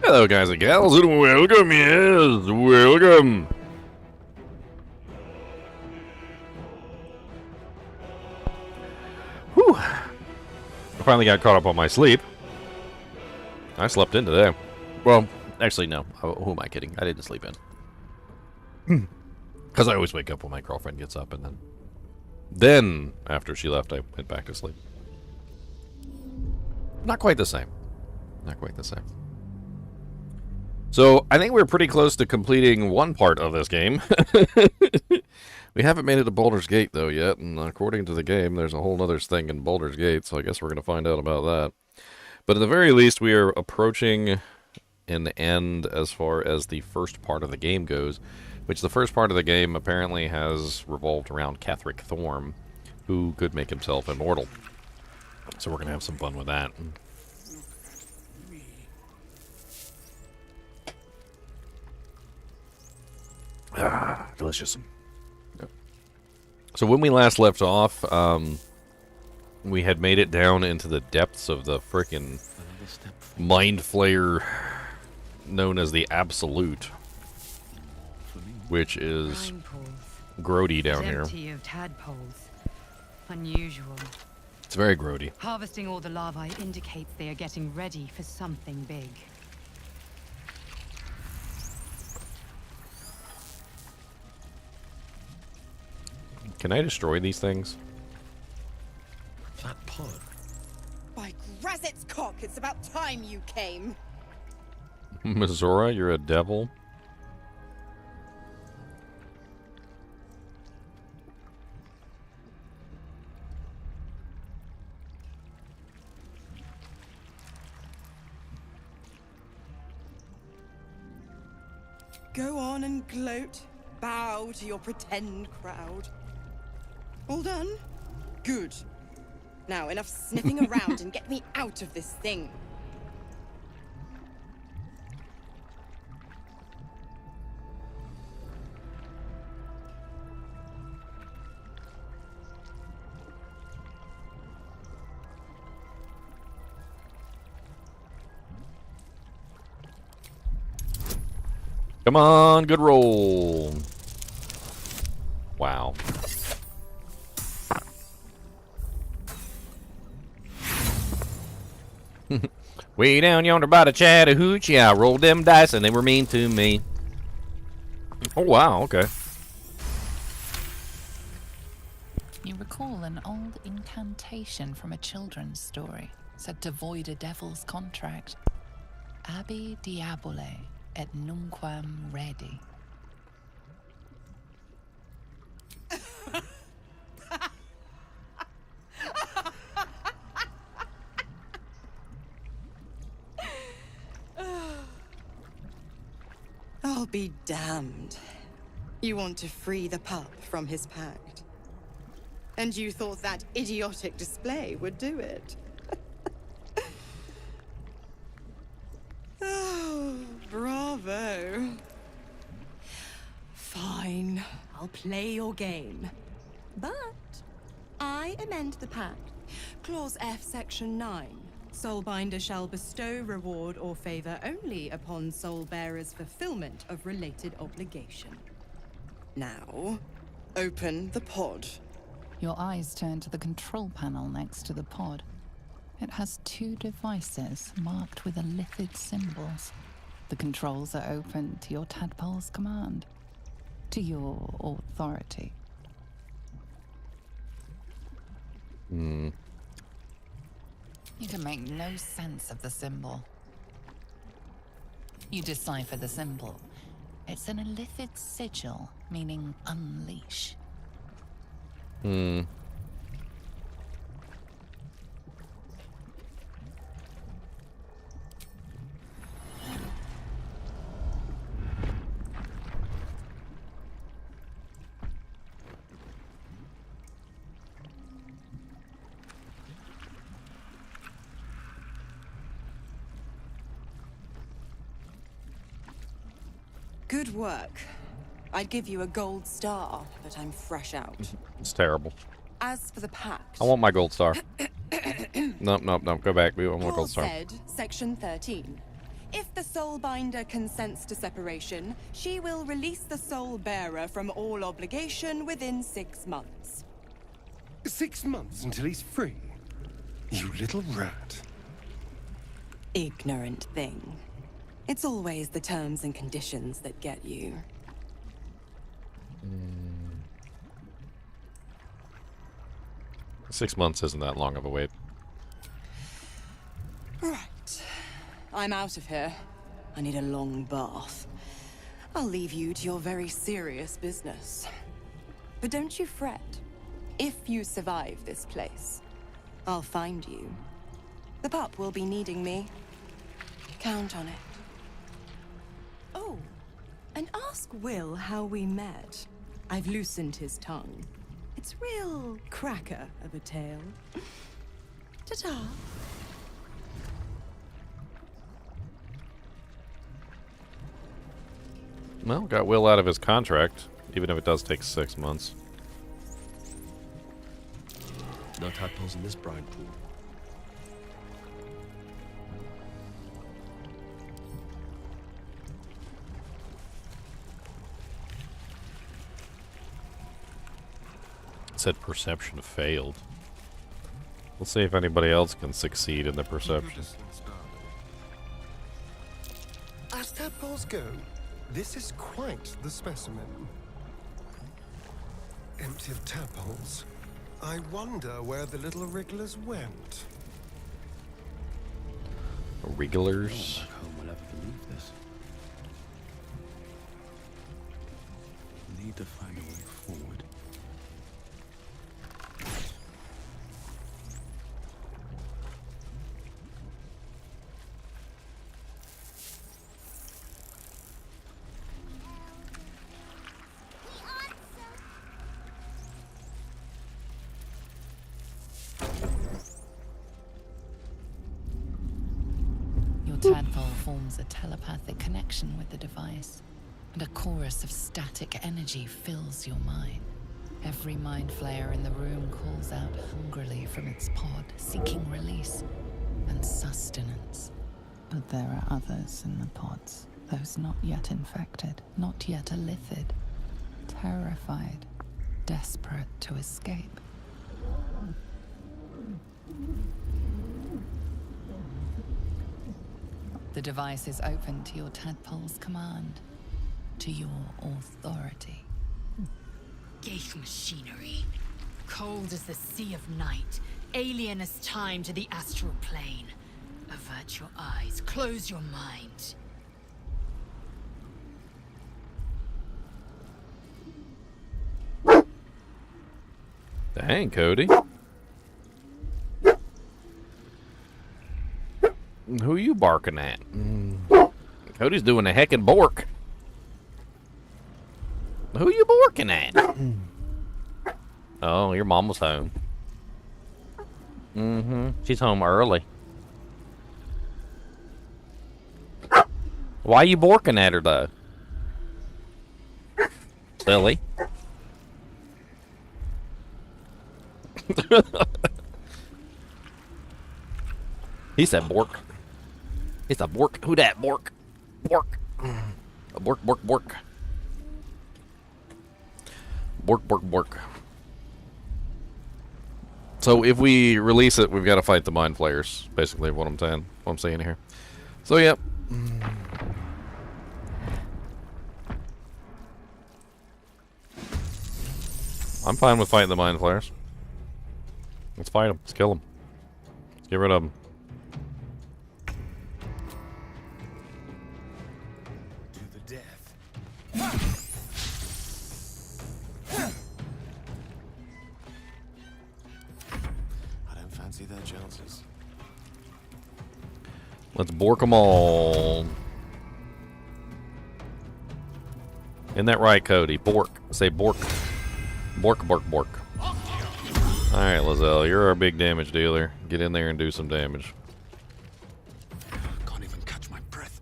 Hello, guys and gals, and welcome, yes, welcome. Whew. I finally got caught up on my sleep. I slept in today. Well, actually, no. Who am I kidding? I didn't sleep in. Because I always wake up when my girlfriend gets up, and then after she left, I went back to sleep. Not quite the same. Not quite the same. So, I think we're pretty close to completing one part of this game. We haven't made it to Baldur's Gate, though, yet, and according to the game, there's a whole other thing in Baldur's Gate, so I guess we're going to find out about that. But at the very least, we are approaching an end as far as the first part of the game goes, which the first part of the game apparently has revolved around Catherick Thorm, who could make himself immortal. So we're going to have some fun with that. Ah, delicious. So when we last left off, we had made it down into the depths of the frickin' mind flayer known as the Absolute, which is grody down here. Empty of tadpoles. Unusual. It's very grody. Harvesting all the larvae indicates they are getting ready for something big. Can I destroy these things? That pod. By Grazit's cock, it's about time you came. Mizora, you're a devil? Go on and gloat. Bow to your pretend crowd. All done? Good. Now, enough sniffing around and get me out of this thing. Come on, good roll. Wow. Way down yonder by the Chattahoochee, I rolled them dice and they were mean to me. Oh, wow, okay. You recall an old incantation from a children's story said to void a devil's contract. Abi diabole et nunquam redi. I'll be damned. You want to free the pup from his pact. And you thought that idiotic display would do it. Oh, bravo. Fine, I'll play your game. But I amend the pact. Clause F, Section 9. Soulbinder shall bestow reward or favor only upon soul-bearer's fulfillment of related obligation. Now, open the pod. Your eyes turn to the control panel next to the pod. It has two devices marked with illithid symbols. The controls are open to your tadpole's command, to your authority. Hmm. You can make no sense of the symbol. You decipher the symbol. It's an illithid sigil, meaning unleash. Hmm. Good work. I'd give you a gold star, but I'm fresh out. It's terrible. As for the pact... I want my gold star. Nope, nope, nope. Go back. We want my gold Clause star. said, Section 13. If the Soulbinder consents to separation, she will release the Soul Bearer from all obligation within 6 months. 6 months until he's free? You little rat. Ignorant thing. It's always the terms and conditions that get you. 6 months isn't that long of a wait. Right. I'm out of here. I need a long bath. I'll leave you to your very serious business. But don't you fret. If you survive this place, I'll find you. The pup will be needing me. Count on it. Oh, and ask Wyll how we met. I've loosened his tongue. It's real cracker of a tale. Ta-ta. Well, got Wyll out of his contract, even if it does take 6 months. No tadpoles in this brine pool. It said perception failed. We'll see if anybody else can succeed in the perception. As tadpoles go, this is quite the specimen. Empty of tadpoles. I wonder where the little wrigglers went. Wrigglers? Back home will ever believe this. Need to find a way forward. Your tadpole forms a telepathic connection with the device, and a chorus of static energy fills your mind. Every mind flayer in the room calls out hungrily from its pod, seeking release and sustenance. But there are others in the pods, those not yet infected, not yet elithid, terrified, desperate to escape. The device is open to your tadpole's command, to your authority. Ghaik machinery. Cold as the sea of night, alien as time to the astral plane. Avert your eyes, close your mind. Dang, Cody. Who you barking at? Cody's doing a heckin' bork. Who you barking at? Oh, your mom was home. She's home early. Why you borking at her, though? Silly. He said bork. It's a bork. Who dat? Bork. Bork. A bork, bork, bork. Bork, bork, bork. So if we release it, we've got to fight the mind flayers. Basically, what I'm saying here. So yep. I'm fine with fighting the mind flayers. Let's fight them. Let's kill them. Let's get rid of them. To the death. I don't fancy their chances. Let's bork them all. Isn't that right, Cody? Bork. Say bork. Bork, bork, bork. Alright, Lizelle, you're our big damage dealer. Get in there and do some damage. Can't even catch my breath.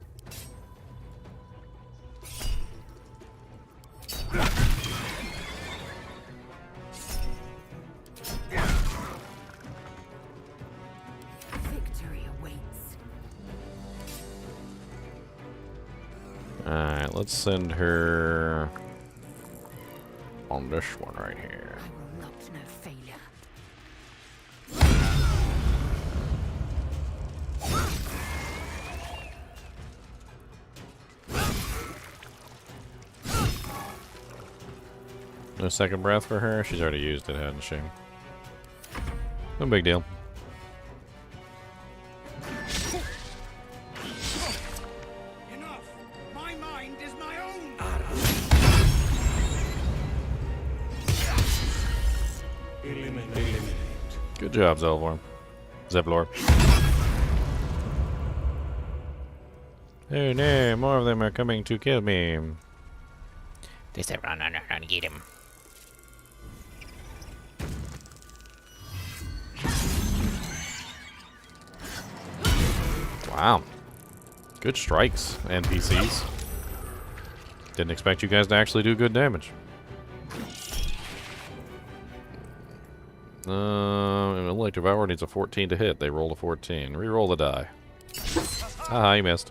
Victory awaits. let's send her on this one right here. I will not know failure. No second breath for her? She's already used it, hasn't she? No big deal. Enough! My mind is my own! Eliminate. Good job, Zevlor. Zevlor. Oh no, more of them are coming to kill me. They said run and get him. Wow. Good strikes, NPCs. Didn't expect you guys to actually do good damage. Elective Hour needs a 14 to hit. They rolled a 14. Reroll the die. Ah, you missed.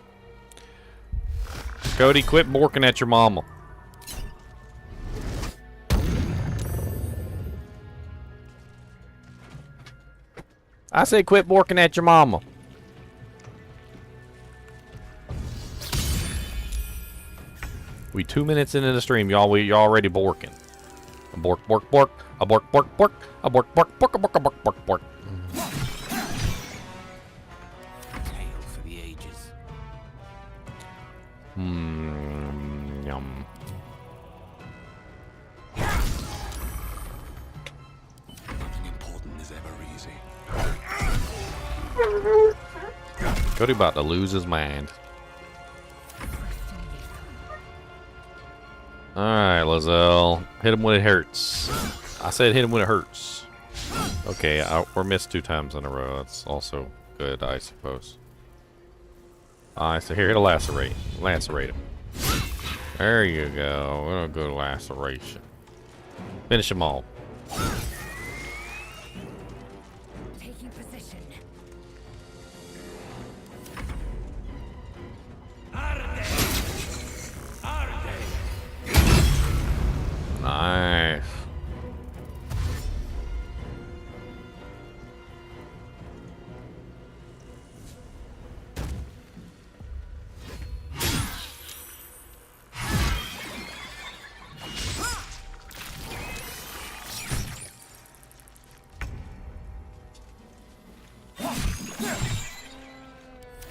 Cody, quit borking at your mama. I say quit borking at your mama. We 2 minutes into the stream, y'all. You're already borking. A bork, bork, bork. A bork, bork, bork. A bork, bork, bork. A bork, bork, bork, bork. Tale for the ages. Yum. Nothing important is ever easy. Cody about to lose his mind. Alright, Lizelle. Hit him when it hurts. I said hit him when it hurts. Okay, we're missed 2 times in a row. That's also good, I suppose. Alright, so here, hit a lacerate. Lacerate him. There you go. What a good laceration. Finish them all. Taking position. Nice.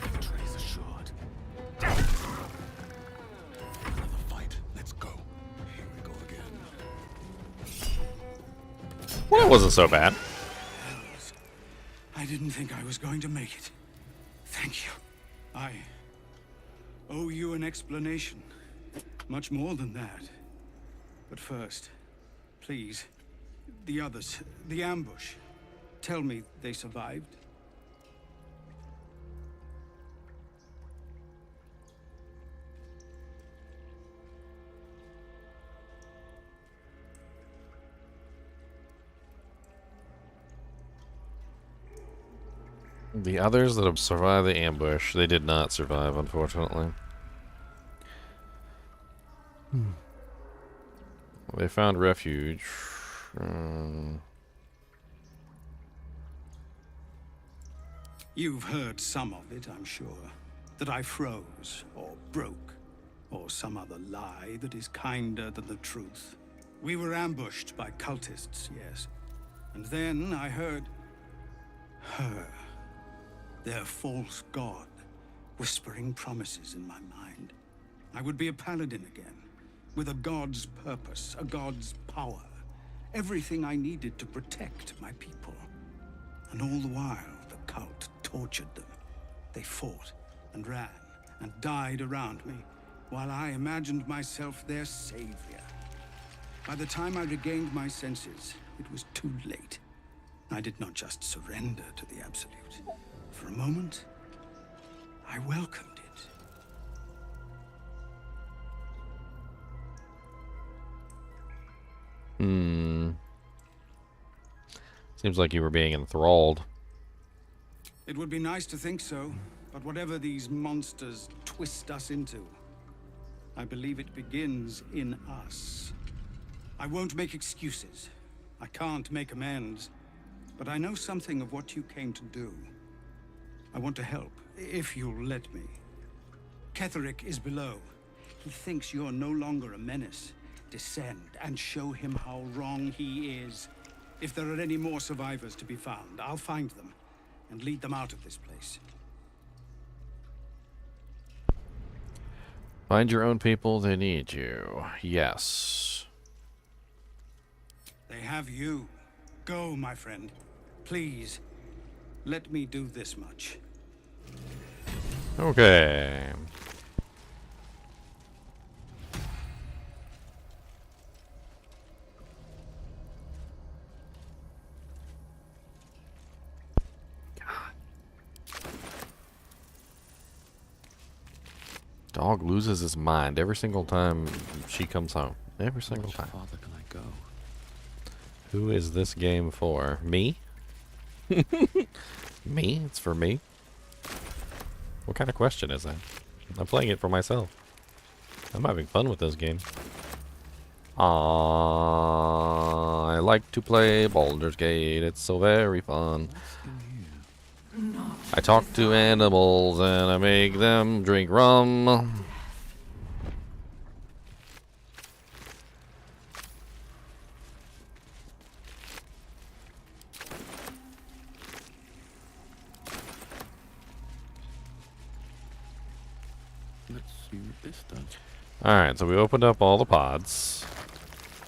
Victory's assured. Another fight. Let's go. Here we go again. Well, it wasn't so bad. I didn't think I was going to make it. Thank you. I owe you an explanation. Much more than that. But first, please, the others, the ambush. Tell me they survived. The others that have survived the ambush, they did not survive, unfortunately. They found refuge. You've heard some of it, I'm sure. That I froze, or broke, or some other lie that is kinder than the truth. We were ambushed by cultists, yes. And then I heard her, their false god, whispering promises in my mind. I would be a paladin again, with a god's purpose, a god's power. Everything I needed to protect my people. And all the while, the cult tortured them. They fought and ran and died around me, while I imagined myself their savior. By the time I regained my senses, it was too late. I did not just surrender to the Absolute. For a moment, I welcomed it. Seems like you were being enthralled. It would be nice to think so, but whatever these monsters twist us into, I believe it begins in us. I won't make excuses. I can't make amends. But I know something of what you came to do. I want to help, if you'll let me. Ketheric is below. He thinks you're no longer a menace. Descend and show him how wrong he is. If there are any more survivors to be found, I'll find them and lead them out of this place. Find your own people, they need you. Yes. They have you. Go, my friend. Please, let me do this much. Okay. Dog loses his mind every single time she comes home. Every single time. Farther can I go? Who is this game for? Me? Me? It's for me? What kind of question is that? I'm playing it for myself. I'm having fun with this game. I like to play Baldur's Gate. It's so very fun. I talk to animals and I make them drink rum. Let's see what this does. Alright, so we opened up all the pods,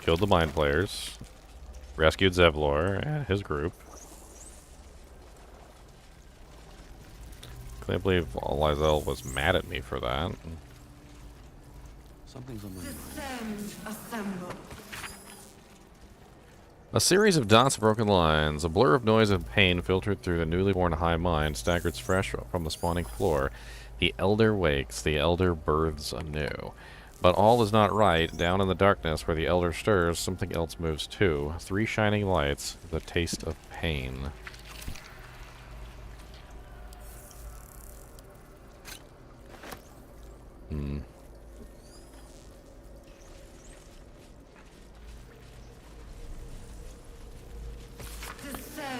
killed the mind players, rescued Zevlor and his group. Can't believe Lizelle was mad at me for that. Something's on my mind. A series of dots, broken lines, a blur of noise and pain filtered through the newly born high mind, staggers fresh from the spawning floor. The elder wakes, the elder births anew. But all is not right. Down in the darkness where the elder stirs, something else moves too. 3 shining lights, the taste of pain.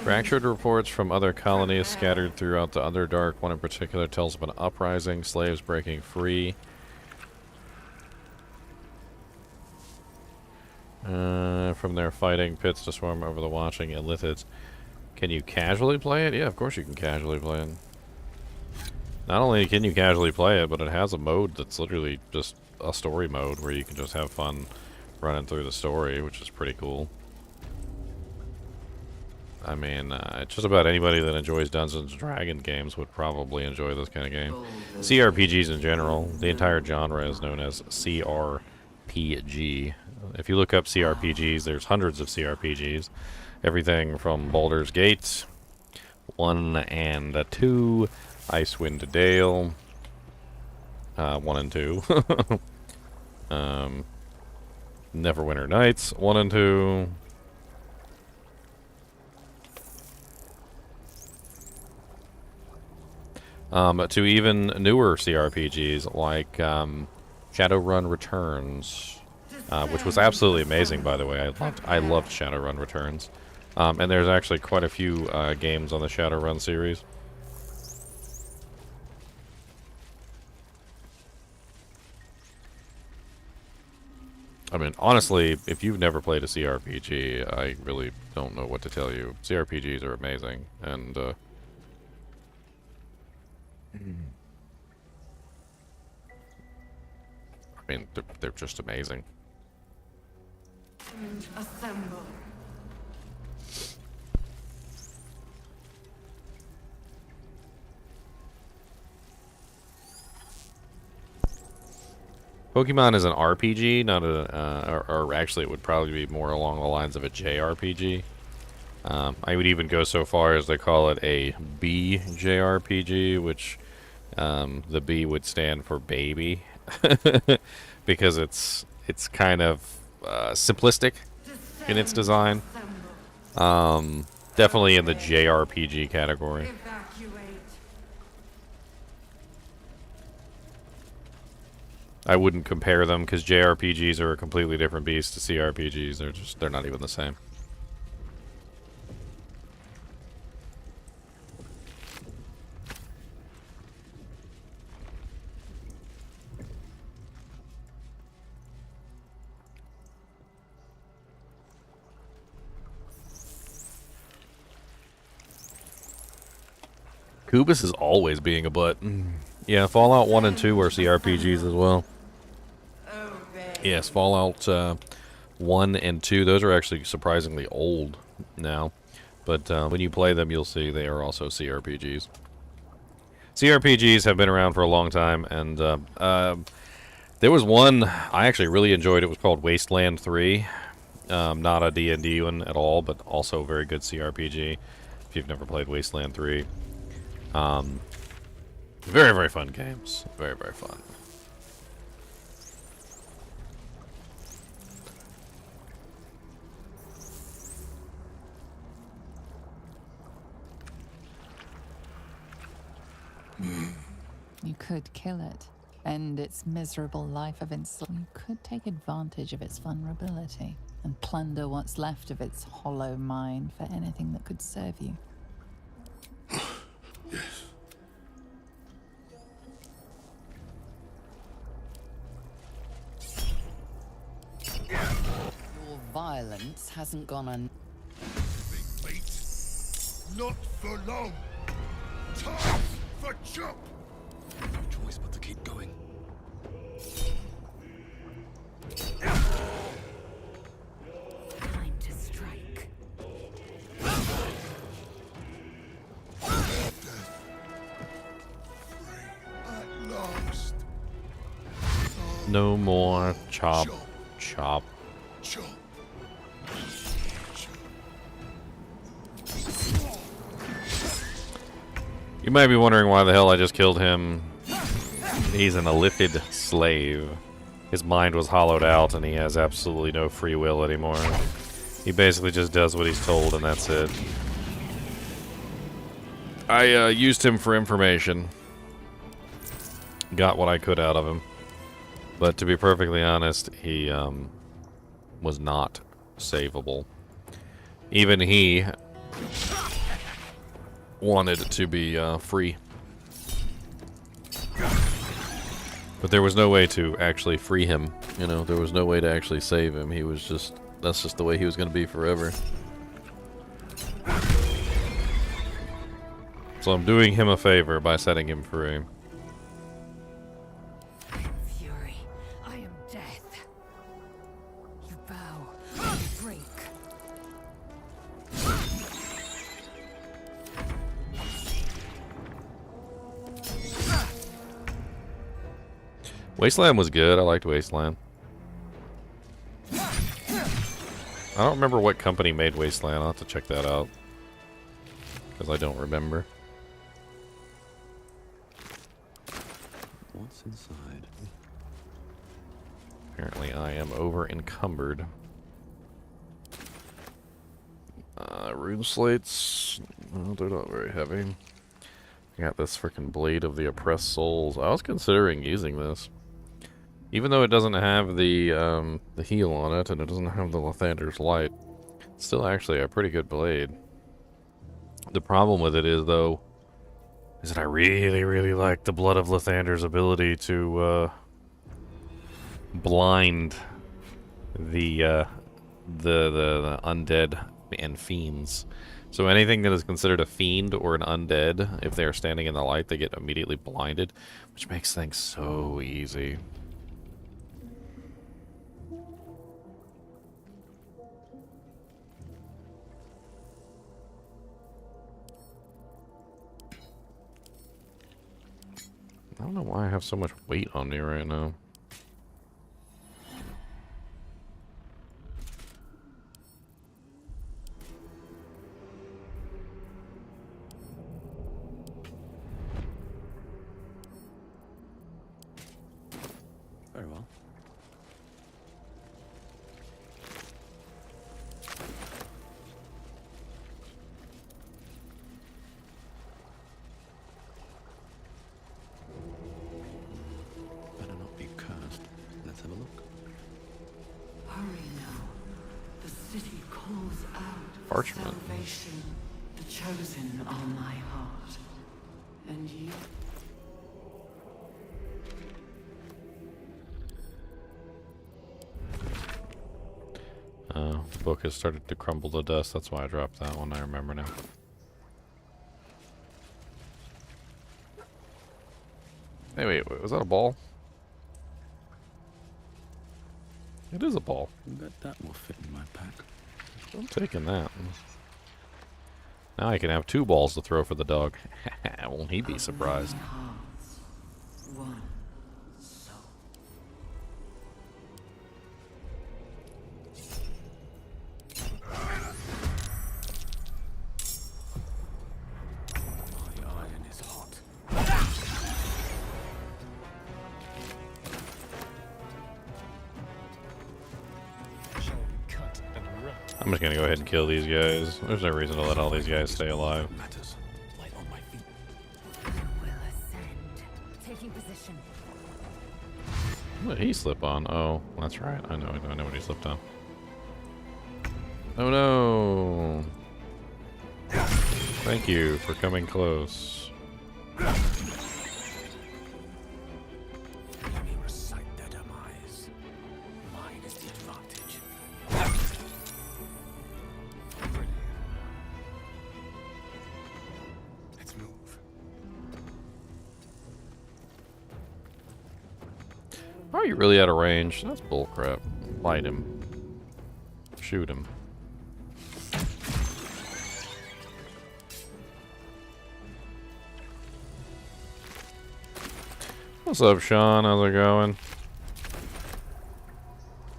Fractured reports from other colonies scattered throughout the Underdark. One in particular tells of an uprising, slaves breaking free. From their fighting pits to swarm over the watching illithids. Can you casually play it? Yeah, of course you can casually play it. Not only can you casually play it, but it has a mode that's literally just a story mode where you can just have fun running through the story, which is pretty cool. I mean, just about anybody that enjoys Dungeons & Dragons games would probably enjoy this kind of game. CRPGs in general, the entire genre is known as CRPG. If you look up CRPGs, there's hundreds of CRPGs. Everything from Baldur's Gate 1 and 2, Icewind Dale 1 and 2, Neverwinter Nights 1 and 2. To even newer CRPGs like Shadowrun Returns, which was absolutely amazing, by the way. I loved Shadowrun Returns, and there's actually quite a few games on the Shadowrun series. I mean, honestly, if you've never played a CRPG, I really don't know what to tell you. CRPGs are amazing, and I mean, they're just amazing. Assemble. Pokemon is an RPG, not a, or actually it would probably be more along the lines of a JRPG. I would even go so far as to call it a BJRPG, which the B would stand for baby, because it's kind of simplistic in its design. Definitely in the JRPG category. I wouldn't compare them because JRPGs are a completely different beast to CRPGs. They're not even the same. Kubus is always being a butt. Yeah, Fallout 1 and 2 are CRPGs as well. Yes, Fallout 1 and 2, those are actually surprisingly old now. But when you play them, you'll see they are also CRPGs. CRPGs have been around for a long time, and there was one I actually really enjoyed. It was called Wasteland 3. Not a D&D one at all, but also a very good CRPG if you've never played Wasteland 3. Very, very fun games. Very, very fun. You could kill it, end its miserable life of enslavement. You could take advantage of its vulnerability and plunder what's left of its hollow mind for anything that could serve you. Yes. Your violence hasn't gone un... Big mate, not for long. Time for chop. No choice but to keep going. Time to strike. At last. No more chop, chop. Chop. You might be wondering why the hell I just killed him. He's an illithid slave. His mind was hollowed out and he has absolutely no free will anymore. He basically just does what he's told and that's it. I used him for information. Got what I could out of him. But to be perfectly honest, he was not savable. Even he wanted to be free. But there was no way to actually free him. You know, there was no way to actually save him. He was just, that's just the way he was going to be forever. So I'm doing him a favor by setting him free. I am fury. I am death. You bow. You break. Wasteland was good. I liked Wasteland. I don't remember what company made Wasteland. I'll have to check that out. Because I don't remember. What's inside? Apparently I am over encumbered. Rune slates. Well, they're not very heavy. I got this freaking Blade of the Oppressed Souls. I was considering using this. Even though it doesn't have the heal on it, and it doesn't have the Lathander's Light, it's still actually a pretty good blade. The problem with it is, though, is that I really, really like the Blood of Lathander's ability to blind the undead and fiends. So anything that is considered a fiend or an undead, if they are standing in the light, they get immediately blinded, which makes things so easy. I don't know why I have so much weight on me right now. Very well. Better not be Parchment. Salvation, the chosen are my heart. And you? The book has started to crumble to dust. That's why I dropped that one. I remember now. Hey, wait, was that a ball? It is a ball. I bet that will fit in my pack. I'm taking that. Now I can have 2 balls to throw for the dog. Won't he be surprised? Hearts, one soul. My iron is hot. I'm just gonna go ahead and kill these guys. There's no reason to let all these guys stay alive. Matters. Light on my feet. Will ascend. Taking position. What did he slip on? Oh, that's right. I know what he slipped on. Oh no! Thank you for coming close. Let me recite their demise. Mine is the advantage. Let's move. Are you really out of range? That's bullcrap. Light him. Shoot him. What's up, Sean? How's it going?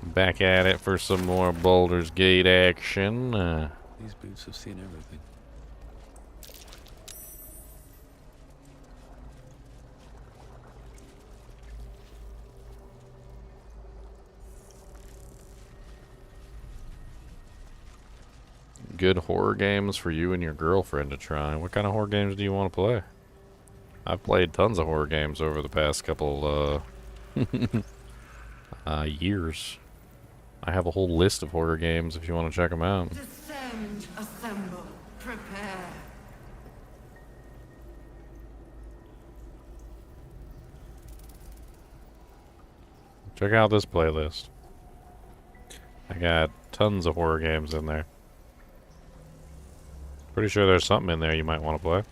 Back at it for some more Baldur's Gate action. These boots have seen everything. Good horror games for you and your girlfriend to try. What kind of horror games do you want to play? I've played tons of horror games over the past couple years. I have a whole list of horror games if you want to check them out. Descend, assemble, prepare. Check out this playlist. I got tons of horror games in there. Pretty sure there's something in there you might want to play.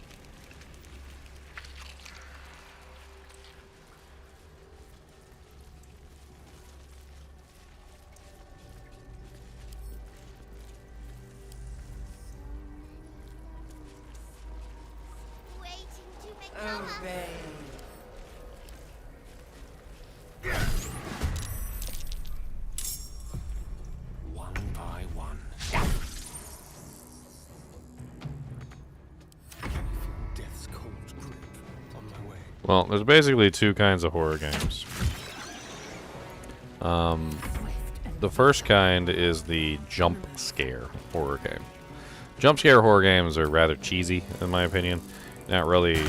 Obey. One by one. Death's cold grip on my way. Well, there's basically 2 kinds of horror games. The first kind is the jump scare horror game. Jump scare horror games are rather cheesy, in my opinion. Not really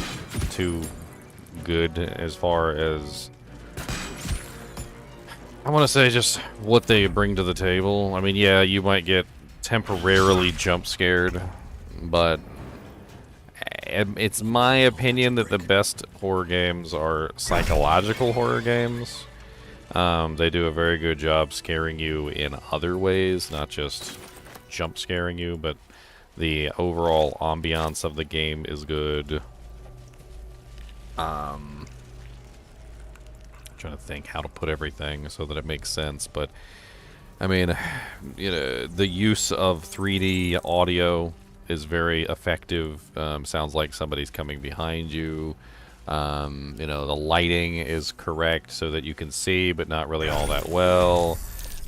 too good as far as, I want to say, just what they bring to the table. I mean, yeah, you might get temporarily jump scared, but it's my opinion that the best horror games are psychological horror games. They do a very good job scaring you in other ways, not just jump scaring you, but the overall ambiance of the game is good. Trying to think how to put everything so that it makes sense, but I mean, you know, the use of 3D audio is very effective. Sounds like somebody's coming behind you. You know, the lighting is correct so that you can see, but not really all that well.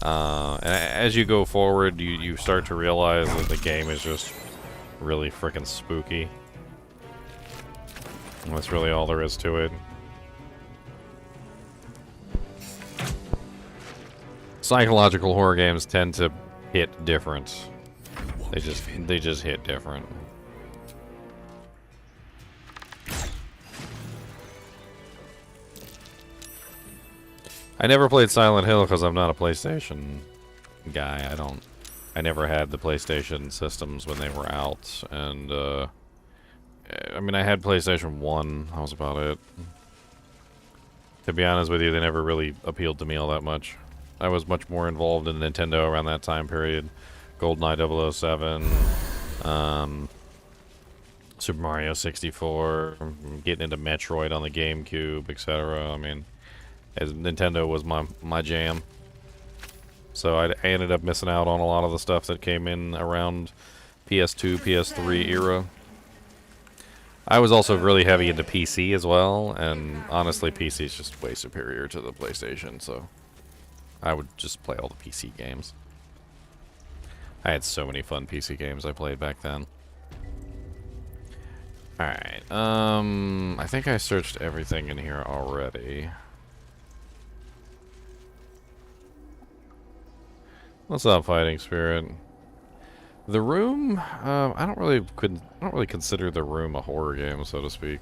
And as you go forward, you start to realize that the game is just really freaking spooky. And that's really all there is to it. Psychological horror games tend to hit different. They just hit different. I never played Silent Hill because I'm not a PlayStation guy. I never had the PlayStation systems when they were out, and I mean, I had PlayStation 1. That was about it. To be honest with you, they never really appealed to me all that much. I was much more involved in Nintendo around that time period. Goldeneye 007, Super Mario 64, getting into Metroid on the GameCube, etc. I mean, as Nintendo was my jam. So I ended up missing out on a lot of the stuff that came in around PS2, PS3 era. I was also really heavy into PC as well, and honestly, PC is just way superior to the PlayStation, so I would just play all the PC games. I had so many fun PC games I played back then. Alright, I think I searched everything in here already. What's up, Fighting Spirit? The Room, I don't really consider The Room a horror game, so to speak.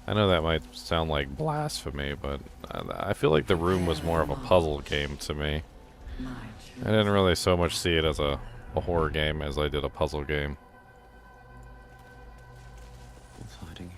I know that might sound like blasphemy, but I feel like The Room was more of a puzzle game to me. I didn't really so much see it as a horror game as I did a puzzle game. What's hiding here?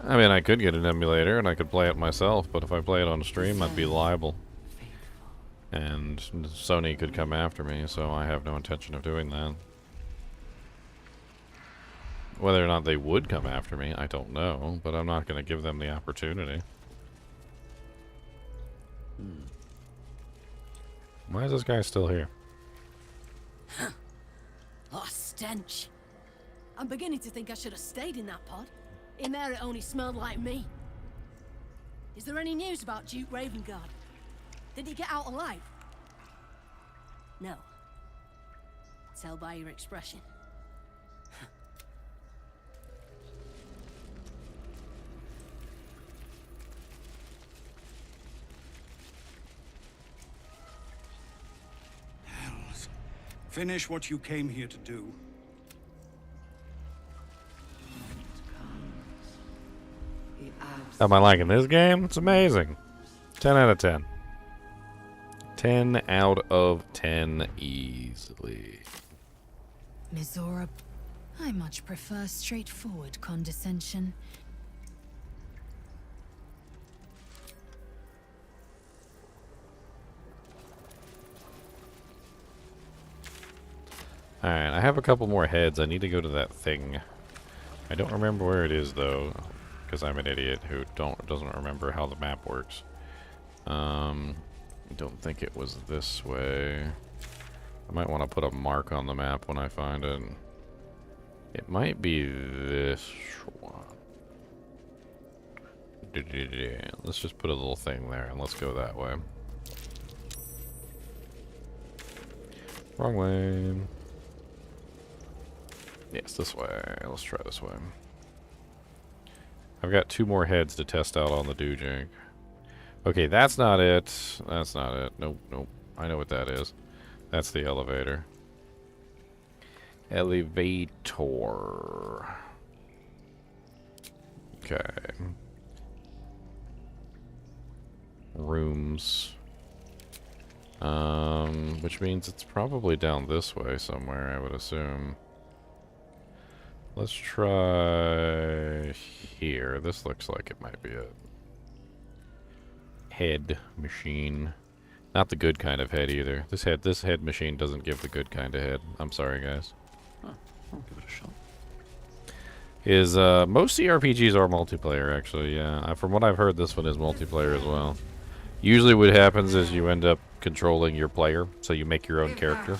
I mean, I could get an emulator and I could play it myself, but if I play it on stream, I'd be liable. And Sony could come after me, so I have no intention of doing that. Whether or not they would come after me, I don't know, but I'm not going to give them the opportunity. Why is this guy still here? Oh, stench. I'm beginning to think I should have stayed in that pod. In there it only smelled like me. Is there any news about Duke Ravengard? Did he get out alive? No. Tell by your expression. Hells. Finish what you came here to do. Am I liking this game? It's amazing. 10 out of 10. 10 out of 10 easily. Mizora, I much prefer straightforward condescension. Alright, I have a couple more heads. I need to go to that thing. I don't remember where it is, though, because I'm an idiot who doesn't remember how the map works. I don't think it was this way. I might want to put a mark on the map when I find it. It might be this one. Let's just put a little thing there and let's go that way. Wrong way. Yes, this way. Let's try this way. I've got 2 more heads to test out on the Dujink. Okay, that's not it. That's not it. Nope, nope. I know what that is. That's the elevator. Elevator. Okay. Rooms. Which means it's probably down this way somewhere, I would assume. Let's try here. This looks like it might be it. Head machine. Not the good kind of head either. This head machine doesn't give the good kind of head. I'm sorry, guys. Huh, I'll give it a shot. Most CRPGs are multiplayer, actually, yeah. From what I've heard, this one is multiplayer as well. Usually what happens is you end up controlling your player, so you make your own character.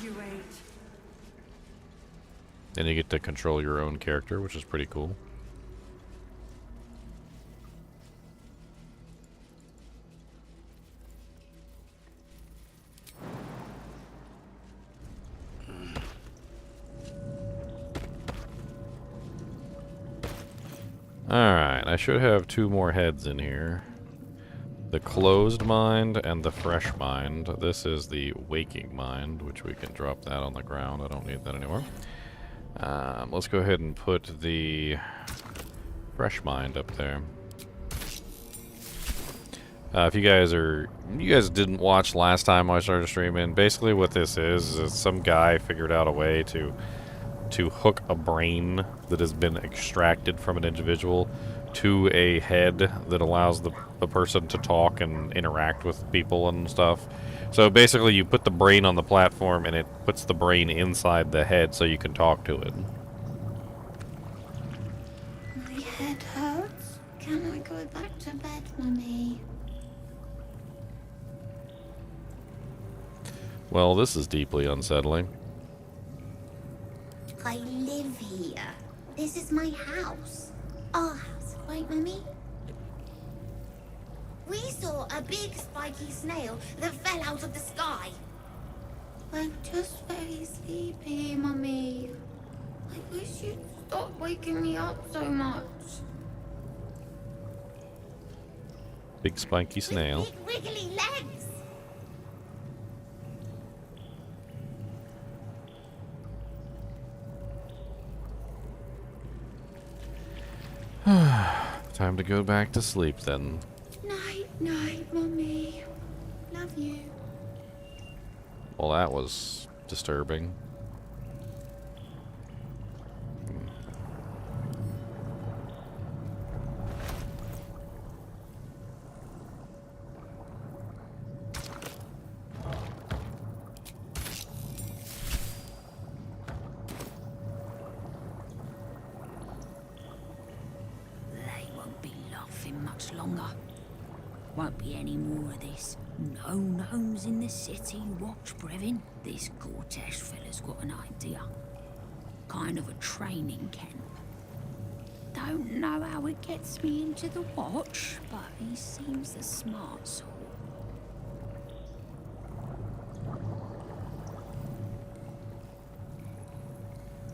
And you get to control your own character, which is pretty cool. Alright, I should have 2 more heads in here. the closed mind and the fresh mind. This is the waking mind, which we can drop that on the ground. I don't need that anymore. Let's go ahead and put the fresh mind up there. If you guys didn't watch last time I started streaming, basically what this is some guy figured out a way to hook a brain that has been extracted from an individual to a head that allows the person to talk and interact with people and stuff. So basically you put the brain on the platform and it puts the brain inside the head so you can talk to it. My head hurts. Can I go back to bed, Mummy? Well, this is deeply unsettling. I live here. This is my house. Our house, right, Mummy? We saw a big spiky snail that fell out of the sky. I'm just very sleepy, Mummy. I wish you'd stop waking me up so much. Big spiky snail. With big wiggly legs. Time to go back to sleep then. Night, night, Mummy. Love you. Well, that was disturbing. Won't be any more of this. No gnomes in the city, watch, Brevin. This Gortash fella's got an idea. Kind of a training camp. Don't know how it gets me into the watch, but he seems the smart sort.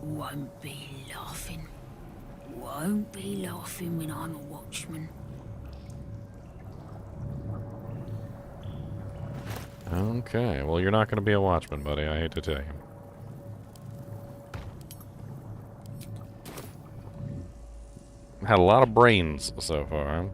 Won't be laughing. Won't be laughing when I'm a watchman. Okay, well, you're not going to be a watchman, buddy. I hate to tell you. Had a lot of brains so far.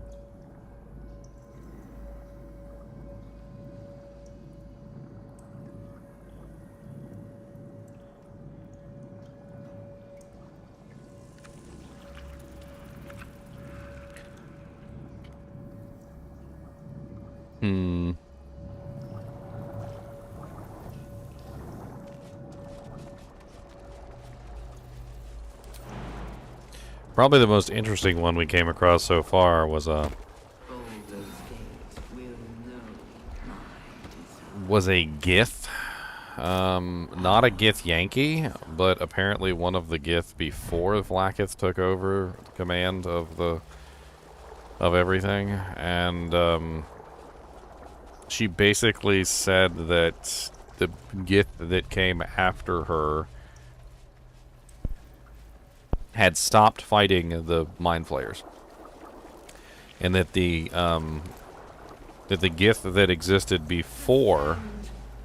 Probably the most interesting one we came across so far was a gith. Not a githyanki, but apparently one of the gith before Vlaakith took over command of everything, and she basically said that the gith that came after her had stopped fighting the mind flayers, and that the gith that existed before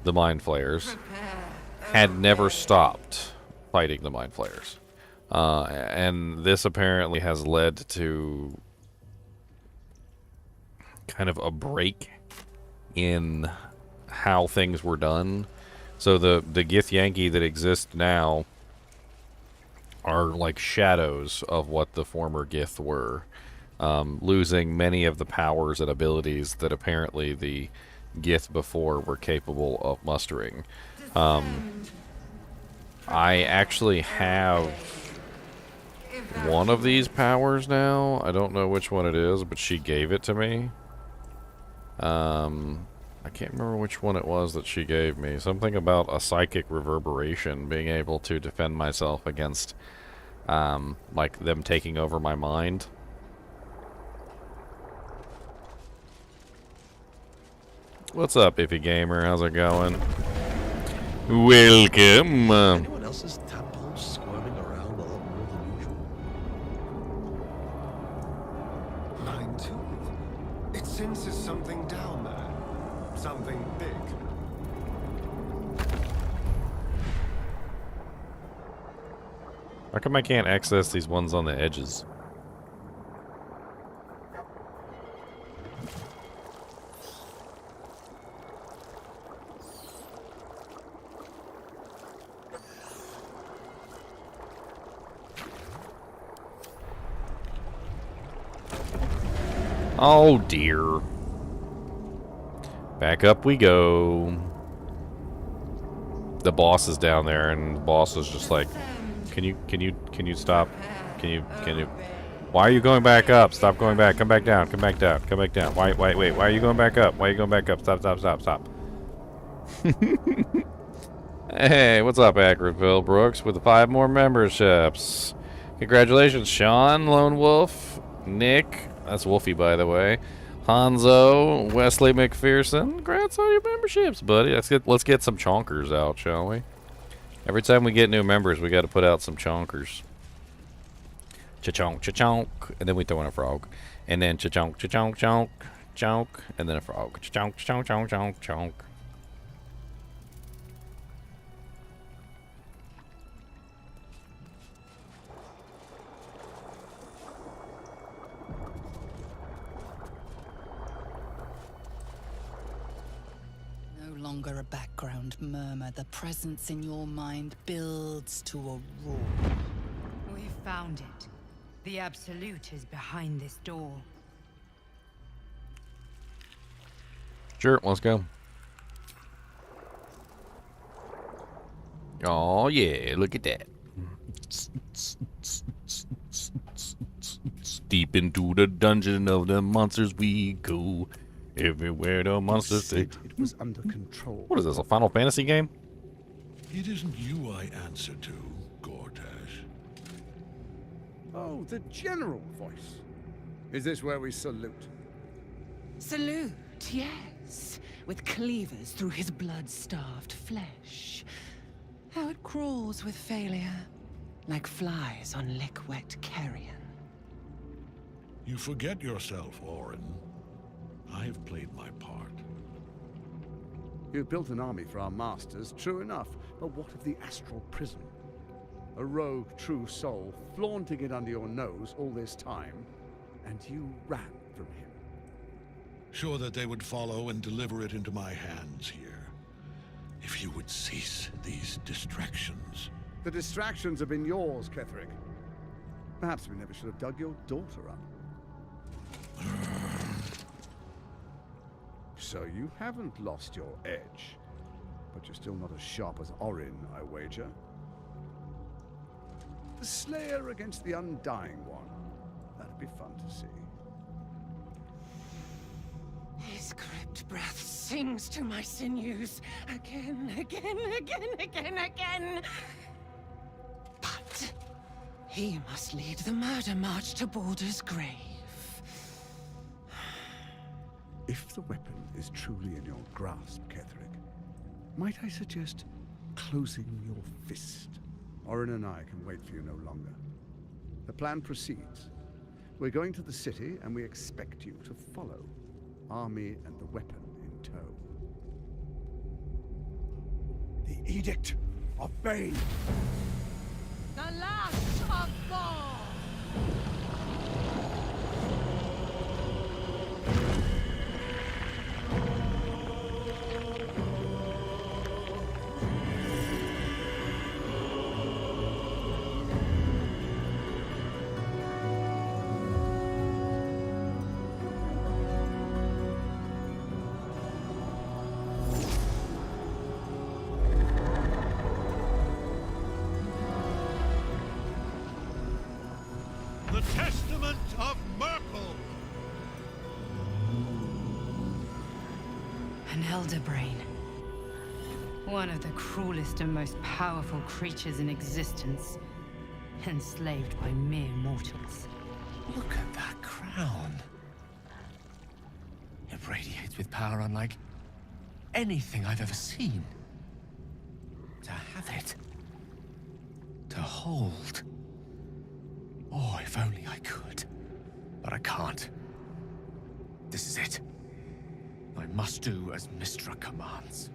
the mind flayers had never stopped fighting the mind flayers, and this apparently has led to kind of a break in how things were done. So the githyanki that exist now are like shadows of what the former gith were, losing many of the powers and abilities that apparently the gith before were capable of mustering. I actually have one of these powers now. I don't know which one it is, but she gave it to me. I can't remember which one it was that she gave me. Something about a psychic reverberation, being able to defend myself against, like, them taking over my mind. What's up, Iffy Gamer? How's it going? Welcome! Anyone else's tadpoles squirming around a lot more than usual? Mine too. It's senses something down there. Something big. How come I can't access these ones on the edges? Oh dear. Back up we go. The boss is down there, and the boss is just like, can you stop? Can you? Why are you going back up? Stop going back. Come back down. Come back down. Come back down. Wait. Why are you going back up? Why are you going back up? Stop. Hey, what's up, Ackerville Brooks, with the 5 more memberships. Congratulations, Sean, Lone Wolf, Nick, that's Wolfie, by the way, Hanzo, Wesley McPherson. Congrats on your memberships, buddy. Let's get some chonkers out, shall we? Every time we get new members, we got to put out some chonkers. Cha-chonk, cha-chonk, and then we throw in a frog. And then cha-chonk, cha-chonk, chonk, chonk, and then a frog. Cha-chonk, cha-chonk, chonk, chonk, chonk. No longer a background murmur. The presence in your mind builds to a roar. We found it. The Absolute is behind this door. Sure, let's go. Oh yeah, look at that. Deep into the dungeon of the monsters we go. Everywhere the monsters say. It was under control. What is this, a Final Fantasy game? It isn't you I answer to, Gortash. Oh, the general voice. Is this where we salute? Salute, yes. With cleavers through his blood-starved flesh. How it crawls with failure, like flies on lick-wet carrion. You forget yourself, Orin. I've played my part. You built an army for our masters, true enough. But what of the astral prison? A rogue true soul flaunting it under your nose all this time, and you ran from him. Sure that they would follow and deliver it into my hands here. If you would cease these distractions. The distractions have been yours, Ketherick. Perhaps we never should have dug your daughter up. So you haven't lost your edge, but you're still not as sharp as Orin, I wager. The Slayer against the Undying One. That'd be fun to see. His crypt breath sings to my sinews. Again. But he must lead the murder march to Baldur's grave. If the weapon is truly in your grasp, Ketherick, might I suggest closing your fist? Orin and I can wait for you no longer. The plan proceeds. We're going to the city, and we expect you to follow. Army and the weapon in tow. The Edict of Bane! The last of Thor! The Testament of Myrkul! An elder brain. One of the cruelest and most powerful creatures in existence. Enslaved by mere mortals. Look at that crown. It radiates with power unlike anything I've ever seen. To have it. To hold. Oh, if only I could. But I can't. This is it. I must do as Mystra commands.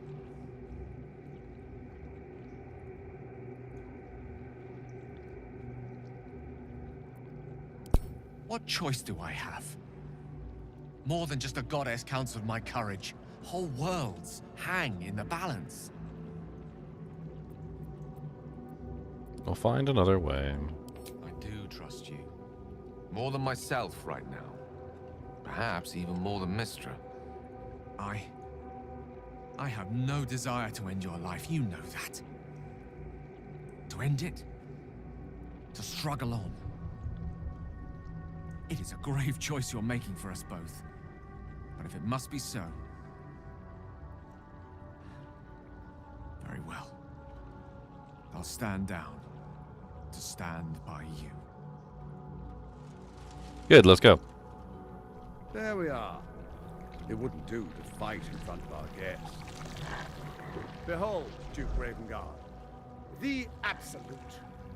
What choice do I have? More than just a goddess counseled my courage. Whole worlds hang in the balance. We'll find another way. I do trust you. More than myself right now. Perhaps even more than Mystra. I have no desire to end your life, you know that. To end it. To struggle on. It is a grave choice you're making for us both. But if it must be so... very well. I'll stand down. To stand by you. Good, let's go. There we are. It wouldn't do to fight in front of our guests. Behold, Duke Ravengard, the Absolute.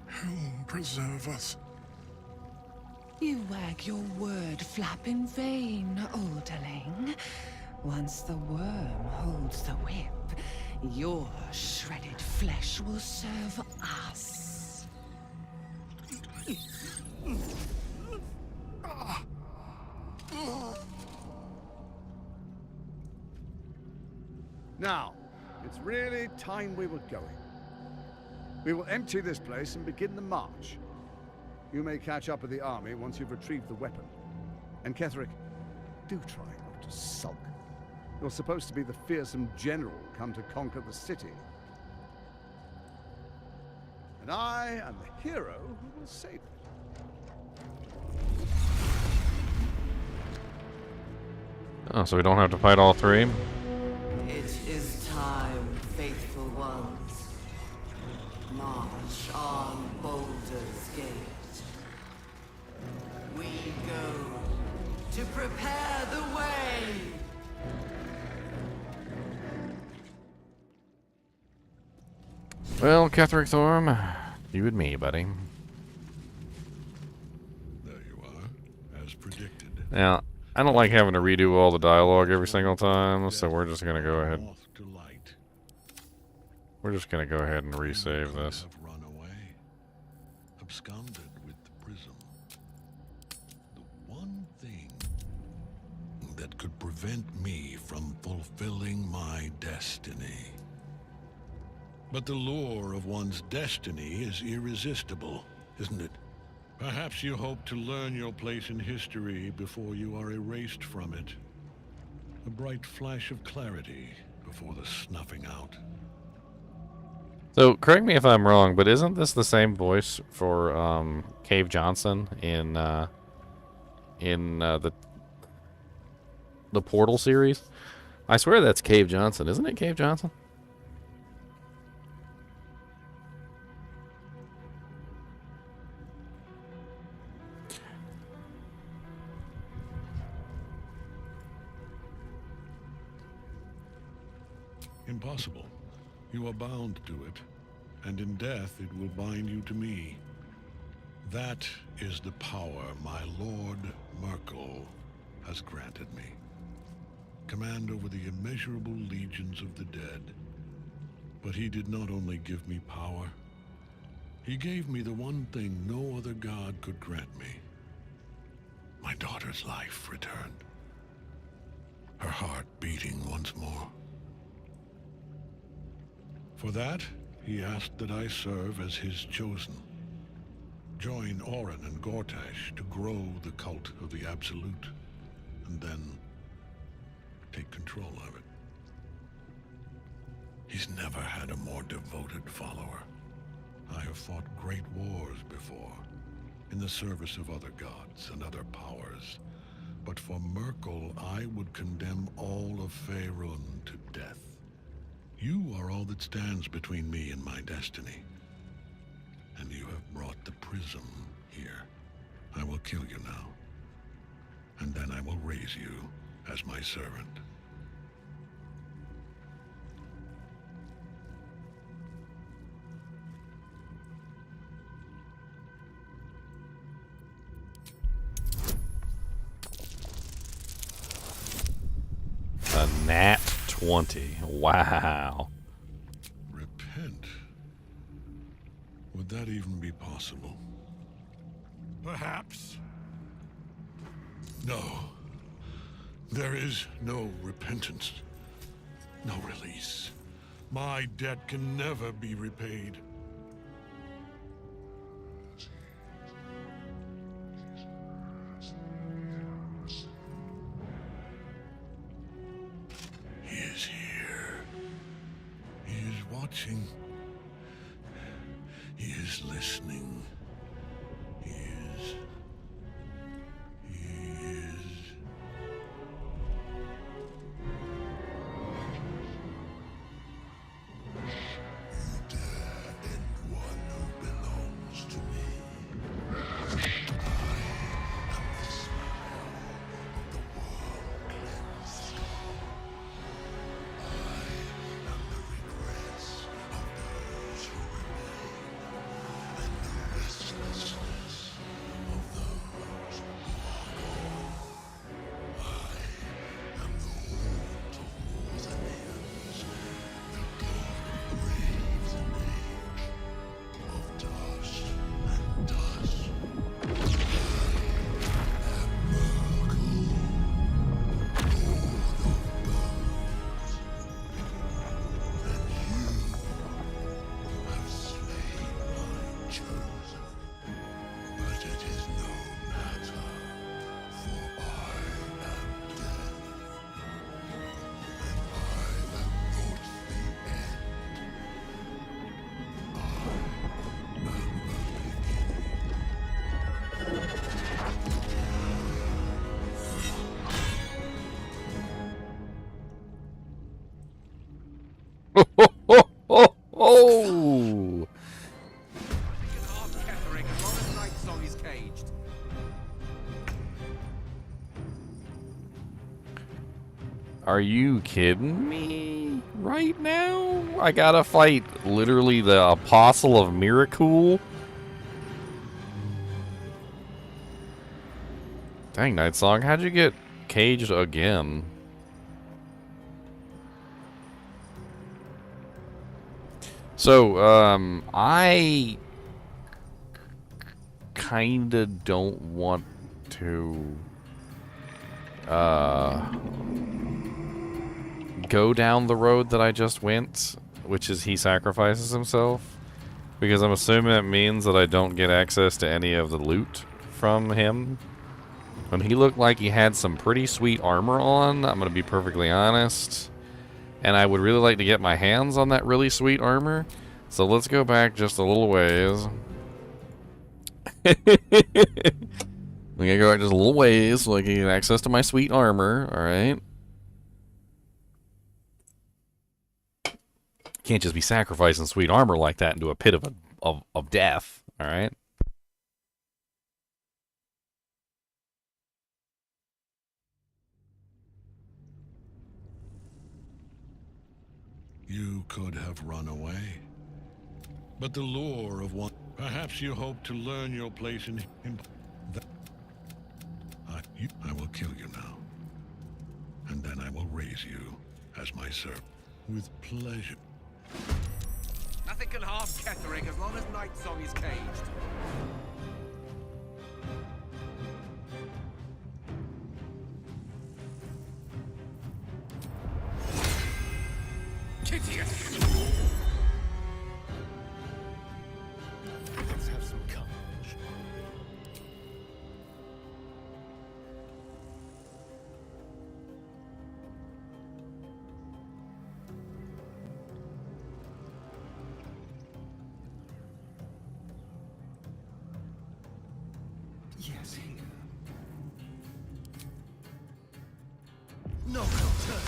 Whom preserve us? You wag your word flap in vain, olderling. Once the worm holds the whip, your shredded flesh will serve us. Now, it's really time we were going. We will empty this place and begin the march. You may catch up with the army once you've retrieved the weapon. And Ketheric, do try not to sulk. You're supposed to be the fearsome general come to conquer the city. And I am the hero who will save it. Oh, so we don't have to fight all three? It is time, faithful ones. March on Baldur's Gate. We go to prepare the way. Well, Ketheric Thorm, you and me, buddy. There you are, as predicted. Now, I don't like having to redo all the dialogue every single time, so we're just gonna go ahead. We're just gonna go ahead and resave this. Have run away, absconded with the prism. The one thing that could prevent me from fulfilling my destiny. But the lure of one's destiny is irresistible, isn't it? Perhaps you hope to learn your place in history before you are erased from it. A bright flash of clarity before the snuffing out. So, correct me if I'm wrong, but isn't this the same voice for Cave Johnson in the Portal series? I swear that's Cave Johnson, isn't it? Cave Johnson? Impossible. You are bound to it, and in death it will bind you to me. That is the power my lord Myrkul has granted me. Command over the immeasurable legions of the dead. But he did not only give me power, he gave me the one thing no other god could grant me. My daughter's life returned. Her heart beating once more. For that, he asked that I serve as his chosen. Join Orin and Gortash to grow the cult of the Absolute, and then take control of it. He's never had a more devoted follower. I have fought great wars before, in the service of other gods and other powers. But for Myrkul, I would condemn all of Faerun to death. You are all that stands between me and my destiny. And you have brought the prism here. I will kill you now. And then I will raise you as my servant. a nat 20. Wow. Repent? Would that even be possible? Perhaps. No. There is no repentance. No release. My debt can never be repaid. He is here. He is watching. He is listening. He is. Oh! Are you kidding me? Right now? I gotta fight literally the Apostle of Myrkul? Dang, Nightsong, how'd you get caged again? So, I kinda don't want to, go down the road that I just went, which is he sacrifices himself, because I'm assuming it means that I don't get access to any of the loot from him. When he looked like he had some pretty sweet armor on, I'm gonna be perfectly honest. And I would really like to get my hands on that really sweet armor. So let's go back just a little ways. We gotta go back just a little ways so I can get access to my sweet armor, alright? Can't just be sacrificing sweet armor like that into a pit of death, alright? You could have run away. But the lure of one... Perhaps you hope to learn your place in him. I will kill you now. And then I will raise you as my servant. With pleasure. Nothing can harm Ketherick as long as Nightsong is caged. Let's have some courage. Yes, no return.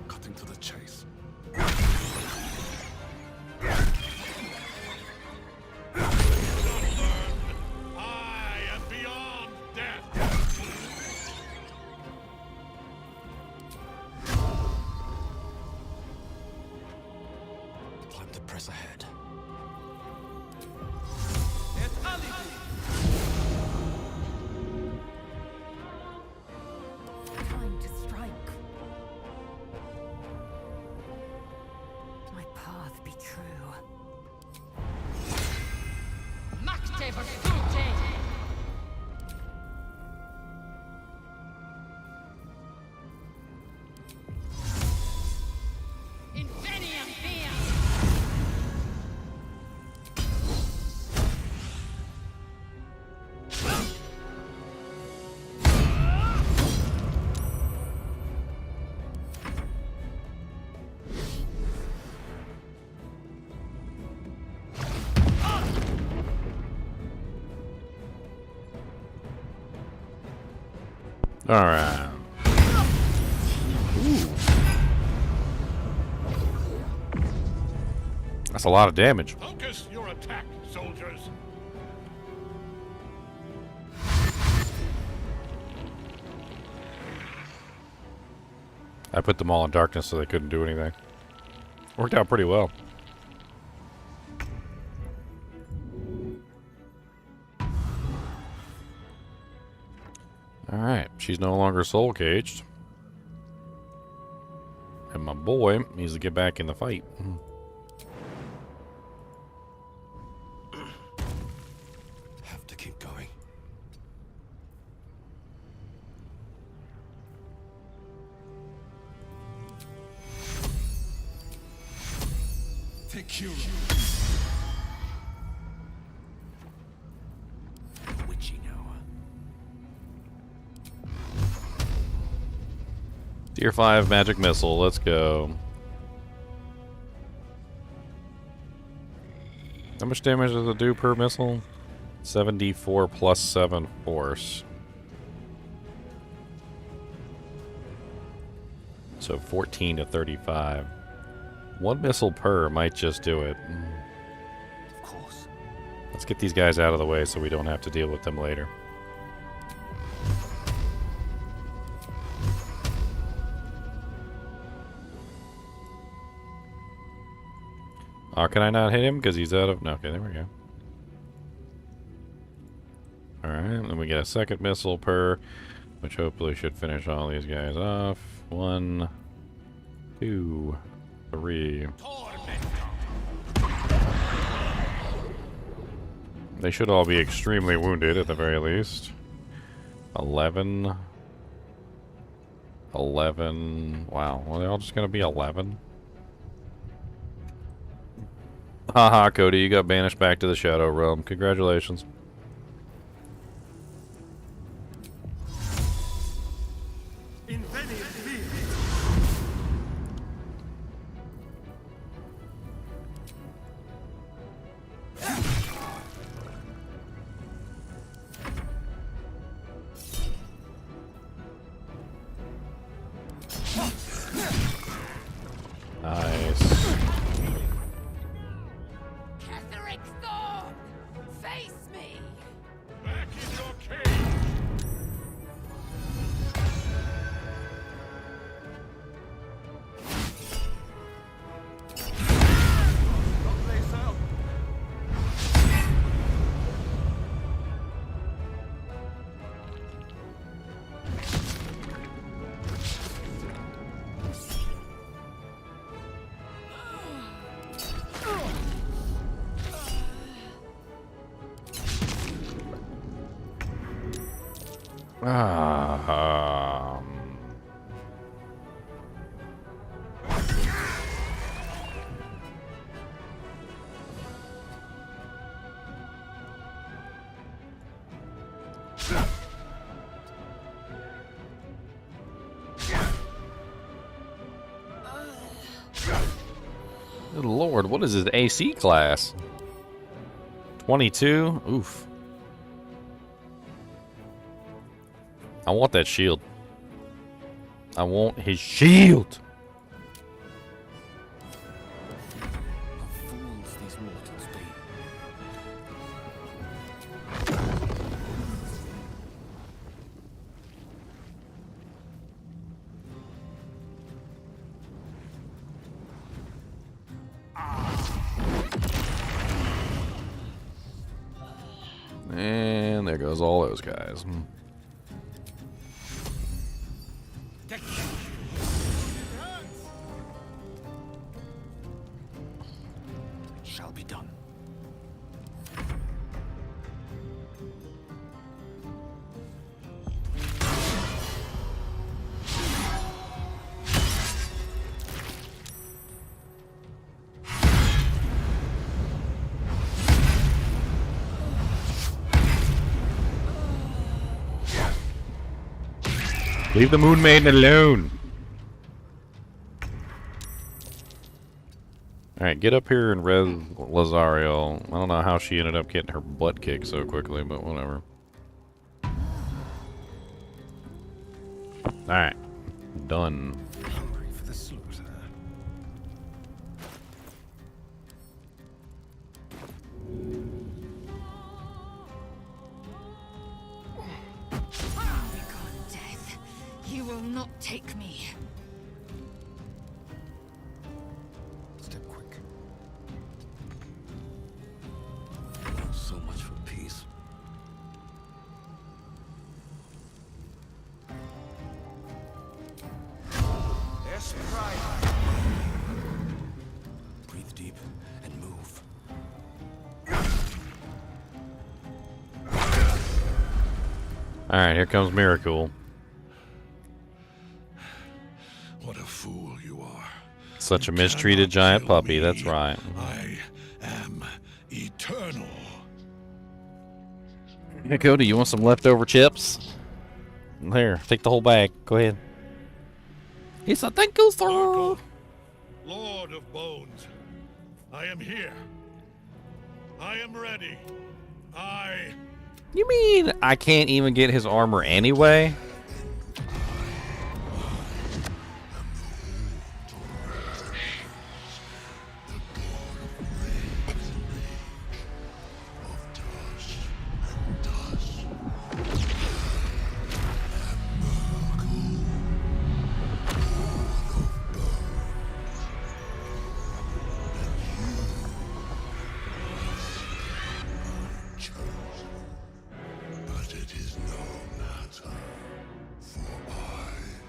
Cutting to the chase. press ahead. Time to strike. My path be true. Makte Virtute! Inveniam Via! All right. That's a lot of damage. Focus your attack, soldiers. I put them all in darkness so they couldn't do anything. Worked out pretty well. Alright, she's no longer soul caged. And my boy needs to get back in the fight. Have to keep going. Take you. Witching hour. Tier 5 magic missile, let's go. How much damage does it do per missile? 74 plus 7 force. So 14 to 35. One missile per might just do it. Of course. Let's get these guys out of the way so we don't have to deal with them later. Oh, can I not hit him because he's out of... No, okay, there we go. Alright, then we get a second missile per, which hopefully should finish all these guys off. 1, 2, 3. They should all be extremely wounded at the very least. 11. 11. Wow, well, they're all just going to be 11. Haha, Cody, you got banished back to the Shadow Realm. Congratulations. Nice. Face me! Back in your cage. Good lord, what is his AC class? 22? Oof. I want that shield. I want his shield! Fools these mortals be. there goes all those guys. Shall be done. Leave the Moon Maiden alone. Alright, get up here and res Lazario. I don't know how she ended up getting her butt kicked so quickly, but whatever. Alright. Done. Hungry for the slaughter. Death, you will not take me. Step quick. So much for peace. Breathe deep and move. Alright, here comes Myrkul. What a fool you are. Such a mistreated giant puppy, that's right. I am eternal. Hey, Cody, you want some leftover chips? Here, take the whole bag. Go ahead. It's a thank you, sir. Myrkul, Lord of Bones, I am here. I am ready. You mean I can't even get his armor anyway? But it is no matter, for I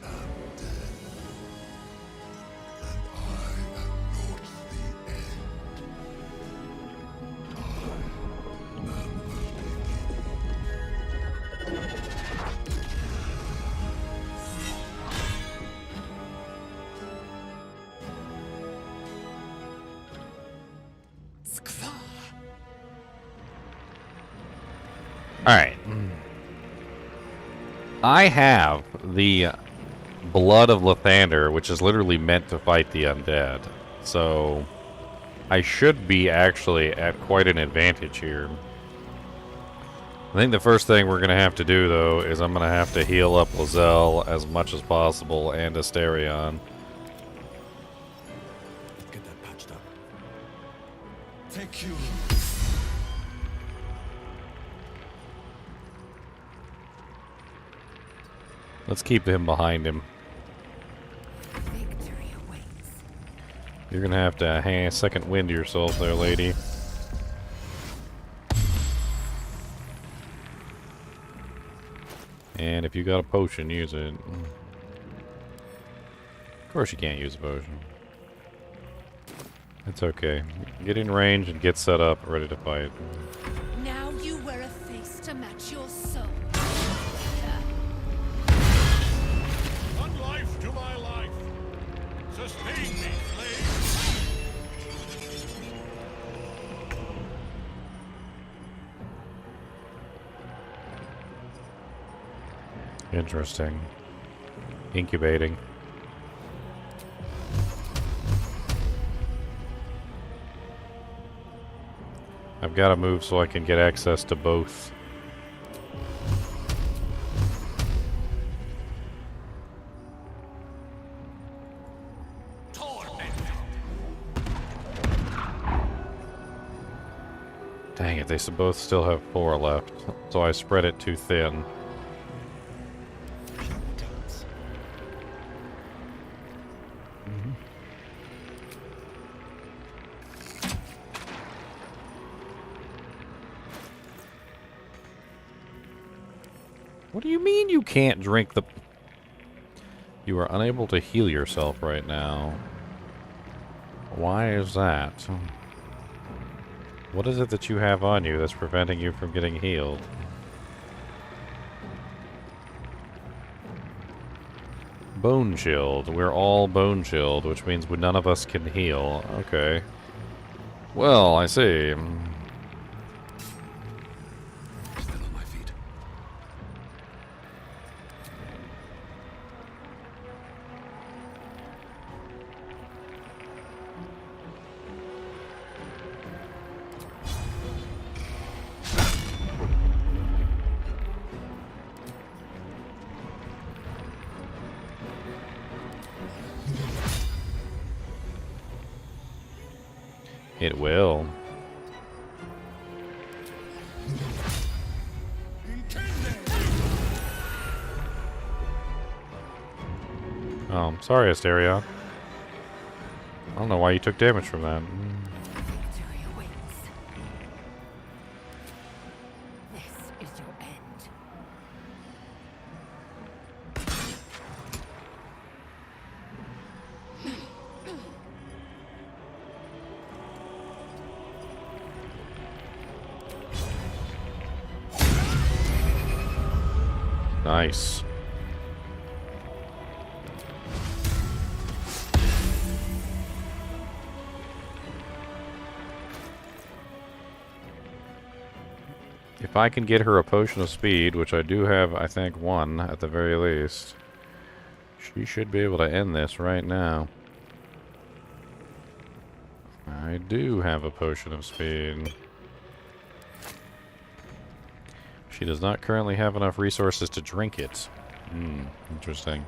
am dead. And I am not the end. I am the Alright. I have the Blood of Lathander, which is literally meant to fight the undead. So, I should be actually at quite an advantage here. I think the first thing we're going to have to do, though, is I'm going to have to heal up Lae'zel as much as possible and Asterion. Get that patched up. Take you. Let's keep him behind him. You're going to have to second wind yourself there, lady. And if you got a potion, use it. Of course you can't use a potion. It's okay. Get in range and get set up, ready to fight. Now you wear a face to match your soul. One life to my life. Sustain me, slave. Interesting. Incubating. I've got to move so I can get access to both. Dang it, they both still have 4 left, so I spread it too thin. What do you mean you can't drink the... You are unable to heal yourself right now. Why is that? What is it that you have on you that's preventing you from getting healed? Bone chilled. We're all bone chilled, which means none of us can heal. Okay. Well, I see. It will. Oh, I'm sorry, Asterion. I don't know why you took damage from that. Victory awaits. This is your end. Nice. If I can get her a potion of speed, which I do have, I think, one at the very least, she should be able to end this right now. I do have a potion of speed. She does not currently have enough resources to drink it. Interesting.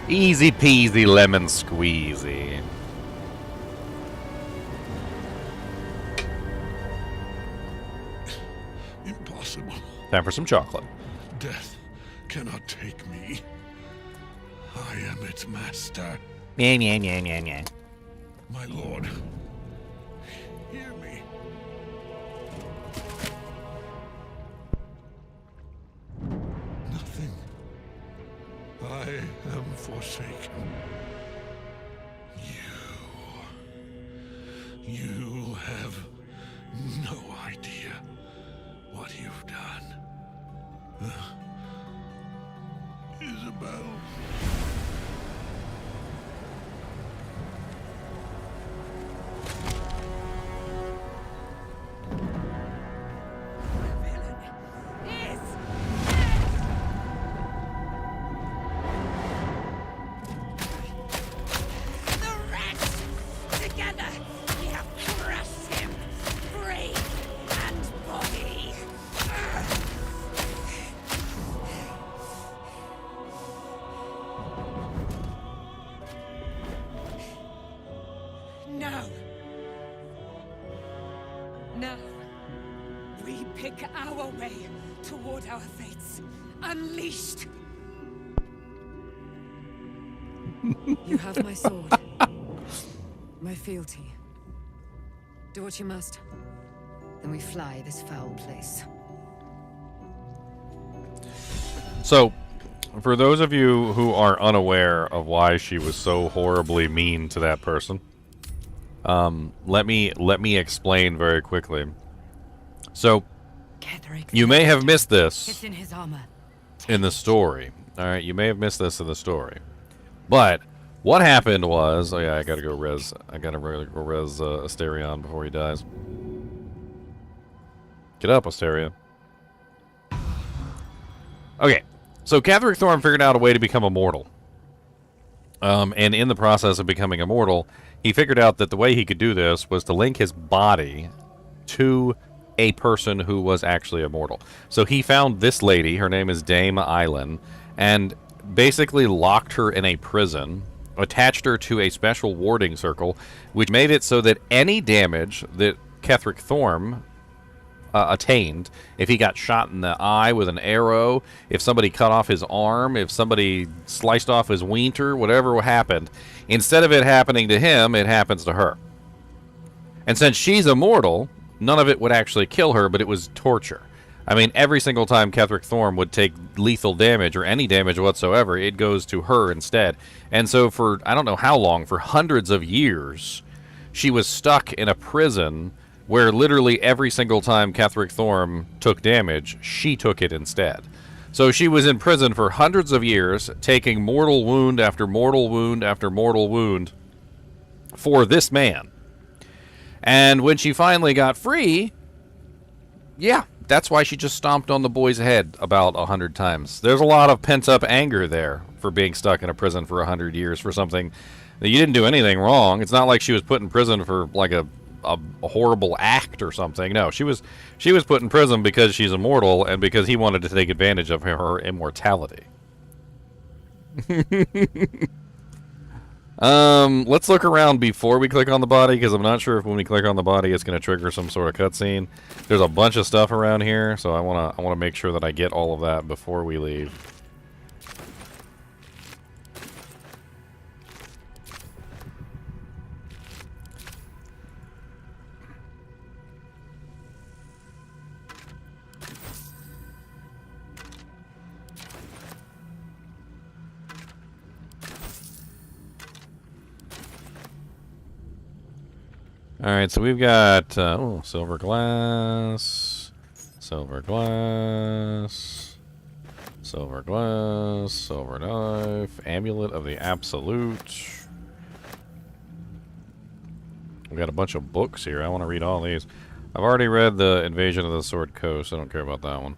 Easy peasy lemon squeezy. Impossible. Time for some chocolate. Death cannot take me. I am its master. Yeah. My lord, hear me. Nothing. I am forsaken. You have no idea what you've done. Isobel. Now, we pick our way toward our fates. Unleashed! You have my sword. My fealty. Do what you must. Then we fly this foul place. So, for those of you who are unaware of why she was so horribly mean to that person, let me explain very quickly. So, you may have missed this in the story. All right, you may have missed this in the story, but what happened was, oh yeah, I gotta go res Asterion before he dies. Get up, Asteria. Okay, so Catherick Thorm figured out a way to become immortal. And in the process of becoming immortal, he figured out that the way he could do this was to link his body to a person who was actually immortal. So he found this lady, her name is Dame Aylin, and basically locked her in a prison, attached her to a special warding circle, which made it so that any damage that Catherick Thorm attained, if he got shot in the eye with an arrow, if somebody cut off his arm, if somebody sliced off his weenter, whatever happened, instead of it happening to him, it happens to her. And since she's immortal, none of it would actually kill her, but it was torture. I mean, every single time Catherick Thorm would take lethal damage or any damage whatsoever, it goes to her instead. And so for, I don't know how long, for hundreds of years, she was stuck in a prison where literally every single time Catherick Thorm took damage, she took it instead. So she was in prison for hundreds of years, taking mortal wound after mortal wound after mortal wound for this man. And when she finally got free, yeah, that's why she just stomped on the boy's head about 100 times. There's a lot of pent-up anger there for being stuck in a prison for 100 years for something that you didn't do anything wrong. It's not like she was put in prison for like a horrible act or something. No, she was put in prison because she's immortal and because he wanted to take advantage of her immortality. Let's look around before we click on the body, because I'm not sure if when we click on the body it's going to trigger some sort of cutscene. There's a bunch of stuff around here, so I want to make sure that I get all of that before we leave. Alright, so we've got silver glass, silver glass, silver glass, silver knife, amulet of the absolute. We got a bunch of books here. I want to read all these. I've already read the Invasion of the Sword Coast. I don't care about that one.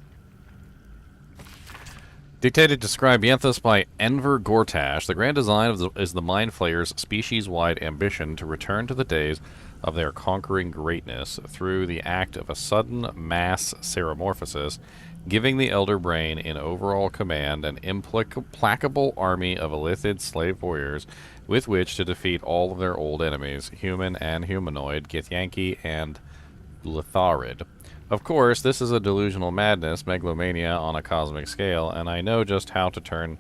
Dictated to Scribianthus by Enver Gortash, the grand design is the Mind Flayer's species-wide ambition to return to the days of their conquering greatness through the act of a sudden mass seromorphosis, giving the Elder Brain in overall command an implacable army of illithid slave warriors with which to defeat all of their old enemies, human and humanoid, githyanki and letharid. Of course, this is a delusional madness, megalomania on a cosmic scale, and I know just how to turn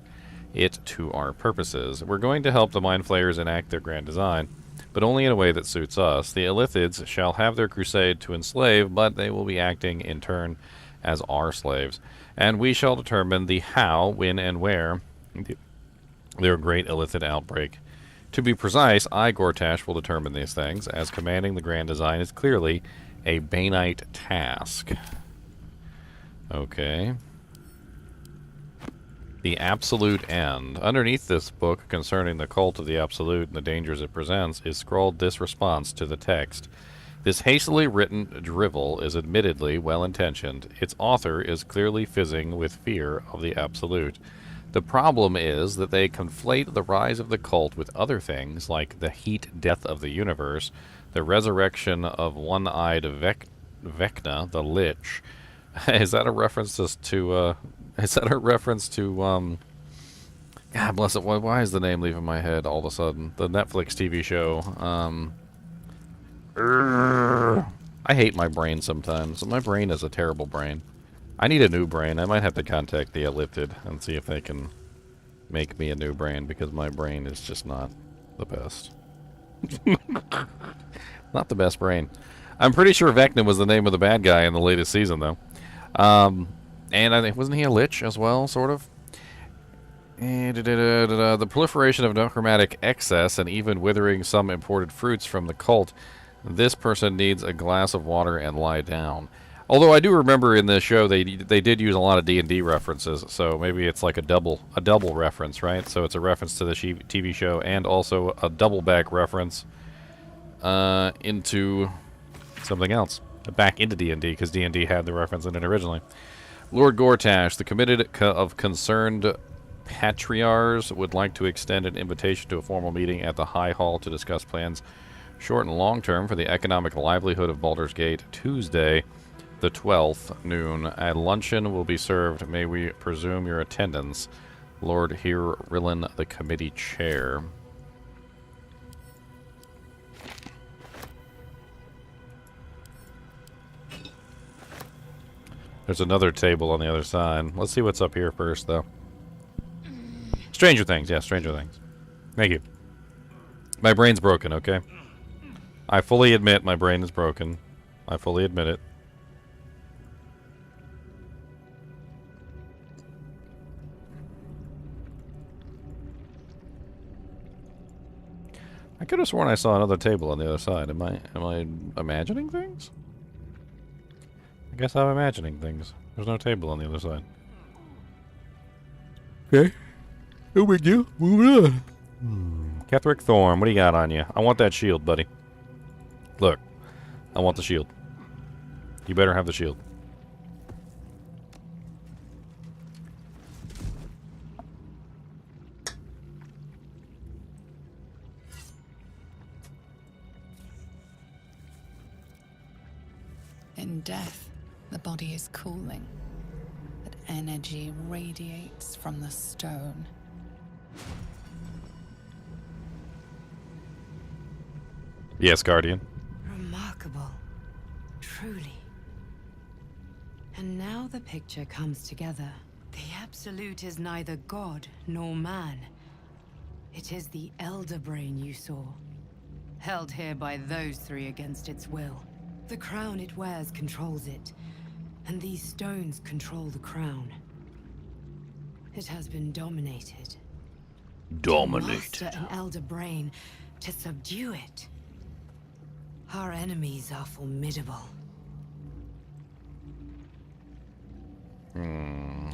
it to our purposes. We're going to help the Mind Flayers enact their grand design, but only in a way that suits us. The illithids shall have their crusade to enslave, but they will be acting in turn as our slaves, and we shall determine the how, when, and where their great illithid outbreak. To be precise, I, Gortash, will determine these things, as commanding the grand design is clearly a Banite task. Okay. The Absolute End. Underneath this book concerning the cult of the Absolute and the dangers it presents is scrawled this response to the text. This hastily written drivel is admittedly well-intentioned. Its author is clearly fizzing with fear of the Absolute. The problem is that they conflate the rise of the cult with other things like the heat death of the universe, the resurrection of one-eyed Vecna, the Lich. Is that a reference to God bless it, why is the name leaving my head all of a sudden? The Netflix TV show. I hate my brain sometimes. My brain is a terrible brain. I need a new brain. I might have to contact the Illithid and see if they can make me a new brain, because my brain is just not the best. Not the best brain. I'm pretty sure Vecna was the name of the bad guy in the latest season, though. And I think, wasn't he a lich as well, sort of? The proliferation of necromantic excess and even withering some imported fruits from the cult. This person needs a glass of water and lie down. Although I do remember in this show they did use a lot of D&D references, so maybe it's like a double reference, right? So it's a reference to the TV show and also a double back reference into something else. back into D&D, because D&D had the reference in it originally. Lord Gortash, the committed of concerned patriarchs would like to extend an invitation to a formal meeting at the High Hall to discuss plans short and long term for the economic livelihood of Baldur's Gate. Tuesday, the 12th, noon. A luncheon will be served. May we presume your attendance? Lord Rillen, the committee chair. There's another table on the other side. Let's see what's up here first, though. Stranger Things. Yeah, Stranger Things. Thank you. My brain's broken, okay? I fully admit my brain is broken. I fully admit it. I could have sworn I saw another table on the other side. Am I imagining things? I guess I'm imagining things. There's no table on the other side. Okay. No big deal. Moving on. Ketheric Thorn, what do you got on you? I want that shield, buddy. Look. I want the shield. You better have the shield. In death, the body is cooling, but energy radiates from the stone. Yes, Guardian. Remarkable. Truly. And now the picture comes together. The Absolute is neither god nor man. It is the Elder Brain you saw, held here by those three against its will. The crown it wears controls it, and these stones control the crown. It has been dominated. Dominated. To master an Elder Brain, to subdue it. Our enemies are formidable.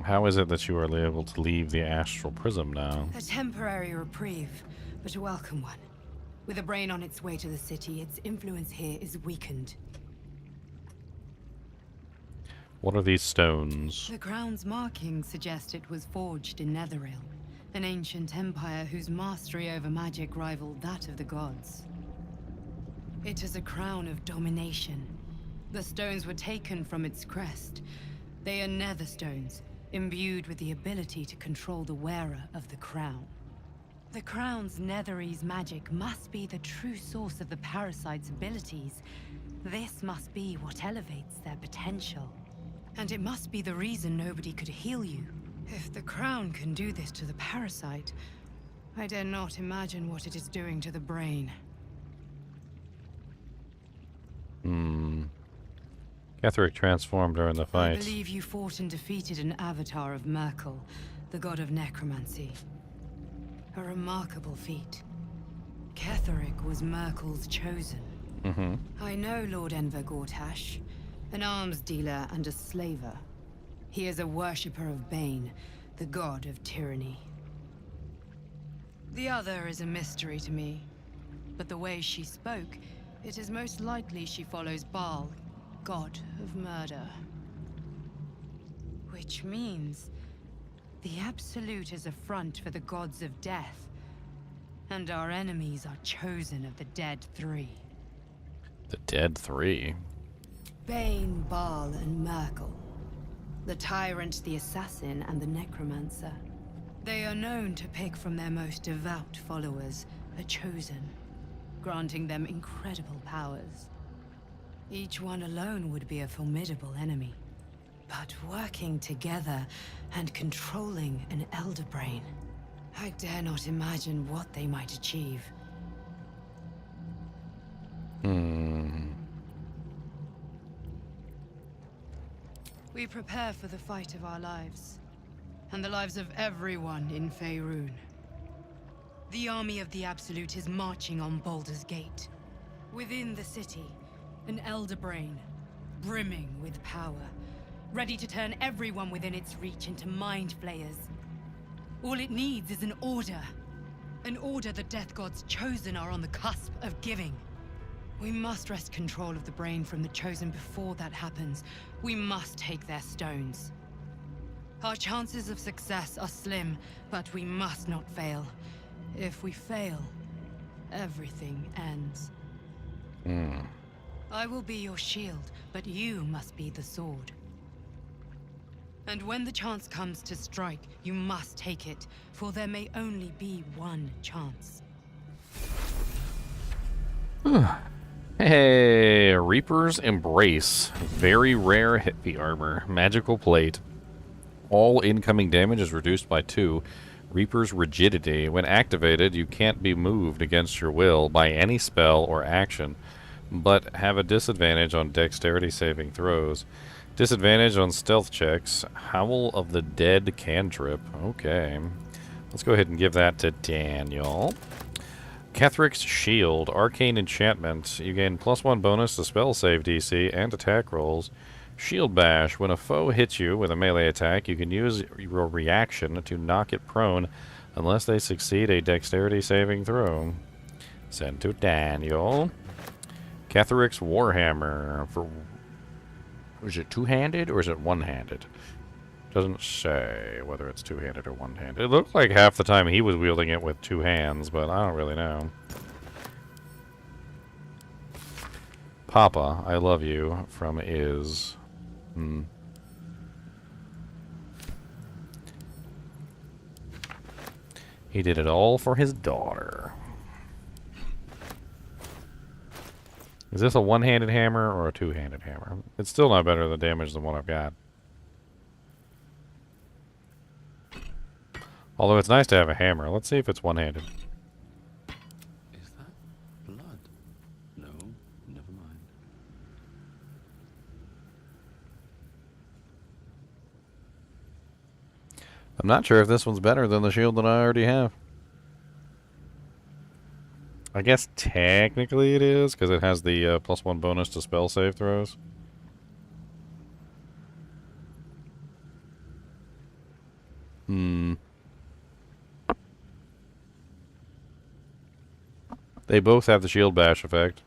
How is it that you are able to leave the astral prism now? A temporary reprieve, but a welcome one. With a brain on its way to the city, its influence here is weakened. What are these stones? The crown's markings suggest it was forged in Netheril, an ancient empire whose mastery over magic rivaled that of the gods. It is a crown of domination. The stones were taken from its crest. They are nether stones, imbued with the ability to control the wearer of the crown. The crown's Netherese magic must be the true source of the parasite's abilities. This must be what elevates their potential. And it must be the reason nobody could heal you. If the crown can do this to the parasite, I dare not imagine what it is doing to the brain. Ketheric transformed during the fight. I believe you fought and defeated an avatar of Myrkul, the god of necromancy. A remarkable feat. Ketheric was Myrkul's chosen. I know Lord Enver Gortash, an arms dealer and a slaver. He is a worshipper of Bane, the god of tyranny. The other is a mystery to me, but the way she spoke, it is most likely she follows Baal, god of murder. Which means the Absolute is a front for the gods of death, and our enemies are chosen of the Dead Three. The Dead Three? Bane, Baal, and Myrkul. The Tyrant, the Assassin, and the Necromancer. They are known to pick from their most devout followers a chosen, granting them incredible powers. Each one alone would be a formidable enemy. But working together and controlling an Elder Brain, I dare not imagine what they might achieve. We prepare for the fight of our lives, and the lives of everyone in Faerun. The army of the Absolute is marching on Baldur's Gate. Within the city, an Elder Brain, brimming with power, ready to turn everyone within its reach into mind flayers. All it needs is an order the Death God's chosen are on the cusp of giving. We must wrest control of the brain from the Chosen before that happens. We must take their stones. Our chances of success are slim, but we must not fail. If we fail, everything ends. I will be your shield, but you must be the sword. And when the chance comes to strike, you must take it, for there may only be one chance. Hey, Reaper's Embrace. Very rare heavy armor. Magical plate. All incoming damage is reduced by 2. Reaper's Rigidity. When activated, you can't be moved against your will by any spell or action, but have a disadvantage on dexterity saving throws. Disadvantage on stealth checks. Howl of the Dead cantrip. Okay. Let's go ahead and give that to Daniel. Kethric's Shield. Arcane enchantment. You gain +1 bonus to spell save DC and attack rolls. Shield Bash. When a foe hits you with a melee attack, you can use your reaction to knock it prone unless they succeed a dexterity saving throw. Send to Daniel. Kethric's Warhammer. For is it two-handed or is it one-handed? Doesn't say whether it's two-handed or one-handed. It looked like half the time he was wielding it with 2 hands, but I don't really know. Papa, I love you from Is. He did it all for his daughter. Is this a one-handed hammer or a two-handed hammer? It's still not better the damage than what I've got. Although it's nice to have a hammer. Let's see if it's one-handed. Is that blood? No, never mind. I'm not sure if this one's better than the shield that I already have. I guess technically it is, because it has the +1 bonus to spell save throws. They both have the shield bash effect.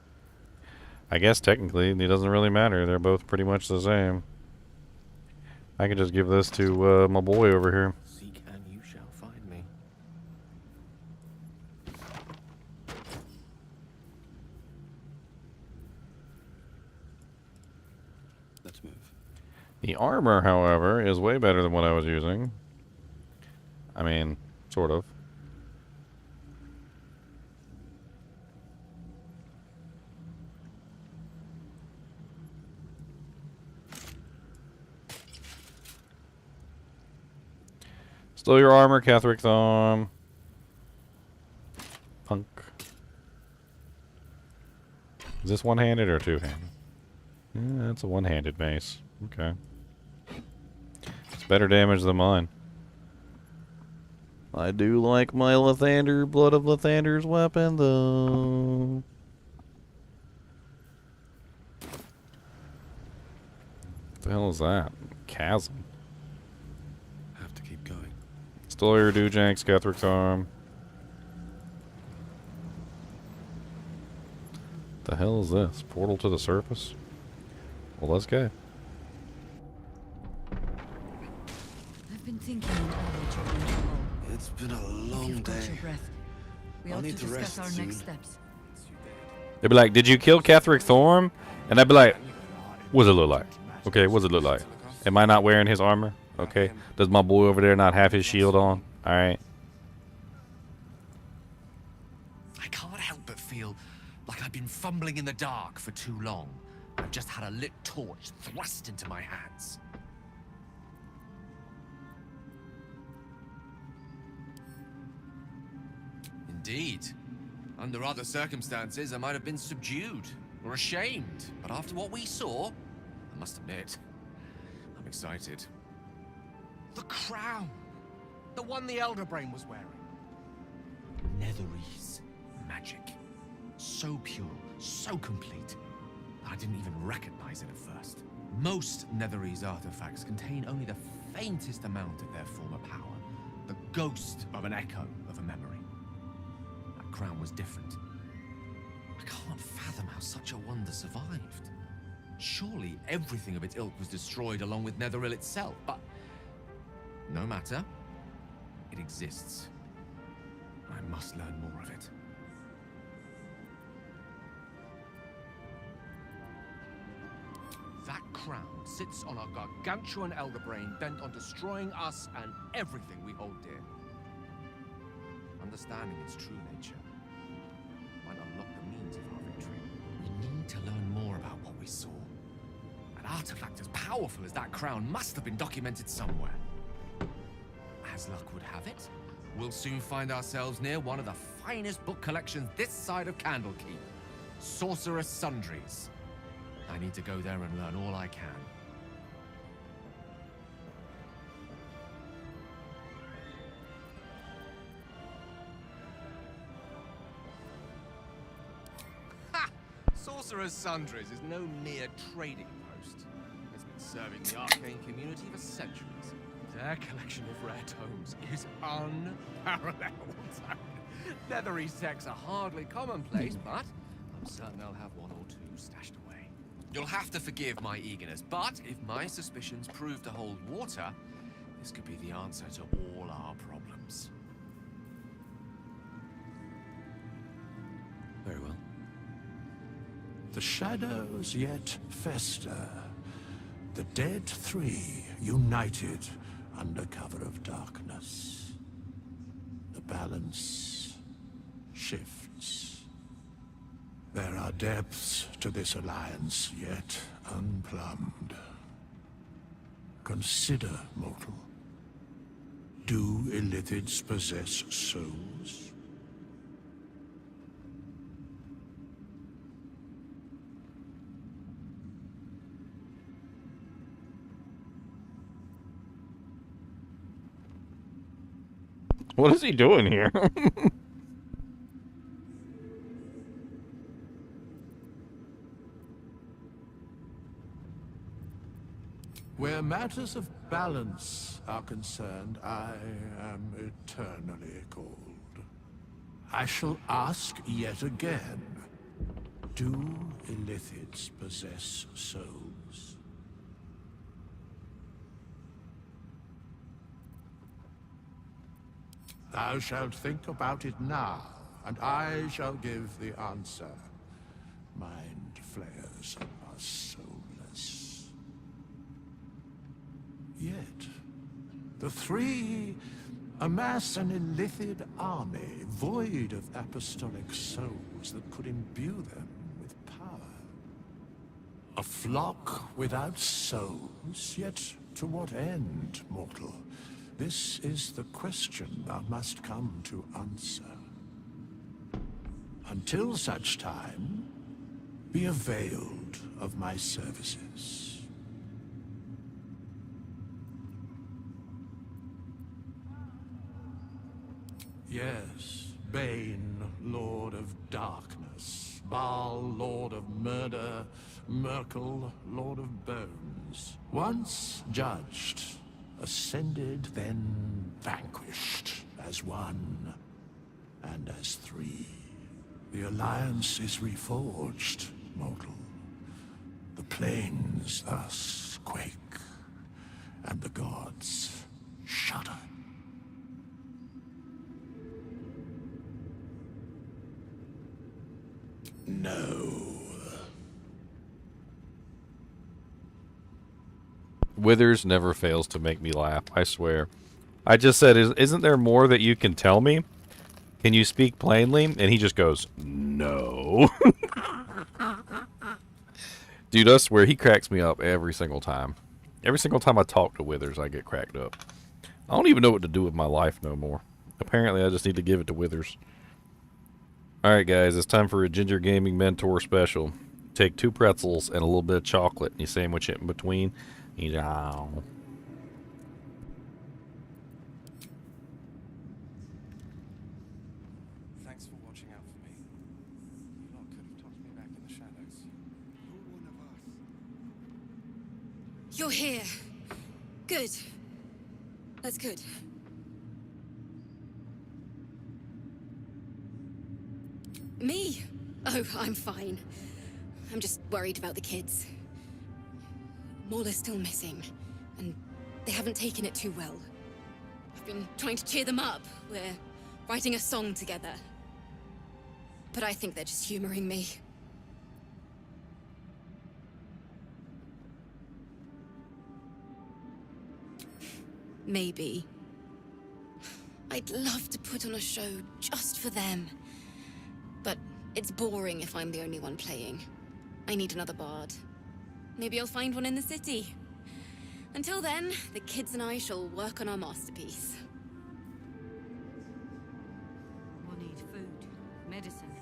I guess technically it doesn't really matter. They're both pretty much the same. I can just give this to my boy over here. Seek and you shall find me. Let's move. The armor, however, is way better than what I was using. I mean, sort of. Still your armor, Catheric Thumb. Punk. Is this one-handed or two-handed? Yeah, it's a one-handed mace. Okay. It's better damage than mine. I do like my Lathander, Blood of Lathander's weapon, though. What the hell is that? Chasm. Have to keep going. Still your Dujanks, Kethric's arm. The hell is this? Portal to the surface? Well, let's go. I've been thinking an hour during the call. It's been a long day. Your breath. We I'll ought to need to discuss rest our soon. next steps. They'd be like, did you kill Catheric Thorm? And I'd be like, what does it look like? Okay, what does it look like? Am I not wearing his armor? Okay. Does my boy over there not have his shield on? Alright. I can't help but feel like I've been fumbling in the dark for too long. I've just had a lit torch thrust into my hands. Indeed. Under other circumstances, I might have been subdued or ashamed. But after what we saw, I must admit, I'm excited. The crown! The one the Elder Brain was wearing. Netherese magic. So pure, so complete, that I didn't even recognize it at first. Most Netherese artifacts contain only the faintest amount of their former power. The ghost of an echo of a memory. That crown was different. I can't fathom how such a wonder survived. Surely everything of its ilk was destroyed along with Netheril itself, but no matter. It exists. I must learn more of it. That crown sits on a gargantuan elder brain bent on destroying us and everything we hold dear. Understanding its true nature might unlock the means of our victory. We need to learn more about what we saw. An artifact as powerful as that crown must have been documented somewhere. As luck would have it, we'll soon find ourselves near one of the finest book collections this side of Candlekeep, Sorcerous Sundries. I need to go there and learn all I can. Ha! Sorcerous Sundries is no mere trading post. It's been serving the arcane community for centuries. Their collection of rare tomes is unparalleled. Leathery sects are hardly commonplace, but I'm certain they'll have one or two stashed away. You'll have to forgive my eagerness, but if my suspicions prove to hold water, this could be the answer to all our problems. Very well. The shadows yet fester. The dead three united under cover of darkness. The balance shifts. There are depths to this alliance yet unplumbed. Consider, mortal. Do illithids possess souls? What is he doing here? Where matters of balance are concerned, I am eternally cold. I shall ask yet again, do illithids possess souls? Thou shalt think about it now, and I shall give the answer. Mind flayers are soulless. Yet, the three amass an illithid army void of apostolic souls that could imbue them with power. A flock without souls, yet to what end, mortal? This is the question thou must come to answer. Until such time, be availed of my services. Yes, Bane, Lord of Darkness, Baal, Lord of Murder, Myrkul, Lord of Bones. Once judged, ascended, then vanquished, as one, and as three. The Alliance is reforged, mortal. The plains thus quake, and the gods shudder. No. Withers never fails to make me laugh, I swear. I just said, isn't there more that you can tell me? Can you speak plainly? And he just goes, no. Dude, I swear, he cracks me up every single time. Every single time I talk to Withers, I get cracked up. I don't even know what to do with my life no more. Apparently, I just need to give it to Withers. Alright, guys, it's time for a Ginger Gaming Mentor special. Take 2 pretzels and a little bit of chocolate, and you sandwich it in between. Thanks for watching out for me. You lot could have tossed me back in the shadows. Who one of us? You're here. Good. That's good. Me? Oh, I'm fine. I'm just worried about the kids. Maul is still missing, and they haven't taken it too well. I've been trying to cheer them up. We're writing a song together. But I think they're just humoring me. Maybe. I'd love to put on a show just for them. But it's boring if I'm the only one playing. I need another bard. Maybe I'll find one in the city. Until then, the kids and I shall work on our masterpiece. We'll need food, medicine,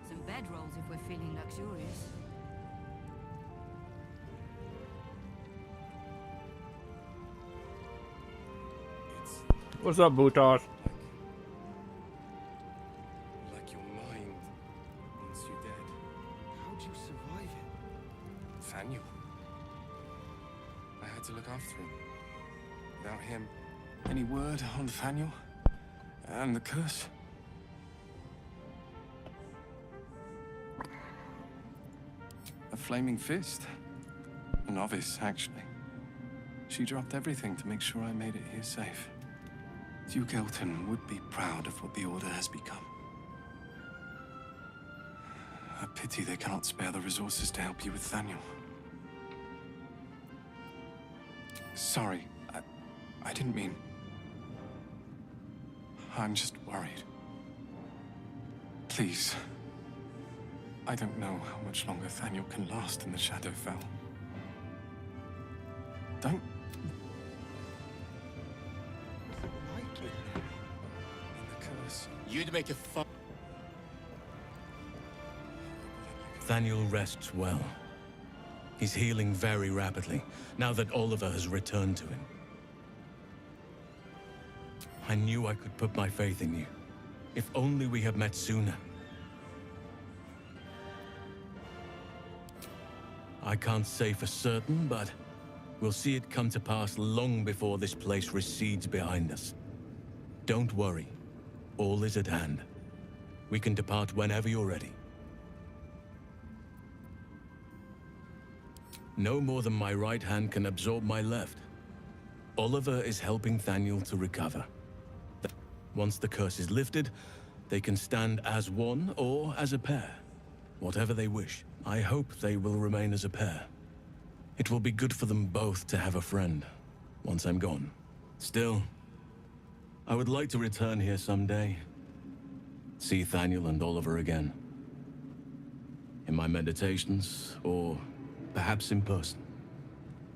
some bedrolls if we're feeling luxurious. What's up, Butos? Like your mind once you're dead. How'd you survive it? Thaniel. I had to look after him. Without him, any word on Thaniel? And the curse? A flaming fist. A novice, actually. She dropped everything to make sure I made it here safe. Duke Elton would be proud of what the Order has become. A pity they cannot spare the resources to help you with Thaniel. Sorry, I didn't mean... I'm just worried. Please. I don't know how much longer Thaniel can last in the Shadowfell. Don't... You'd make a fun. Thaniel rests well. He's healing very rapidly, now that Oliver has returned to him. I knew I could put my faith in you. If only we had met sooner. I can't say for certain, but we'll see it come to pass long before this place recedes behind us. Don't worry. All is at hand. We can depart whenever you're ready. No more than my right hand can absorb my left. Oliver is helping Thaniel to recover. Once the curse is lifted, they can stand as one or as a pair. Whatever they wish. I hope they will remain as a pair. It will be good for them both to have a friend, once I'm gone. Still, I would like to return here someday. See Thaniel and Oliver again. In my meditations, or perhaps in person,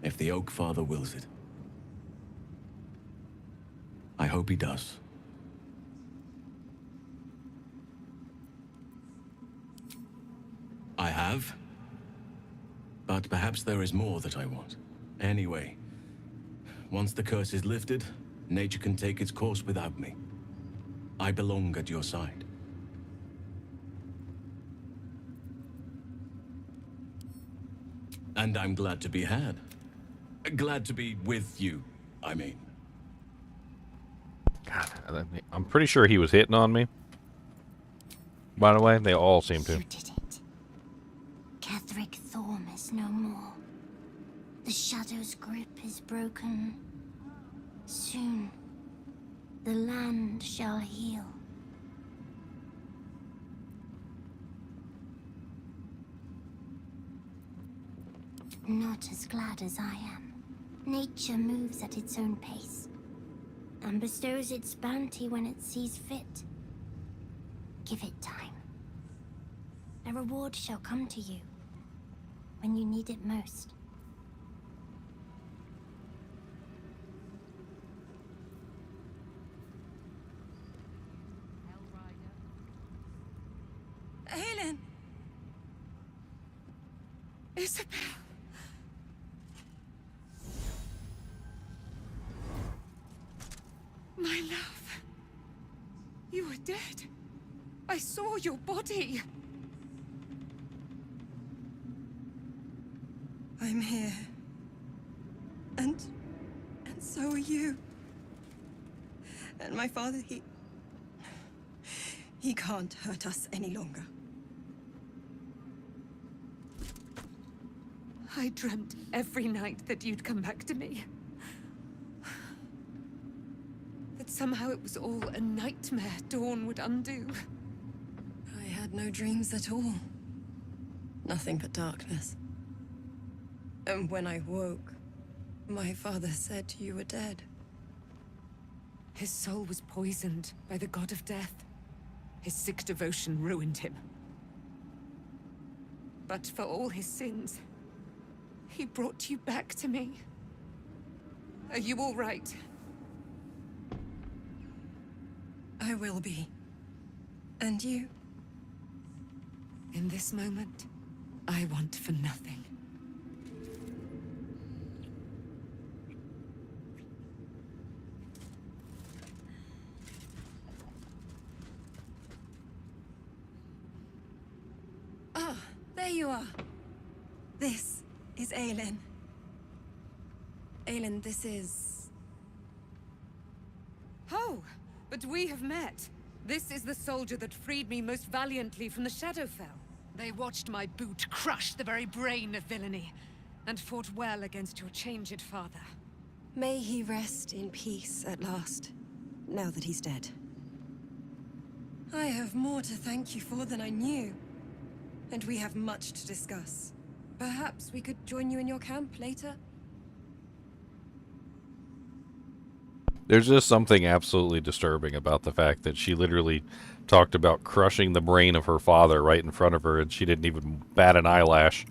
if the Oak Father wills it. I hope he does. I have. But perhaps there is more that I want. Anyway, once the curse is lifted, nature can take its course without me. I belong at your side. And I'm glad to be had. Glad to be with you, I mean. God, I'm pretty sure he was hitting on me. By the way, they all seem to. You did it. Ketheric Thorm is no more. The Shadow's grip is broken. Soon, the land shall heal. Not as glad as I am. Nature moves at its own pace, and bestows its bounty when it sees fit. Give it time. A reward shall come to you when you need it most. Aylin! Isobel! My love. You were dead. I saw your body. I'm here. And so are you. And my father, he can't hurt us any longer. I dreamt every night that you'd come back to me. That somehow it was all a nightmare Dawn would undo. I had no dreams at all. Nothing but darkness. And when I woke, my father said you were dead. His soul was poisoned by the god of death. His sick devotion ruined him. But for all his sins, he brought you back to me. Are you all right? I will be. And you? In this moment, I want for nothing. Ah, there you are. This is Aylin. Aylin, this is... Oh, but we have met. This is the soldier that freed me most valiantly from the Shadowfell. They watched my boot crush the very brain of villainy, and fought well against your changed father. May he rest in peace at last, now that he's dead. I have more to thank you for than I knew, and we have much to discuss. Perhaps we could join you in your camp later? There's just something absolutely disturbing about the fact that she literally talked about crushing the brain of her father right in front of her, and she didn't even bat an eyelash.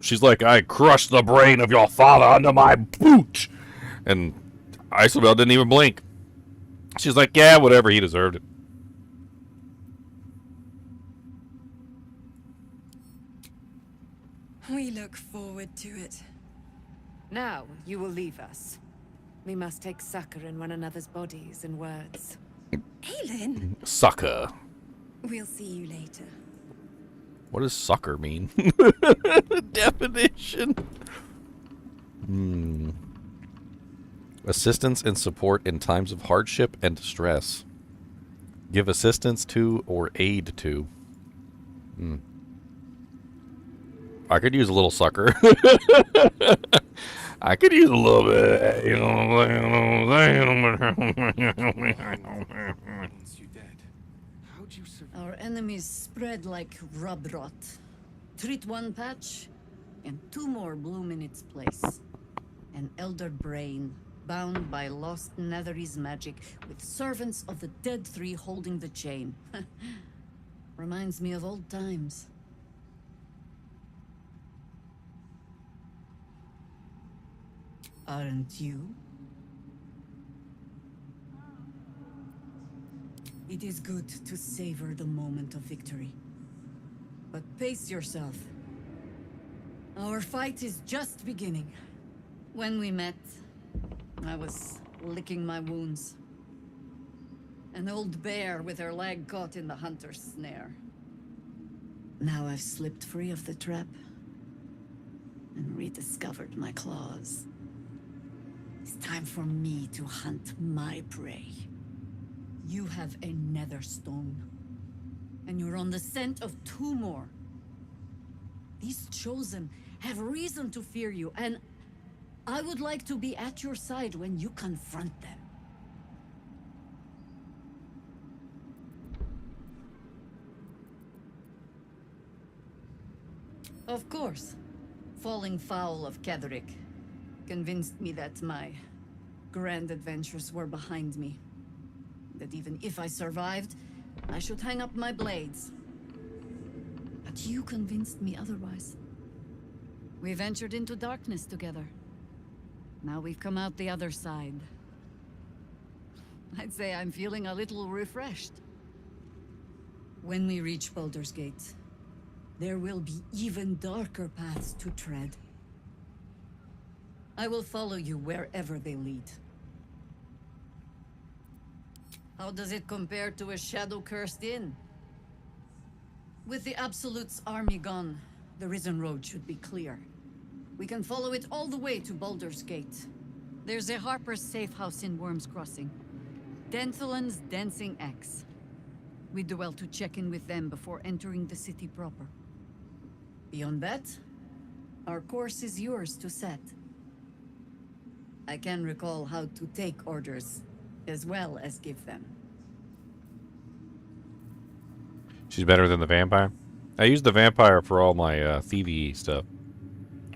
She's like, I crushed the brain of your father under my boot! And Isobel didn't even blink. She's like, yeah, whatever, he deserved it. We look forward to it. Now, you will leave us. We must take succor in one another's bodies and words. Aylin! Sucker. We'll see you later. What does sucker mean? Definition. Assistance and support in times of hardship and distress. Give assistance to or aid to. I could use a little sucker. I could use a little bit. You know, our enemies spread like rub rot. Treat one patch, and two more bloom in its place. An elder brain, bound by lost Netherese magic, with servants of the dead three holding the chain. Reminds me of old times. Aren't you? It is good to savor the moment of victory. But pace yourself. Our fight is just beginning. When we met, I was licking my wounds. An old bear with her leg caught in the hunter's snare. Now I've slipped free of the trap and rediscovered my claws. It's time for me to hunt my prey. You have a nether stone, and you're on the scent of two more. These chosen have reason to fear you, and I would like to be at your side when you confront them. Of course, falling foul of Ketheric convinced me that my grand adventures were behind me. That even if I survived, I should hang up my blades. But you convinced me otherwise. We ventured into darkness together. Now we've come out the other side. I'd say I'm feeling a little refreshed. When we reach Baldur's Gate, there will be even darker paths to tread. I will follow you wherever they lead. How does it compare to a shadow-cursed inn? With the Absolute's army gone, the Risen Road should be clear. We can follow it all the way to Baldur's Gate. There's a Harper's safe house in Worm's Crossing. Denthalan's Dancing Axe. We do well to check in with them before entering the city proper. Beyond that, our course is yours to set. I can recall how to take orders, as well as give them. She's better than the vampire? I use the vampire for all my thievy stuff.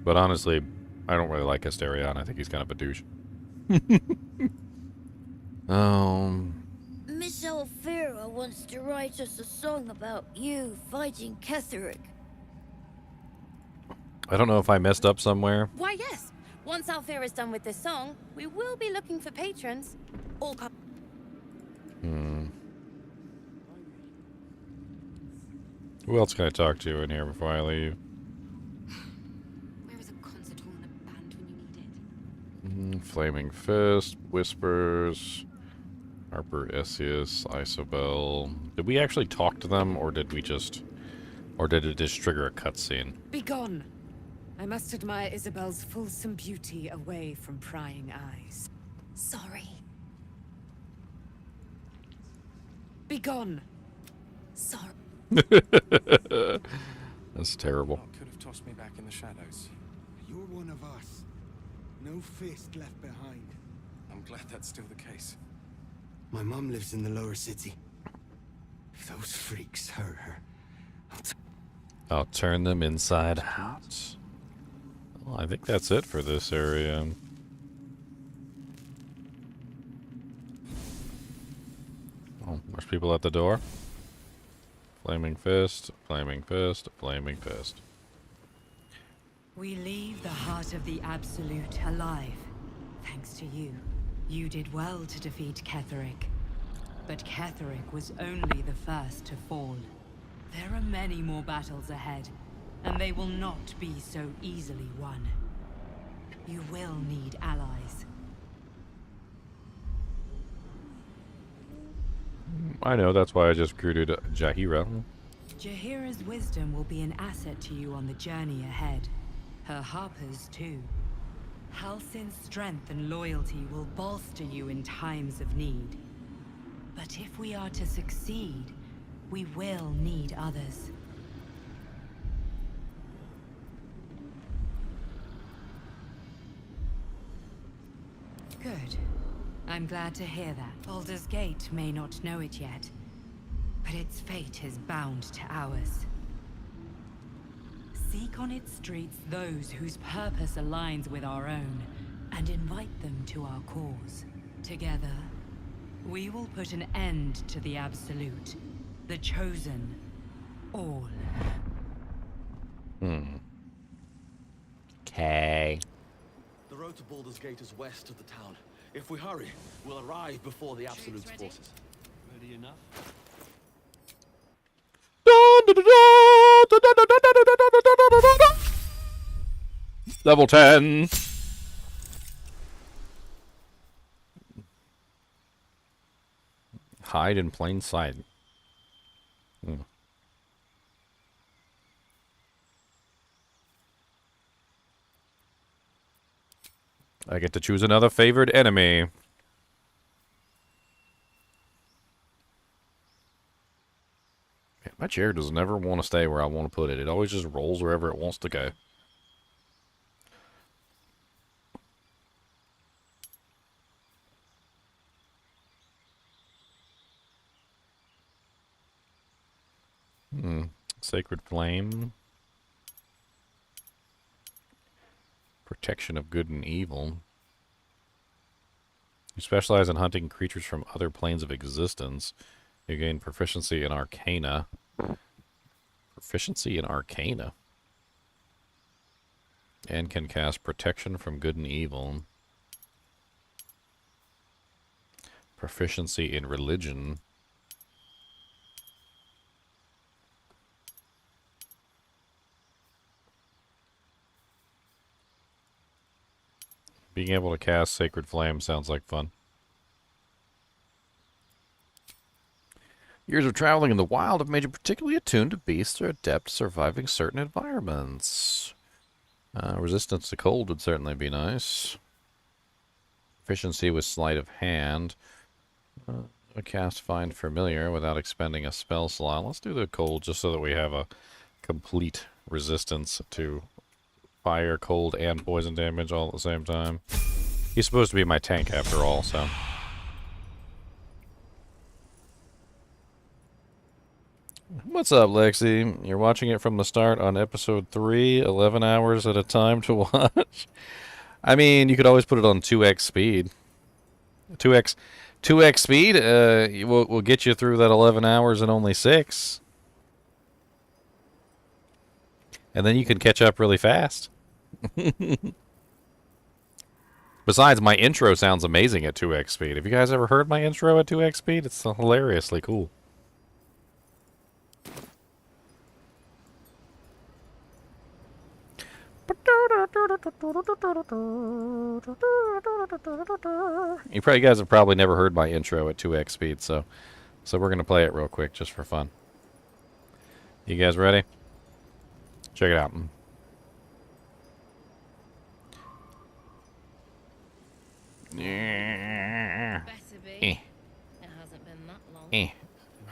But honestly, I don't really like Asterion. I think he's kind of a douche. Miss Alfira wants to write us a song about you fighting Ketheric. I don't know if I messed up somewhere. Why, yes. Once Alfira's done with this song, we will be looking for patrons. All come. Who else can I talk to in here before I leave? Where is a concert hall and a band when you need it? Flaming Fist, Whispers, Harper Essius, Isobel. Did we actually talk to them, or did we just... Or did it just trigger a cutscene? Begone! I must admire Isabel's fulsome beauty away from prying eyes. Sorry. Begone! Sorry. That's terrible. Could have tossed me back in the shadows. You're one of us. No fist left behind. I'm glad that's still the case. My mom lives in the lower city. If those freaks hurt her, I'll turn them inside out. Well, I think that's it for this area. Oh, there's people at the door. Flaming Fist, Flaming Fist, Flaming Fist. We leave the heart of the Absolute alive. Thanks to you. You did well to defeat Ketheric. But Ketheric was only the first to fall. There are many more battles ahead, and they will not be so easily won. You will need allies. I know, that's why I just recruited Jaheira. Jaheira's wisdom will be an asset to you on the journey ahead. Her harpers, too. Halsin's strength and loyalty will bolster you in times of need. But if we are to succeed, we will need others. Good. I'm glad to hear that. Baldur's Gate may not know it yet, but its fate is bound to ours. Seek on its streets those whose purpose aligns with our own, and invite them to our cause. Together, we will put an end to the Absolute, the Chosen, all. Okay. The road to Baldur's Gate is west of the town. If we hurry, we'll arrive before the Absolute's forces. Ready enough? Level 10. Hide in plain sight. I get to choose another favored enemy. Man, my chair does never want to stay where I want to put it. It always just rolls wherever it wants to go. Sacred Flame. Protection of good and evil. You specialize in hunting creatures from other planes of existence. You gain proficiency in Arcana. Proficiency in Arcana. And can cast protection from good and evil. Proficiency in Religion. Being able to cast Sacred Flame sounds like fun. Years of traveling in the wild have made you particularly attuned to beasts that are adept at surviving certain environments. Resistance to cold would certainly be nice. Efficiency with sleight of hand. Cast Find Familiar without expending a spell slot. Let's do the cold just so that we have a complete resistance to fire, cold, and poison damage all at the same time. He's supposed to be my tank after all, so. What's up, Lexi? You're watching it from the start on episode 3, 11 hours at a time to watch? I mean, you could always put it on 2x speed. 2x speed will get you through that 11 hours in only 6. And then you can catch up really fast. Besides, my intro sounds amazing at 2x speed. Have you guys ever heard my intro at 2x speed? It's hilariously cool. You guys have probably never heard my intro at 2x speed, so we're gonna play it real quick just for fun. You guys ready? Check it out. Yeah. It hasn't been that long.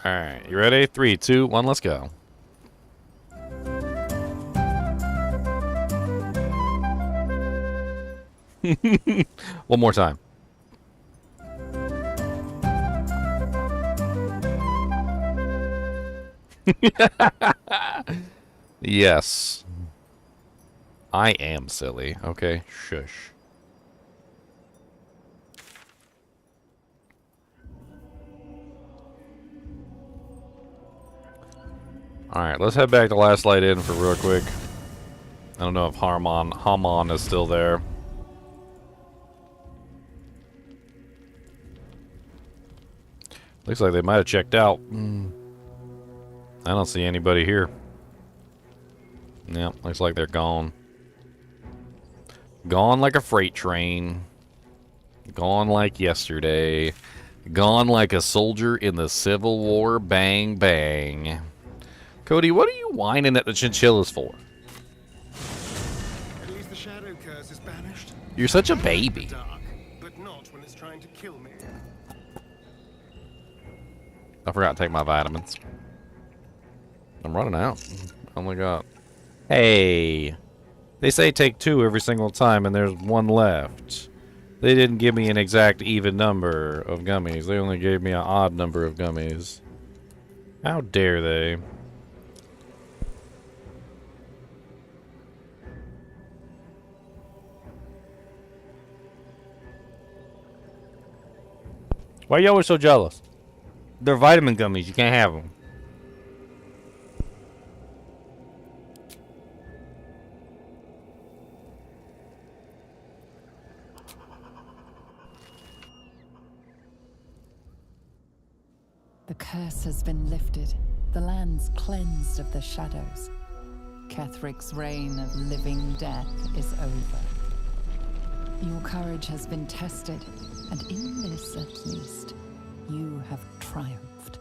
All right, you ready? 3, 2, 1, let's go. One more time. Yes. I am silly. Okay, shush. Alright, let's head back to Last Light Inn for real quick. I don't know if Hamon is still there. Looks like they might have checked out. I don't see anybody here. Yep, looks like they're gone. Gone like a freight train. Gone like yesterday. Gone like a soldier in the Civil War. Bang, bang. Cody, what are you whining at the chinchillas for? At least the shadow curse is banished. You're such a baby. Dark, but not when it's trying to kill me. I forgot to take my vitamins. I'm running out. Oh my god. Hey. They say take 2 every single time and there's 1 left. They didn't give me an exact even number of gummies. They only gave me an odd number of gummies. How dare they? Why are you always so jealous? They're vitamin gummies. You can't have them. The curse has been lifted. The land's cleansed of the shadows. Kethric's reign of living death is over. Your courage has been tested, and in this at least, you have triumphed.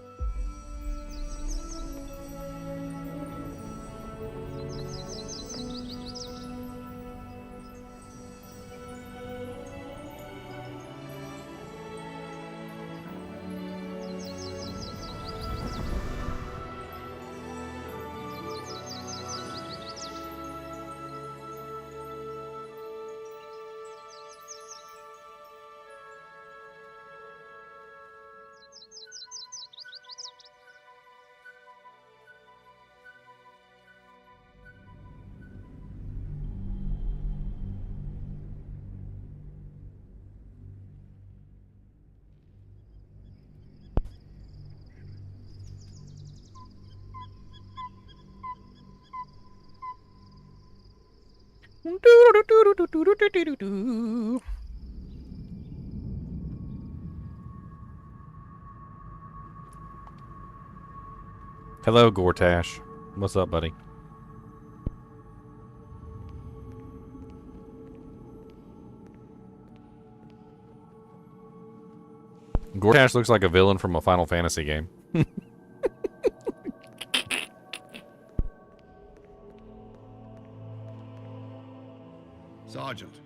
Hello, Gortash. What's up, buddy? Gortash looks like a villain from a Final Fantasy game. Sergeant,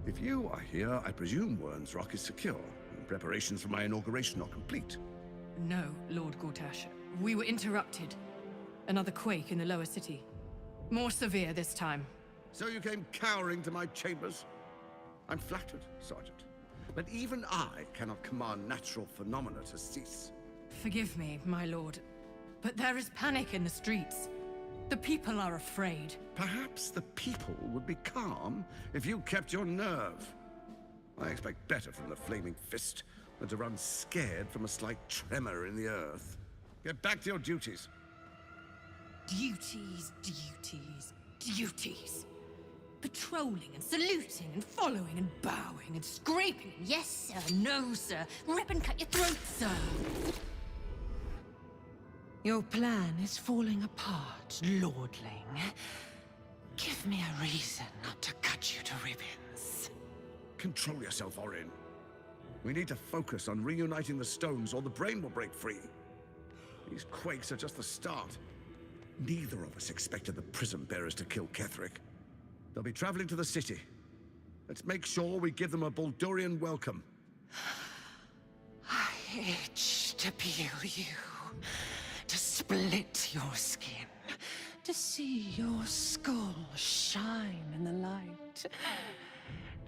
if you are here, I presume Wern's Rock is secure, and preparations for my inauguration are complete. No, Lord Gortash. We were interrupted. Another quake in the lower city. More severe this time. So you came cowering to my chambers? I'm flattered, Sergeant. But even I cannot command natural phenomena to cease. Forgive me, my lord, but there is panic in the streets. The people are afraid. Perhaps the people would be calm if you kept your nerve. I expect better from the Flaming Fist than to run scared from a slight tremor in the earth. Get back to your duties. Duties, duties, duties. Patrolling and saluting and following and bowing and scraping. Yes, sir. No, sir. Rip and cut your throat, sir. Your plan is falling apart, lordling. Give me a reason not to cut you to ribbons. Control yourself, Orin. We need to focus on reuniting the stones or the brain will break free. These quakes are just the start. Neither of us expected the Prism Bearers to kill Ketheric. They'll be traveling to the city. Let's make sure we give them a Baldurian welcome. I itch to peel you, to split your skin, to see your skull shine in the light.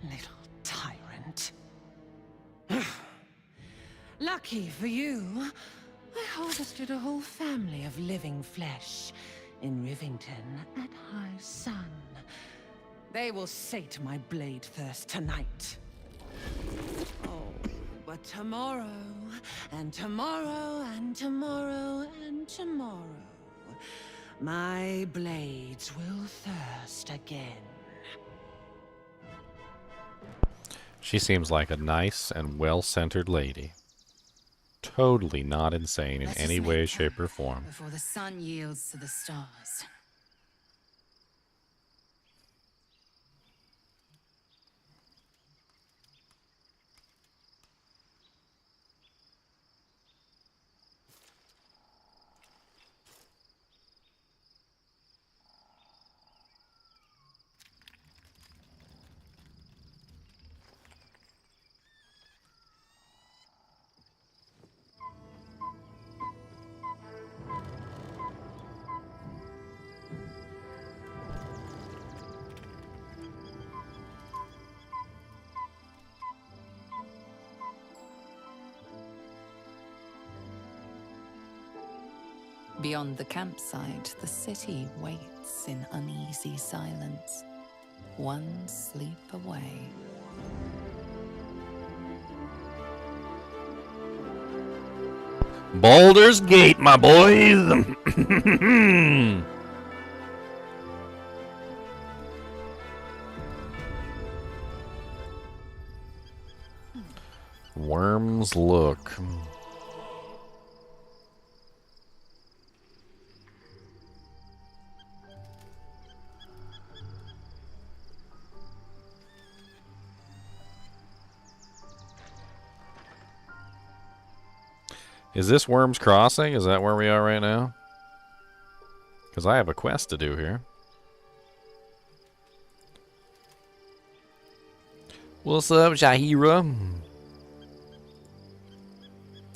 Little tyrant. Lucky for you, I harvested a whole family of living flesh in Rivington at high sun. They will sate my blade thirst tonight. Oh, but tomorrow, and tomorrow, and tomorrow, and tomorrow, my blades will thirst again. She seems like a nice and well-centered lady. Totally not insane in Let us any make way, them shape, or form. Before the sun yields to the stars. Beyond the campsite, the city waits in uneasy silence, one sleep away. Baldur's Gate, my boys! Worm's Look. Is this Worm's Crossing? Is that where we are right now? Because I have a quest to do here. What's up, Jaheira?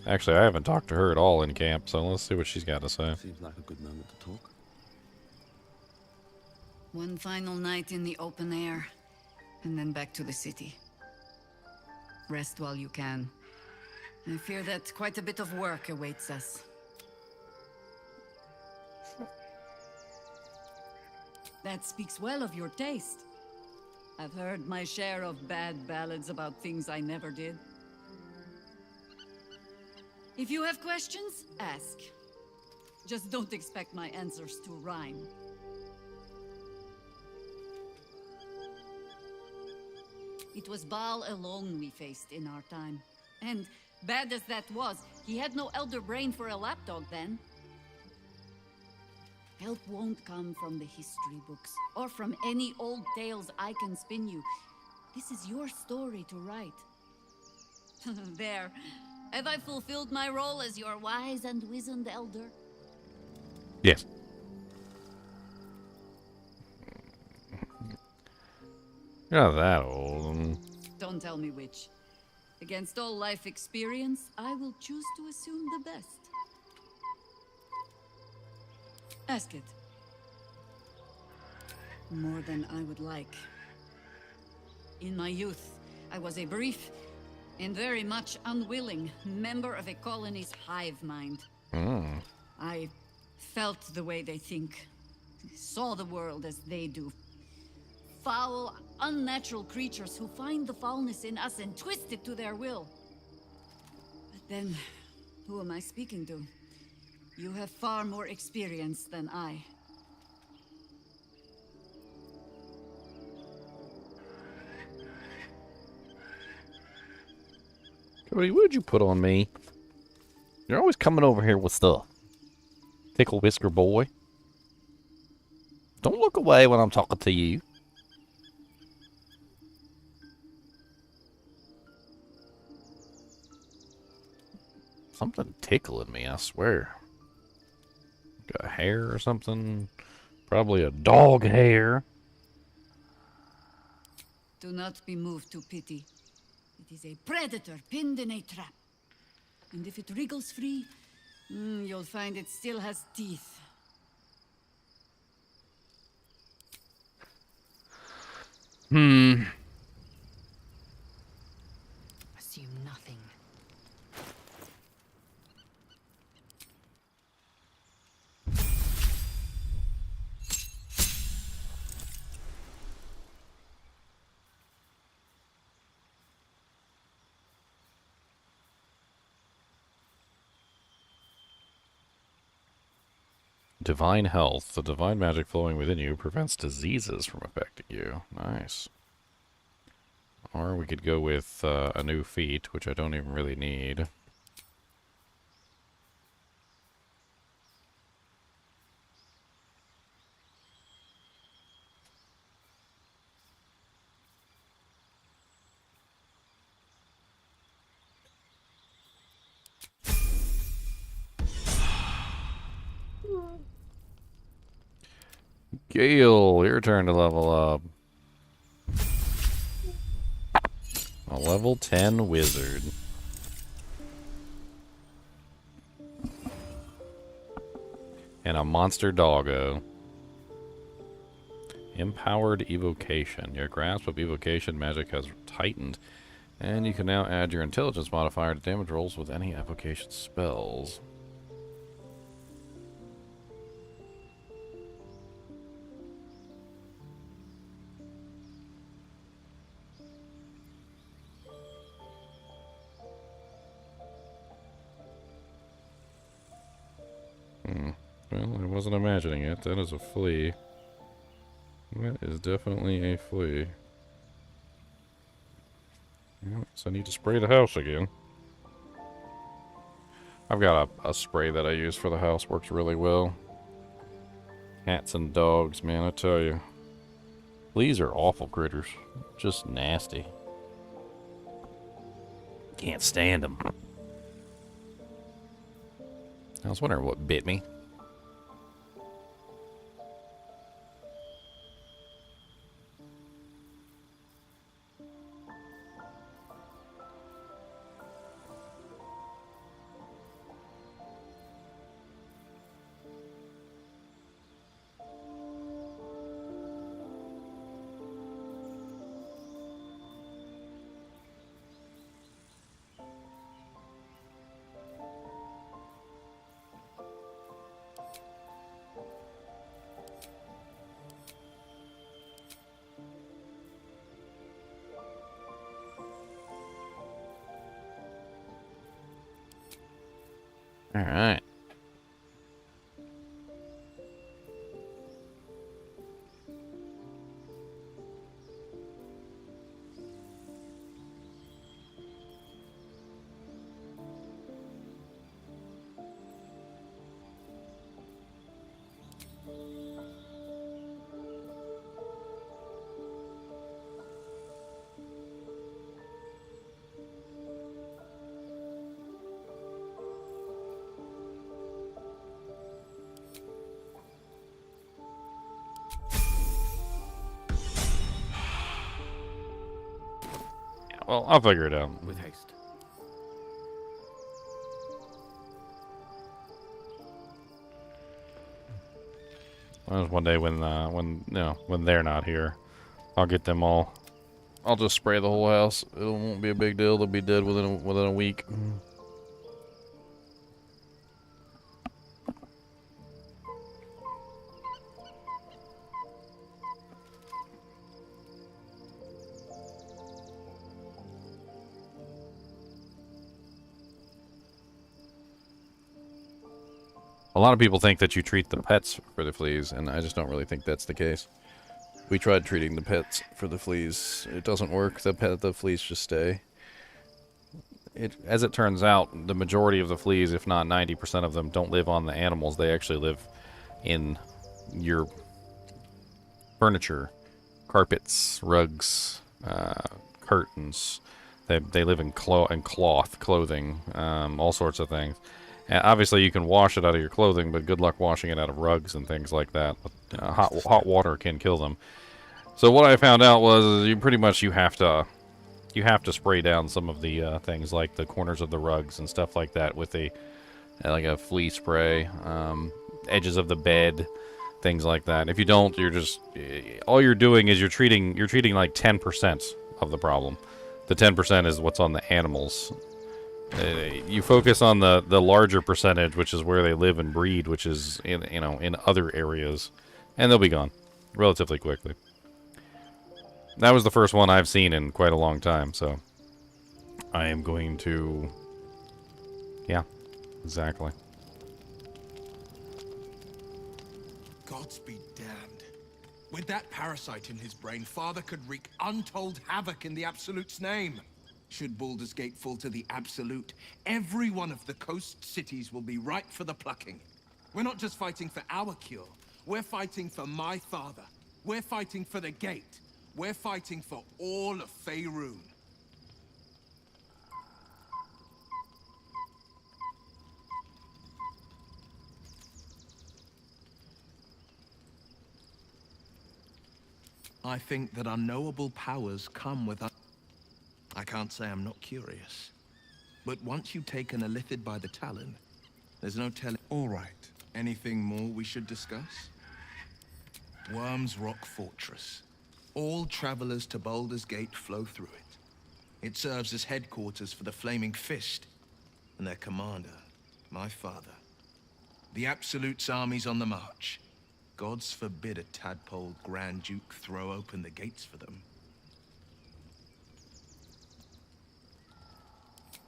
Actually, I haven't talked to her at all in camp, so let's see what she's got to say. Seems like a good moment to talk. One final night in the open air, and then back to the city. Rest while you can. I fear that quite a bit of work awaits us. That speaks well of your taste. I've heard my share of bad ballads about things I never did. If you have questions, ask. Just don't expect my answers to rhyme. It was Baal alone we faced in our time. And bad as that was, he had no elder brain for a lapdog then. Help won't come from the history books, or from any old tales I can spin you. This is your story to write. There. Have I fulfilled my role as your wise and wizened elder? Yes. You're not that old. Don't tell me which. Against all life experience, I will choose to assume the best. Ask it. More than I would like. In my youth, I was a brief and very much unwilling member of a colony's hive mind. I felt the way they think, saw the world as they do. Foul, unnatural creatures who find the foulness in us and twist it to their will. But then, who am I speaking to? You have far more experience than I. Cody, what did you put on me? You're always coming over here with stuff. Tickle Whisker boy. Don't look away when I'm talking to you. Something tickling me, I swear. Got a hair or something. Probably a dog hair. Do not be moved to pity. It is a predator pinned in a trap. And if it wriggles free, you'll find it still has teeth. Hmm. Assume nothing. Divine health. The divine magic flowing within you prevents diseases from affecting you. Nice. Or we could go with a new feat, which I don't even really need. Gale, your turn to level up. A level 10 wizard. And a monster doggo. Empowered evocation. Your grasp of evocation magic has tightened. And you can now add your intelligence modifier to damage rolls with any evocation spells. Well, I wasn't imagining it. That is a flea. That is definitely a flea. Well, so I need to spray the house again. I've got a spray that I use for the house. Works really well. Cats and dogs, man, I tell you. Fleas are awful critters. Just nasty. Can't stand them. I was wondering what bit me. Alright. Well, I'll figure it out. With haste. One day when when they're not here, I'll get them all. I'll just spray the whole house. It won't be a big deal. They'll be dead within a week. A lot of people think that you treat the pets for the fleas, and I just don't really think that's the case. We tried treating the pets for the fleas. It doesn't work. The fleas just stay. As it turns out, the majority of the fleas, if not 90% of them, don't live on the animals. They actually live in your furniture, carpets, rugs, curtains. They live in cloth, clothing, all sorts of things. Obviously, you can wash it out of your clothing, but good luck washing it out of rugs and things like that. Hot water can kill them. So what I found out was you pretty much you have to spray down some of the things like the corners of the rugs and stuff like that with a flea spray, edges of the bed, things like that. If you don't, you're just all you're doing is you're treating like 10% of the problem. The 10% is what's on the animals. You focus on the larger percentage, which is where they live and breed, which is in other areas, and they'll be gone relatively quickly. That was the first one I've seen in quite a long time, so I am going to, yeah, exactly. Gods be damned. With that parasite in his brain, Father could wreak untold havoc in the Absolute's name. Should Baldur's Gate fall to the Absolute, every one of the coast cities will be ripe for the plucking. We're not just fighting for our cure. We're fighting for my father. We're fighting for the Gate. We're fighting for all of Faerun. I think that unknowable powers come with us. I can't say I'm not curious. But once you've taken a lithid by the talon, there's no telling. All right. Anything more we should discuss? Worm's Rock Fortress. All travelers to Baldur's Gate flow through it. It serves as headquarters for the Flaming Fist and their commander, my father. The Absolute's army's on the march. Gods forbid a tadpole Grand Duke throw open the gates for them.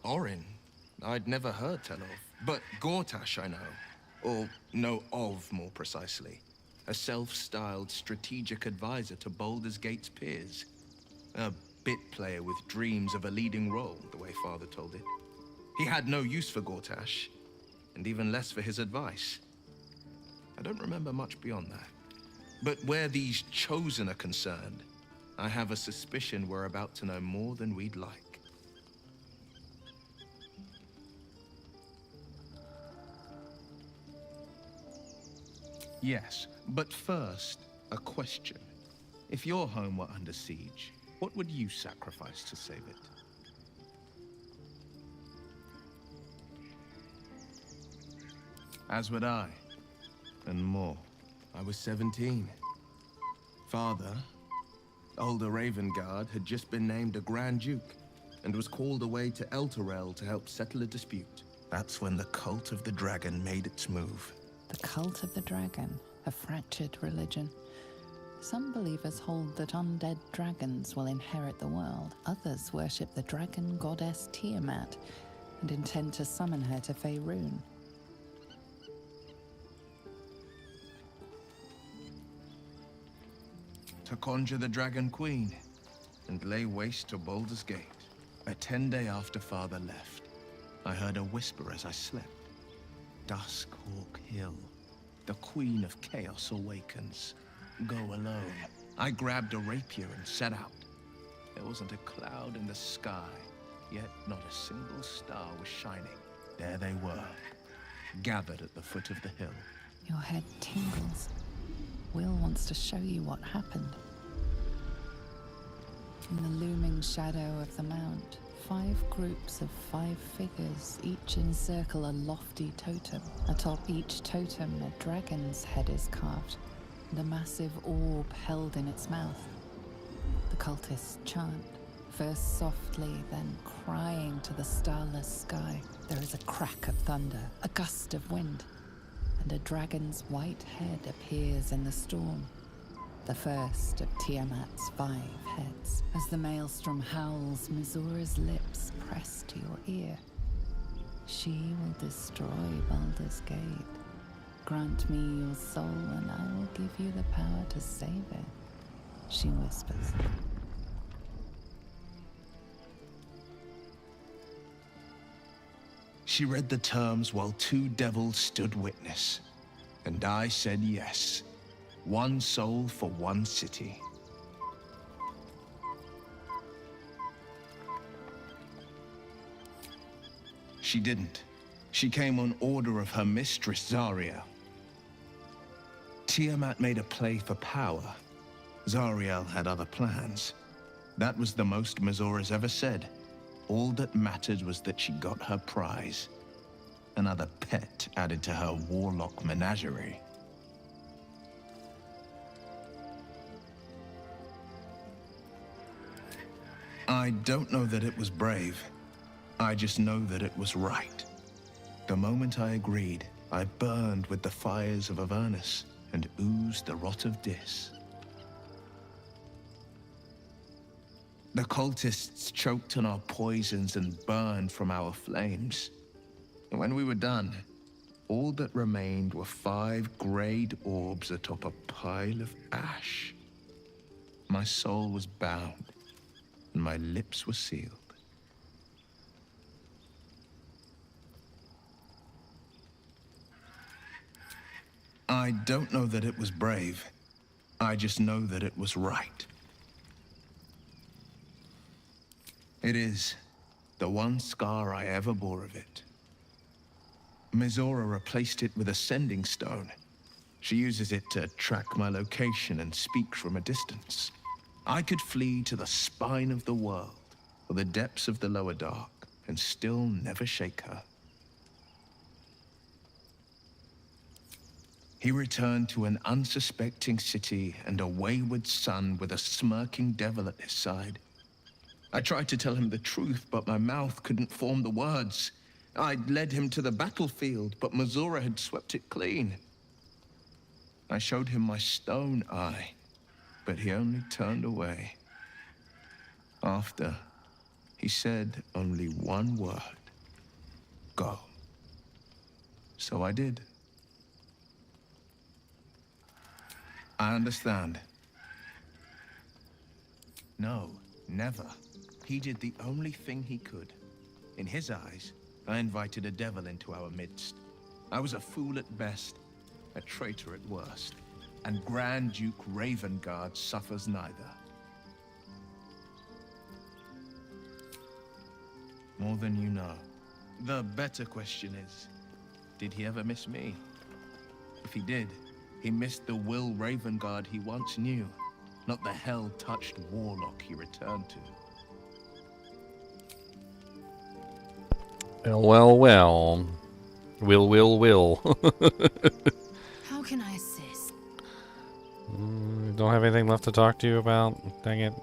Orin, I'd never heard tell of, but Gortash I know, or know of more precisely. A self-styled strategic advisor to Baldur's Gate's peers. A bit player with dreams of a leading role, the way Father told it. He had no use for Gortash, and even less for his advice. I don't remember much beyond that. But where these Chosen are concerned, I have a suspicion we're about to know more than we'd like. Yes, but first, a question. If your home were under siege, what would you sacrifice to save it? As would I. And more. I was 17. Father, older Ravengard, had just been named a Grand Duke and was called away to Elturel to help settle a dispute. That's when the Cult of the Dragon made its move. The Cult of the Dragon, a fractured religion. Some believers hold that undead dragons will inherit the world. Others worship the dragon goddess Tiamat and intend to summon her to Faerun. To conjure the Dragon Queen and lay waste to Baldur's Gate. A 10-day after Father left, I heard a whisper as I slept. Duskhawk Hill. The Queen of Chaos awakens. Go alone. I grabbed a rapier and set out. There wasn't a cloud in the sky, yet not a single star was shining. There they were, gathered at the foot of the hill. Your head tingles. Wyll wants to show you what happened. In the looming shadow of the mount, 5 groups of 5 figures each encircle a lofty totem. Atop each totem, a dragon's head is carved. and a massive orb held in its mouth. The cultists chant, first softly, then crying to the starless sky. There is a crack of thunder, a gust of wind, and a dragon's white head appears in the storm. The first of Tiamat's 5 heads. As the maelstrom howls, Mizora's lips press to your ear. She will destroy Baldur's Gate. Grant me your soul and I will give you the power to save it, she whispers. She read the terms while 2 devils stood witness, and I said yes. 1 soul for 1 city. She didn't. She came on order of her mistress, Zariel. Tiamat made a play for power. Zariel had other plans. That was the most Mizora's ever said. All that mattered was that she got her prize. Another pet added to her Warlock menagerie. I don't know that it was brave. I just know that it was right. The moment I agreed, I burned with the fires of Avernus and oozed the rot of Dis. The cultists choked on our poisons and burned from our flames. And when we were done, all that remained were 5 grayed orbs atop a pile of ash. My soul was bound, and my lips were sealed. I don't know that it was brave. I just know that it was right. It is the one scar I ever bore of it. Mizora replaced it with a sending stone. She uses it to track my location and speak from a distance. I could flee to the spine of the world, or the depths of the lower dark, and still never shake her. He returned to an unsuspecting city and a wayward son with a smirking devil at his side. I tried to tell him the truth, but my mouth couldn't form the words. I'd led him to the battlefield, but Mizora had swept it clean. I showed him my stone eye, but he only turned away. After, he said only one word: go. So I did. I understand. No, never. He did the only thing he could. In his eyes, I invited a devil into our midst. I was a fool at best, a traitor at worst, and Grand Duke Ravengard suffers neither. More than you know. The better question is, did he ever miss me? If he did, he missed the Wyll Ravengard he once knew, not the hell-touched Warlock he returned to. Well. Will. How can I assist? Don't have anything left to talk to you about? Dang it.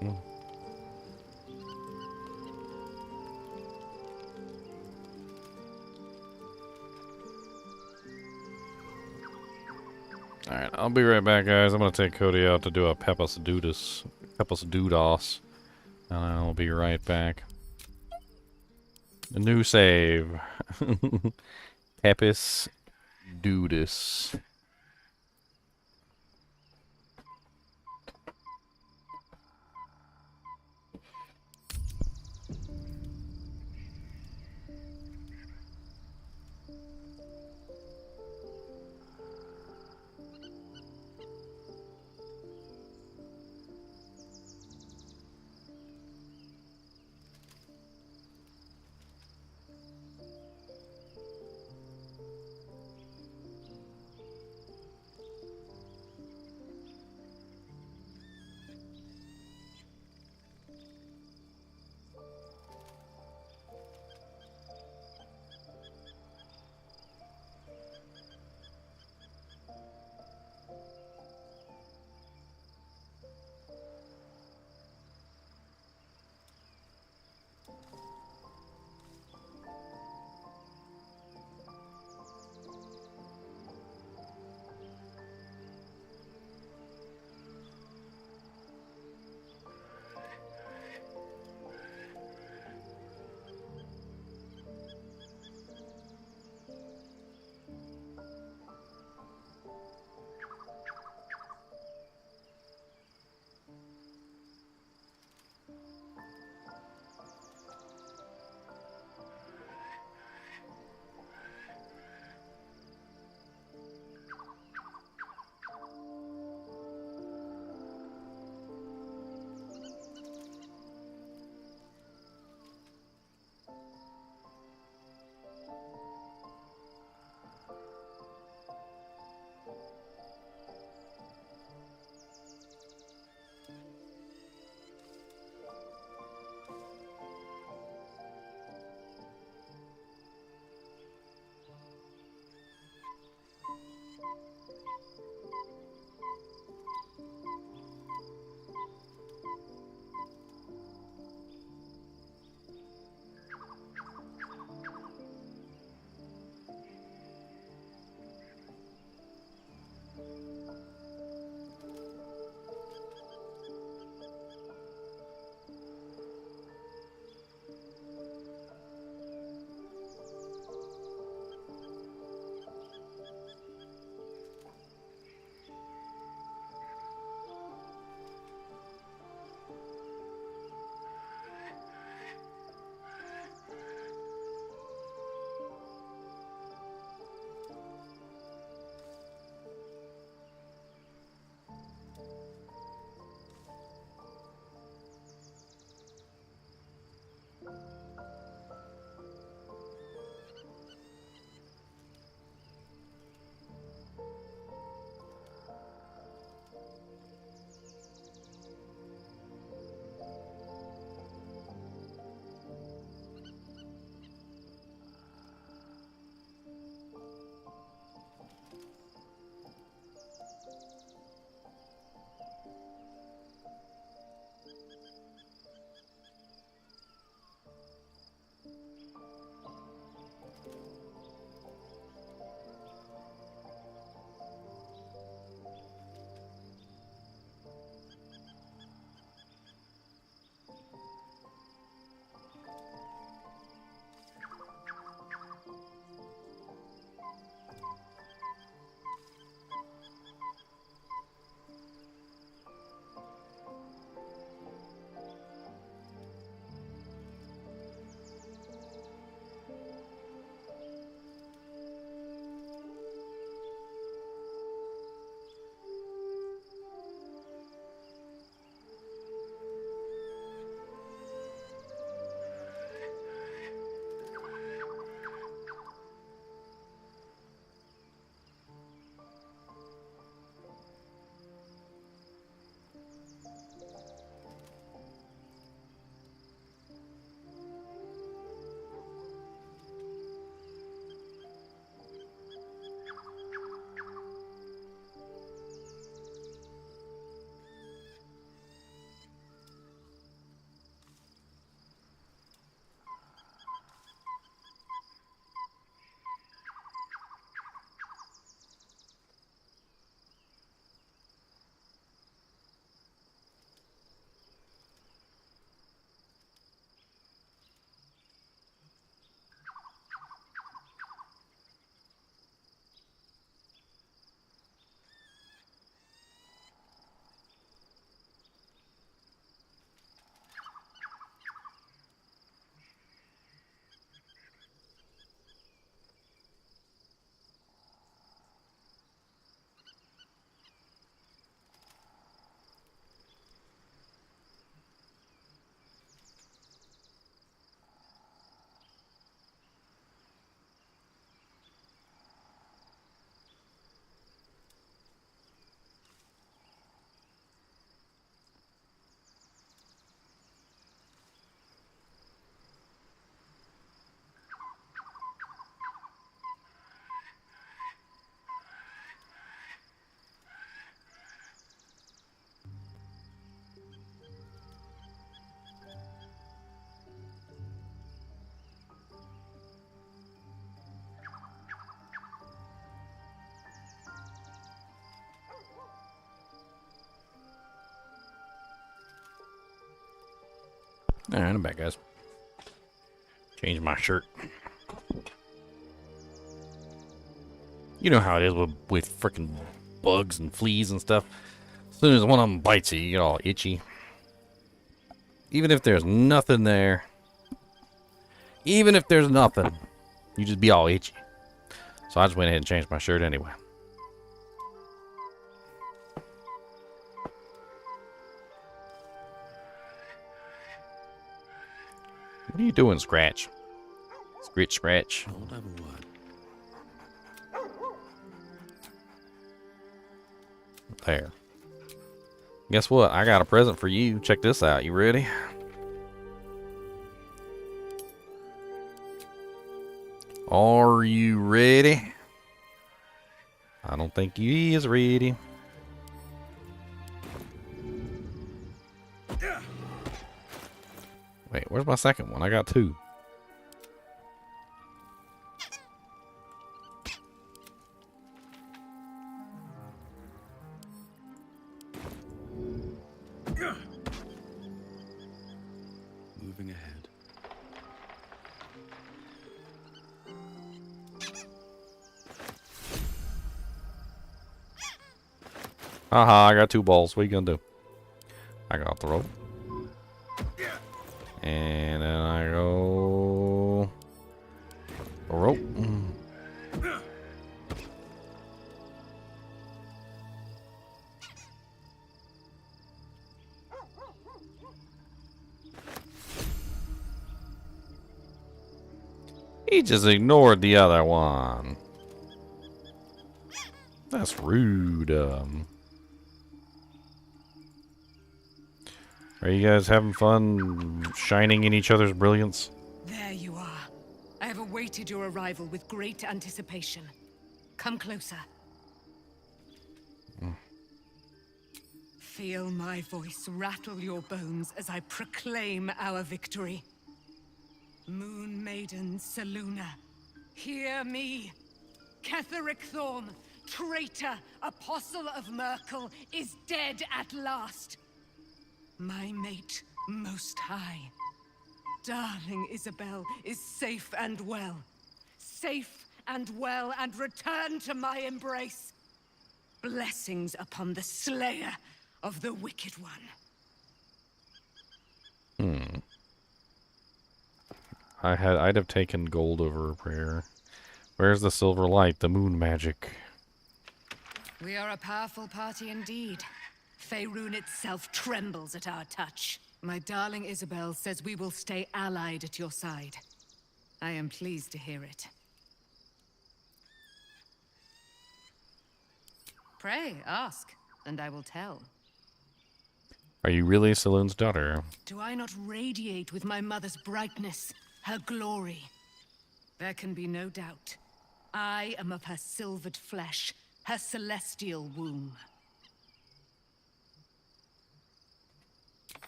Alright, I'll be right back, guys. I'm gonna take Cody out to do a Pepus Doodos. And I'll be right back. A new save. Pepus Doodos. Alright, I'm back, guys. Change my shirt. You know how it is with freaking bugs and fleas and stuff. As soon as one of them bites you, you get all itchy. Even if there's nothing there. Even if there's nothing, you just be all itchy. So I just went ahead and changed my shirt anyway. What are you doing, Scratch? Scritch, scratch. Don't have a word. There. Guess what? I got a present for you. Check this out. You ready? Are you ready? I don't think he is ready. Wait, where's my second one? I got two. Moving ahead. Haha, I got two balls. What are you gonna do? I got off the rope. And then I go... a rope. He just ignored the other one. That's rude. Are you guys having fun shining in each other's brilliance? There you are. I have awaited your arrival with great anticipation. Come closer. Feel my voice rattle your bones as I proclaim our victory. Moon Maiden Selûne, hear me. Ketheric Thorm, traitor, apostle of Myrkul, is dead at last. My mate, Most High. Darling Isobel is safe and well. Safe and well, and return to my embrace. Blessings upon the slayer of the Wicked One. I'd have taken gold over a prayer. Where's the silver light, the moon magic? We are a powerful party indeed. Faerun itself trembles at our touch. My darling Isobel says we will stay allied at your side. I am pleased to hear it. Pray, ask, and I will tell. Are you really Selûne's daughter? Do I not radiate with my mother's brightness, her glory? There can be no doubt. I am of her silvered flesh, her celestial womb.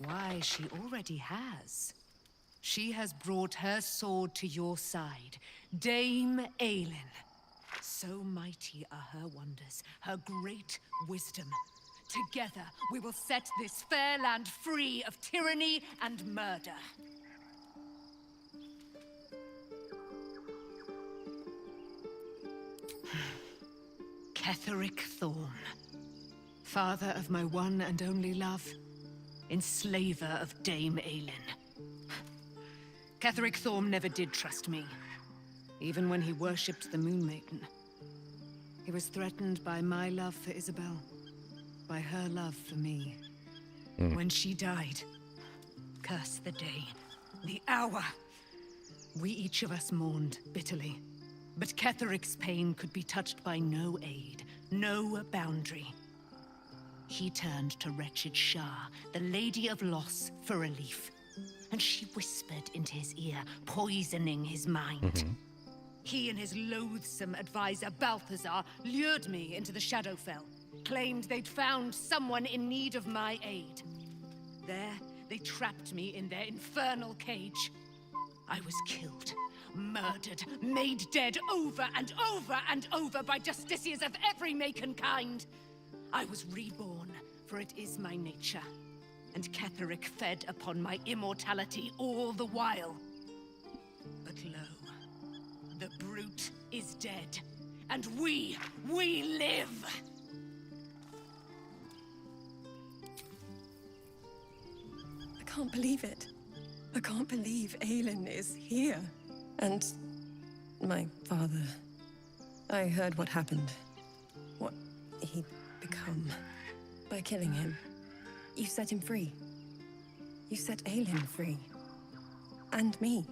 Why, she already has. She has brought her sword to your side, Dame Aylin. So mighty are her wonders, her great wisdom. Together, we will set this fair land free of tyranny and murder. Ketheric Thorm, father of my one and only love, enslaver of Dame Aylin. Ketheric Thorm never did trust me, even when he worshipped the Moon Maiden. He was threatened by my love for Isobel, by her love for me. When she died, curse the day, the hour, we each of us mourned bitterly. But Ketheric's pain could be touched by no aid, no boundary. He turned to wretched Shah, the Lady of Loss, for relief. And she whispered into his ear, poisoning his mind. He and his loathsome advisor, Balthazar, lured me into the Shadowfell, claimed they'd found someone in need of my aid. There, they trapped me in their infernal cage. I was killed, murdered, made dead over and over and over by justiciars of every make and kind. I was reborn, for it is my nature. and Ketheric fed upon my immortality all the while. But lo, the brute is dead, and we live! I can't believe it. I can't believe Aylin is here. And my father. I heard what happened. What he'd become. By killing him. You set him free. You set Aylin free. And me.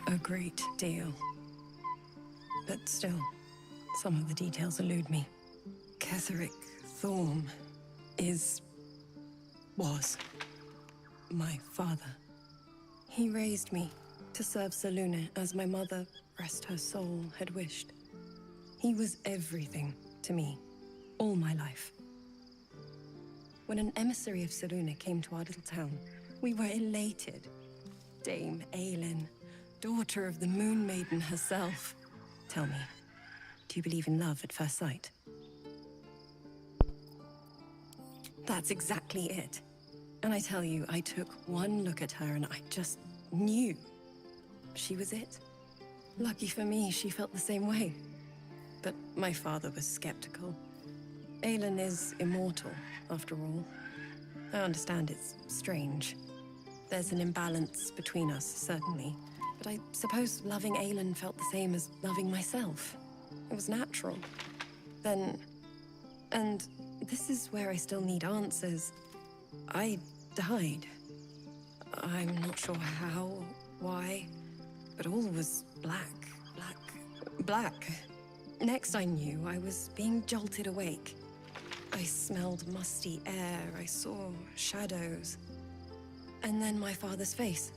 A great deal. But still, some of the details elude me. Ketheric Thorm was my father. He raised me to serve Selûne as my mother, rest her soul, had wished. He was everything to me, all my life. When an emissary of Selûne came to our little town, we were elated. Dame Aylin, daughter of the Moon Maiden herself. Tell me, do you believe in love at first sight? That's exactly it. And I tell you, I took one look at her and I just knew she was it. Lucky for me, she felt the same way. But my father was skeptical. Aylin is immortal, after all. I understand it's strange. There's an imbalance between us, certainly. But I suppose loving Aylin felt the same as loving myself. It was natural. Then... and this is where I still need answers. I died. I'm not sure how, why, but all was black. Next I knew, I was being jolted awake. I smelled musty air, I saw shadows. And then my father's face.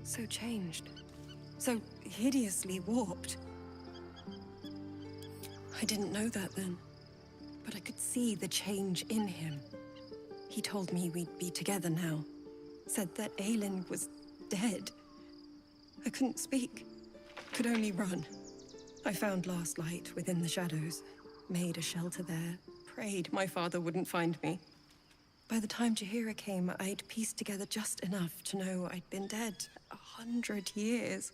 So changed. So hideously warped. I didn't know that then, but I could see the change in him. He told me we'd be together now. Said that Aylin was dead. I couldn't speak. Could only run. I found last light within the shadows. Made a shelter there. Prayed my father wouldn't find me. By the time Jaheira came, I'd pieced together just enough to know I'd been dead 100 years.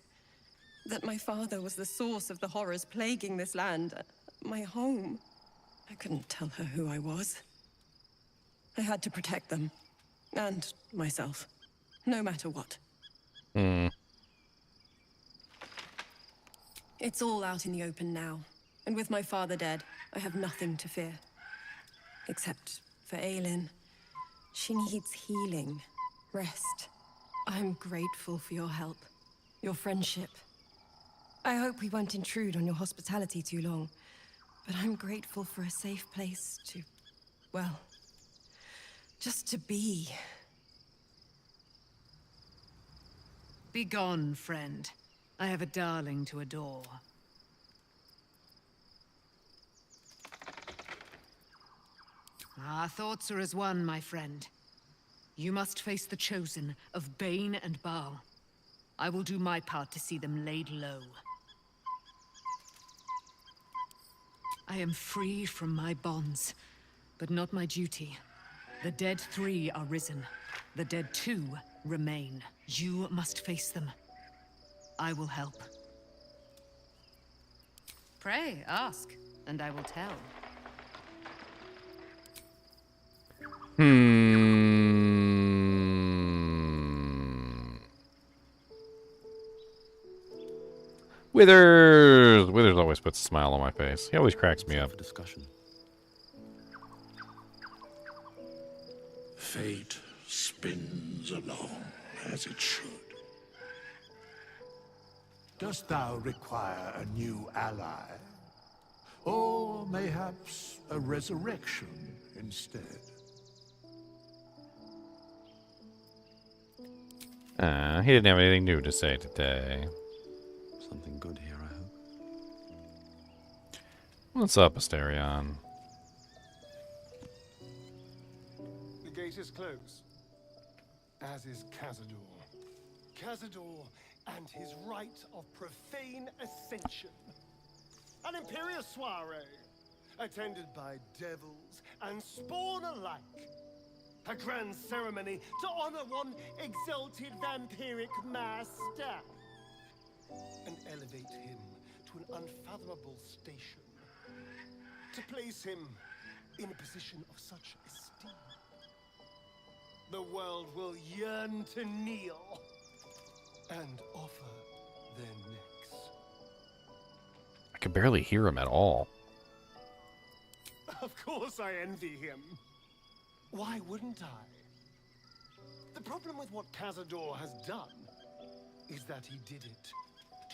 That my father was the source of the horrors plaguing this land. My home. I couldn't tell her who I was. I had to protect them. And myself. No matter what. It's all out in the open now. And with my father dead, I have nothing to fear. Except for Aylin. She needs healing. Rest. I'm grateful for your help. Your friendship. I hope we won't intrude on your hospitality too long. But I'm grateful for a safe place to... well... just to be. Begone, friend. I have a darling to adore. Our thoughts are as one, my friend. You must face the chosen of Bane and Baal. I will do my part to see them laid low. I am free from my bonds, but not my duty. The dead 3 are risen. The dead 2 remain. You must face them. I will help. Pray, ask, and I will tell. Withers! Withers always puts a smile on my face. He always cracks me up. Discussion. Fate spins along as it should. Dost thou require a new ally? Or mayhaps a resurrection instead? He didn't have anything new to say today. Something good here, I hope. What's up, Asterion? The gate is closed, as is Cazador. Cazador and his right of profane ascension. An imperial soiree, attended by devils and spawn alike. A grand ceremony to honor one exalted vampiric master. And elevate him to an unfathomable station. To place him in a position of such esteem. The world will yearn to kneel and offer their necks. I can barely hear him at all. Of course I envy him. Why wouldn't I? The problem with what Cazador has done is that he did it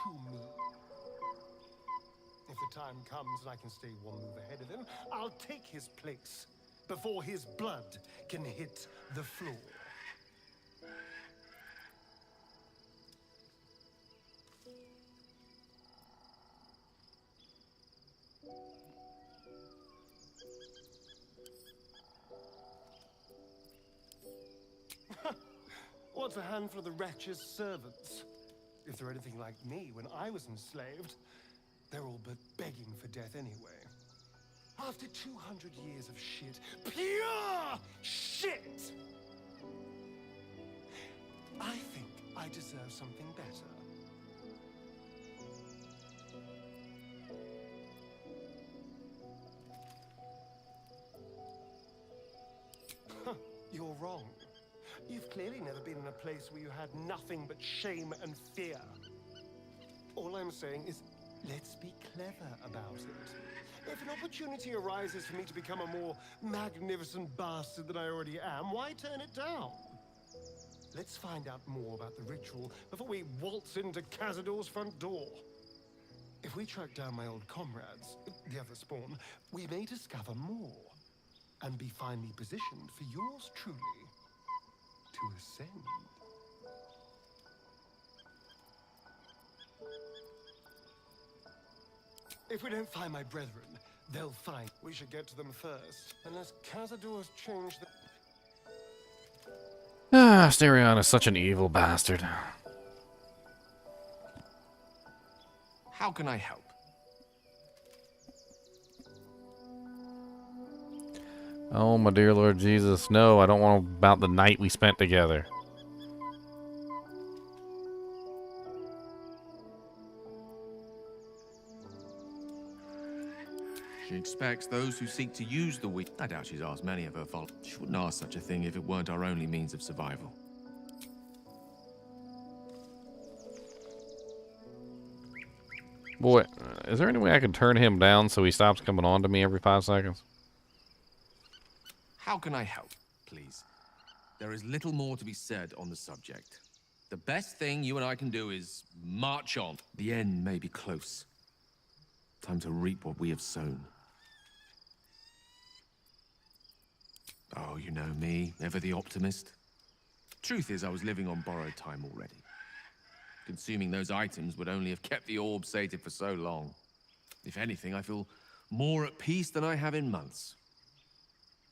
to me. If the time comes and I can stay one move ahead of him, I'll take his place before his blood can hit the floor. What's a handful of the wretch's servants? If they're anything like me when I was enslaved, they're all but begging for death anyway. After 200 years of shit, pure shit! I think I deserve something better. You're wrong. You've clearly never been in a place where you had nothing but shame and fear. All I'm saying is, let's be clever about it. If an opportunity arises for me to become a more magnificent bastard than I already am, why turn it down? Let's find out more about the ritual before we waltz into Cazador's front door. If we track down my old comrades, the other spawn, we may discover more and be finally positioned for yours truly to ascend. If we don't find my brethren, they'll find. We should get to them first, unless Cazador has changed the... Asterion is such an evil bastard. How can I help? Oh, my dear Lord Jesus. No, I don't want about the night we spent together. She expects those who seek to use the weak. I doubt she's asked many of her followers. She wouldn't ask such a thing if it weren't our only means of survival. Boy, is there any way I can turn him down so he stops coming on to me every 5 seconds? How can I help, please? There is little more to be said on the subject. The best thing you and I can do is march on. The end may be close. Time to reap what we have sown. Oh, you know me, ever the optimist. Truth is, I was living on borrowed time already. Consuming those items would only have kept the orb sated for so long. If anything, I feel more at peace than I have in months.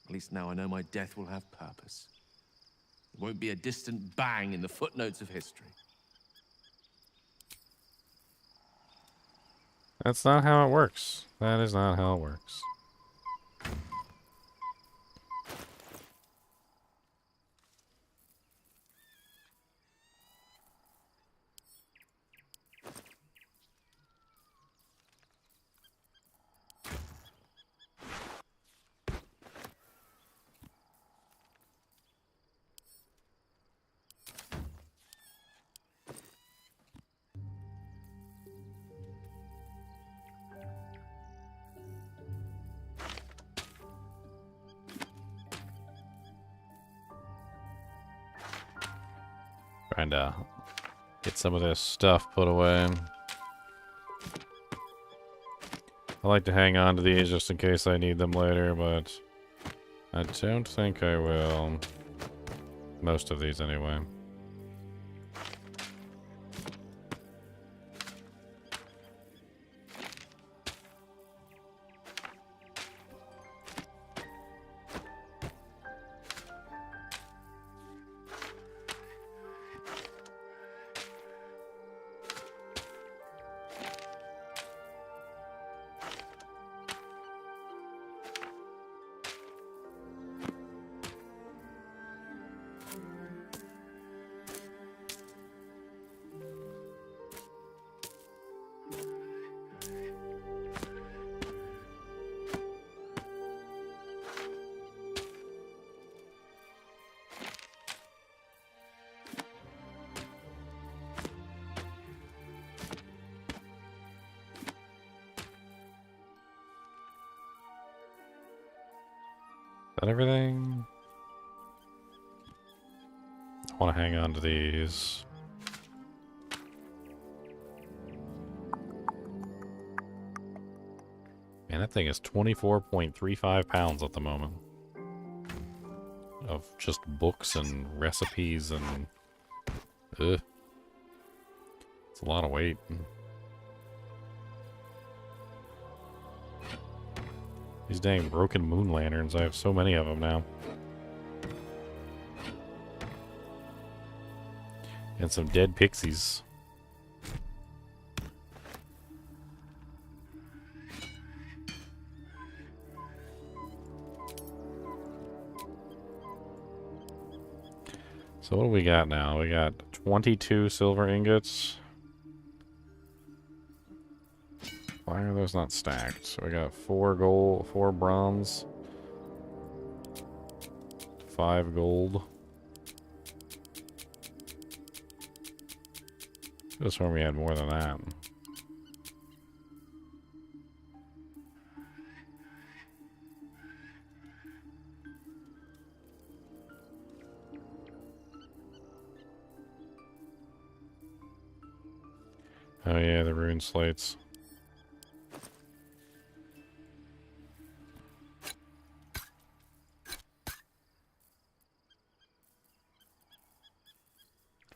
At least now I know my death will have purpose. It won't be a distant bang in the footnotes of history. That's not how it works. That is not how it works. Trying to get some of this stuff put away. I like to hang on to these just in case I need them later, but I don't think I will. Most of these anyway. that everything? I want to hang on to these. Man, that thing is 24.35 pounds at the moment. Of just books and recipes and... Ugh. It's a lot of weight. These dang broken moon lanterns, I have so many of them now. And some dead pixies. So what do we got now? We got 22 silver ingots. Why are those not stacked? So we got 4 gold, 4 bronze, 5 gold. Just when we had more than that. Oh yeah, the rune slates.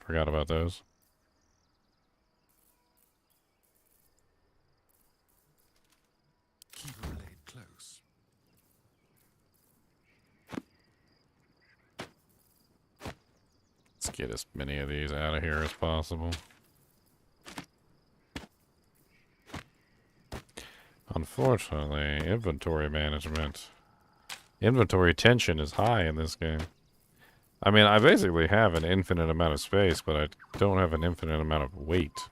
Forgot about those. Keep her blade close. Let's get as many of these out of here as possible. Unfortunately, inventory management. Inventory tension is high in this game. I mean, I basically have an infinite amount of space, but I don't have an infinite amount of weight.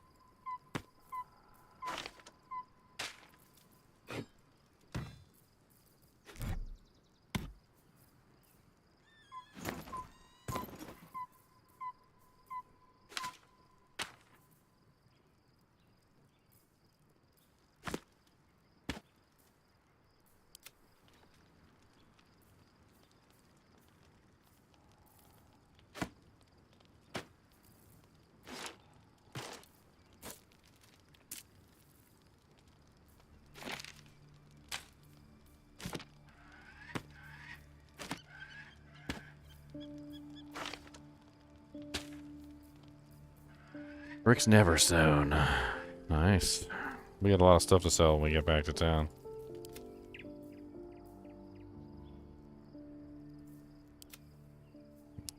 Brick's never sewn. Nice. We got a lot of stuff to sell when we get back to town.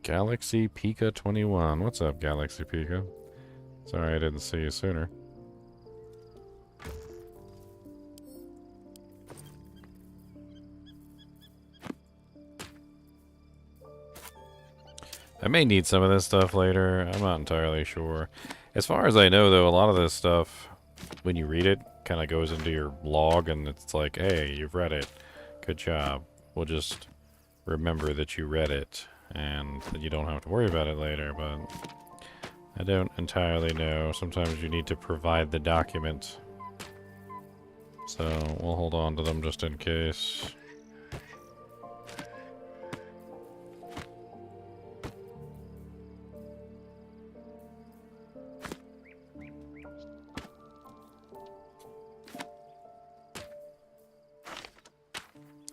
Galaxy Pika 21. What's up, Galaxy Pika? Sorry I didn't see you sooner. I may need some of this stuff later. I'm not entirely sure. As far as I know, though, a lot of this stuff, when you read it, kind of goes into your log, and it's like, hey, you've read it. Good job. We'll just remember that you read it, and that you don't have to worry about it later, but I don't entirely know. Sometimes you need to provide the document. So we'll hold on to them just in case.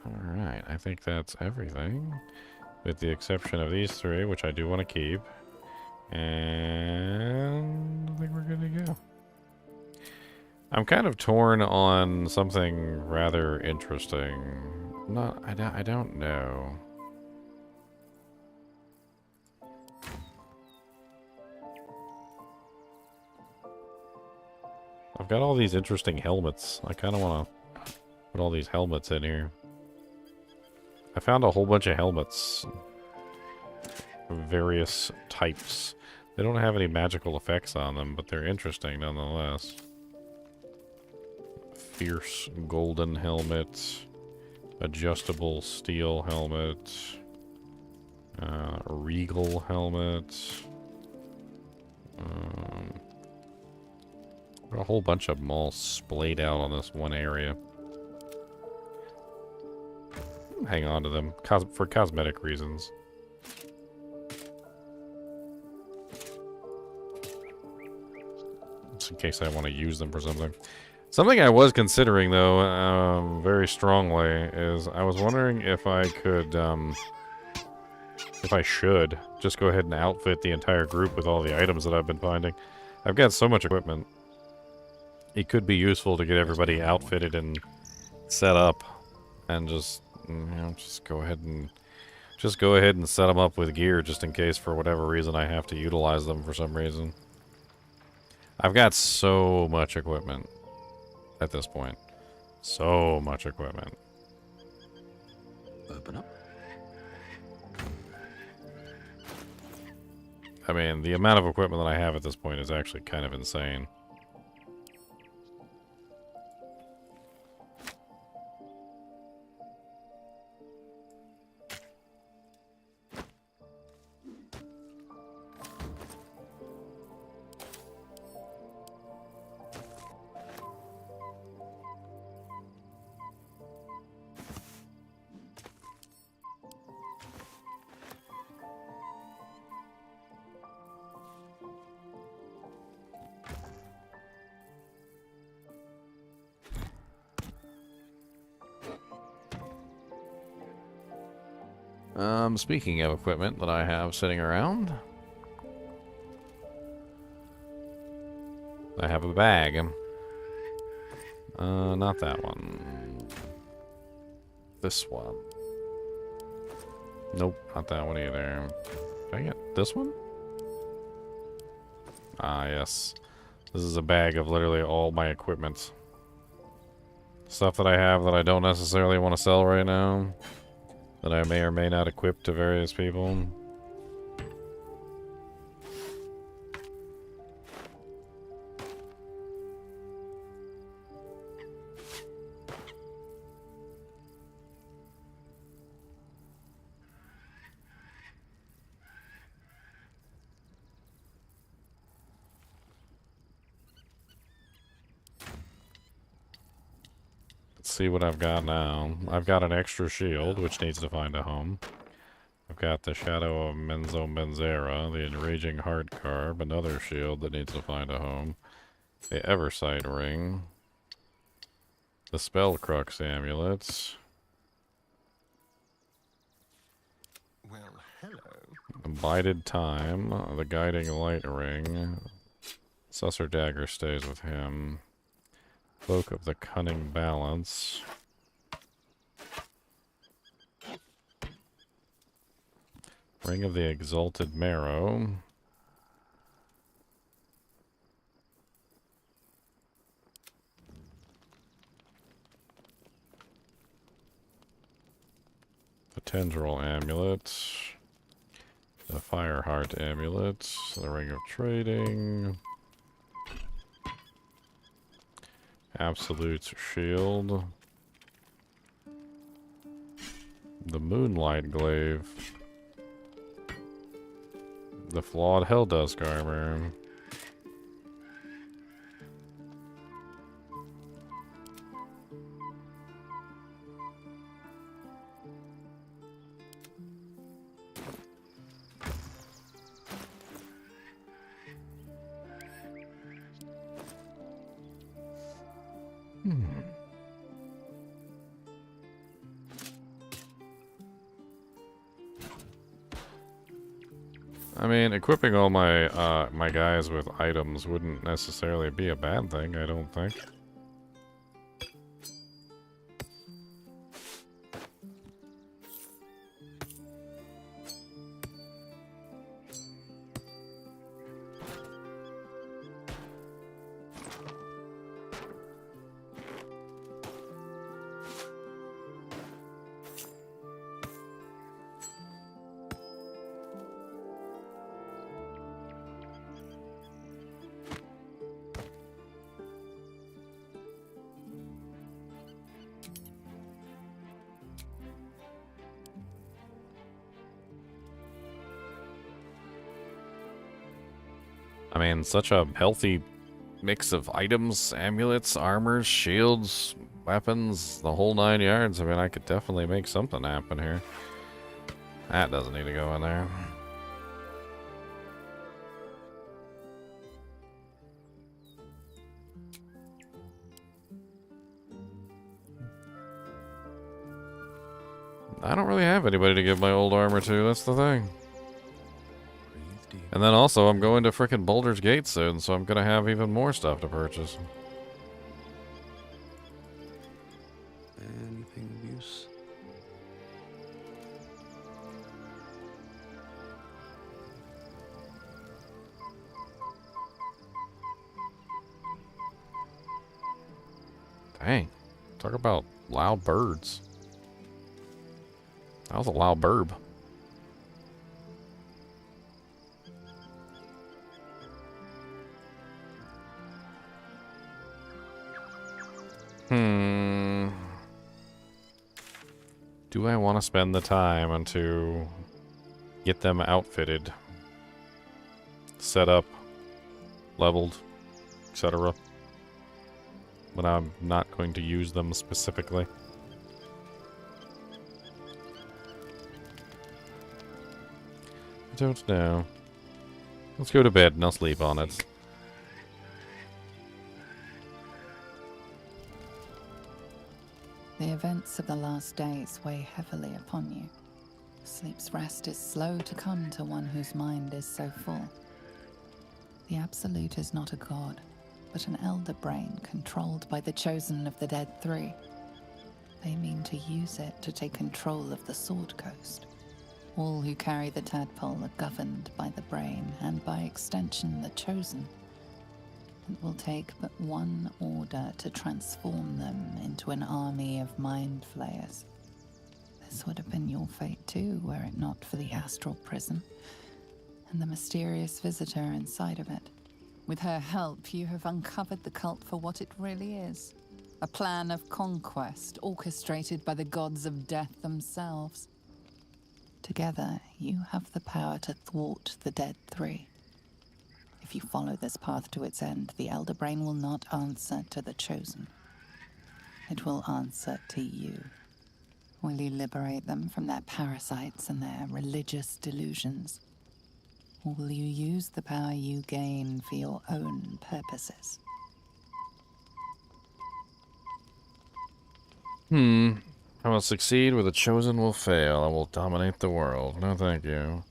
Alright, I think that's everything. With the exception of these 3, which I do want to keep. And I think we're good to go. I'm kind of torn on something rather interesting. I don't know. I've got all these interesting helmets. I kind of want to put all these helmets in here. I found a whole bunch of helmets of various types. They don't have any magical effects on them, but they're interesting nonetheless. Fierce golden helmet, adjustable steel helmet, regal helmet, a whole bunch of them all splayed out on this one area. hang on to them for cosmetic reasons. Just in case I want to use them for something. Something I was considering, though, very strongly, is I was wondering if I could, if I should, just go ahead and outfit the entire group with all the items that I've been finding. I've got so much equipment. It could be useful to get everybody outfitted and set up, and just, you know, just go ahead and set them up with gear, just in case for whatever reason I have to utilize them for some reason. I've got so much equipment at this point. So much equipment. Open up. I mean, the amount of equipment that I have at this point is actually kind of insane. Speaking of equipment that I have sitting around, I have a bag. Not that one. This one. Nope, not that one either. Did I get this one? Ah, yes. This is a bag of literally all my equipment. Stuff that I have that I don't necessarily want to sell right now, that I may or may not equip to various people. See what I've got now. I've got an extra shield, which needs to find a home. I've got the Shadow of Menzera, the Enraging Heart Carb, another shield that needs to find a home. The Eversight Ring. The Spellcrux Amulets. Well, hello. The Bided Time, the Guiding Light Ring. Susser Dagger stays with him. Cloak of the Cunning Balance. Ring of the Exalted Marrow. The Tendril Amulet. The Fireheart Amulet. The Ring of Trading. Absolute's Shield. The Moonlight Glaive. The Flawed Helldusk Armor. I mean, equipping all my my guys with items wouldn't necessarily be a bad thing, I don't think. I mean, such a healthy mix of items, amulets, armors, shields, weapons, the whole 9 yards. I mean, I could definitely make something happen here. That doesn't need to go in there. I don't really have anybody to give my old armor to, that's the thing. And then also, I'm going to frickin' Baldur's Gate soon, so I'm gonna have even more stuff to purchase. Anything of use? Dang. Talk about loud birds. That was a loud burb. Do I want to spend the time and to get them outfitted, set up, leveled, etc., when I'm not going to use them specifically? I don't know. Let's go to bed and I'll sleep on it. The events of the last days weigh heavily upon you. Sleep's rest is slow to come to one whose mind is so full. The Absolute is not a god, but an elder brain controlled by the chosen of the Dead Three. They mean to use it to take control of the Sword Coast. All who carry the tadpole are governed by the brain, and by extension the chosen. It will take but one order to transform them into an army of mind flayers. This would have been your fate too, were it not for the astral prison, and the mysterious visitor inside of it. With her help, you have uncovered the cult for what it really is. A plan of conquest orchestrated by the gods of death themselves. Together, you have the power to thwart the Dead Three. If you follow this path to its end, the Elder Brain will not answer to the Chosen. It will answer to you. Will you liberate them from their parasites and their religious delusions? Or will you use the power you gain for your own purposes? I will succeed where the chosen will fail. I will dominate the world. No, thank you.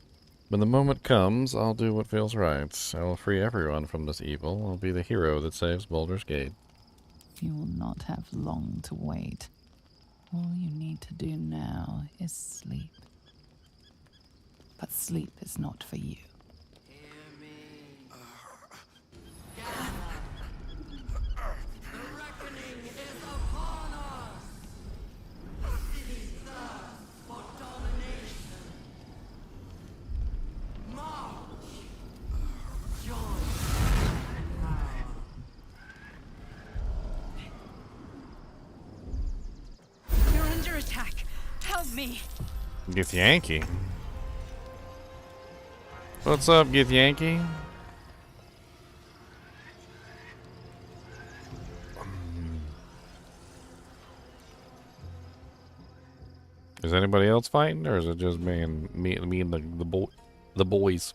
When the moment comes, I'll do what feels right. I will free everyone from this evil. I'll be the hero that saves Baldur's Gate. You will not have long to wait. All you need to do now is sleep. But sleep is not for you. Me. Githyanki. What's up, Githyanki? Is anybody else fighting, or is it just me and the boys?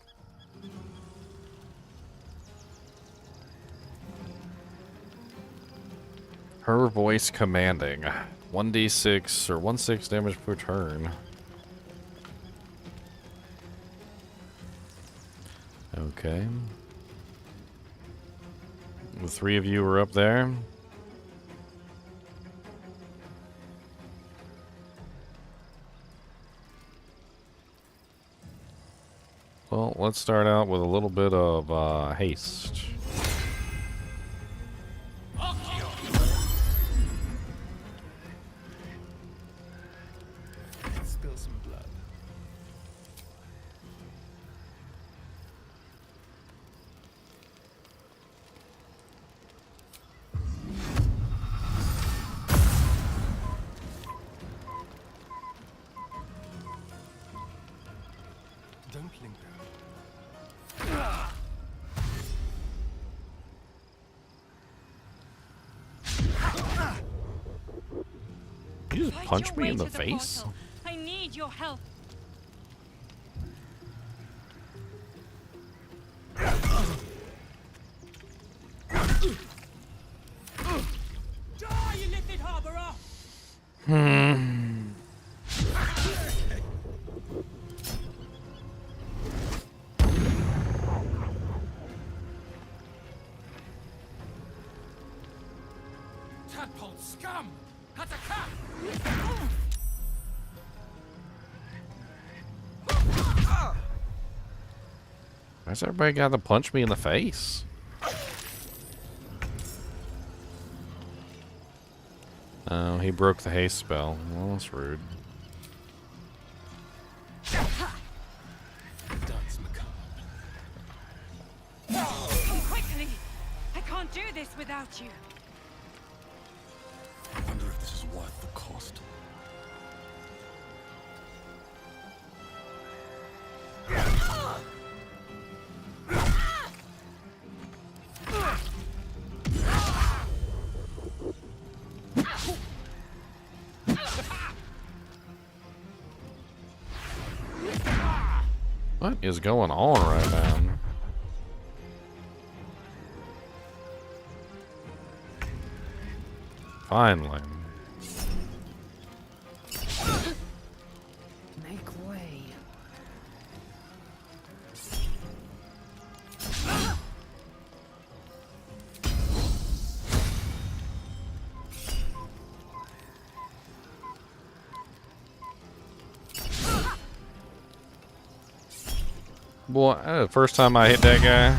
Her voice commanding. 1d6 or 1/6 damage per turn. Okay. The three of you are up there. Well, let's start out with a little bit of haste. just punch me in the face? I need your help. Die, you lifted harborer! Tadpole scum! Attack! Why's everybody got to punch me in the face? Oh, he broke the haste spell. Well, that's rude. Come quickly! I can't do this without you. I wonder if this is worth the cost. What is going on right now? Finally. Make way. Boy, the first time I hit that guy,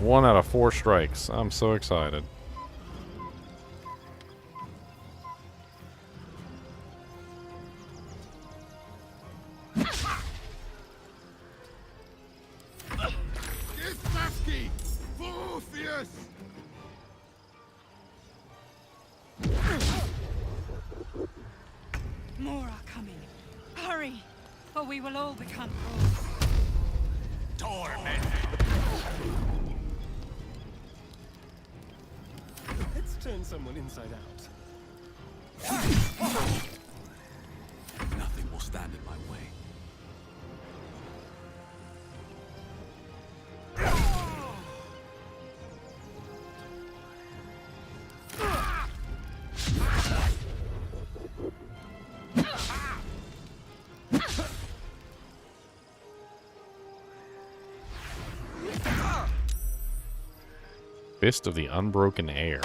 1 out of 4 strikes. I'm so excited. More are coming. Hurry, or we will all become Let's turn someone inside out. Nothing will stand in my way. Fist of the Unbroken Air.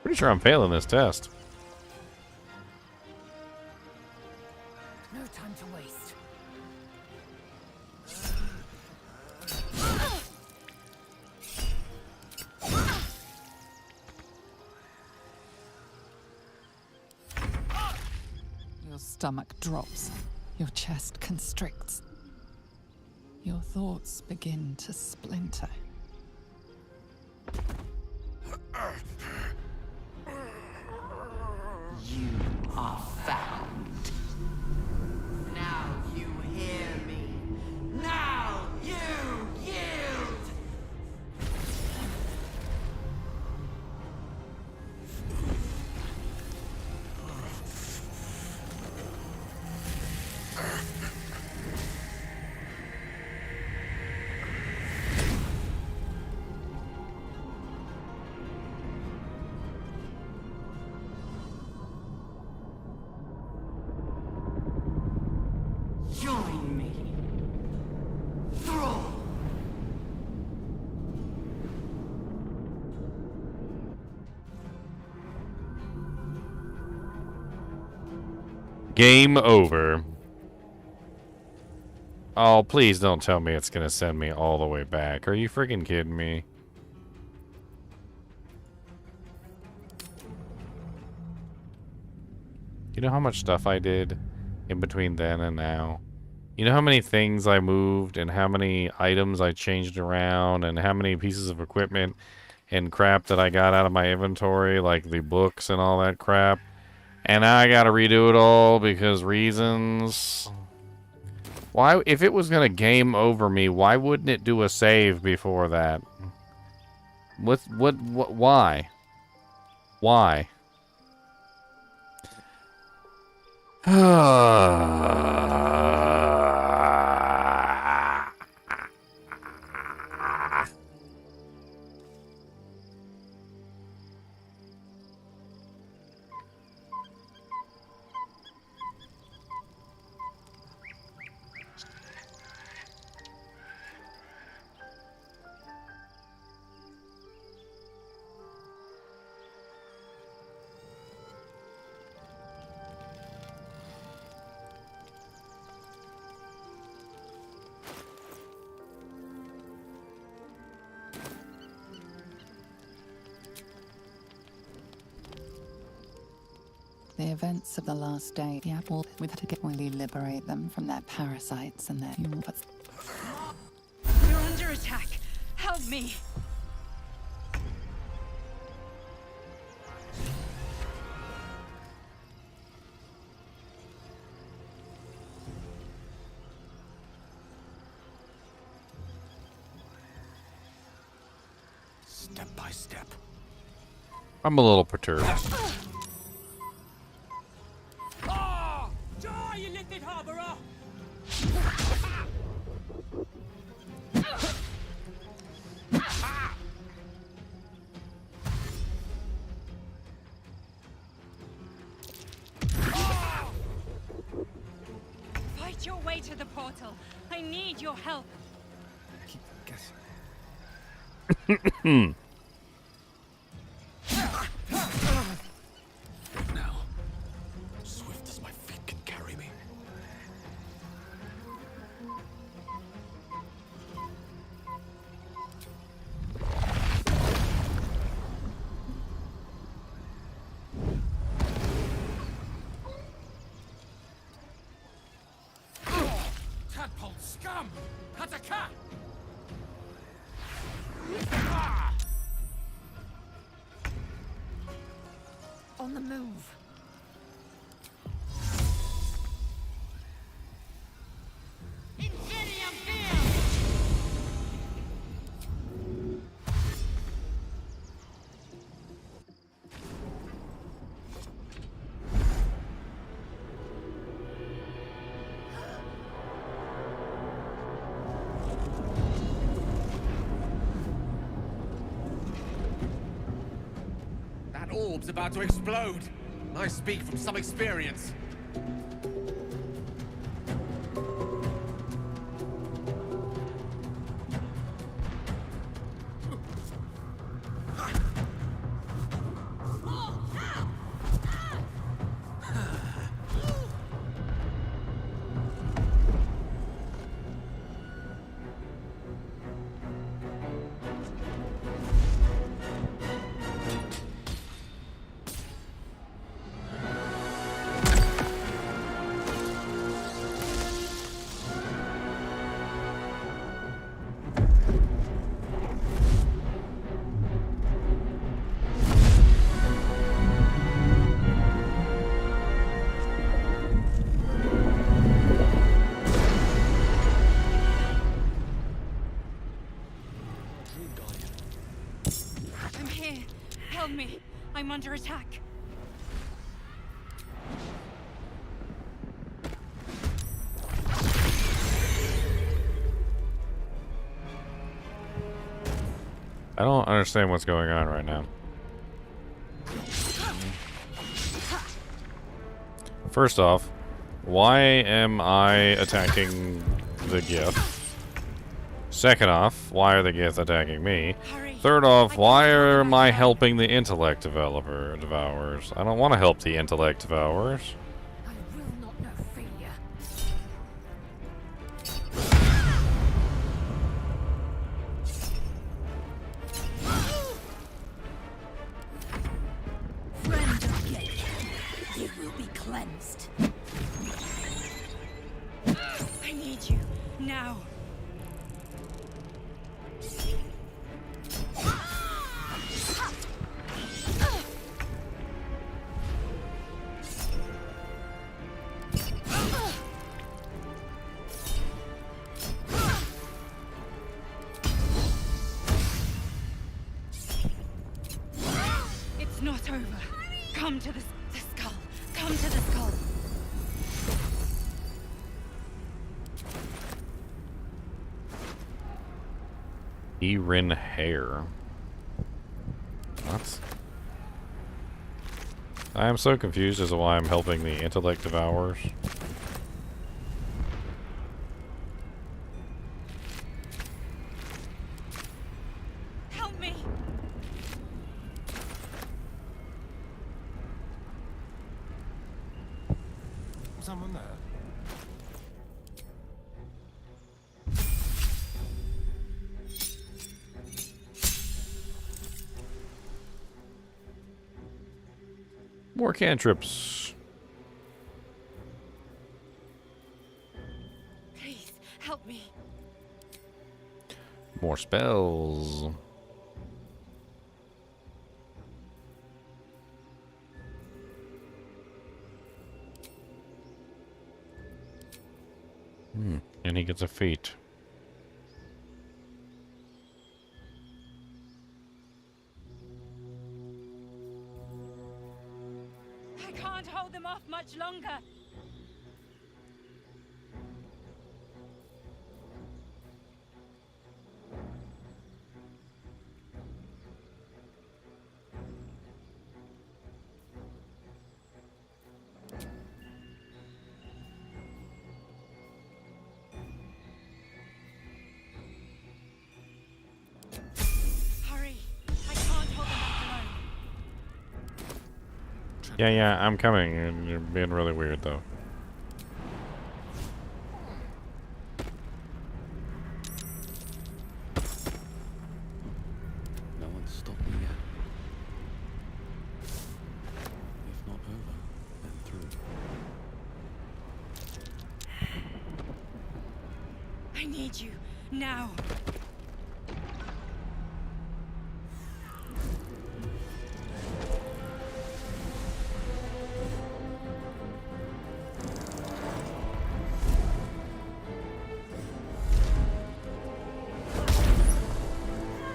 Pretty sure I'm failing this test. no time to waste. Your stomach drops. Your chest constricts. Your thoughts begin to splinter. You are found. Now you hear me. Now you yield! Join me. Thrall. Game over. Oh, please don't tell me it's gonna send me all the way back. Are you freaking kidding me? You know how much stuff I did in between then and now? You know how many things I moved and how many items I changed around and how many pieces of equipment and crap that I got out of my inventory, like the books and all that crap. And now I gotta redo it all because reasons. Why, if it was gonna game over me, why wouldn't it do a save before that? What, why? Why? The events of the last day, the apple, we've had to get Willy liberate them from their parasites and their human. You're under attack. Help me. Step by step. I'm a little perturbed. Die, you little harborer! Fight your way to the portal. I need your help. Keep guessing. What now? Swift as my feet can carry me. Tadpole scum! Hataka! On the move. That orb's about to explode. I speak from some experience. I'm here. Help me. I'm under attack. I don't understand what's going on right now. First off, why am I attacking the Gith? Second off, why are the Gith attacking me? Third off, why am I helping the intellect devourers? I don't want to help the intellect devourers. I will not know failure. Friend of Gate, you will be cleansed. I need you now. It's not over. Come to the skull. Come to the skull. Erin hair. What? I am so confused as to why I'm helping the intellect devourers. Help me. Someone there? More cantrips. Please, help me. More spells. And he gets a feat. I can't hold them off much longer. Hurry! I can't hold them off alone. Yeah, I'm coming. You're being really weird, though. No one's stopped me yet. If not over, then through. I need you now.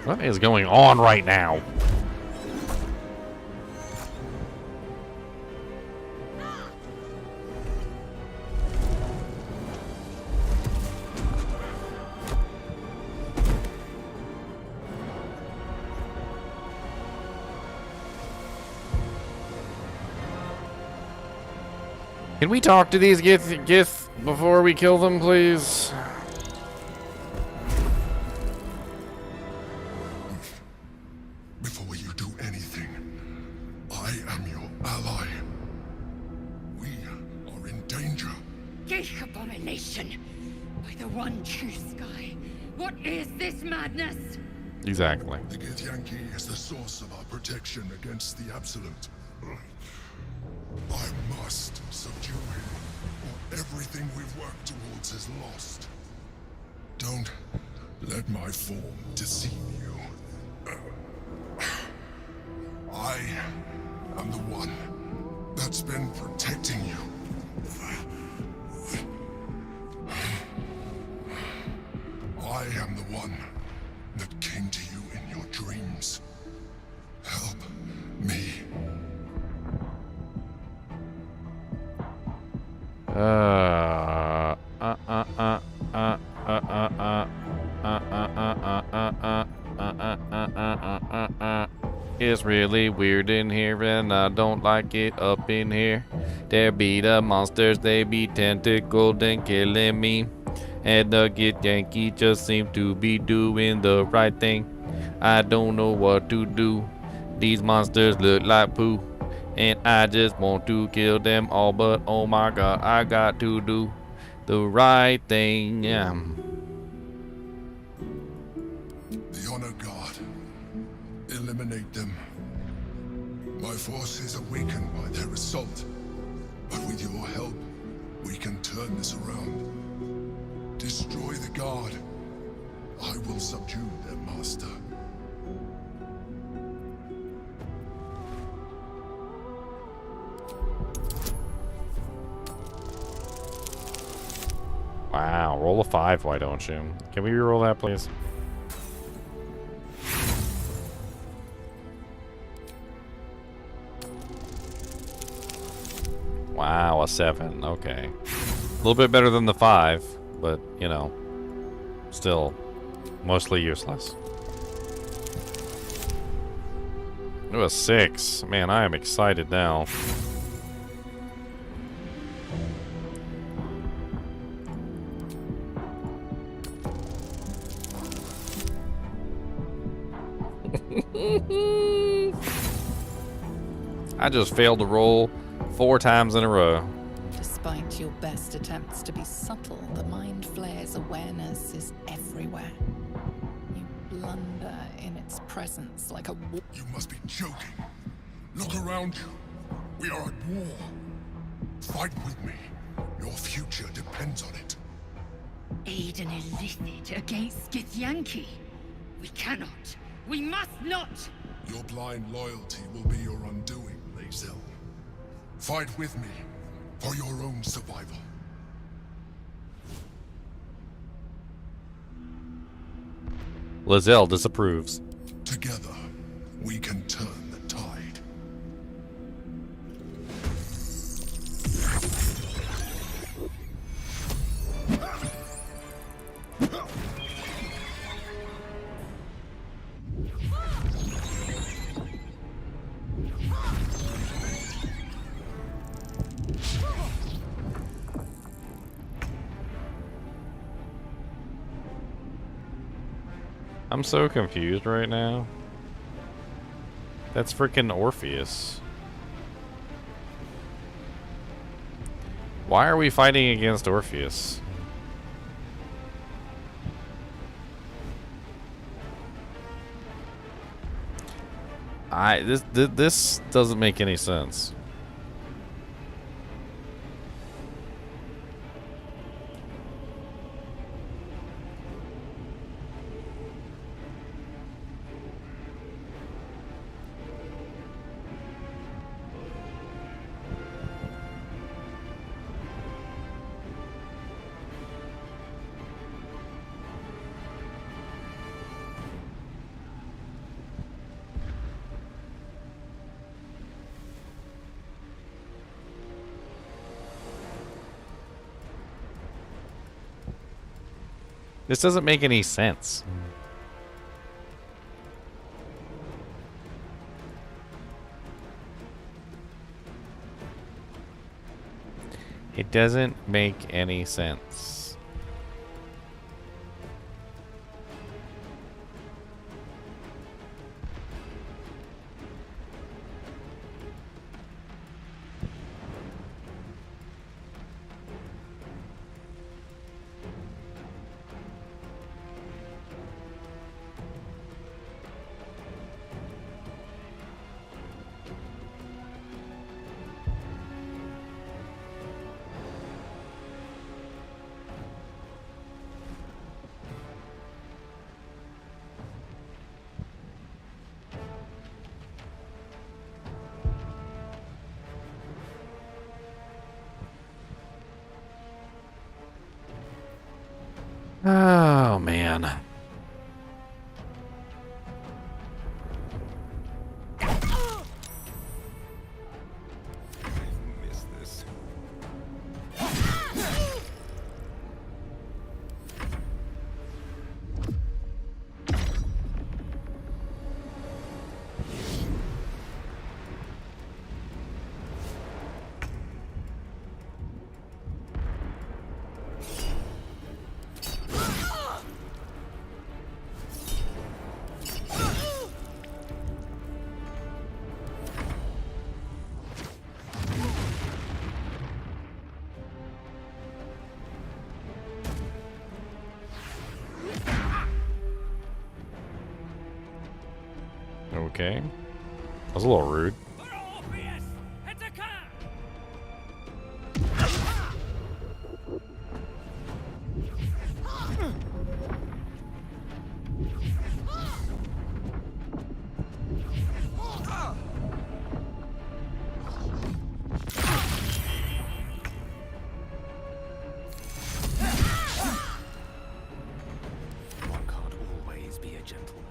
What is going on right now? Can we talk to these gith before we kill them, please? Before you do anything, I am your ally. We are in danger. Geek abomination! By the one true sky. What is this madness? Exactly. The githyanki is the source of our protection against the Absolute. I must subdue him, or everything we've worked towards is lost. Don't let my form deceive you. I am the one that's been protecting you. I am the one that came to you in your dreams. Help me. It's really weird in here and I don't like it up in here. There be the monsters, they be tentacled and killing me. And the githyanki just seem to be doing the right thing. I don't know what to do. These monsters look like poo. And I just want to kill them all, but oh my god, I got to do the right thing. Yeah. The Honor God. Eliminate them. My forces are weakened by their assault. But with your help, we can turn this around. Destroy the Guard. I will subdue their master. Wow, roll a 5, why don't you? Can we reroll that, please? Wow, a 7. Okay. A little bit better than the 5, but, you know, still mostly useless. Ooh, a 6. Man, I am excited now. I just failed to roll 4 times in a row. Despite your best attempts to be subtle, the Mind Flayer's awareness is everywhere. You blunder in its presence like a You must be joking. Look around you. We are at war. Fight with me. Your future depends on it. Aid an illicit against githyanki. We cannot. We must not! Your blind loyalty will be your undoing, Lazel. Fight with me for your own survival. Lazel disapproves. Together, we can turn the tide. I'm so confused right now. That's freaking Orpheus. Why are we fighting against Orpheus? This doesn't make any sense. This doesn't make any sense. It doesn't make any sense. Oh, man. Missed this. Okay. That was a little rude. One can't always be a gentleman.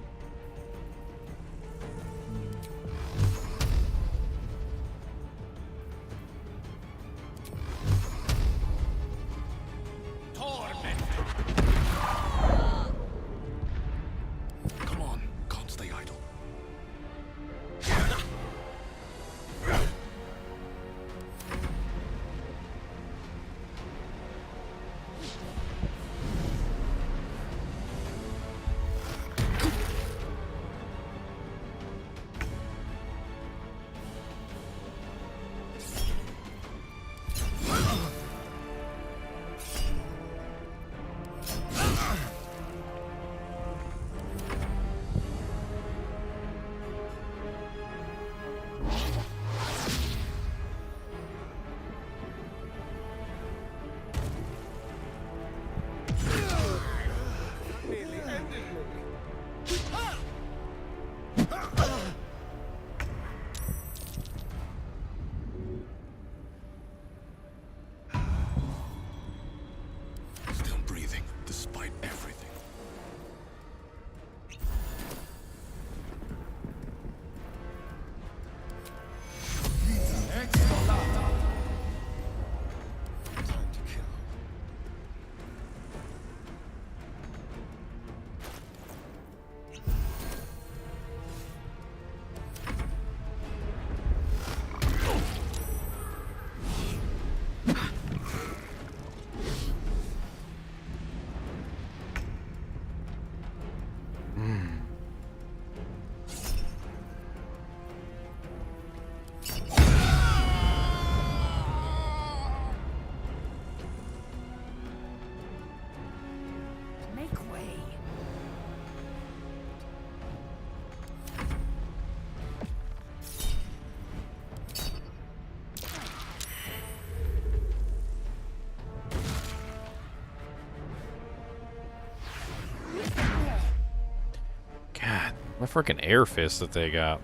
The freaking air fist that they got.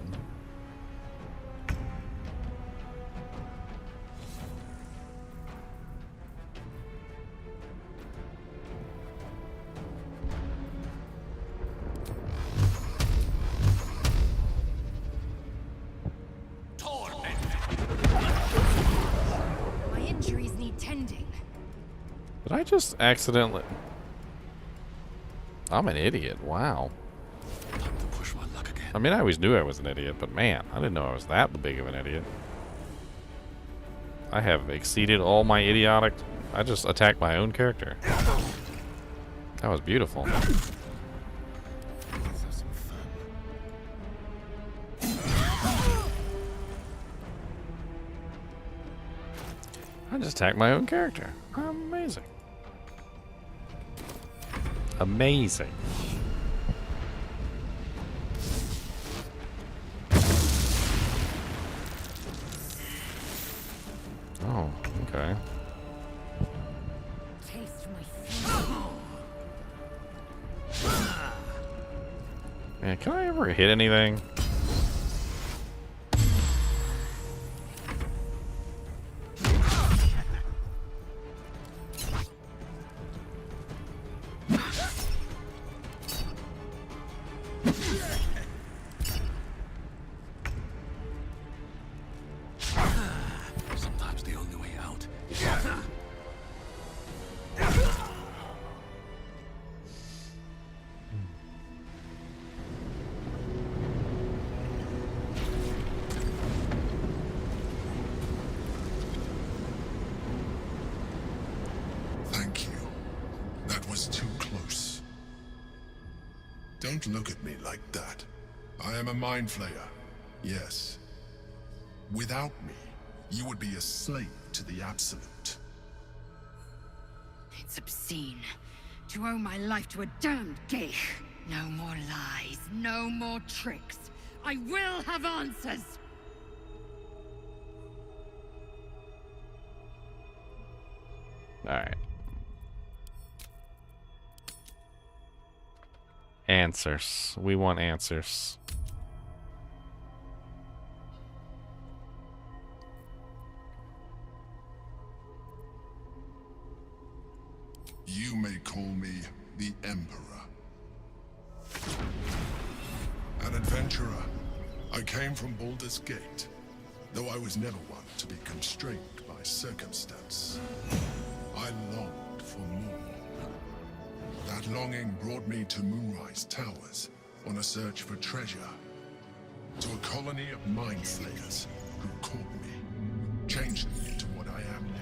My injuries need tending. Did I just accidentally... I'm an idiot. Wow. I mean, I always knew I was an idiot, but man, I didn't know I was that big of an idiot. I have exceeded all my idiotic... I just attacked my own character. That was beautiful. I just attacked my own character. Amazing. Amazing. Oh, okay. Man, can I ever hit anything? Sometimes the only way out is Thank you. That was too close. Don't look at me like that. I am a mind flayer. Yes. Without me, you would be a slave to the Absolute. It's obscene to owe my life to a damned geich. No more lies, no more tricks. I will have answers. Alright. Answers. We want answers. You may call me the Emperor. An adventurer. I came from Baldur's Gate, though I was never one to be constrained by circumstance. I longed for more. That longing brought me to Moonrise Towers on a search for treasure. To a colony of mind flayers who caught me, changed me into what I am now.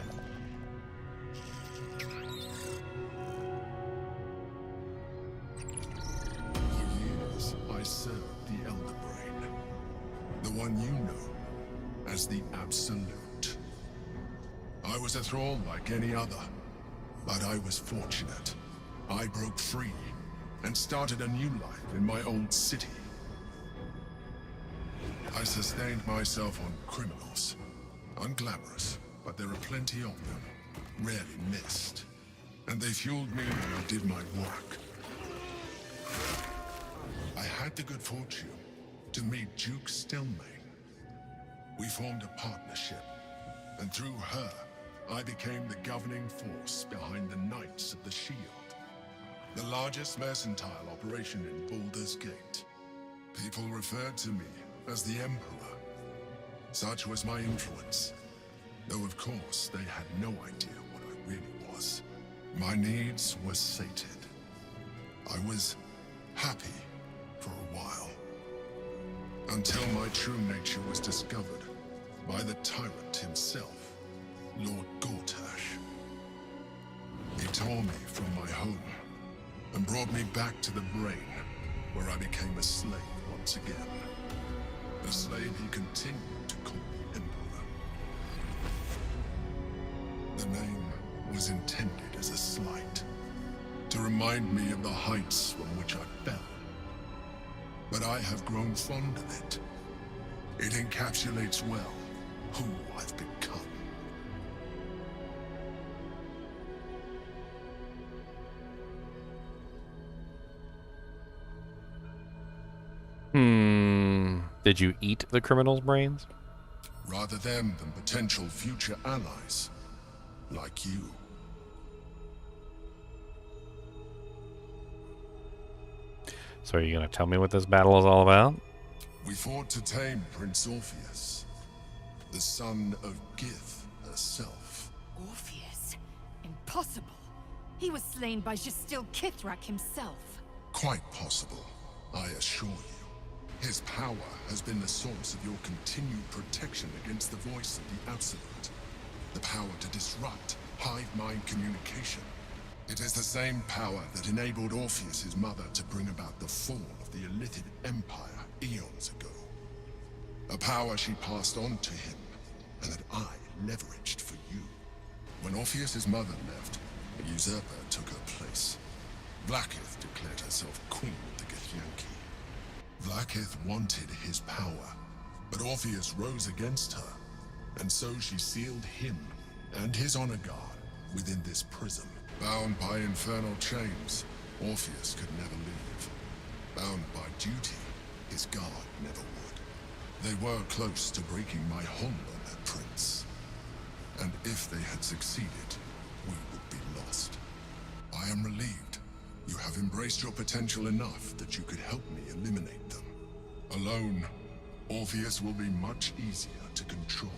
For years, I served the Elder Brain, the one you know as the Absolute. I was a thrall like any other, but I was fortunate. I broke free and started a new life in my old city. I sustained myself on criminals. Unglamorous, but there are plenty of them, rarely missed. And they fueled me when I did my work. I had the good fortune to meet Duke Stelmane. We formed a partnership, and through her, I became the governing force behind the Knights of the Shield, the largest mercantile operation in Baldur's Gate. People referred to me as the Emperor. Such was my influence, though of course they had no idea what I really was. My needs were sated. I was happy for a while, until my true nature was discovered by the tyrant himself, Lord Gortash. He tore me from my home and brought me back to the Brain, where I became a slave once again. A slave he continued to call me Emperor. The name was intended as a slight, to remind me of the heights from which I fell. But I have grown fond of it. It encapsulates well who I've become. Did you eat the criminal's brains? Rather them than potential future allies, like you. So are you going to tell me what this battle is all about? We fought to tame Prince Orpheus, the son of Gith herself. Orpheus? Impossible. He was slain by Justil Kithrak himself. Quite possible, I assure you. His power has been the source of your continued protection against the voice of the Absolute. The power to disrupt hive mind communication. It is the same power that enabled Orpheus's mother to bring about the fall of the Illithid Empire eons ago. A power she passed on to him, and that I leveraged for you. When Orpheus's mother left, a usurper took her place. Blackith declared herself queen of the githyanki. Blackith wanted his power, but Orpheus rose against her, and so she sealed him and his honor guard within this prison. Bound by infernal chains, Orpheus could never leave. Bound by duty, his guard never would. They were close to breaking my hold on that prince. And if they had succeeded, we would be lost. I am relieved. You have embraced your potential enough that you could help me eliminate them. Alone, Orpheus will be much easier to control.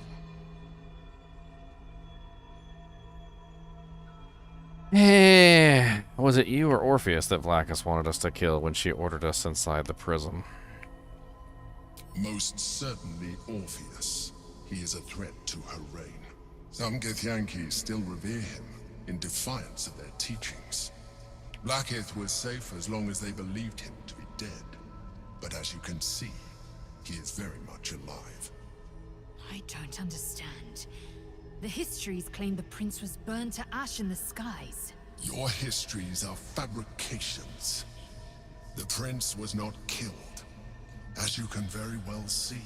Was it you or Orpheus that Vlacus wanted us to kill when she ordered us inside the prison? Most certainly Orpheus. He is a threat to her reign. Some Githyanki still revere him in defiance of their teachings. Blackith was safe as long as they believed him to be dead. But as you can see, he is very much alive. I don't understand. The histories claim the prince was burned to ash in the skies. Your histories are fabrications. The prince was not killed. As you can very well see,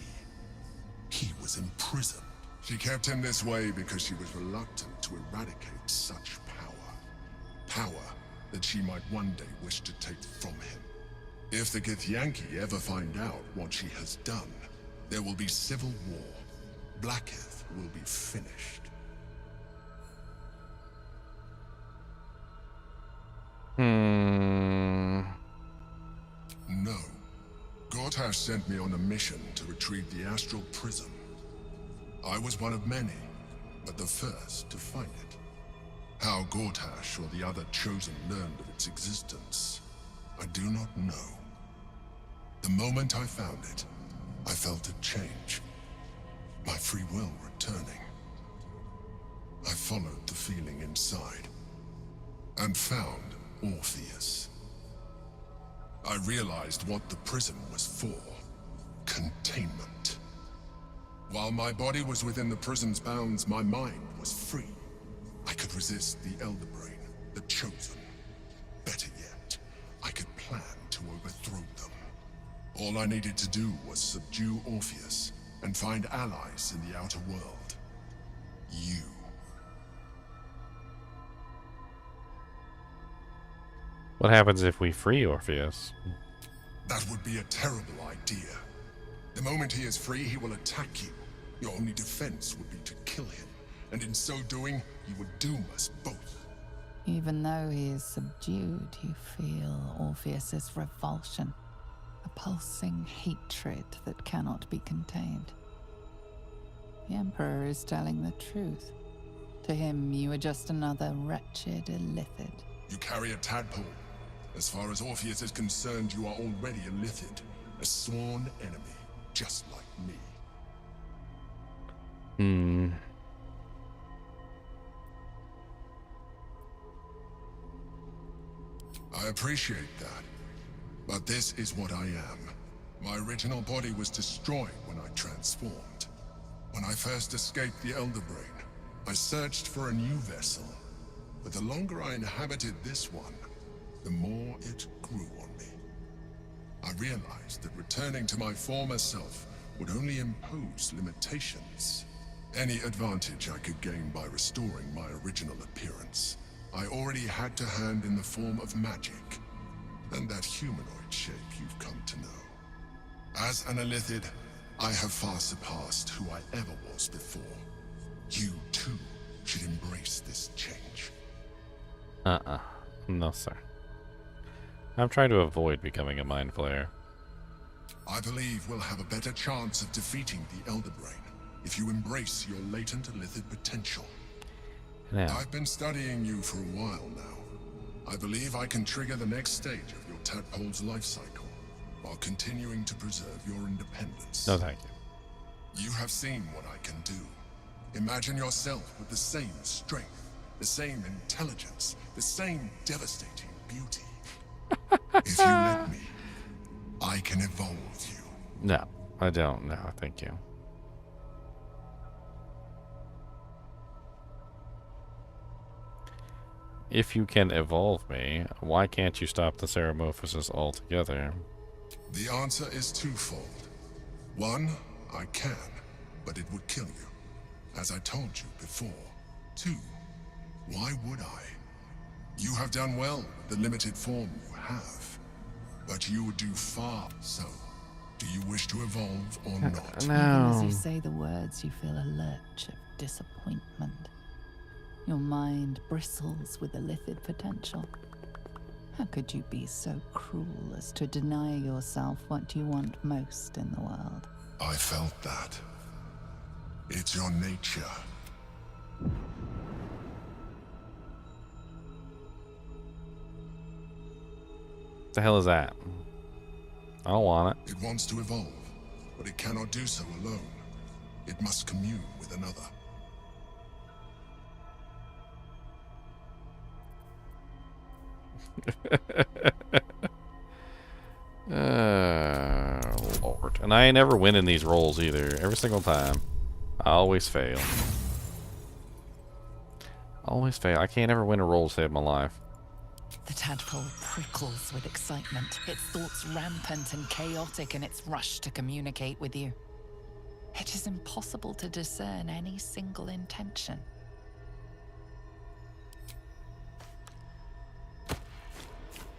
he was in prison. She kept him this way because she was reluctant to eradicate such power. Power that she might one day wish to take from him. If the Githyanki ever find out what she has done, there will be civil war. Blackith will be finished. No. Gortash sent me on a mission to retrieve the astral prism. I was one of many, but the first to find it. How Gortash or the other chosen learned of its existence, I do not know. The moment I found it, I felt a change. My free will returning. I followed the feeling inside, and found Orpheus. I realized what the prism was for. Containment. While my body was within the prison's bounds, my mind was free. I could resist the Elder Brain, the Chosen. Better yet, I could plan to overthrow them. All I needed to do was subdue Orpheus and find allies in the outer world. You. What happens if we free Orpheus? That would be a terrible idea. The moment he is free, he will attack you. Your only defense would be to kill him, and in so doing, you would doom us both. Even though he is subdued, you feel Orpheus's revulsion, a pulsing hatred that cannot be contained. The Emperor is telling the truth. To him, you are just another wretched illithid. You carry a tadpole. As far as Orpheus is concerned, you are already a illithid, a sworn enemy, just like me. I appreciate that, but this is what I am. My original body was destroyed when I transformed. When I first escaped the Elder Brain, I searched for a new vessel, but the longer I inhabited this one, the more it grew on me. I realized that returning to my former self would only impose limitations. Any advantage I could gain by restoring my original appearance, I already had to hand in the form of magic, and that humanoid shape you've come to know. As an illithid, I have far surpassed who I ever was before. You, too, should embrace this change. No, sir. I'm trying to avoid becoming a mind flayer. I believe we'll have a better chance of defeating the Elder Brain if you embrace your latent illithid potential. Yeah. I've been studying you for a while now. I believe I can trigger the next stage of your tadpole's life cycle, while continuing to preserve your independence. No, thank you. You have seen what I can do. Imagine yourself with the same strength, the same intelligence, the same devastating beauty. If you let me, I can evolve you. No, I don't. No, thank you. If you can evolve me, why can't you stop the Ceramorphosis altogether? The answer is twofold. One, I can, but it would kill you, as I told you before. Two, why would I? You have done well with the limited form you have, but you would do far. So, do you wish to evolve or not? Even as you say the words, you feel a lurch of disappointment. Your mind bristles with illithid potential. How could you be so cruel as to deny yourself what you want most in the world? I felt that. It's your nature. The hell is that? I don't want it. It wants to evolve, but it cannot do so alone. It must commune with another. Lord. And I never win in these rolls either. Every single time. I always fail. Always fail. I can't ever win a roll to save my life. The tadpole prickles with excitement, its thoughts rampant and chaotic in its rush to communicate with you. It is impossible to discern any single intention.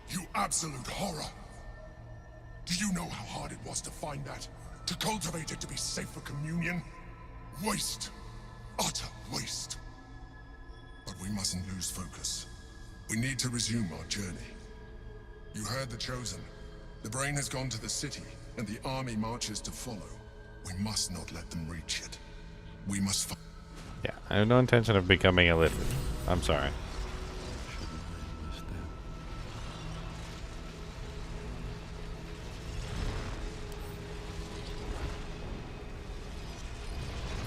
You absolute horror! Do you know how hard it was to find that? To cultivate it to be safe for communion? Waste. Utter waste. But we mustn't lose focus. We need to resume our journey. You heard the Chosen. The brain has gone to the city, and the army marches to follow. We must not let them reach it. We must Yeah, I have no intention of becoming a illithid. I'm sorry.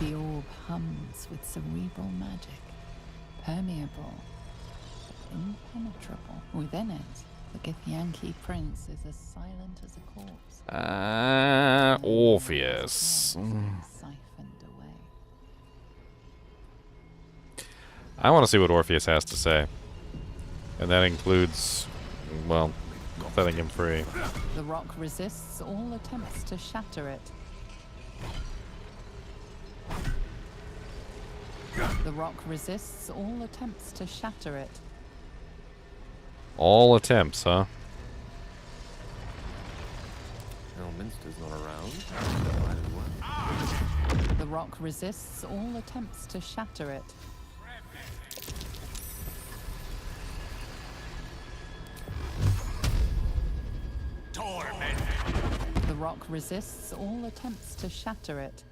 The orb hums with cerebral magic, permeable, but impenetrable. Within it, the githyanki prince is as silent as a corpse. Orpheus. Siphoned away. I want to see what Orpheus has to say. And that includes, well, setting him free. The rock resists all attempts to shatter it. The rock resists all attempts to shatter it. All attempts, huh? Minster's not around. Might as well. The rock resists all attempts to shatter it. Torment. The rock resists all attempts to shatter it.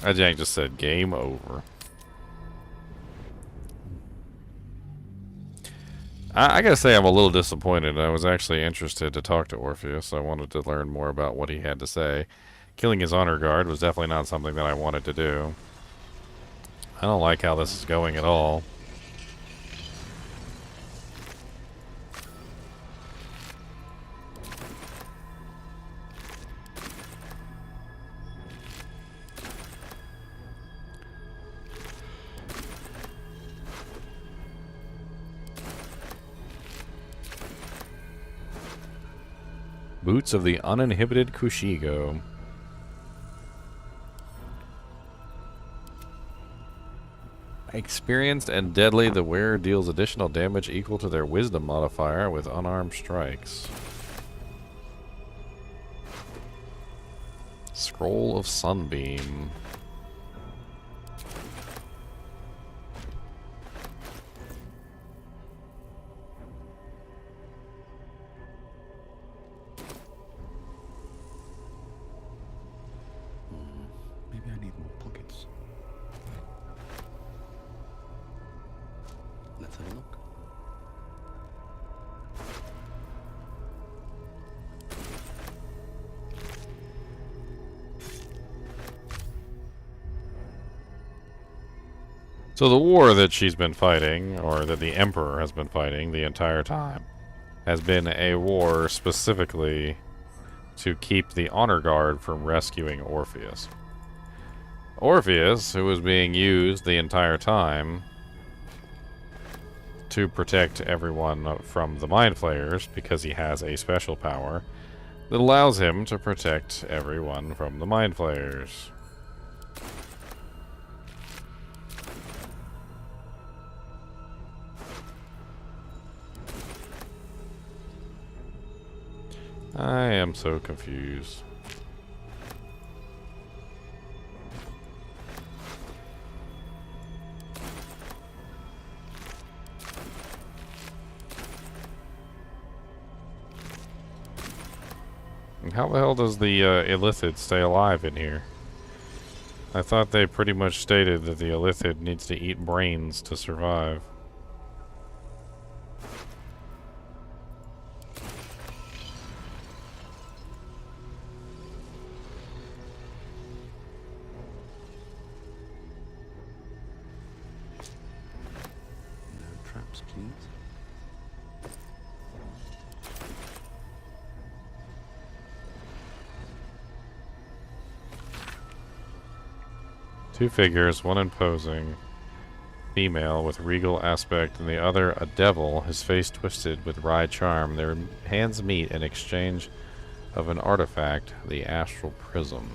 Ajang just said game over. I gotta say I'm a little disappointed. I was actually interested to talk to Orpheus. I wanted to learn more about what he had to say. Killing his honor guard was definitely not something that I wanted to do. I don't like how this is going at all. Boots of the Uninhibited Kushigo. Experienced and deadly, the wearer deals additional damage equal to their wisdom modifier with unarmed strikes. Scroll of Sunbeam. Maybe I need more pockets. Let's have a look. So the war that she's been fighting, or that the Emperor has been fighting the entire time, has been a war specifically to keep the Honor Guard from rescuing Orpheus. Orpheus, who was being used the entire time to protect everyone from the Mind Flayers, because he has a special power that allows him to protect everyone from the Mind Flayers. I am so confused. And how the hell does the Illithid stay alive in here? I thought they pretty much stated that the Illithid needs to eat brains to survive. Traps, please. Two figures, one imposing, female with regal aspect, and the other a devil, his face twisted with wry charm. Their hands meet in exchange of an artifact, the astral prism.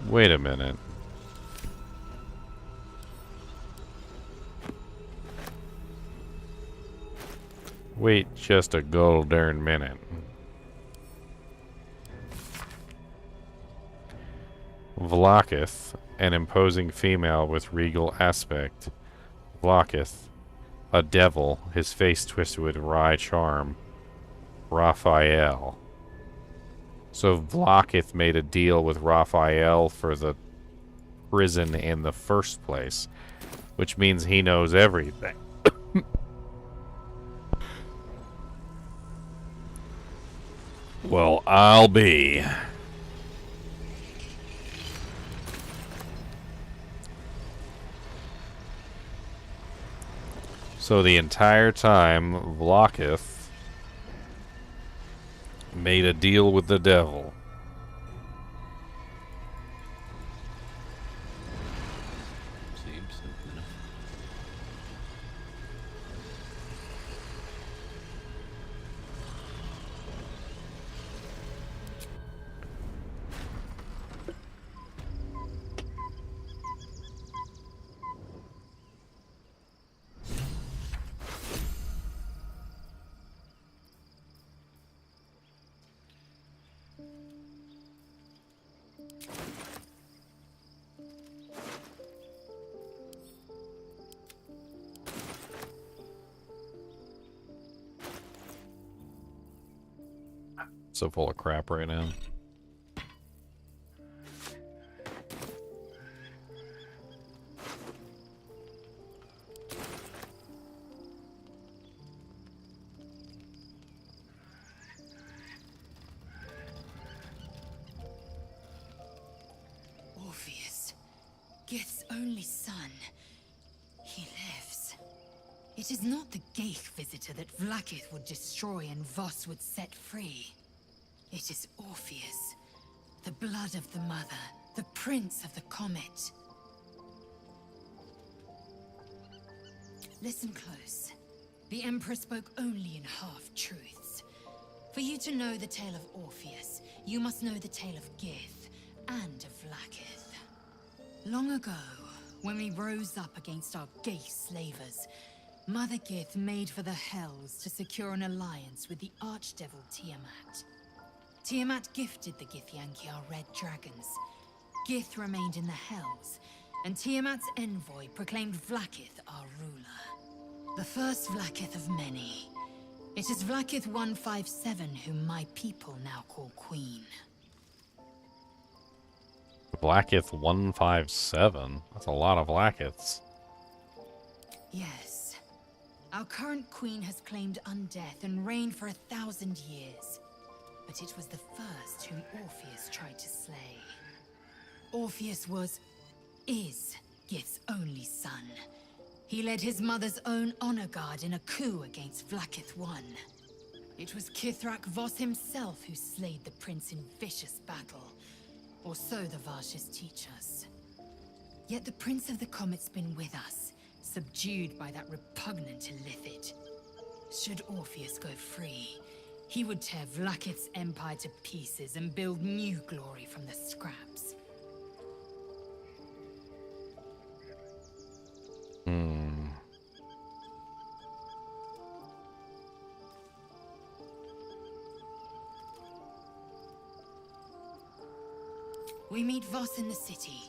Wait a minute. Wait just a goddamn minute. Vlakith, an imposing female with regal aspect. Vlakith, a devil, his face twisted with wry charm. Raphael. So Vlakith made a deal with Raphael for the prison in the first place, which means he knows everything. Well, I'll be. So the entire time, Vlakith made a deal with the devil. Seems simple enough. So full of crap right now. Orpheus, Gith's only son. He lives. It is not the Geich visitor that Vlaakith would destroy and Voss would set free. It is Orpheus, the blood of the mother, the prince of the comet. Listen close. The Emperor spoke only in half-truths. For you to know the tale of Orpheus, you must know the tale of Gith and of Vlaakith. Long ago, when we rose up against our Geich slavers, Mother Gith made for the Hells to secure an alliance with the Archdevil Tiamat. Tiamat gifted the githyanki our red dragons. Gith remained in the Hells, and Tiamat's envoy proclaimed Vlaakith our ruler. The first Vlaakith of many. It is Vlaakith 157 whom my people now call Queen. Vlaakith 157? That's a lot of Vlaakiths. Yes. Our current queen has claimed undeath and reigned for 1,000 years. But it was the first whom Orpheus tried to slay. Orpheus is Gith's only son. He led his mother's own honor guard in a coup against Vlaakith I. It was Kithrak Voss himself who slayed the prince in vicious battle. Or so the Varshes teach us. Yet the Prince of the Comet's been with us, subdued by that repugnant illithid. Should Orpheus go free, he would tear Vlaakith's empire to pieces and build new glory from the scraps. We meet Voss in the city,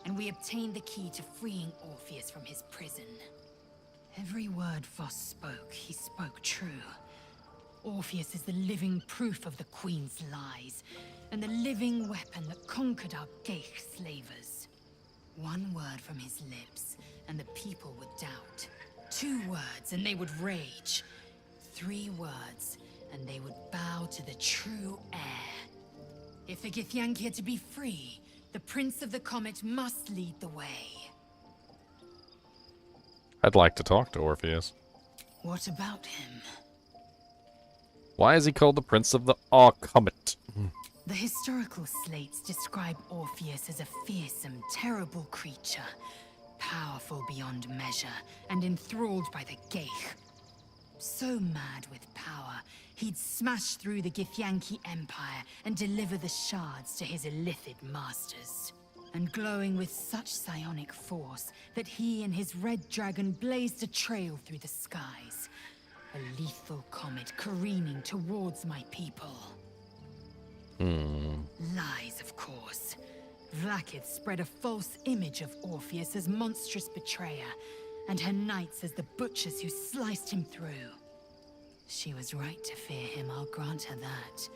and we obtain the key to freeing Orpheus from his prison. Every word Voss spoke, he spoke true. Orpheus is the living proof of the Queen's lies, and the living weapon that conquered our Geich slavers. One word from his lips, and the people would doubt. 2 words, and they would rage. 3 words, and they would bow to the true heir. If the Githyanki are to be free, the Prince of the Comet must lead the way. I'd like to talk to Orpheus. What about him? Why is he called the Prince of the Comet? The historical slates describe Orpheus as a fearsome, terrible creature, powerful beyond measure, and enthralled by the Geich. So mad with power, he'd smash through the Githyanki Empire and deliver the shards to his illithid masters. And glowing with such psionic force that he and his red dragon blazed a trail through the skies. A lethal comet careening towards my people. Lies, of course. Vlaakith spread a false image of Orpheus as monstrous betrayer, and her knights as the butchers who sliced him through. She was right to fear him, I'll grant her that.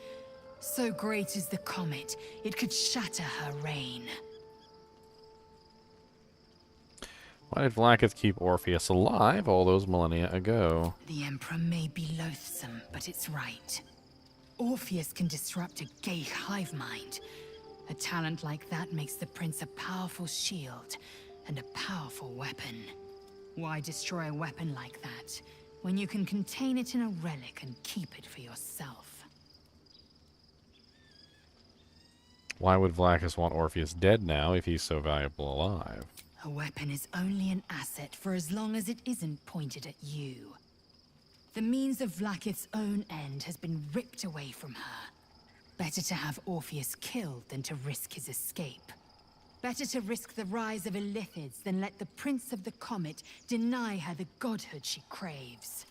So great is the comet, it could shatter her reign. Why did Vlaakith keep Orpheus alive all those millennia ago? The Emperor may be loathsome, but it's right. Orpheus can disrupt a Geich hive mind. A talent like that makes the prince a powerful shield and a powerful weapon. Why destroy a weapon like that, when you can contain it in a relic and keep it for yourself? Why would Vlaakith want Orpheus dead now if he's so valuable alive? A weapon is only an asset for as long as it isn't pointed at you. The means of Vlaakith's own end has been ripped away from her. Better to have Orpheus killed than to risk his escape. Better to risk the rise of illithids than let the Prince of the Comet deny her the godhood she craves.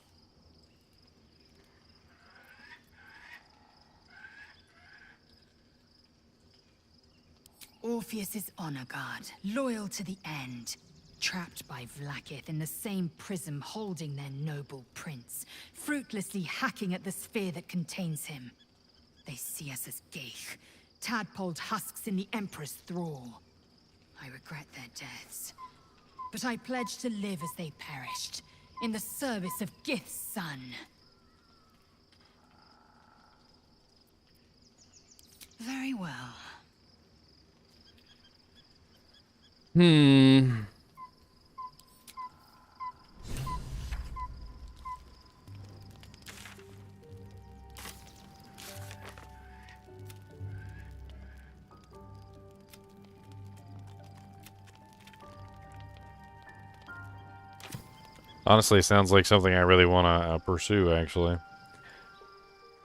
Orpheus is honor guard, loyal to the end. Trapped by Vlaakith in the same prism holding their noble prince, fruitlessly hacking at the sphere that contains him. They see us as geich, tadpoled husks in the Emperor's thrall. I regret their deaths, but I pledge to live as they perished, in the service of Gith's son. Very well. Honestly, sounds like something I really want to pursue, actually.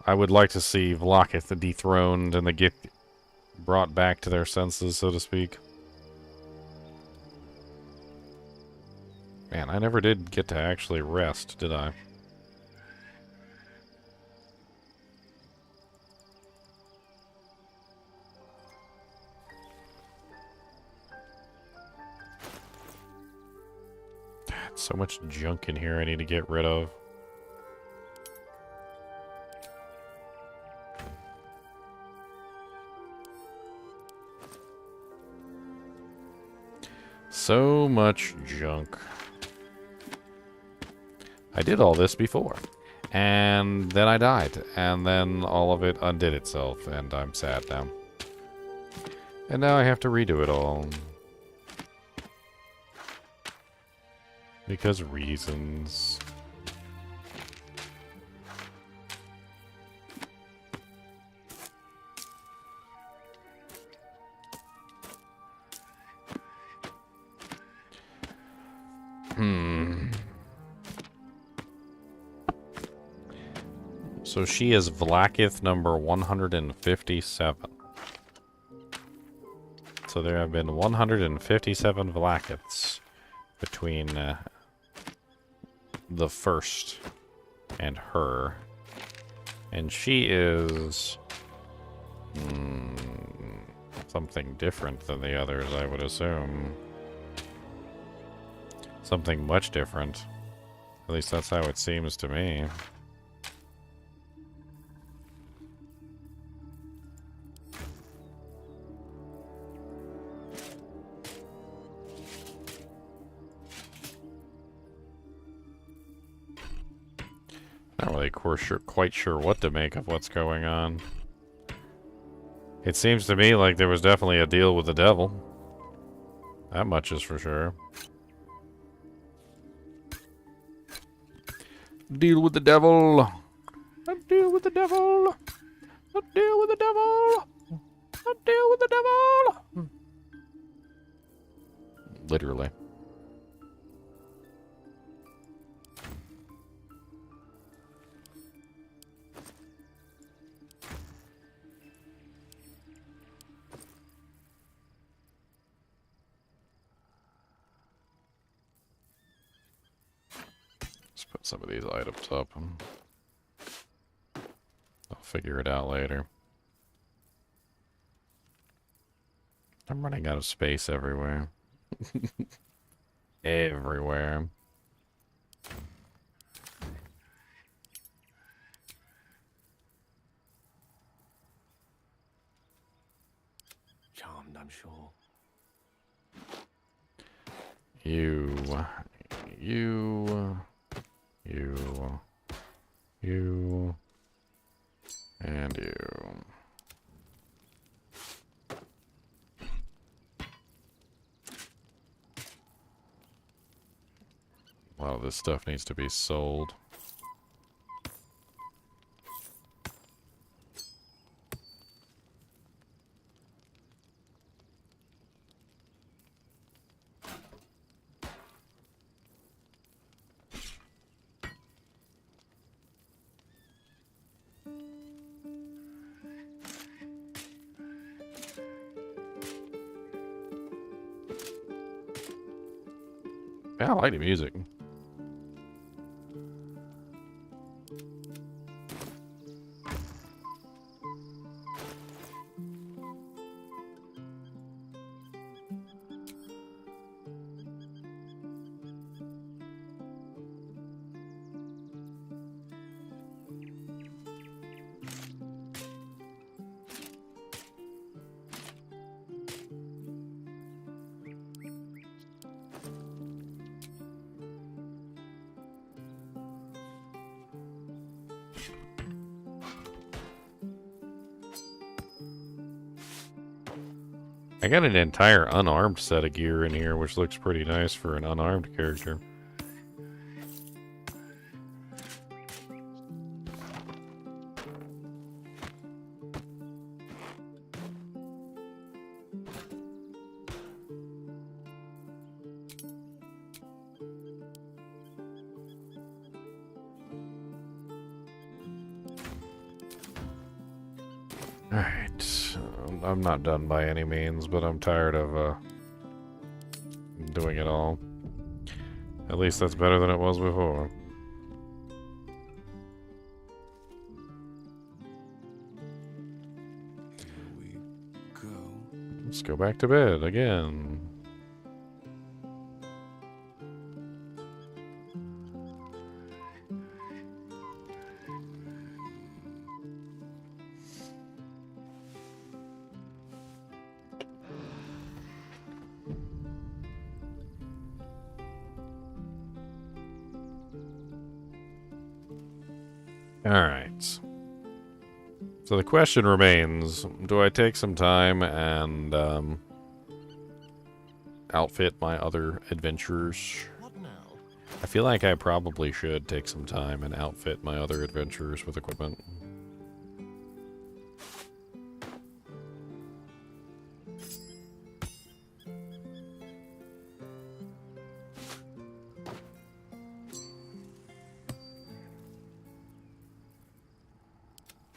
I would like to see Vlaakith dethroned and the Gith brought back to their senses, so to speak. Man, I never did get to actually rest, did I? So much junk in here I need to get rid of. So much junk. I did all this before. And then I died. And then all of it undid itself. And I'm sad now. And now I have to redo it all. Because reasons. So she is Vlaakith number 157. So there have been 157 Vlaakiths between the first and her. And she is something different than the others, I would assume. Something much different. At least that's how it seems to me. Not really quite sure what to make of what's going on. It seems to me like there was definitely a deal with the devil. That much is for sure. Deal with the devil. A deal with the devil. A deal with the devil. A deal with the devil. Literally. Put some of these items up. I'll figure it out later. I'm running out of space everywhere. Everywhere. Charmed, I'm sure. You, and you. A lot of this stuff needs to be sold. Yeah, I like the music. I got an entire unarmed set of gear in here, which looks pretty nice for an unarmed character. Alright, I'm not done by any means, but I'm tired of doing it all. At least that's better than it was before. Let's go back to bed again. Alright. So the question remains, do I take some time and outfit my other adventurers? I feel like I probably should take some time and outfit my other adventurers with equipment.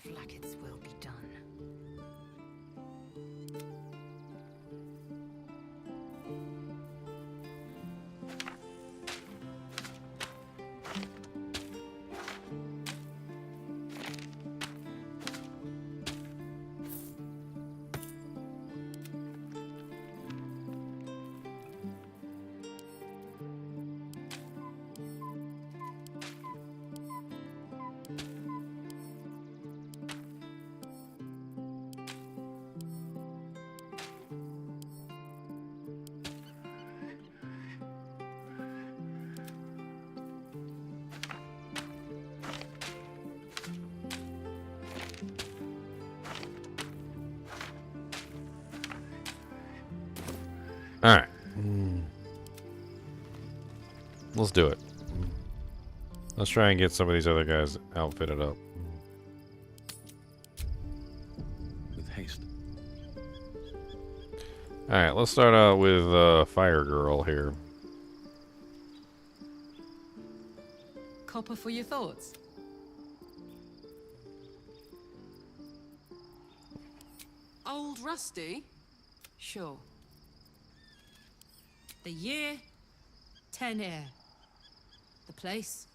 Flaggets will be done. Alright. Let's do it. Let's try and get some of these other guys outfitted up. With haste. Alright, let's start out with Fire Girl here. Copper for your thoughts. Old Rusty? Sure. The year, 10 air. The place,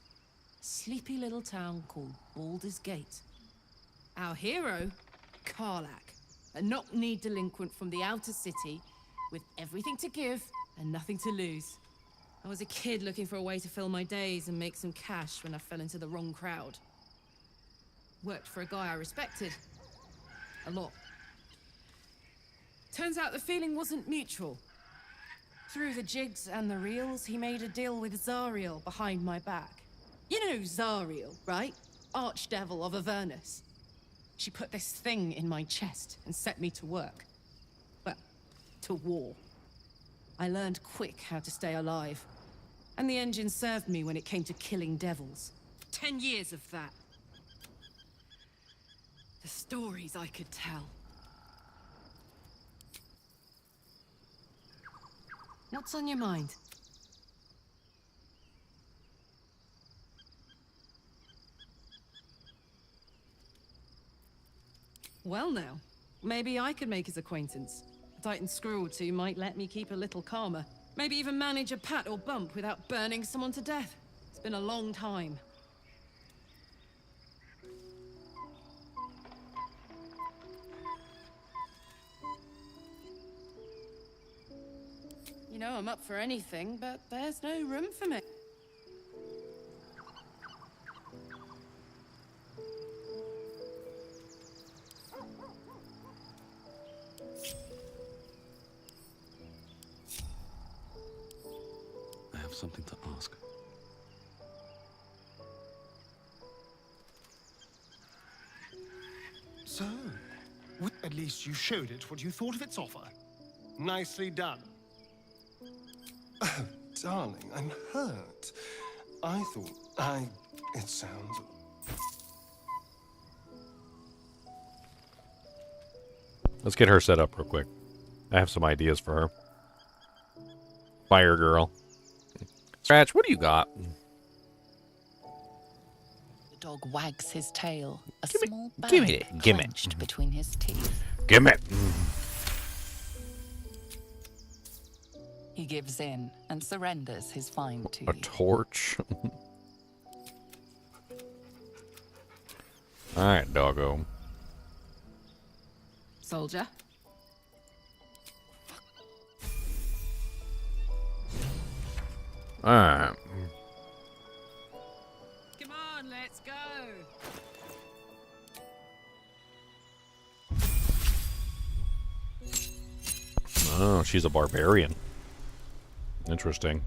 sleepy little town called Baldur's Gate. Our hero, Karlach, a knock-knee delinquent from the outer city with everything to give and nothing to lose. I was a kid looking for a way to fill my days and make some cash when I fell into the wrong crowd. Worked for a guy I respected. A lot. Turns out the feeling wasn't mutual. Through the jigs and the reels, he made a deal with Zariel behind my back. You know Zariel, right? Archdevil of Avernus. She put this thing in my chest and set me to work. Well, to war. I learned quick how to stay alive. And the engine served me when it came to killing devils. 10 years of that. The stories I could tell. What's on your mind? Well now, maybe I could make his acquaintance. A Titan screw or two might let me keep a little calmer. Maybe even manage a pat or bump without burning someone to death. It's been a long time. You know, I'm up for anything, but there's no room for me. I have something to ask. At least you showed it what you thought of its offer. Nicely done. Oh, darling, I'm hurt. It sounds... Let's get her set up real quick. I have some ideas for her. Fire girl. Scratch, what do you got? The dog wags his tail, a small bag Gimme. clenched between his teeth. Gimme. He gives in and surrenders his find to A you. torch. Alright, doggo. Soldier. Alright. Come on, let's go. Oh, she's a barbarian. Interesting.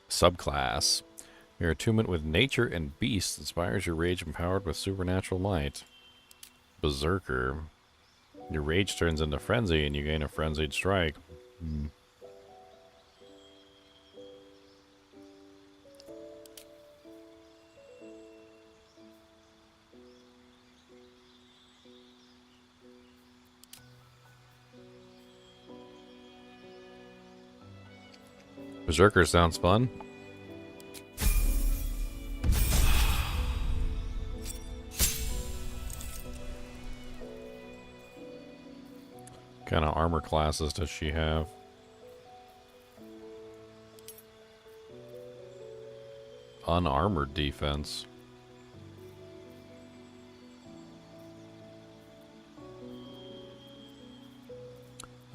Subclass. Your attunement with nature and beasts inspires your rage empowered with supernatural might. Berserker. Your rage turns into frenzy and you gain a frenzied strike. Berserker sounds fun. What kind of armor classes does she have? Unarmored defense.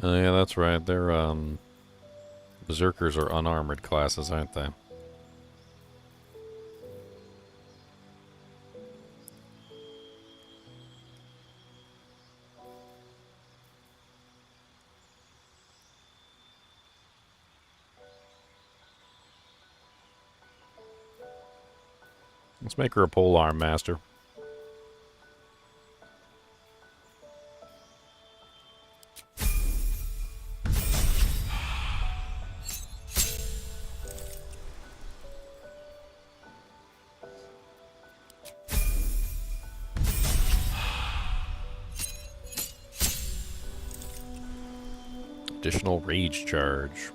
Oh yeah, that's right. They're Berserkers are unarmored classes, aren't they? Let's make her a polearm master. Additional rage charge.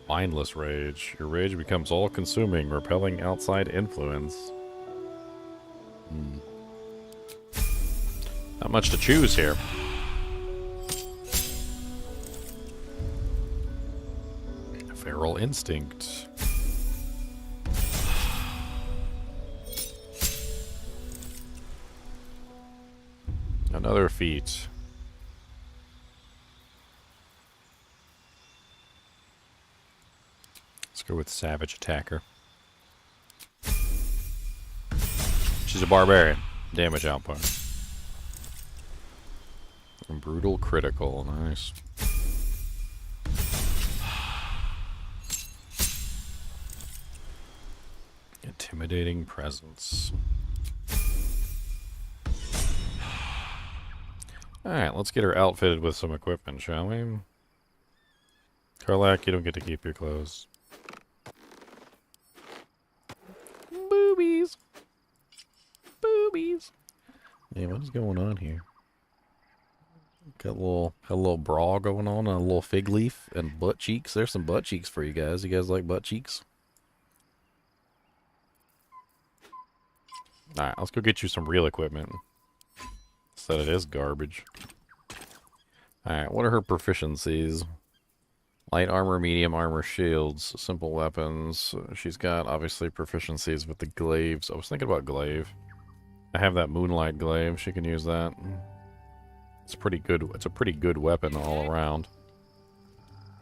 Mindless rage. Your rage becomes all-consuming, repelling outside influence. Not much to choose here. Feral instinct. Another feat. Go with Savage Attacker. She's a barbarian. Damage output. Brutal critical. Nice. Intimidating presence. Alright, let's get her outfitted with some equipment, shall we? Karlak, you don't get to keep your clothes. Boobies. Boobies. Yeah, what is going on here? Got a little bra going on, and a little fig leaf, and butt cheeks. There's some butt cheeks for you guys. You guys like butt cheeks? Alright, let's go get you some real equipment. Said it is garbage. Alright, what are her proficiencies? Light armor, medium armor, shields, simple weapons. She's got, obviously, proficiencies with the glaives. I was thinking about glaive. I have that moonlight glaive. She can use that. It's pretty good. It's a pretty good weapon all around.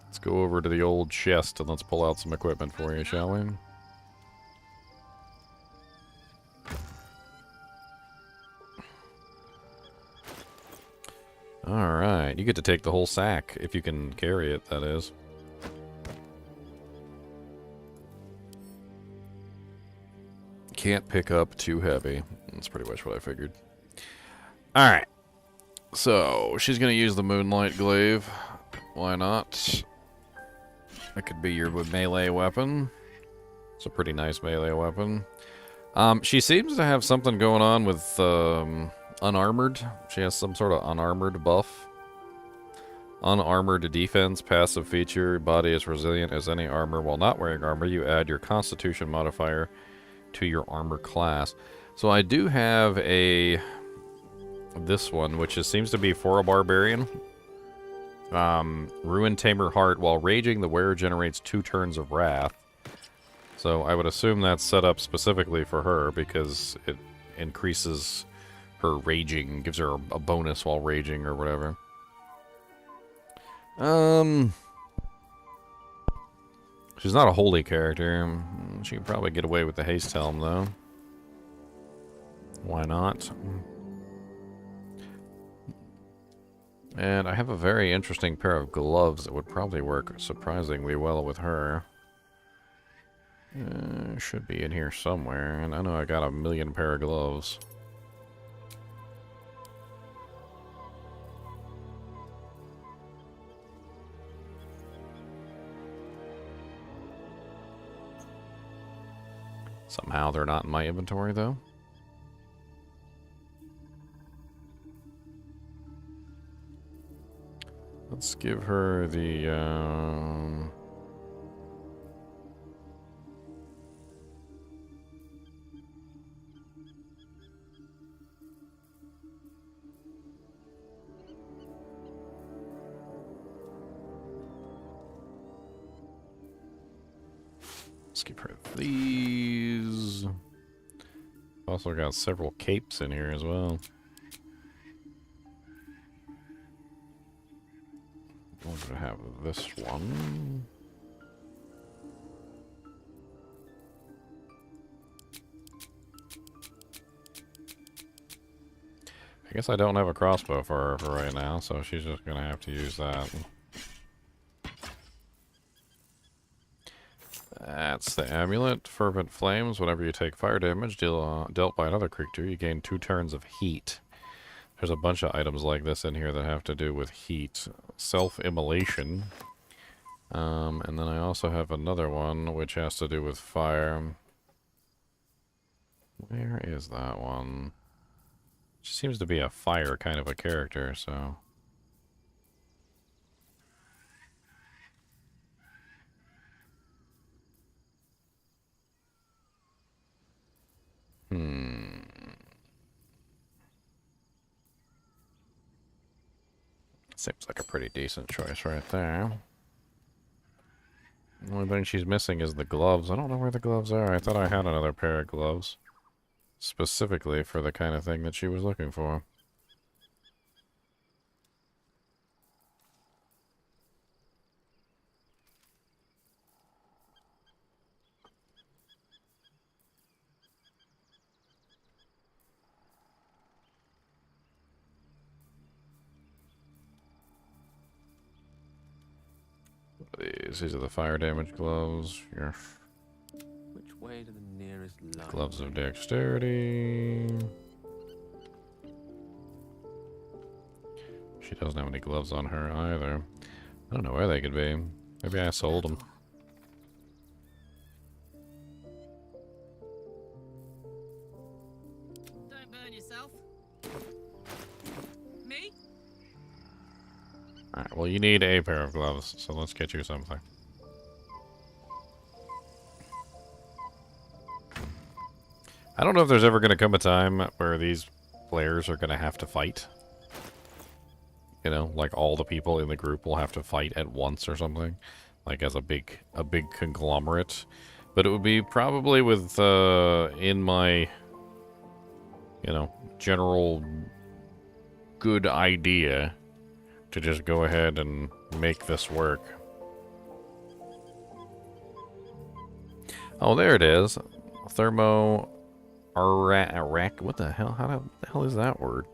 Let's go over to the old chest and let's pull out some equipment for you, shall we? Alright, you get to take the whole sack, if you can carry it, that is. Can't pick up too heavy. That's pretty much what I figured. Alright. So, she's gonna use the Moonlight Glaive. Why not? That could be your melee weapon. It's a pretty nice melee weapon. She seems to have something going on with, unarmored. She has some sort of unarmored buff. Unarmored defense, passive feature. Body is resilient as any armor. While not wearing armor, you add your Constitution modifier to your armor class. So I do have this one, which seems to be for a Barbarian. Ruin Tamer Heart. While raging, the wearer generates 2 turns of wrath. So I would assume that's set up specifically for her because it increases her raging, gives her a bonus while raging or whatever. She's not a holy character. She can probably get away with the haste helm though. Why not? And I have a very interesting pair of gloves that would probably work surprisingly well with her. Should be in here somewhere, and I know I got a million pair of gloves. Somehow they're not in my inventory, though. Let's give her the, let's give her these. Also got several capes in here as well. I'm going to have this one. I guess I don't have a crossbow for her for right now, so she's just going to have to use that. That's the amulet. Fervent Flames. Whenever you take fire damage dealt by another creature, you gain 2 turns of heat. There's a bunch of items like this in here that have to do with heat. Self-immolation. And then I also have another one which has to do with fire. Where is that one? She seems to be a fire kind of a character, so... Seems like a pretty decent choice right there. The only thing she's missing is the gloves. I don't know where the gloves are. I thought I had another pair of gloves. Specifically for the kind of thing that she was looking for. These are the fire damage gloves. Your Which way to the nearest line? Gloves of dexterity. She doesn't have any gloves on her either. I don't know where they could be. Maybe I sold them. Don't burn yourself. Me? Alright, well you need a pair of gloves, so let's get you something. I don't know if there's ever going to come a time where these players are going to have to fight. You know, like all the people in the group will have to fight at once or something. Like as a big conglomerate. But it would be probably with, in my, you know, general good idea to just go ahead and make this work. Oh, there it is. What the hell? How the hell is that word?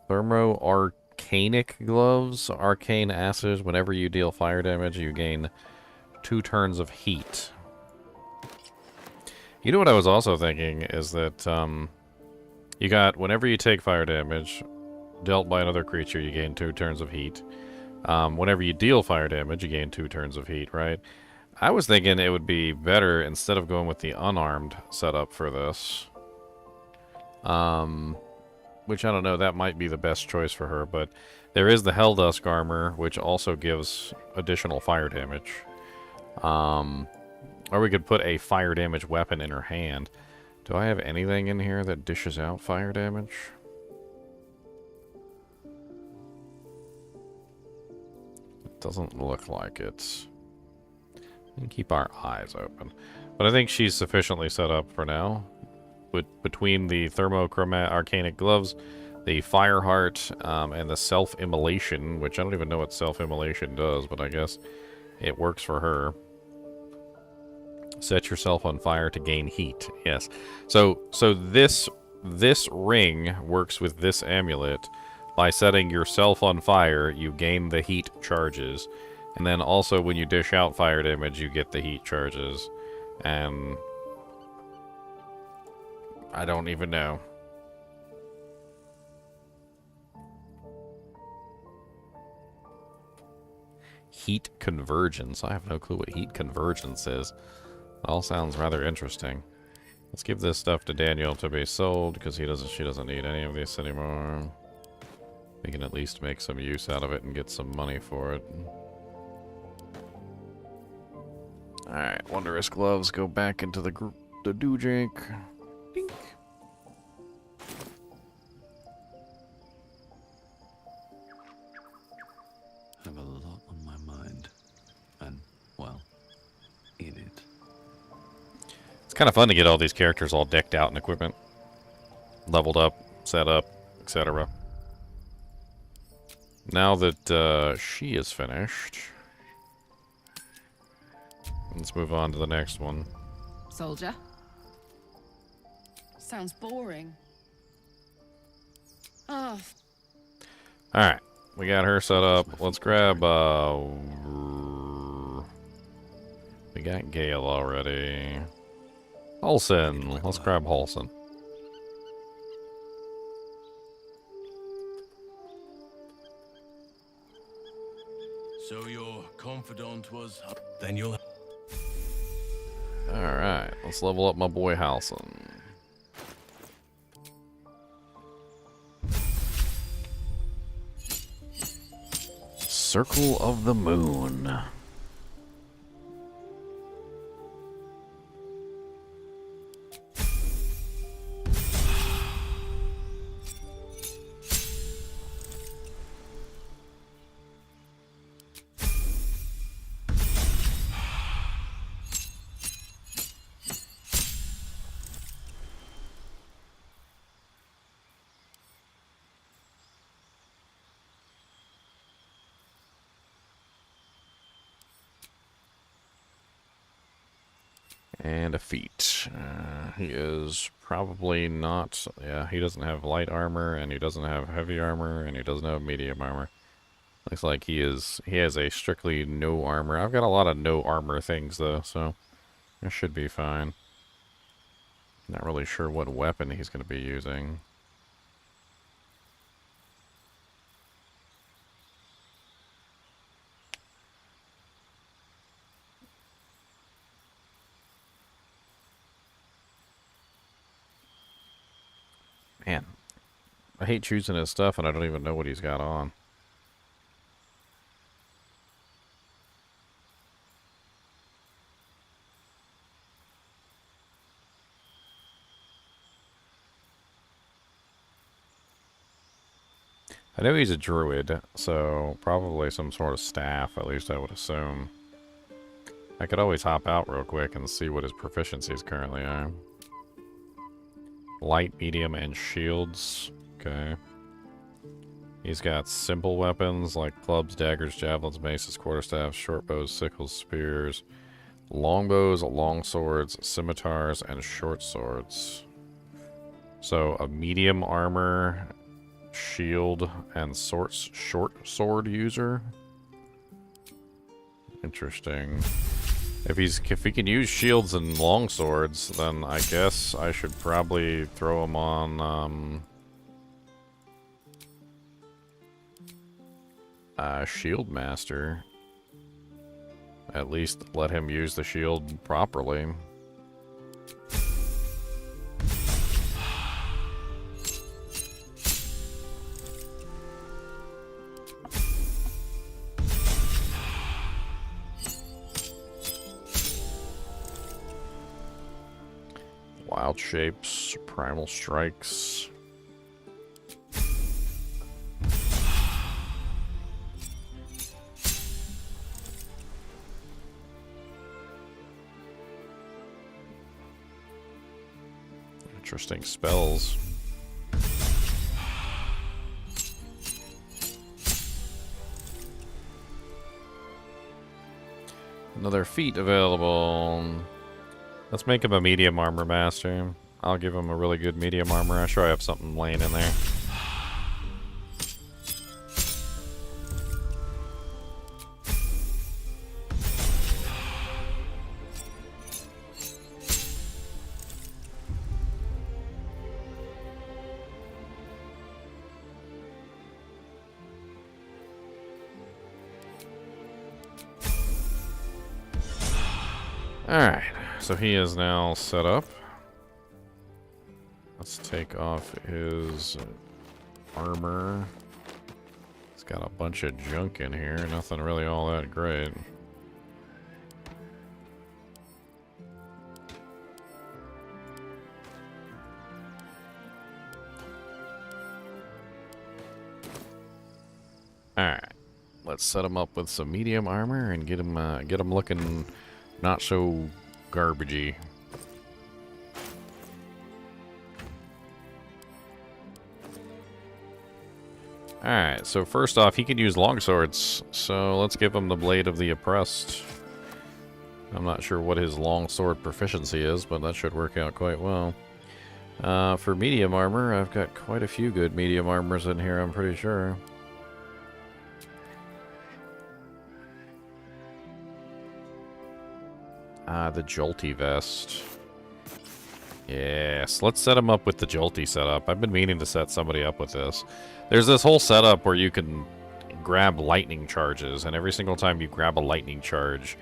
Thermo-arcanic arcanic gloves, arcane asses. Whenever you deal fire damage, you gain 2 turns of heat. You know what I was also thinking is that you got, whenever you take fire damage dealt by another creature, you gain 2 turns of heat. Whenever you deal fire damage, you gain 2 turns of heat, right? I was thinking it would be better, instead of going with the unarmed setup for this, which I don't know, that might be the best choice for her, but there is the Helldusk armor, which also gives additional fire damage. Or we could put a fire damage weapon in her hand. Do I have anything in here that dishes out fire damage? It doesn't look like it. We can keep our eyes open. But I think she's sufficiently set up for now. Between the thermochromatic arcanic gloves, the fire heart, and the self-immolation, which I don't even know what self-immolation does, but I guess it works for her. Set yourself on fire to gain heat. Yes. So this ring works with this amulet. By setting yourself on fire, you gain the heat charges. And then also when you dish out fire damage, you get the heat charges. And I don't even know. Heat convergence. I have no clue what heat convergence is. All sounds rather interesting. Let's give this stuff to Daniel to be sold, because she doesn't need any of this anymore. We can at least make some use out of it and get some money for it. Alright, Wondrous Gloves go back into the doujink. Dink. I have a lot on my mind. And, well, in it. It's kind of fun to get all these characters all decked out in equipment. Leveled up, set up, etc. Now that she is finished, let's move on to the next one. Soldier? Sounds boring. Oh. Alright, we got her set up. Let's grab, we got Gale already. Halsin. Let's grab Halsin. So your confidant was up, then you'll... Alright, let's level up my boy Halsin. Circle of the Moon. And a feat. He is probably not... Yeah, he doesn't have light armor, and he doesn't have heavy armor, and he doesn't have medium armor. Looks like he has a strictly no armor. I've got a lot of no armor things, though, so it should be fine. Not really sure what weapon he's going to be using. Man, I hate choosing his stuff and I don't even know what he's got on. I know he's a druid, so probably some sort of staff, at least I would assume. I could always hop out real quick and see what his proficiencies currently are. Light, medium, and shields. Okay. He's got simple weapons like clubs, daggers, javelins, maces, quarterstaffs, short bows, sickles, spears, longbows, long swords, scimitars, and short swords. So a medium armor shield and short sword user. Interesting. If he can use shields and long swords, then I guess I should probably throw him on Shield Master. At least let him use the shield properly. Wild shapes, primal strikes. Interesting spells. Another feat available. Let's make him a medium armor master. I'll give him a really good medium armor. I'm sure I have something laying in there. Alright, so he is now set up. Let's take off his armor. He's got a bunch of junk in here, nothing really all that great. Alright, let's set him up with some medium armor and get him looking not so garbagey. Alright, so first off, he can use longswords, so let's give him the Blade of the Oppressed. I'm not sure what his longsword proficiency is, but that should work out quite well. For medium armor, I've got quite a few good medium armors in here, I'm pretty sure. The Jolty Vest. Yes, let's set him up with the Jolty setup. I've been meaning to set somebody up with this. There's this whole setup where you can grab lightning charges, and every single time you grab a lightning charge,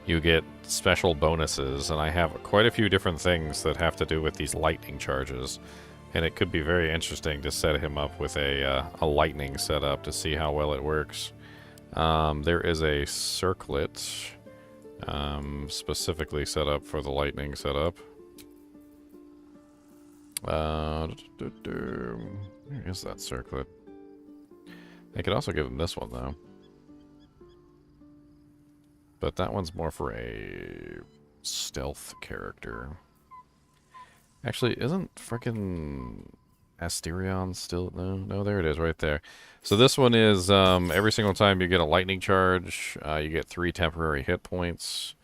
you get special bonuses, and I have quite a few different things that have to do with these lightning charges. And it could be very interesting to set him up with a lightning setup to see how well it works. There is a circlet specifically set up for the lightning setup. Where is that circlet? I could also give him this one, though. But that one's more for a stealth character. Actually, isn't frickin' Asterion still? No, there it is right there. So this one is, every single time you get a lightning charge, you get 3 temporary hit points,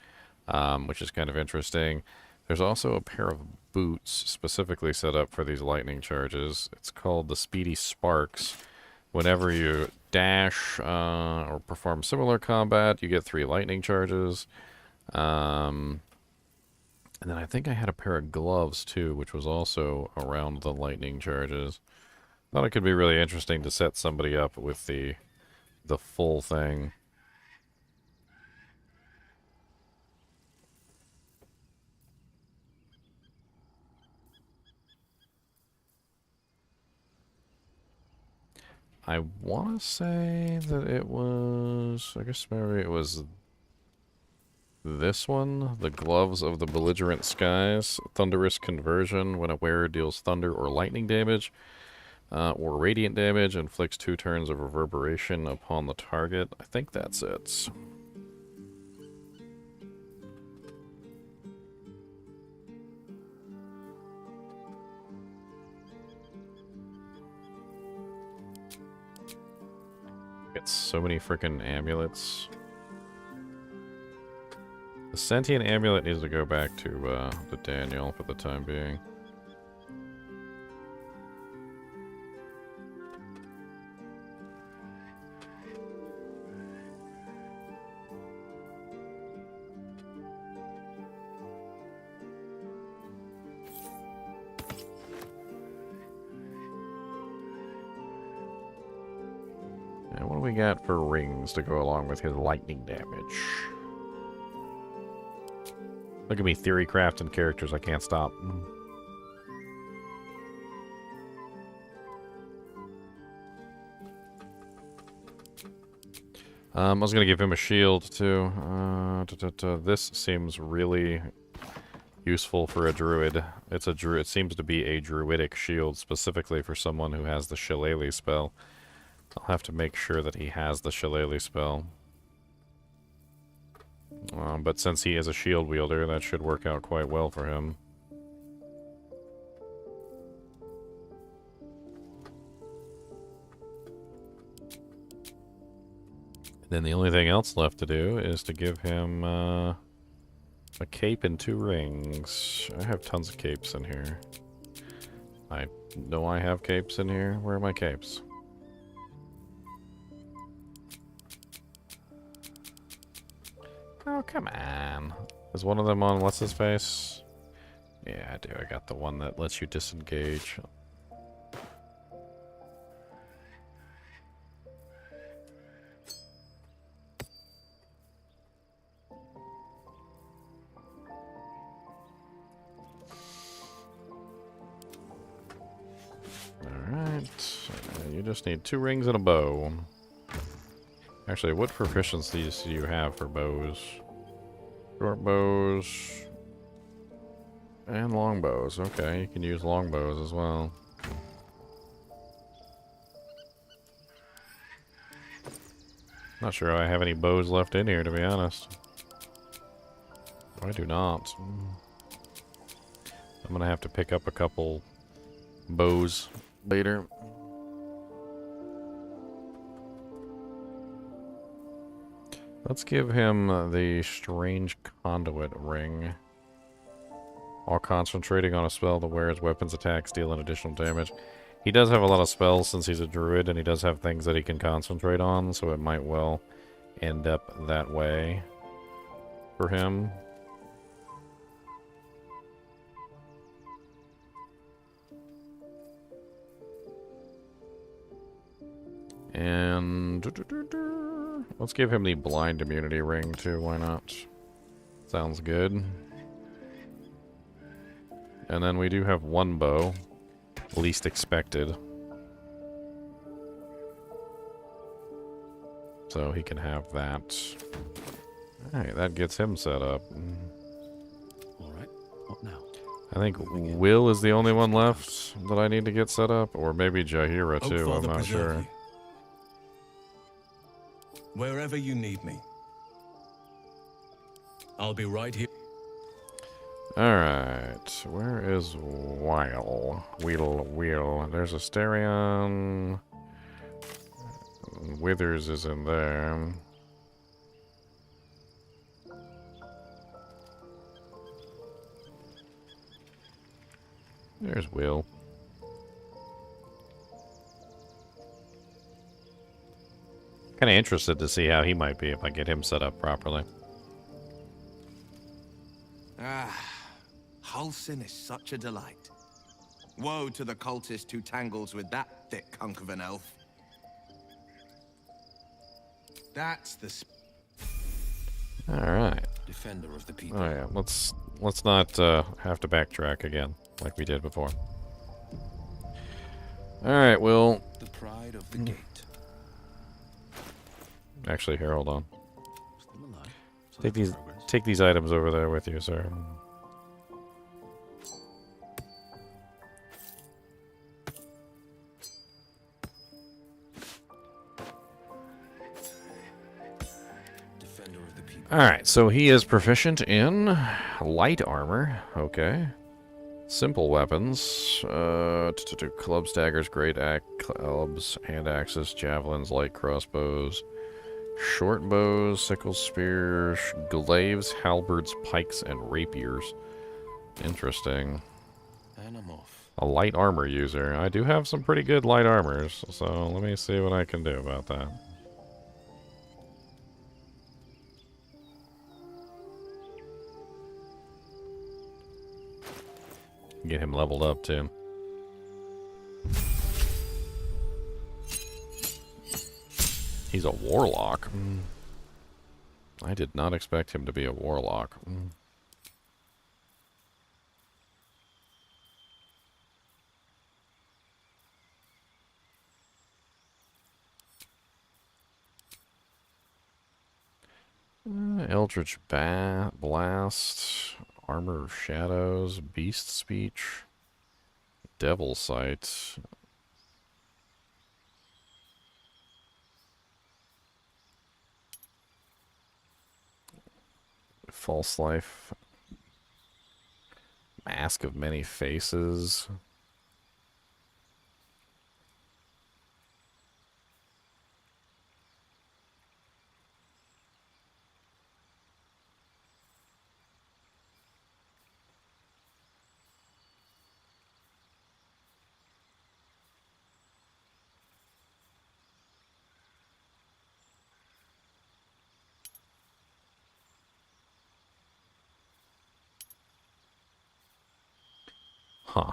which is kind of interesting. There's also a pair of boots specifically set up for these lightning charges. It's called the Speedy Sparks. Whenever you dash or perform similar combat, you get 3 lightning charges. And then I think I had a pair of gloves too, which was also around the lightning charges. Thought it could be really interesting to set somebody up with the full thing. I want to say that it was, I guess maybe it was this one, the Gloves of the Belligerent Skies. Thunderous conversion. When a wearer deals thunder or lightning damage, or radiant damage, inflicts 2 turns of reverberation upon the target. I think that's it. Get so many freaking amulets. The sentient amulet needs to go back to Daniel for the time being. And what do we got for rings to go along with his lightning damage? Look at me theory crafting characters, I can't stop. I was gonna give him a shield too. This seems really useful for a druid. It's a druid. It seems to be a druidic shield specifically for someone who has the shillelagh spell. I'll have to make sure that he has the shillelagh spell. But since he is a shield wielder, that should work out quite well for him. Then the only thing else left to do is to give him a cape and 2 rings. I have tons of capes in here. I know I have capes in here. Where are my capes? Oh, come on. Is one of them on what's his face? Yeah, I do. I got the one that lets you disengage. Alright. You just need 2 rings and a bow. Actually, what proficiencies do you have for bows? Short bows and long bows. Okay, you can use long bows as well. Not sure I have any bows left in here, to be honest. I do not. I'm gonna have to pick up a couple bows later. Let's give him the Strange Conduit Ring. While concentrating on a spell that wears weapons attacks deal an additional damage. He does have a lot of spells since he's a druid, and he does have things that he can concentrate on, so it might well end up that way for him. And let's give him the blind immunity ring too, why not? Sounds good. And then we do have 1 bow, least expected. So he can have that. Alright, that gets him set up. Alright, what now? I think Wyll is the only one left that I need to get set up, or maybe Jaheira too, I'm not sure. Wherever you need me. I'll be right here. Alright, where is Wyll? Wyll. There's Asterion. Withers is in there. There's Wyll. Kind of interested to see how he might be if I get him set up properly. Halsin is such a delight. Woe to the cultist who tangles with that thick hunk of an elf. That's the Alright. Defender of the people. Oh yeah, let's not have to backtrack again like we did before. Alright, Wyll. The pride of the gate. Actually, here, hold on. Take these items over there with you, sir. Alright, so he is proficient in light armor. Okay. Simple weapons. Clubs, daggers, great axe, clubs, hand axes, javelins, light crossbows, short bows, sickles, spears, glaives, halberds, pikes, and rapiers. Interesting. A light armor user. I do have some pretty good light armors, so let me see what I can do about that. Get him leveled up too. He's a warlock. I did not expect him to be a warlock. Eldritch Blast, Armor of Shadows, Beast Speech, Devil Sight. False Life, Mask of Many Faces. Huh.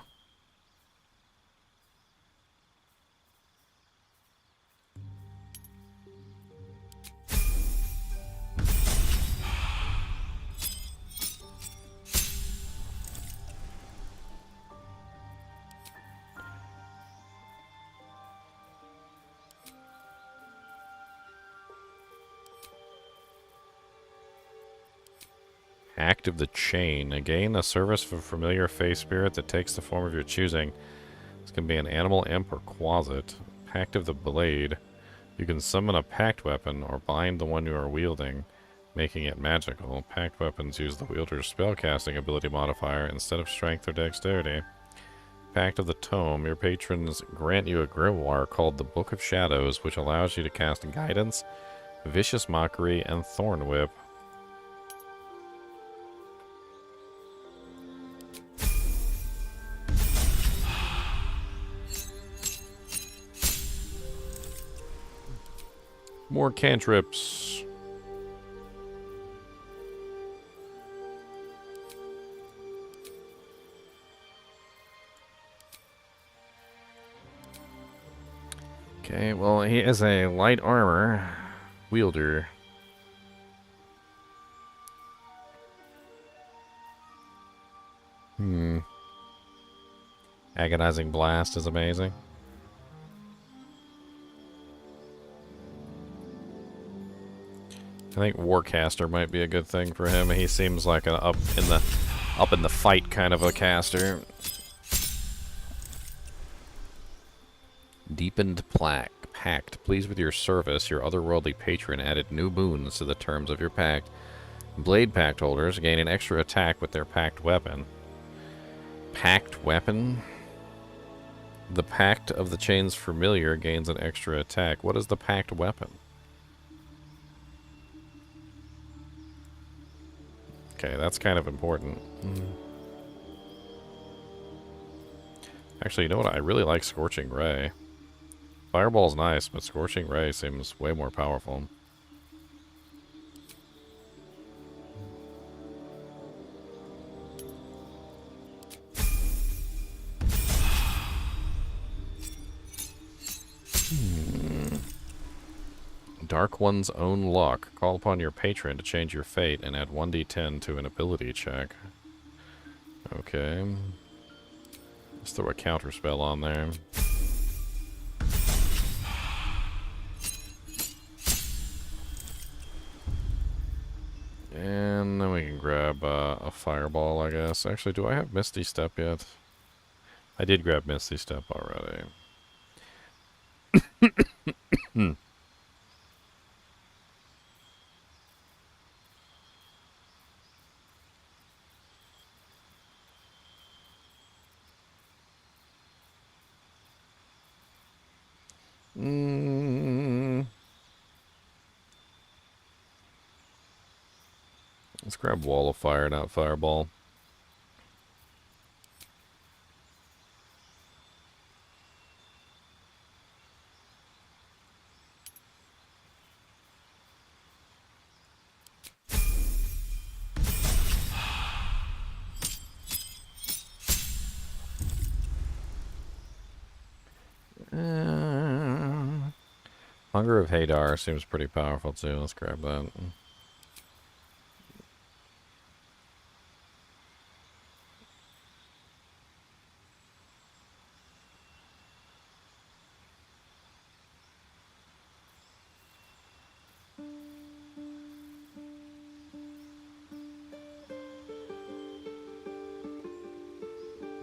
Act of the Chain. Again, a service of a familiar face spirit that takes the form of your choosing. This can be an animal, imp, or quasit. Pact of the Blade. You can summon a pact weapon or bind the one you are wielding, making it magical. Pact weapons use the wielder's spellcasting ability modifier instead of strength or dexterity. Pact of the Tome. Your patrons grant you a grimoire called the Book of Shadows, which allows you to cast Guidance, Vicious Mockery, and Thorn Whip. More cantrips. Okay, well, he is a light armor wielder. Agonizing Blast is amazing. I think Warcaster might be a good thing for him. He seems like an up in the fight kind of a caster. Deepened Pact. Pleased with your service, your otherworldly patron added new boons to the terms of your pact. Blade Pact holders gain an extra attack with their pact weapon. Pact weapon? The Pact of the Chain's familiar gains an extra attack. What is the pact weapon? Okay, that's kind of important. Actually, you know what? I really like Scorching Ray. Fireball's nice, but Scorching Ray seems way more powerful. Dark One's Own Luck. Call upon your patron to change your fate and add 1d10 to an ability check. Okay. Let's throw a counter spell on there. And then we can grab a fireball, I guess. Actually, do I have Misty Step yet? I did grab Misty Step already. Let's grab Wall of Fire, not Fireball. Hunger of Hadar seems pretty powerful too. Let's grab that.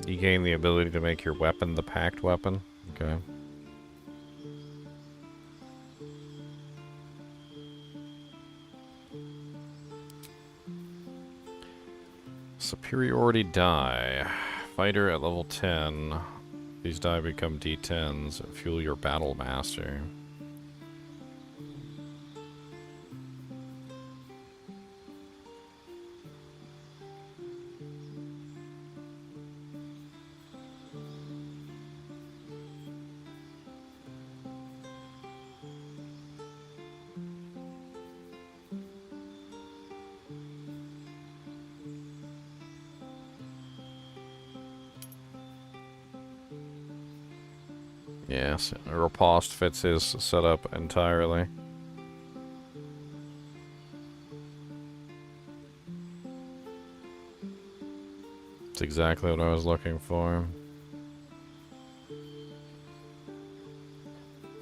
You gain the ability to make your weapon the pact weapon. Okay. Superiority die. Fighter at level 10. These die become D10s. Fuel your battle master. Yes, Riposte fits his setup entirely. It's exactly what I was looking for.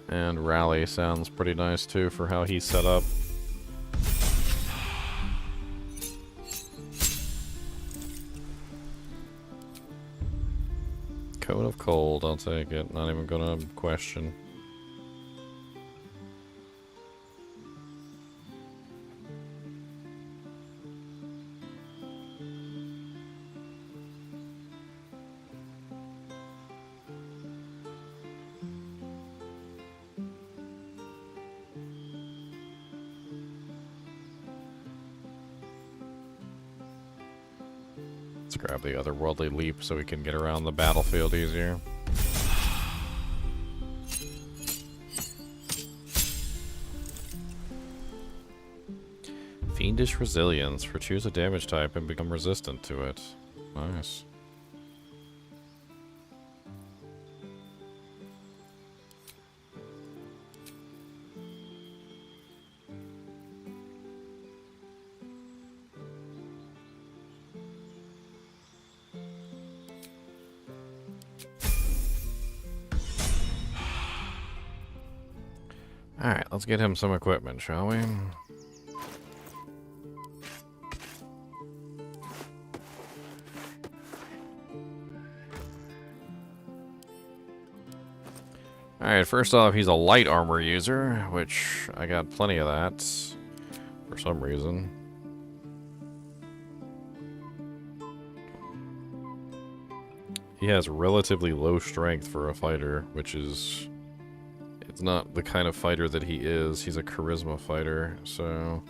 And Rally sounds pretty nice too for how he's set up. Cone of Cold, I'll take it. Not even gonna question. Let's grab the otherworldly leap so we can get around the battlefield easier. Fiendish Resilience. For choose a damage type and become resistant to it. Nice. Alright, let's get him some equipment, shall we? Alright, first off, he's a light armor user, which I got plenty of that for some reason. He has relatively low strength for a fighter, which is... It's not the kind of fighter that he is. He's a charisma fighter, so...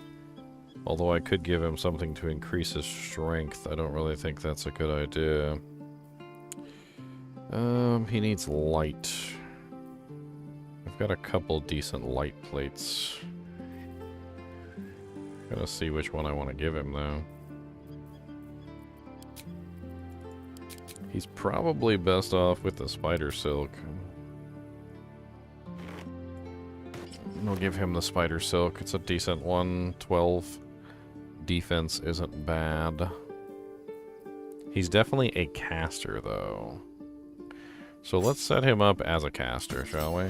Although I could give him something to increase his strength, I don't really think that's a good idea. He needs light. I've got a couple decent light plates. Gotta see which one I want to give him, though. He's probably best off with the spider silk. I'll give him the spider silk. It's a decent one. 12 defense isn't bad. He's definitely a caster, though. So let's set him up as a caster, shall we?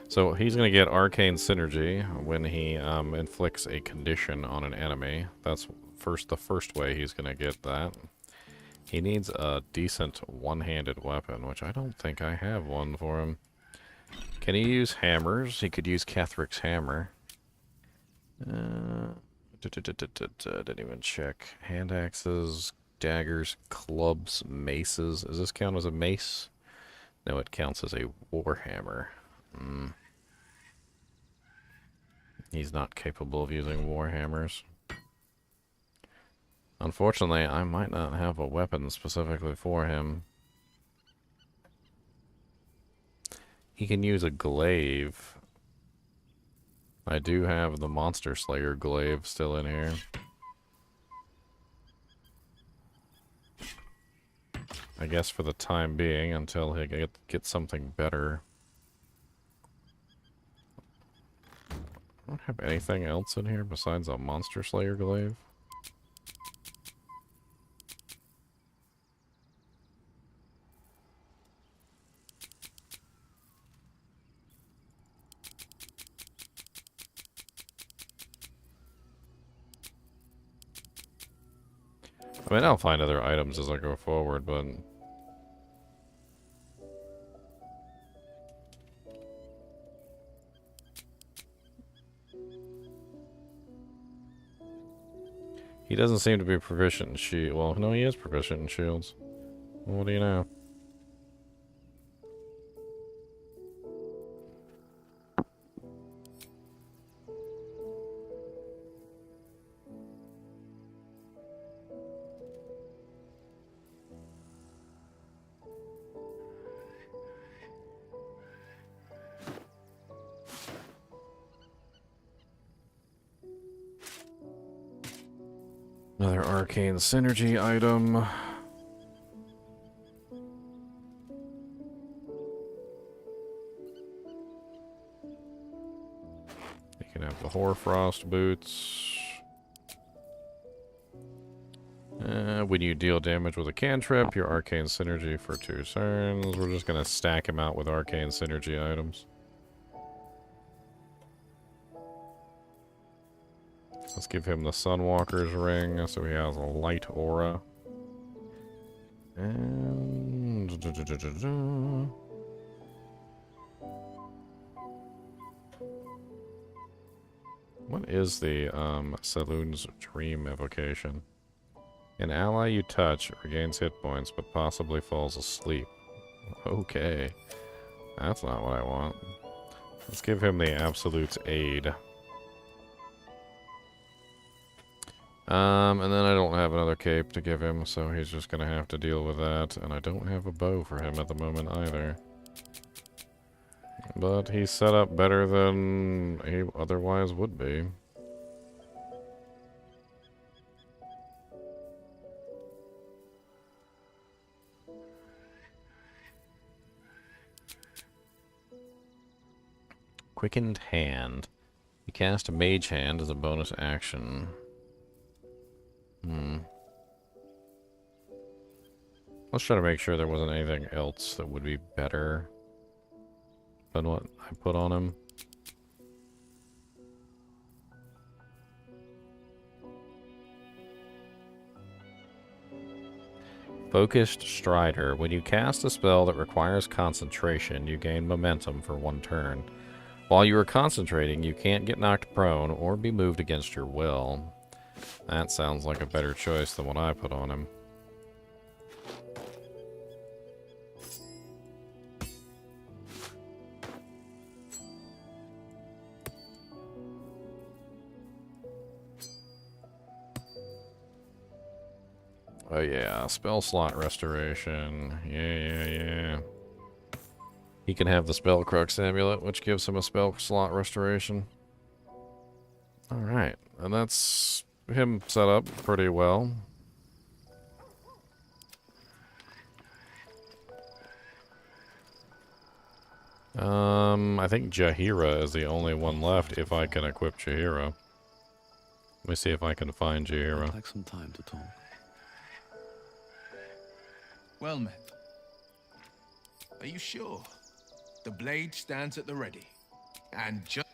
So he's going to get Arcane Synergy when he inflicts a condition on an enemy. That's the first way he's going to get that. He needs a decent one-handed weapon, which I don't think I have one for him. Can he use hammers? He could use Kethric's hammer. Didn't even check. Hand axes, daggers, clubs, maces. Does this count as a mace? No, it counts as a warhammer. He's not capable of using warhammers. Unfortunately, I might not have a weapon specifically for him. He can use a glaive. I do have the Monster Slayer glaive still in here. I guess for the time being, until he gets something better. don't have anything else in here besides a Monster Slayer glaive. I mean, I'll find other items as I go forward, but... He doesn't seem to be proficient in shield. Well, no, he is proficient in shields. What do you know? Another arcane synergy item. You can have the Hoarfrost boots. When you deal damage with a cantrip, your arcane synergy for 2 turns. We're just gonna stack him out with arcane synergy items. Let's give him the Sunwalker's ring, so he has a light aura. And... what is the, Saloon's Dream evocation? An ally you touch regains hit points, but possibly falls asleep. Okay. That's not what I want. Let's give him the Absolute's Aid. And then I don't have another cape to give him, so he's just gonna have to deal with that. And I don't have a bow for him at the moment either. But he's set up better than he otherwise would be. Quickened Hand. You cast a Mage Hand as a bonus action. Let's try to make sure there wasn't anything else that would be better than what I put on him. Focused Strider. When you cast a spell that requires concentration, you gain momentum for 1 turn. While you are concentrating, you can't get knocked prone or be moved against your will. That sounds like a better choice than what I put on him. Oh yeah, spell slot restoration. Yeah. He can have the Spellcrux amulet, which gives him a spell slot restoration. Alright, and that's him set up pretty well. I think Jaheira is the only one left if I can equip Jaheira. Let me see if I can find Jaheira. I'd like some time to talk. Well met. Are you sure? The blade stands at the ready. And just...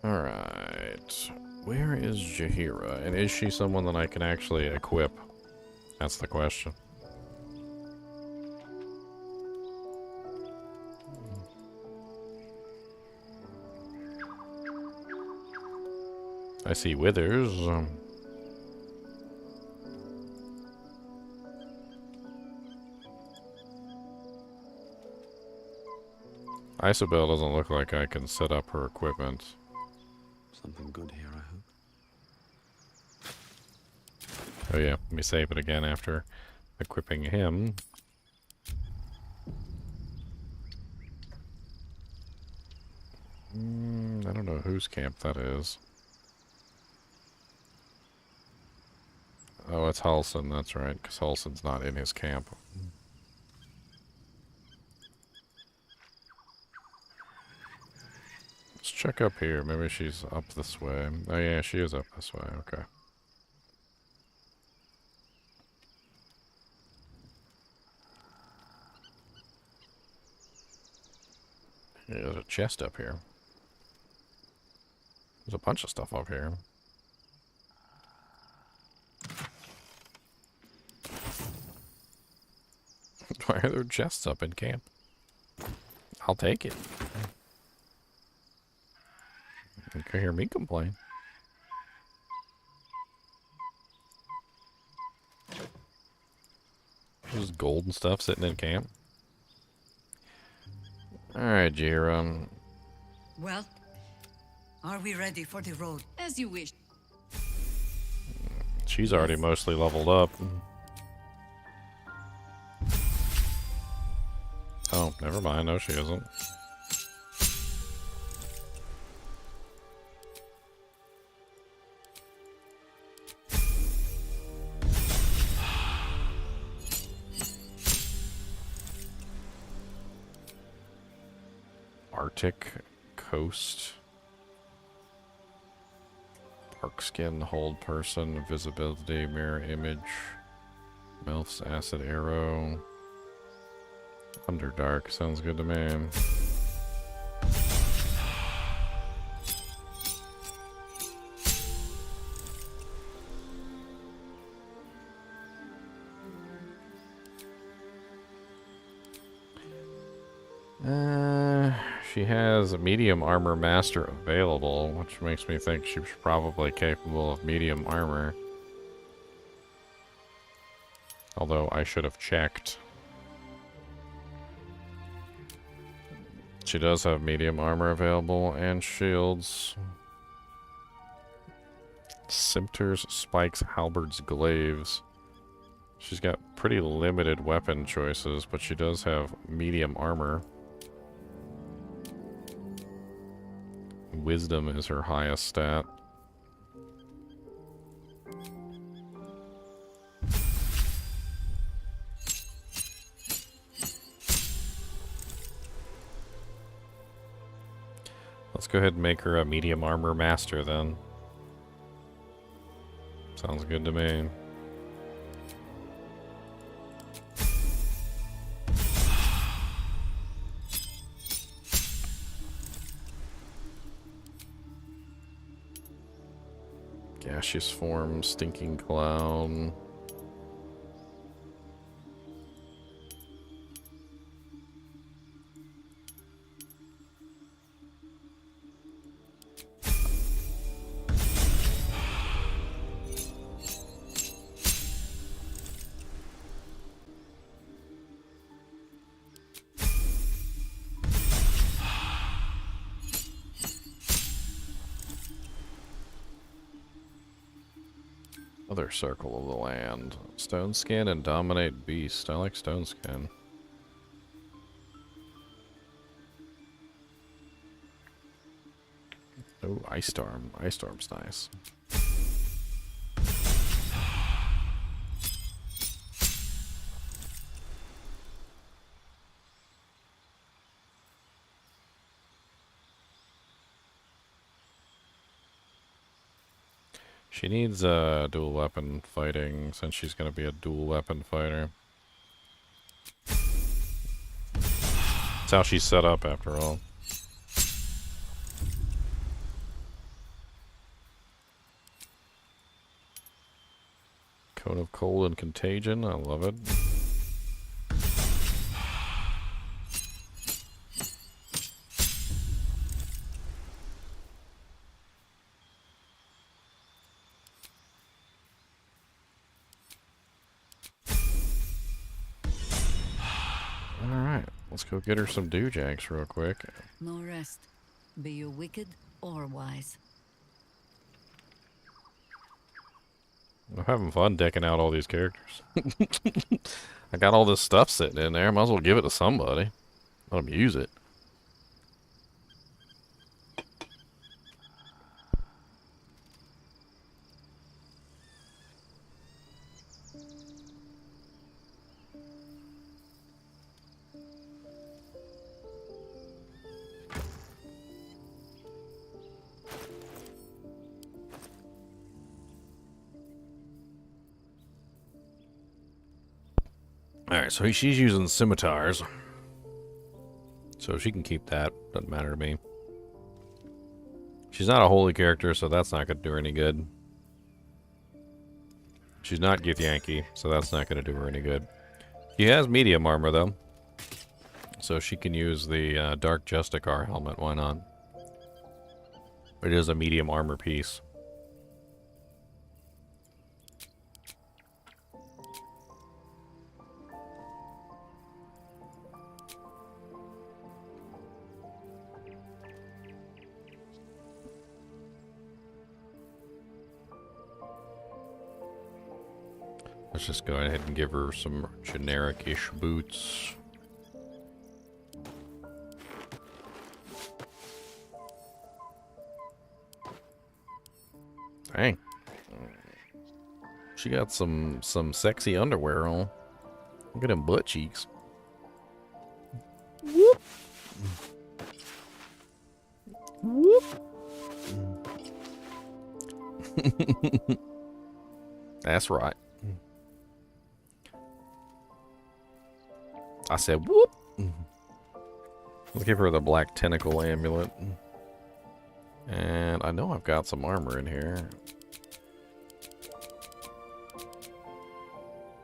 Alright. Where is Jaheira? And is she someone that I can actually equip? That's the question. I see Withers. Isobel doesn't look like I can set up her equipment. Something good here, I hope. Oh yeah, let me save it again after equipping him. I don't know whose camp that is. Oh, it's Halsin, that's right, because Halsin's not in his camp. Let's check up here. Maybe she's up this way. Oh yeah, she is up this way. Okay. Yeah, there's a chest up here. There's a bunch of stuff up here. Why are there chests up in camp? I'll take it. You can hear me complain. There's gold and stuff sitting in camp. Alright, Jaheira. Well, are we ready for the road? As you wish. She's already mostly leveled up. Oh, never mind. No, she isn't. Arctic coast. Dark skin, hold person, visibility, mirror image, Melf's acid arrow. Underdark sounds good to me. She has a medium armor master available, which makes me think she's probably capable of medium armor. Although I should have checked. She does have medium armor available and shields. Scimitars, spikes, halberds, glaives. She's got pretty limited weapon choices, but she does have medium armor. Wisdom is her highest stat. Let's go ahead and make her a medium armor master then. Sounds good to me. Gaseous form, stinking cloud. Other circle of the land. Stone skin and dominate beast. I like stone skin. Oh, ice storm. Ice storm's nice. She needs dual weapon fighting since she's going to be a dual weapon fighter. That's how she's set up after all. Cone of cold and contagion, I love it. Let's go get her some dewjacks real quick. No rest, be you wicked or wise. I'm having fun decking out all these characters. I got all this stuff sitting in there. Might as well give it to somebody. Let them use it. Alright, so she's using scimitars. So she can keep that. Doesn't matter to me. She's not a holy character, so that's not going to do her any good. She's not githyanki, so that's not going to do her any good. She has medium armor, though. So she can use the Dark Justicar helmet. Why not? It is a medium armor piece. Let's just go ahead and give her some generic-ish boots. Dang. She got some sexy underwear on. Look at them butt cheeks. Whoop. Whoop. That's right. I said, whoop. Let's give her the black tentacle amulet. And I know I've got some armor in here.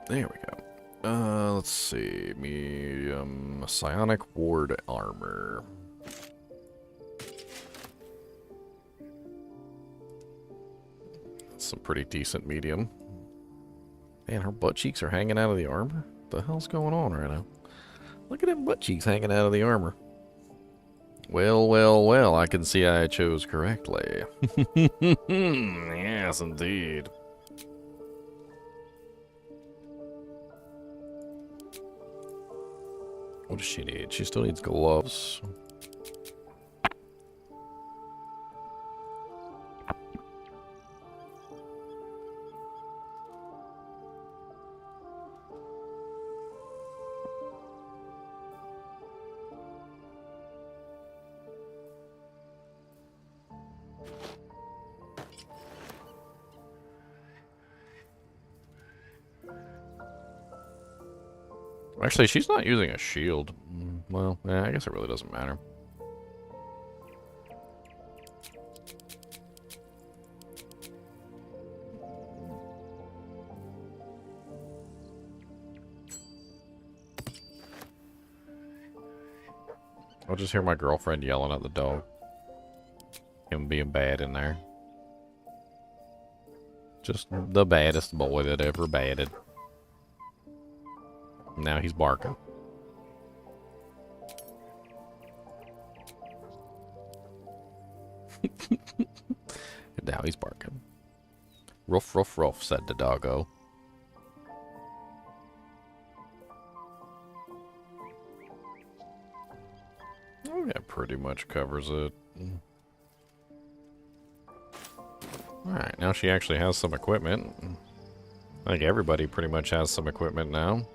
There we go. Let's see. Medium psionic ward armor. That's some pretty decent medium. Man, her butt cheeks are hanging out of the armor? What the hell's going on right now? Look at them butt cheeks hanging out of the armor. Well, well, well, I can see I chose correctly. Yes, indeed. What does she need? She still needs gloves. Actually, she's not using a shield. Well, yeah, I guess it really doesn't matter. I'll just hear my girlfriend yelling at the dog. Him being bad in there. Just the baddest boy that ever batted. Now he's barking. Now he's barking. Ruff, ruff, ruff, said the doggo. Oh, that pretty much covers it. Alright, now she actually has some equipment. I think everybody pretty much has some equipment now.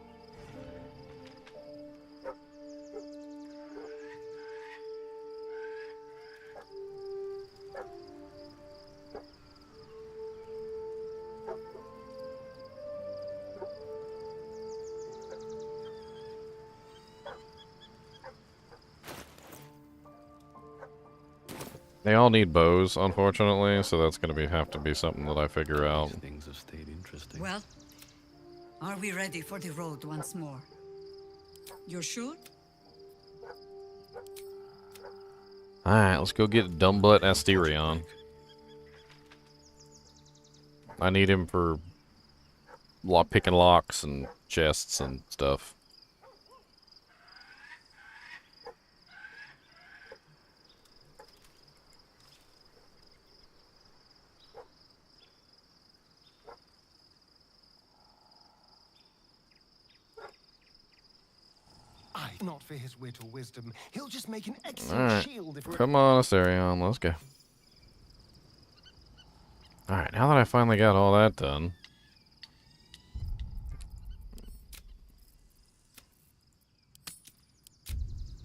They all need bows, unfortunately, so that's going to have to be something that I figure out. Things have stayed interesting. Well, are we ready for the road once more? You're sure? Alright, let's go get Dumbbutt Asterion. I need him for picking locks and chests and stuff. Not for his wit or wisdom. He'll just make an excellent shield if we're... Come on, Asterion, let's go. Alright, now that I finally got all that done.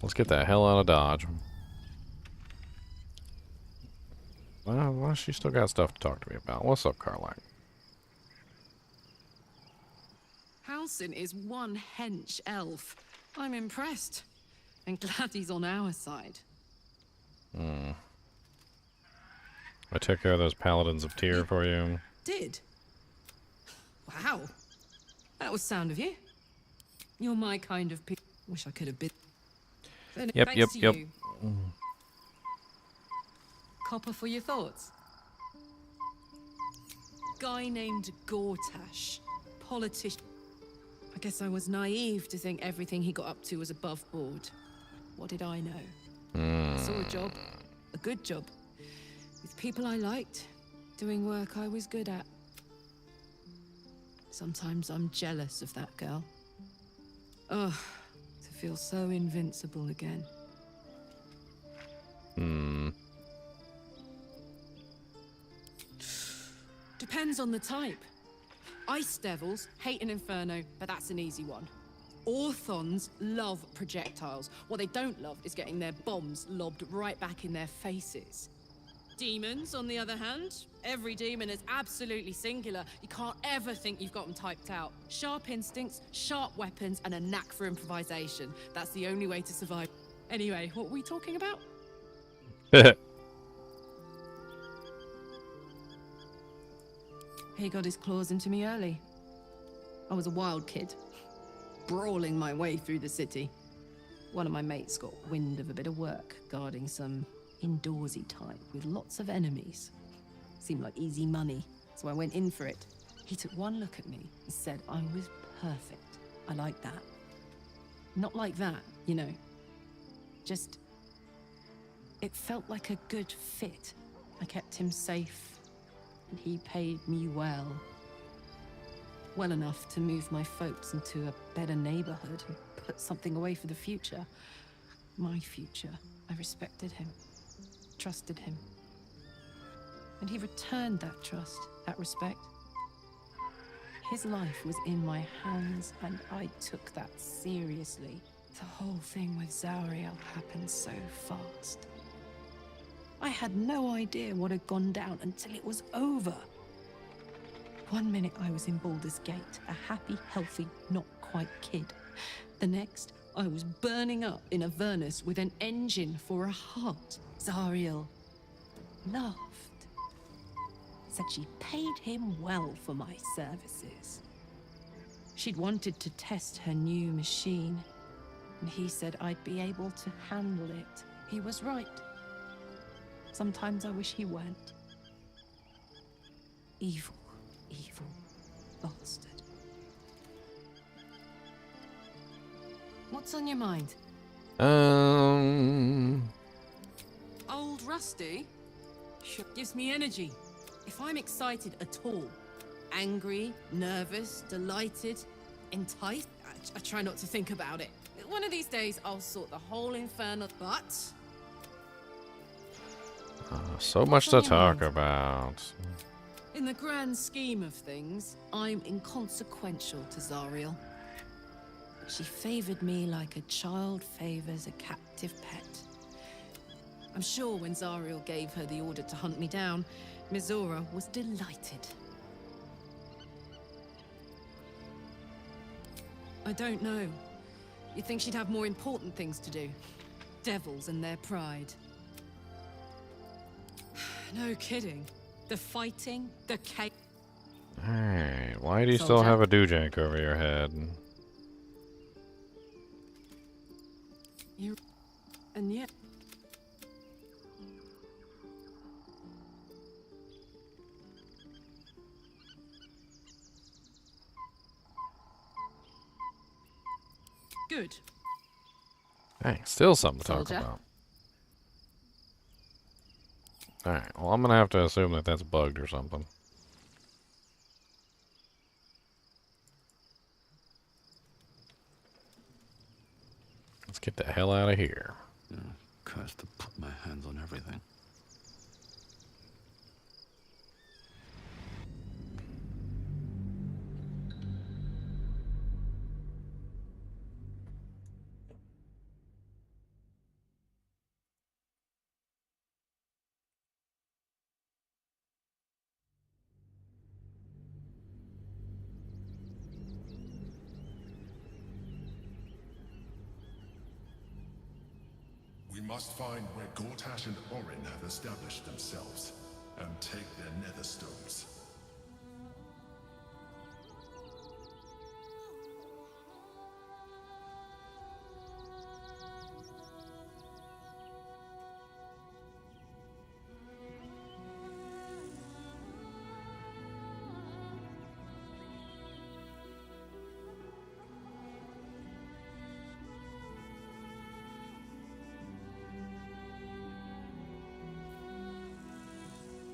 Let's get the hell out of Dodge. Well, she still got stuff to talk to me about. What's up, Carline? Halsin is one hench elf. I'm impressed. And glad he's on our side. I took care of those paladins of Tyr for you. Did? Wow. That was sound of you. You're my kind of people. Wish I could have been. Yep. You. Copper for your thoughts. Guy named Gortash. Politician. I guess I was naive to think everything he got up to was above board. What did I know? I saw a job. A good job. With people I liked. Doing work I was good at. Sometimes I'm jealous of that girl. Ugh. To feel so invincible again. Depends on the type. Ice devils hate an inferno, but that's an easy one. Orthons love projectiles. What they don't love is getting their bombs lobbed right back in their faces. Demons, on the other hand, every demon is absolutely singular. You can't ever think you've got them typed out. Sharp instincts, sharp weapons, and a knack for improvisation. That's the only way to survive. Anyway, what were we talking about? He got his claws into me early. I was a wild kid, brawling my way through the city. One of my mates got wind of a bit of work guarding some indoorsy type with lots of enemies. Seemed like easy money, so I went in for it. He took one look at me and said I was perfect. I like that. Not like that, you know. Just, it felt like a good fit. I kept him safe. And he paid me well. Well enough to move my folks into a better neighborhood and put something away for the future. My future. I respected him. Trusted him. And he returned that trust, that respect. His life was in my hands, and I took that seriously. The whole thing with Zariel happened so fast. I had no idea what had gone down until it was over. One minute I was in Baldur's Gate, a happy, healthy, not quite kid. The next, I was burning up in Avernus with an engine for a heart. Zariel laughed. Said she paid him well for my services. She'd wanted to test her new machine, and he said I'd be able to handle it. He was right. Sometimes I wish he weren't. Evil, evil bastard. What's on your mind? Old Rusty? Sure gives me energy. If I'm excited at all, angry, nervous, delighted, enticed, I try not to think about it. One of these days, I'll sort the whole infernal, but... So much to talk about. In the grand scheme of things, I'm inconsequential to Zariel. She favored me like a child favors a captive pet. I'm sure when Zariel gave her the order to hunt me down, Mizora was delighted. I don't know. You'd think she'd have more important things to do. Devils and their pride. No kidding. The fighting, the chaos. Alright, why do you still have a doojank over your head? And yet... Good. Hey, still something to talk Soldier. about. Alright, well, I'm gonna have to assume that that's bugged or something. Let's get the hell out of here. Yeah, cursed to put my hands on everything. We must find where Gortash and Orin have established themselves, and take their nether stones.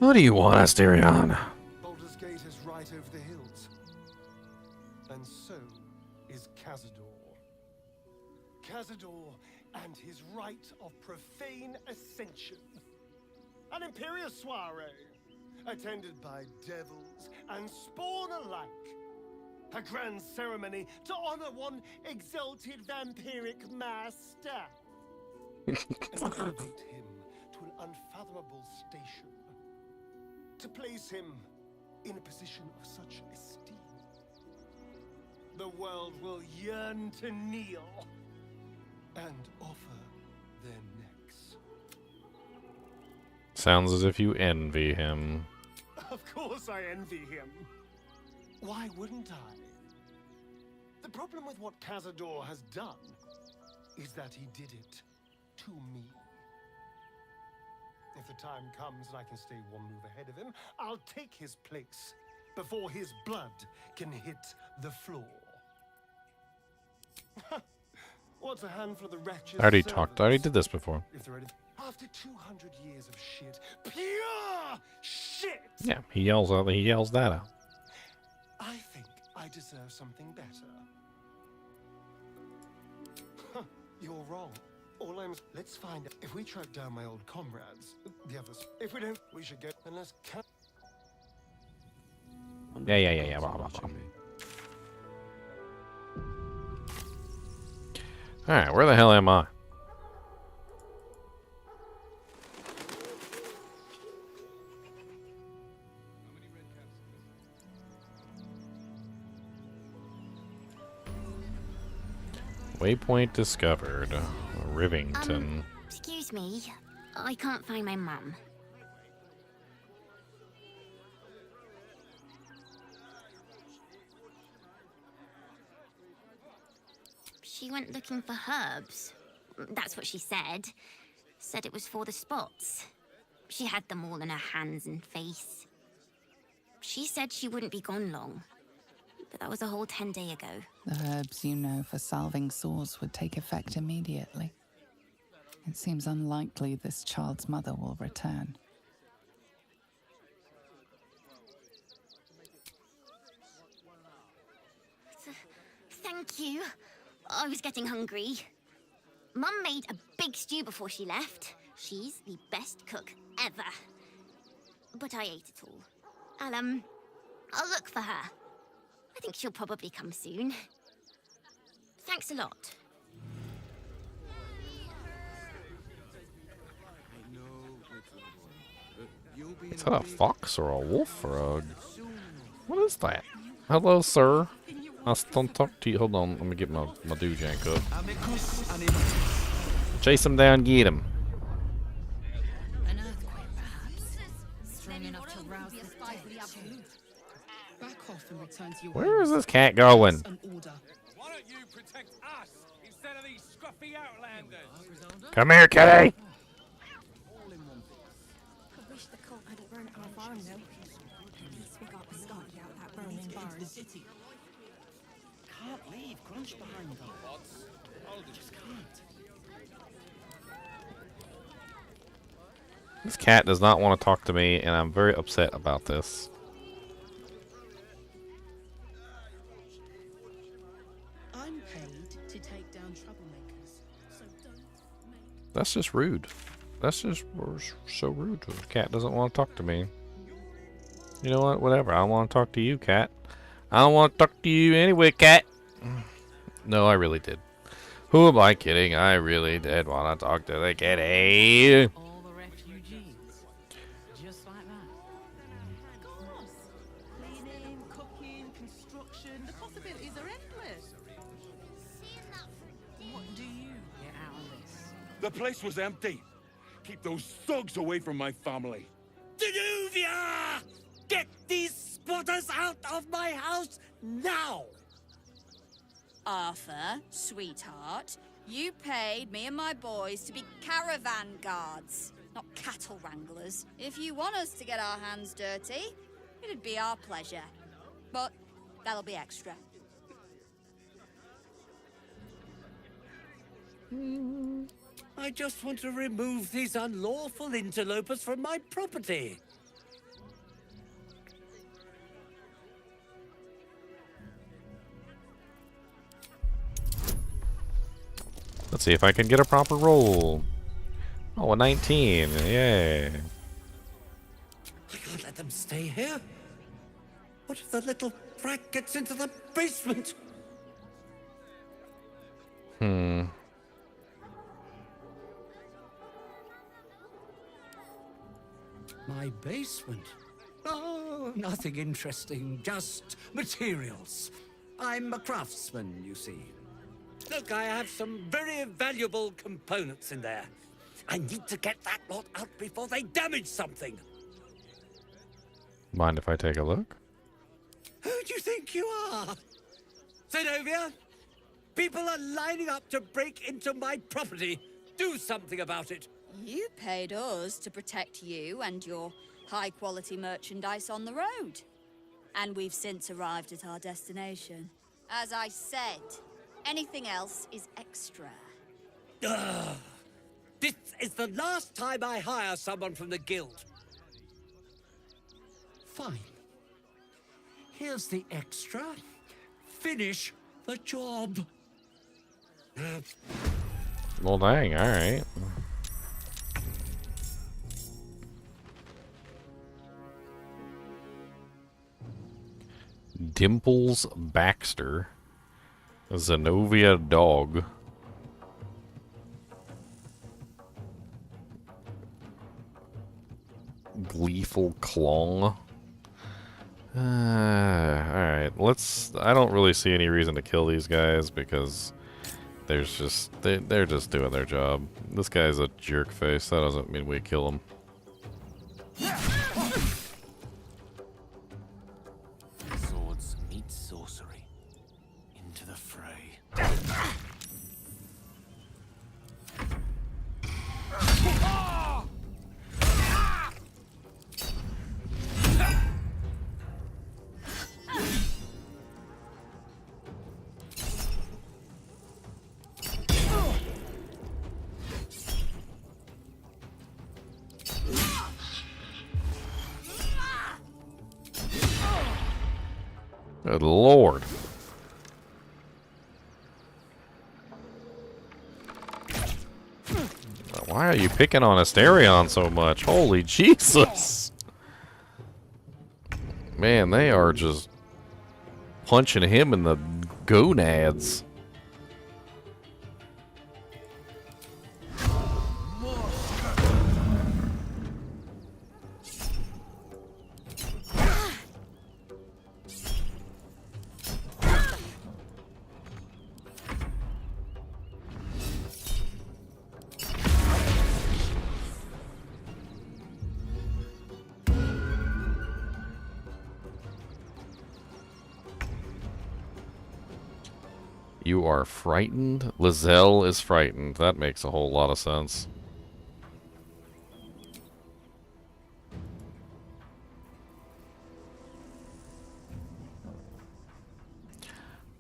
What do you want, Asterion? Baldur's Gate is right over the hills. And so is Cazador. Cazador and his rite of profane ascension. An imperious soiree, attended by devils and spawn alike. A grand ceremony to honor one exalted vampiric master. And elevate him to an unfathomable station. To place him in a position of such esteem. The world will yearn to kneel and offer their necks. Sounds as if you envy him. Of course I envy him. Why wouldn't I? The problem with what Cazador has done is that he did it to me. If the time comes and I can stay one move ahead of him, I'll take his place before his blood can hit the floor. What's a handful of the wretches? I already talked. I already did this before. If they're after 200 years of shit, pure shit. Yeah, he yells out. He yells that out. I think I deserve something better. You're wrong. Let's find out. If we track down my old comrades, the others. If we don't, we should get. Unless. Yeah. Blah, blah, blah. All right, where the hell am I? Waypoint discovered. Rivington. Excuse me. I can't find my mum. She went looking for herbs. That's what she said. Said it was for the spots. She had them all in her hands and face. She said she wouldn't be gone long. But that was a whole 10 days ago. The herbs you know for salving sores would take effect immediately. It seems unlikely this child's mother will return. Thank you. I was getting hungry. Mum made a big stew before she left. She's the best cook ever. But I ate it all. I'll look for her. I think she'll probably come soon. Thanks a lot. Is that a fox or a wolf or a... What is that? Hello, sir. I don't talk to you. Hold on, let me get my doojank up. Chase him down, get him. An earthquake, perhaps. Strong enough to rouse the dead. Back off and return to your Where is this cat going? Why don't you protect us instead of these scruffy outlanders? Come here, kitty. I wish the cult hadn't burnt our barn, though. At least we got Mascot out that burning barn. Can't leave Crunch behind them. Just can't. This cat does not want to talk to me, and I'm very upset about this. I'm paid to take down troublemakers, so don't make... That's just rude. That's just so rude. The cat doesn't want to talk to me. You know what? Whatever. I want to talk to you, cat. I don't want to talk to you anyway, cat. No, I really did. Who am I kidding? I really did want to talk to the kitty. All the refugees. Just like that. Of course. Cleaning, cooking, construction. The possibilities are endless. What do you get out of this? The place was empty. Keep those thugs away from my family. Danuvia! Get these spotters out of my house now! Arthur, sweetheart, you paid me and my boys to be caravan guards, not cattle wranglers. If you want us to get our hands dirty, it'd be our pleasure. But that'll be extra. I just want to remove these unlawful interlopers from my property. Let's see if I can get a proper roll. Oh, a 19. Yay. I can't let them stay here. What if the little brat gets into the basement? My basement? Oh, nothing interesting, just materials. I'm a craftsman, you see. Look, I have some very valuable components in there. I need to get that lot out before they damage something. Mind if I take a look? Who do you think you are? Zenobia? People are lining up to break into my property. Do something about it. You paid us to protect you and your high-quality merchandise on the road. And we've since arrived at our destination. As I said, anything else is extra. Ugh. This is the last time I hire someone from the guild. Fine. Here's the extra. Finish the job. Well, dang, alright. Dimples Baxter. Zenobia Dog. Gleeful Claw. Alright, I don't really see any reason to kill these guys because there's just, they're just doing their job. This guy's a jerk face, that doesn't mean we kill him. Swords meet sorcery. Into the fray. Good lord. Why are you picking on Asterion so much? Holy Jesus! Man, they are just punching him in the gonads. You are frightened? Lizelle is frightened. That makes a whole lot of sense.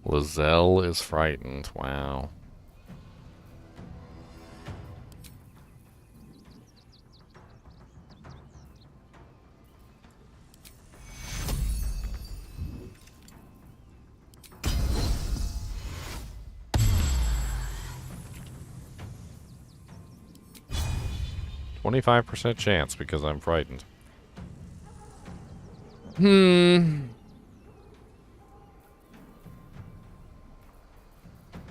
Lizelle is frightened. Wow. %chance because I'm frightened.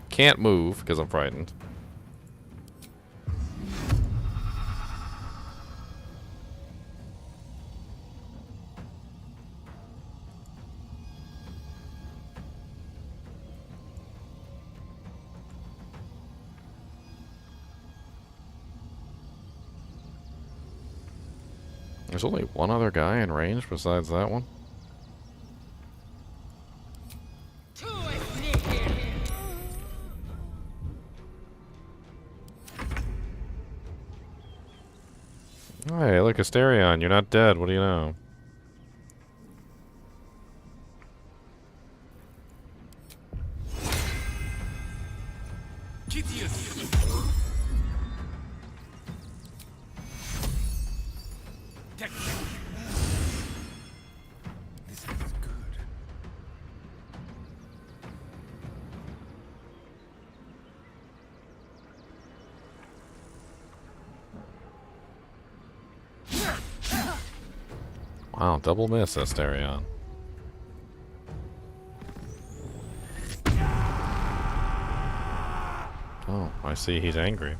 Can't move because I'm frightened. There's only one other guy in range besides that one. Hey, look, Asterion, you're not dead. What do you know? Wow, double miss, Asterion. Oh, I see he's angry.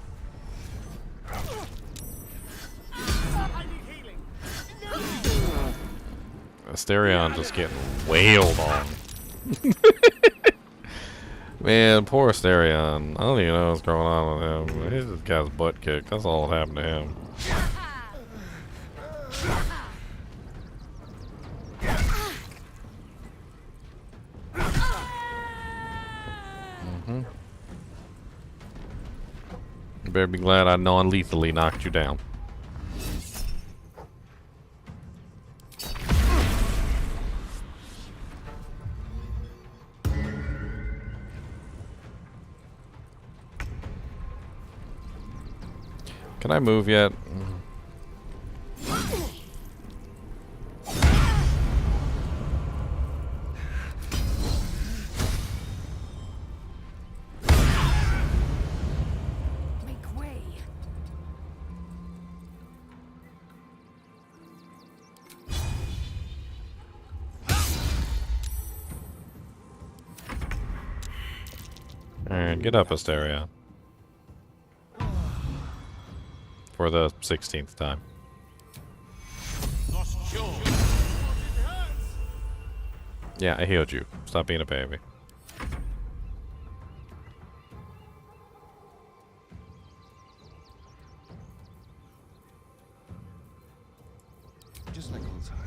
Asterion just getting wailed on. Man, poor Asterion. I don't even know what's going on with him. He just got his butt kicked. That's all that happened to him. You better be glad I non-lethally knocked you down. Can I move yet? Alright, get up, Asterion. For the 16th time. Yeah, I healed you. Stop being a baby. Just like old times.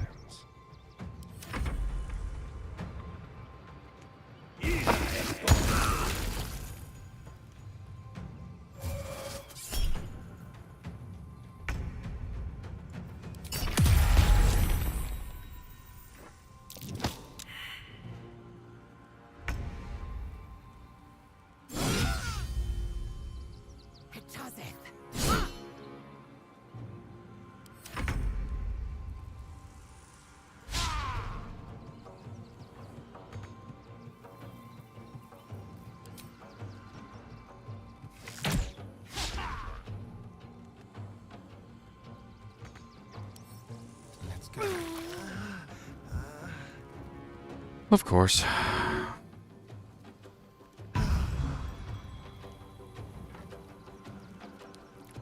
Of course.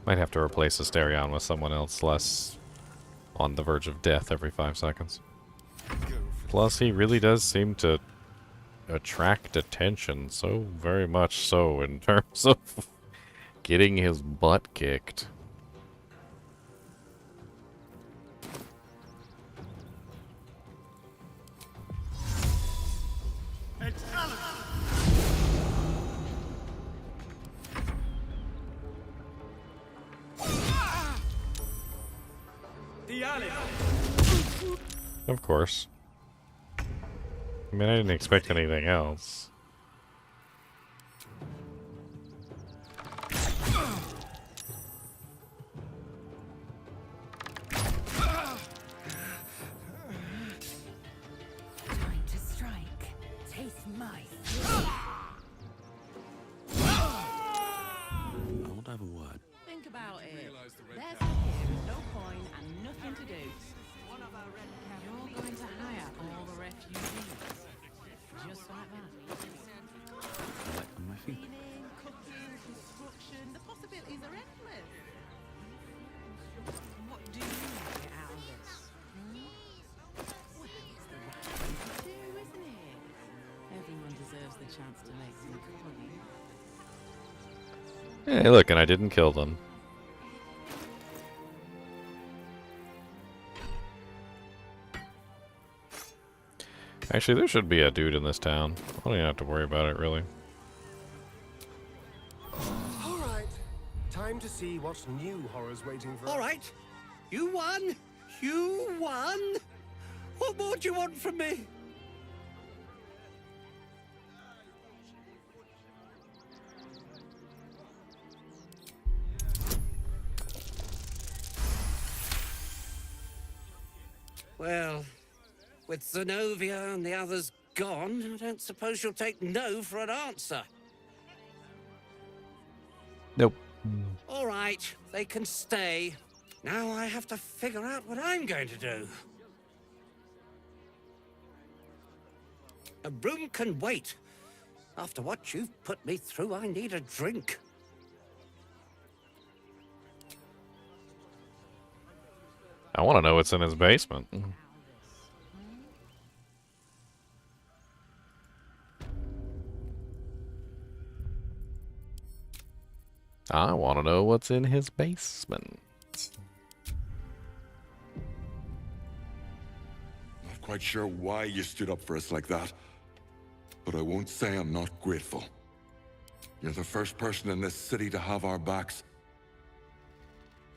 Might have to replace Asterion with someone else less on the verge of death every 5 seconds. Plus, he really does seem to attract attention, so very much so in terms of getting his butt kicked. Of course. I mean, I didn't expect anything else. Time to strike. Taste my I want to have a word. Think about it. There's here, no coin, and nothing to do. You're going to hire all the refugees. Just like that. On my feet. Cleaning, cooking, construction, the possibilities are endless. What do you get out of this? Well, it's the right thing to do, isn't it? Everyone deserves the chance to make some coin. Hey, look, and I didn't kill them. Actually, there should be a dude in this town. I don't even have to worry about it, really. All right. Time to see what new horror's waiting for us. All right. You won. You won. What more do you want from me? Well, with Zenobia and the others gone, I don't suppose you'll take no for an answer. Nope. All right, they can stay. Now I have to figure out what I'm going to do. A room can wait. After what you've put me through, I need a drink. I want to know what's in his basement. I want to know what's in his basement. Not quite sure why you stood up for us like that, but I won't say I'm not grateful. You're the first person in this city to have our backs.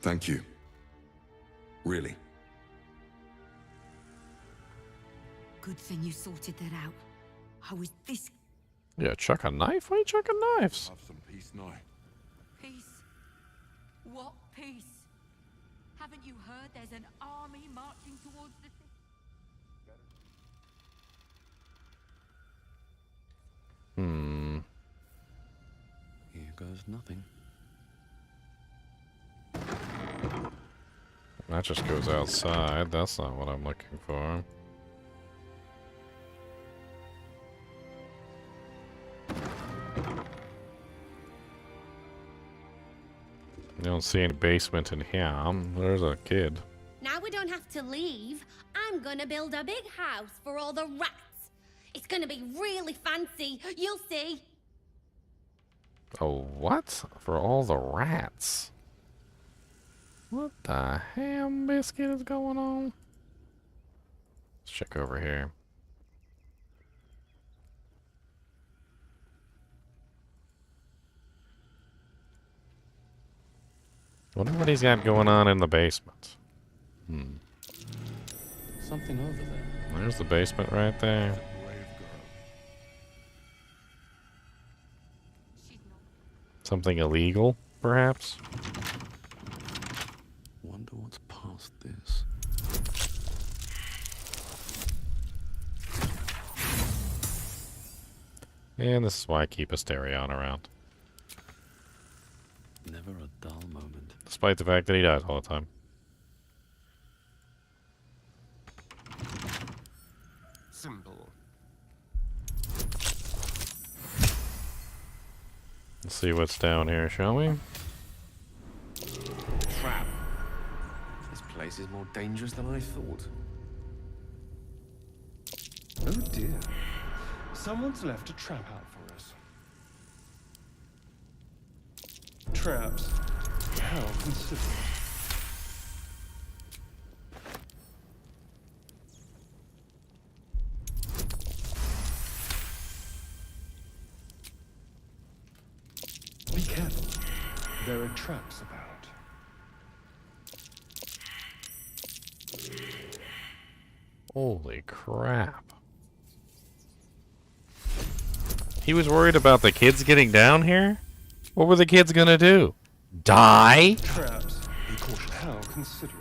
Thank you. Really. Good thing you sorted that out. How is this? Yeah, chuck a knife? Why are you chucking knives? Have some peace now. Peace? What peace? Haven't you heard there's an army marching towards the city? Here goes nothing. That just goes outside. That's not what I'm looking for. You don't see any basement in here. There's a kid. Now we don't have to leave. I'm gonna build a big house for all the rats. It's gonna be really fancy. You'll see. Oh, what? For all the rats? What the ham biscuit is going on? Let's check over here. Wonder what he's got going on in the basement. Something over there. There's the basement right there. Something illegal, perhaps? Wonder what's past this. And this is why I keep Asterion around. Never a dull moment. Despite the fact that he dies all the time. Simple. Let's see what's down here, shall we? Trap. This place is more dangerous than I thought. Oh dear. Someone's left a trap out for us. Traps. How considerate. Be careful. There are traps about. Holy crap. He was worried about the kids getting down here? What were the kids gonna do? Die? Traps. Be cautious. How considerate.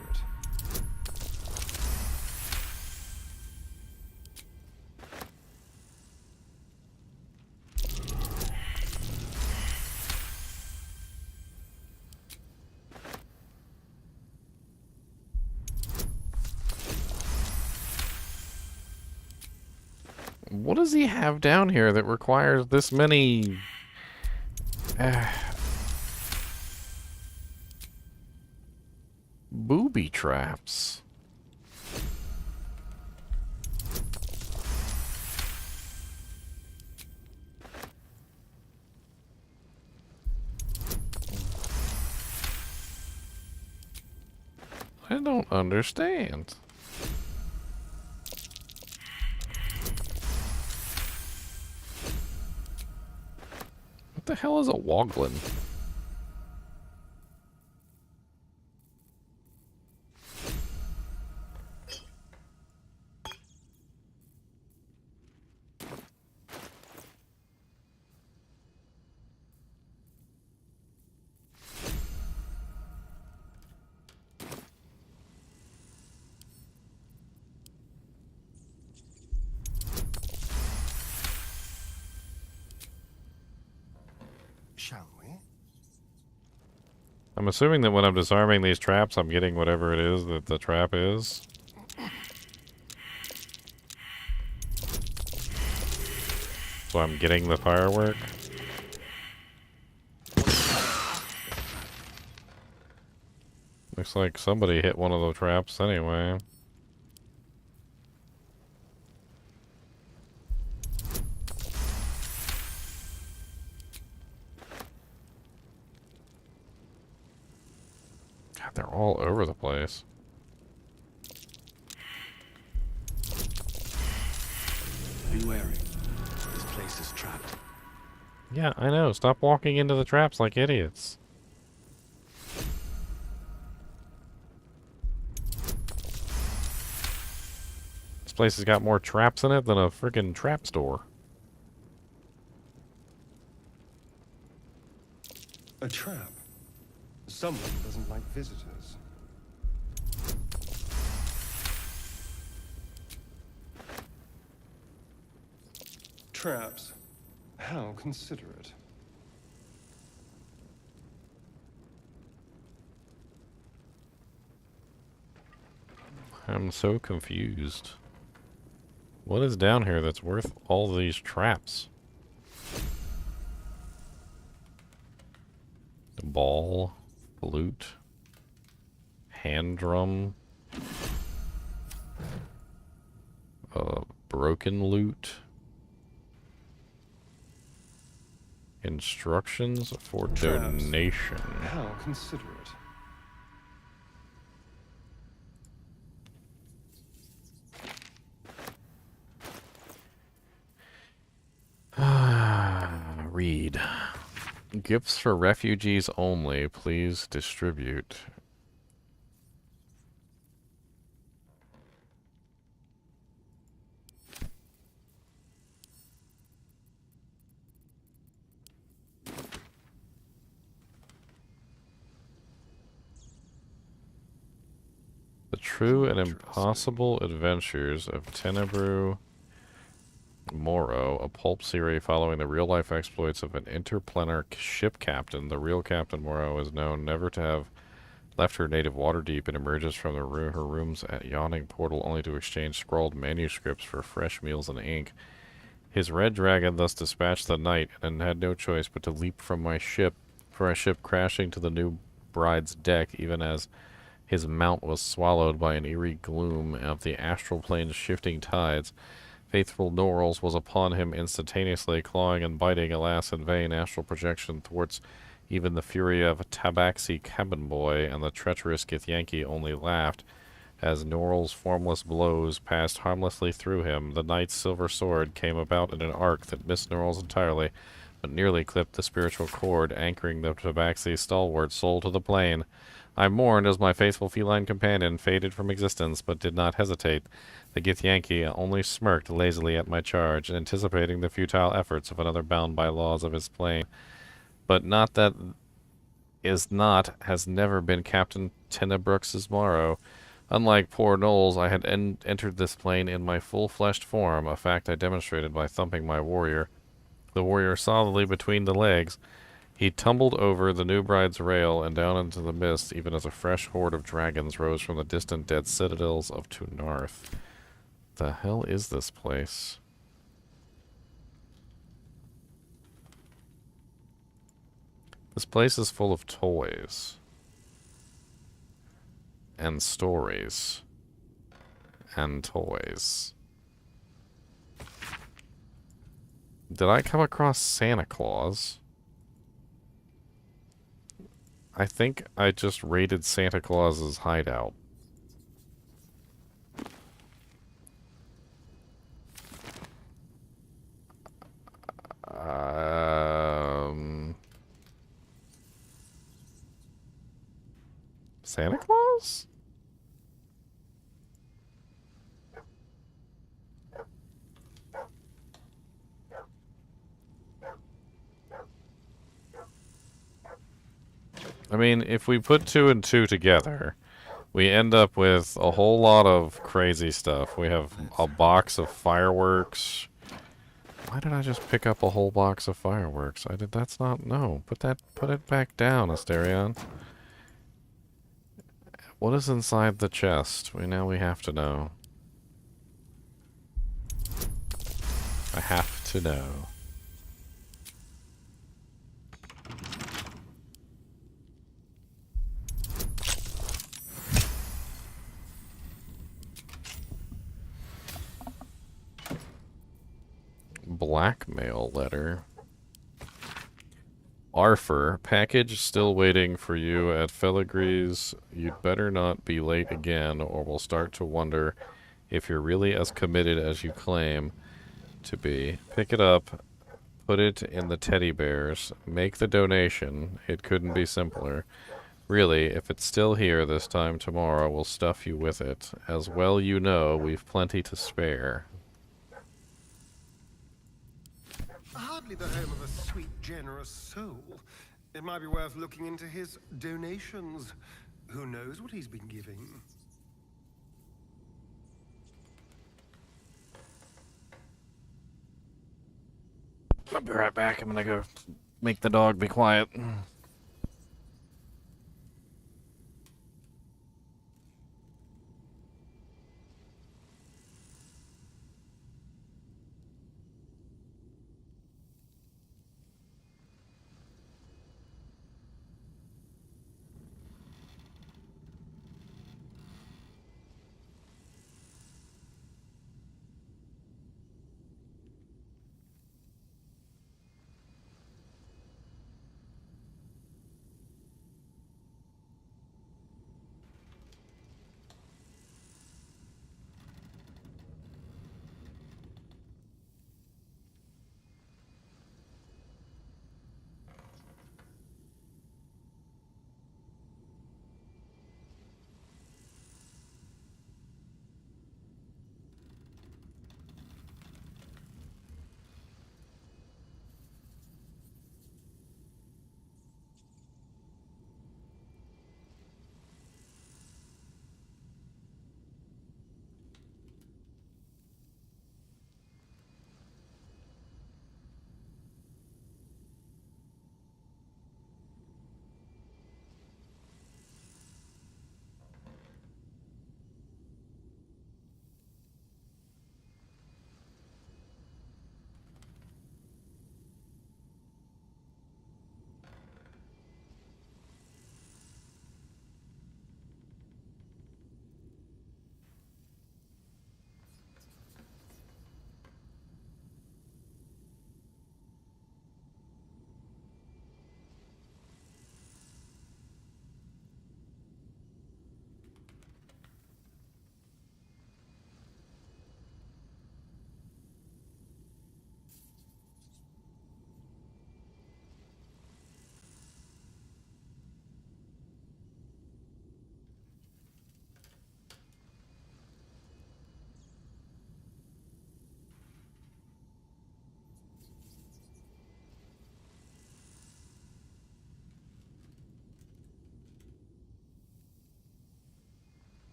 What does he have down here that requires this many... booby traps? I don't understand. the hell is a woglin? Shall we? I'm assuming that when I'm disarming these traps, I'm getting whatever it is that the trap is. So I'm getting the firework. Looks like somebody hit one of the traps anyway. God, they're all over the place. Be wary. This place is trapped. Yeah, I know. Stop walking into the traps like idiots. This place has got more traps in it than a freaking trap store. A trap. Someone doesn't like visitors. Traps. How considerate. I'm so confused. What is down here that's worth all these traps? The ball, flute, hand drum, broken lute, instructions for donation. How considerate. Read. Gifts for refugees only. Please distribute. The True and Impossible Adventures of Tenebru Moro, a pulp series following the real-life exploits of an interplanar ship captain. The real Captain Moro is known never to have left her native Waterdeep and emerges from her rooms at Yawning Portal only to exchange scrawled manuscripts for fresh meals and ink. His red dragon thus dispatched the night and had no choice but to leap from my ship, crashing to the new bride's deck, even as his mount was swallowed by an eerie gloom of the astral plane's shifting tides. Faithful Norals was upon him instantaneously, clawing and biting, alas in vain. Astral projection thwarts even the fury of Tabaxi Cabin Boy, and the treacherous Githyanki only laughed as Noral's formless blows passed harmlessly through him. The knight's silver sword came about in an arc that missed Noral's entirely, but nearly clipped the spiritual cord, anchoring the Tabaxi stalwart soul to the plane. I mourned as my faithful feline companion faded from existence, but did not hesitate. The Githyanki only smirked lazily at my charge, anticipating the futile efforts of another bound by laws of his plane. But not that has never been Captain Tenebrux's Morrow. Unlike poor Knowles, I had entered this plane in my full-fleshed form, a fact I demonstrated by thumping my warrior. The warrior solidly between the legs. He tumbled over the new bride's rail and down into the mist, even as a fresh horde of dragons rose from the distant dead citadels of Tunarth. The hell is this place? This place is full of toys. And stories. And toys. Did I come across Santa Claus? I think I just raided Santa Claus's hideout. Santa Claus? I mean, if we put 2 and 2 together, we end up with a whole lot of crazy stuff. We have a box of fireworks. Why did I just pick up a whole box of fireworks? That's not, no. Put it back down, Asterion. What is inside the chest? Now we have to know. I have to know. Blackmail letter. Arthur, package still waiting for you at Feligree's. You'd better not be late again, or we'll start to wonder if you're really as committed as you claim to be. Pick it up, put it in the teddy bears, make the donation. It couldn't be simpler. Really, if it's still here this time tomorrow, we'll stuff you with it. As well you know, we've plenty to spare. Hardly the home of a sweet, generous soul. It might be worth looking into his donations. Who knows what he's been giving? I'll be right back. I'm gonna go make the dog be quiet.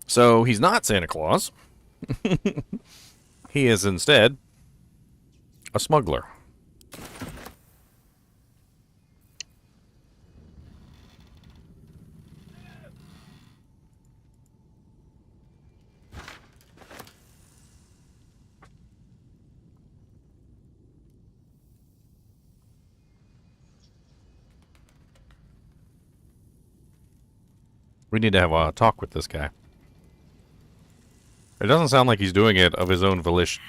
So he's not Santa Claus. He is instead a smuggler. We need to have a talk with this guy. It doesn't sound like he's doing it of his own volition.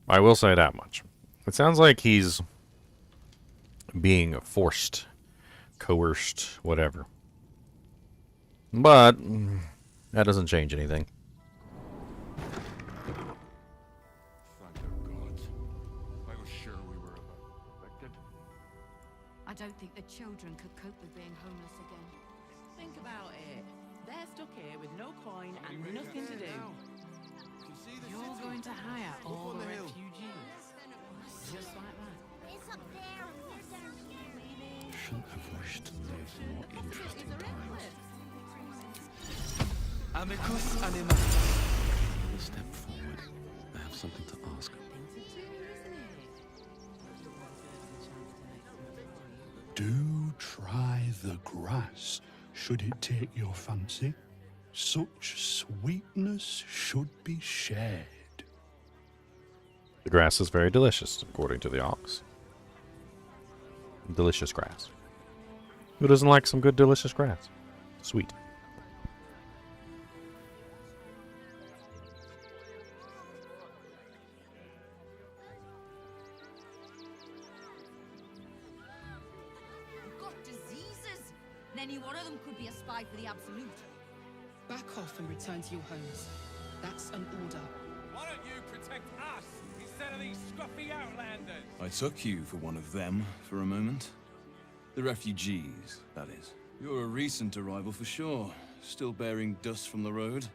I will say that much. It sounds like he's being forced, coerced, whatever. But that doesn't change anything. I don't think the children could cope with being homeless again. Think about it. They're stuck here with no coin and nothing to do. You're going to hire all the refugees. Just like that. It's up there and we're down here. Shouldn't have wished to live in more interesting times. Amicus animatus. Step forward. I have something to ask. Do try the grass, should it take your fancy. Such sweetness should be shared. The grass is very delicious, according to the ox. Delicious grass. Who doesn't like some good, delicious grass? Sweet. Any one of them could be a spy for the Absolute. Back off and return to your homes. That's an order. Why don't you protect us instead of these scruffy outlanders? I took you for one of them for a moment. The refugees, that is. You're a recent arrival for sure, still bearing dust from the road.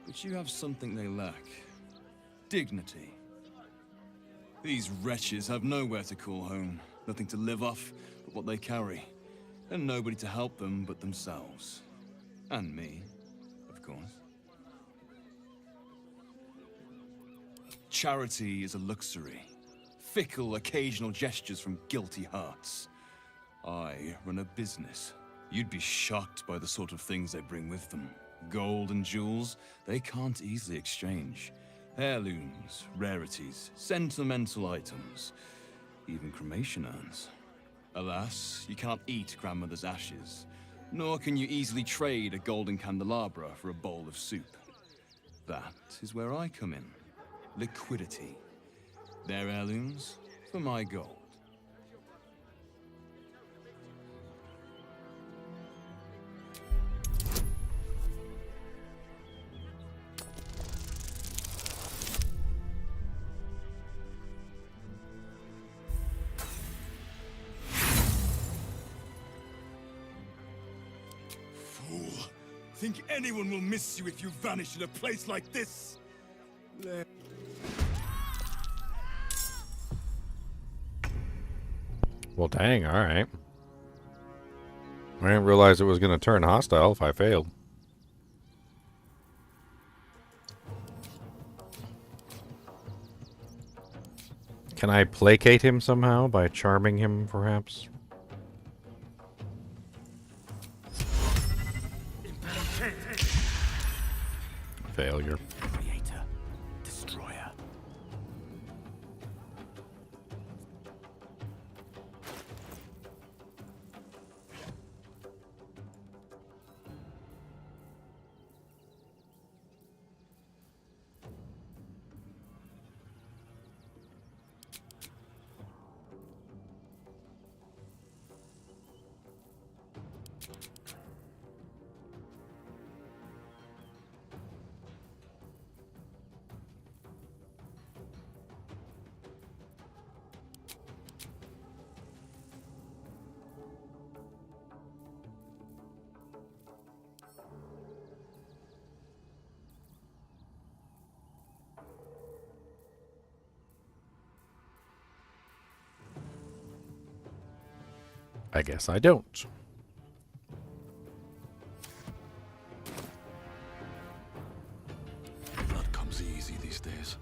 But you have something they lack. Dignity. These wretches have nowhere to call home, nothing to live off but what they carry. And nobody to help them but themselves. And me, of course. Charity is a luxury. Fickle, occasional gestures from guilty hearts. I run a business. You'd be shocked by the sort of things they bring with them. Gold and jewels, they can't easily exchange. Heirlooms, rarities, sentimental items. Even cremation urns. Alas, you can't eat grandmother's ashes, nor can you easily trade a golden candelabra for a bowl of soup. That is where I come in. Liquidity. Their heirlooms for my gold. Think anyone will miss you if you vanish in a place like this? Well, dang, alright. I didn't realize it was going to turn hostile if I failed. Can I placate him somehow by charming him, perhaps? Failure. Creator, destroyer. I guess I don't. Blood comes easy these days.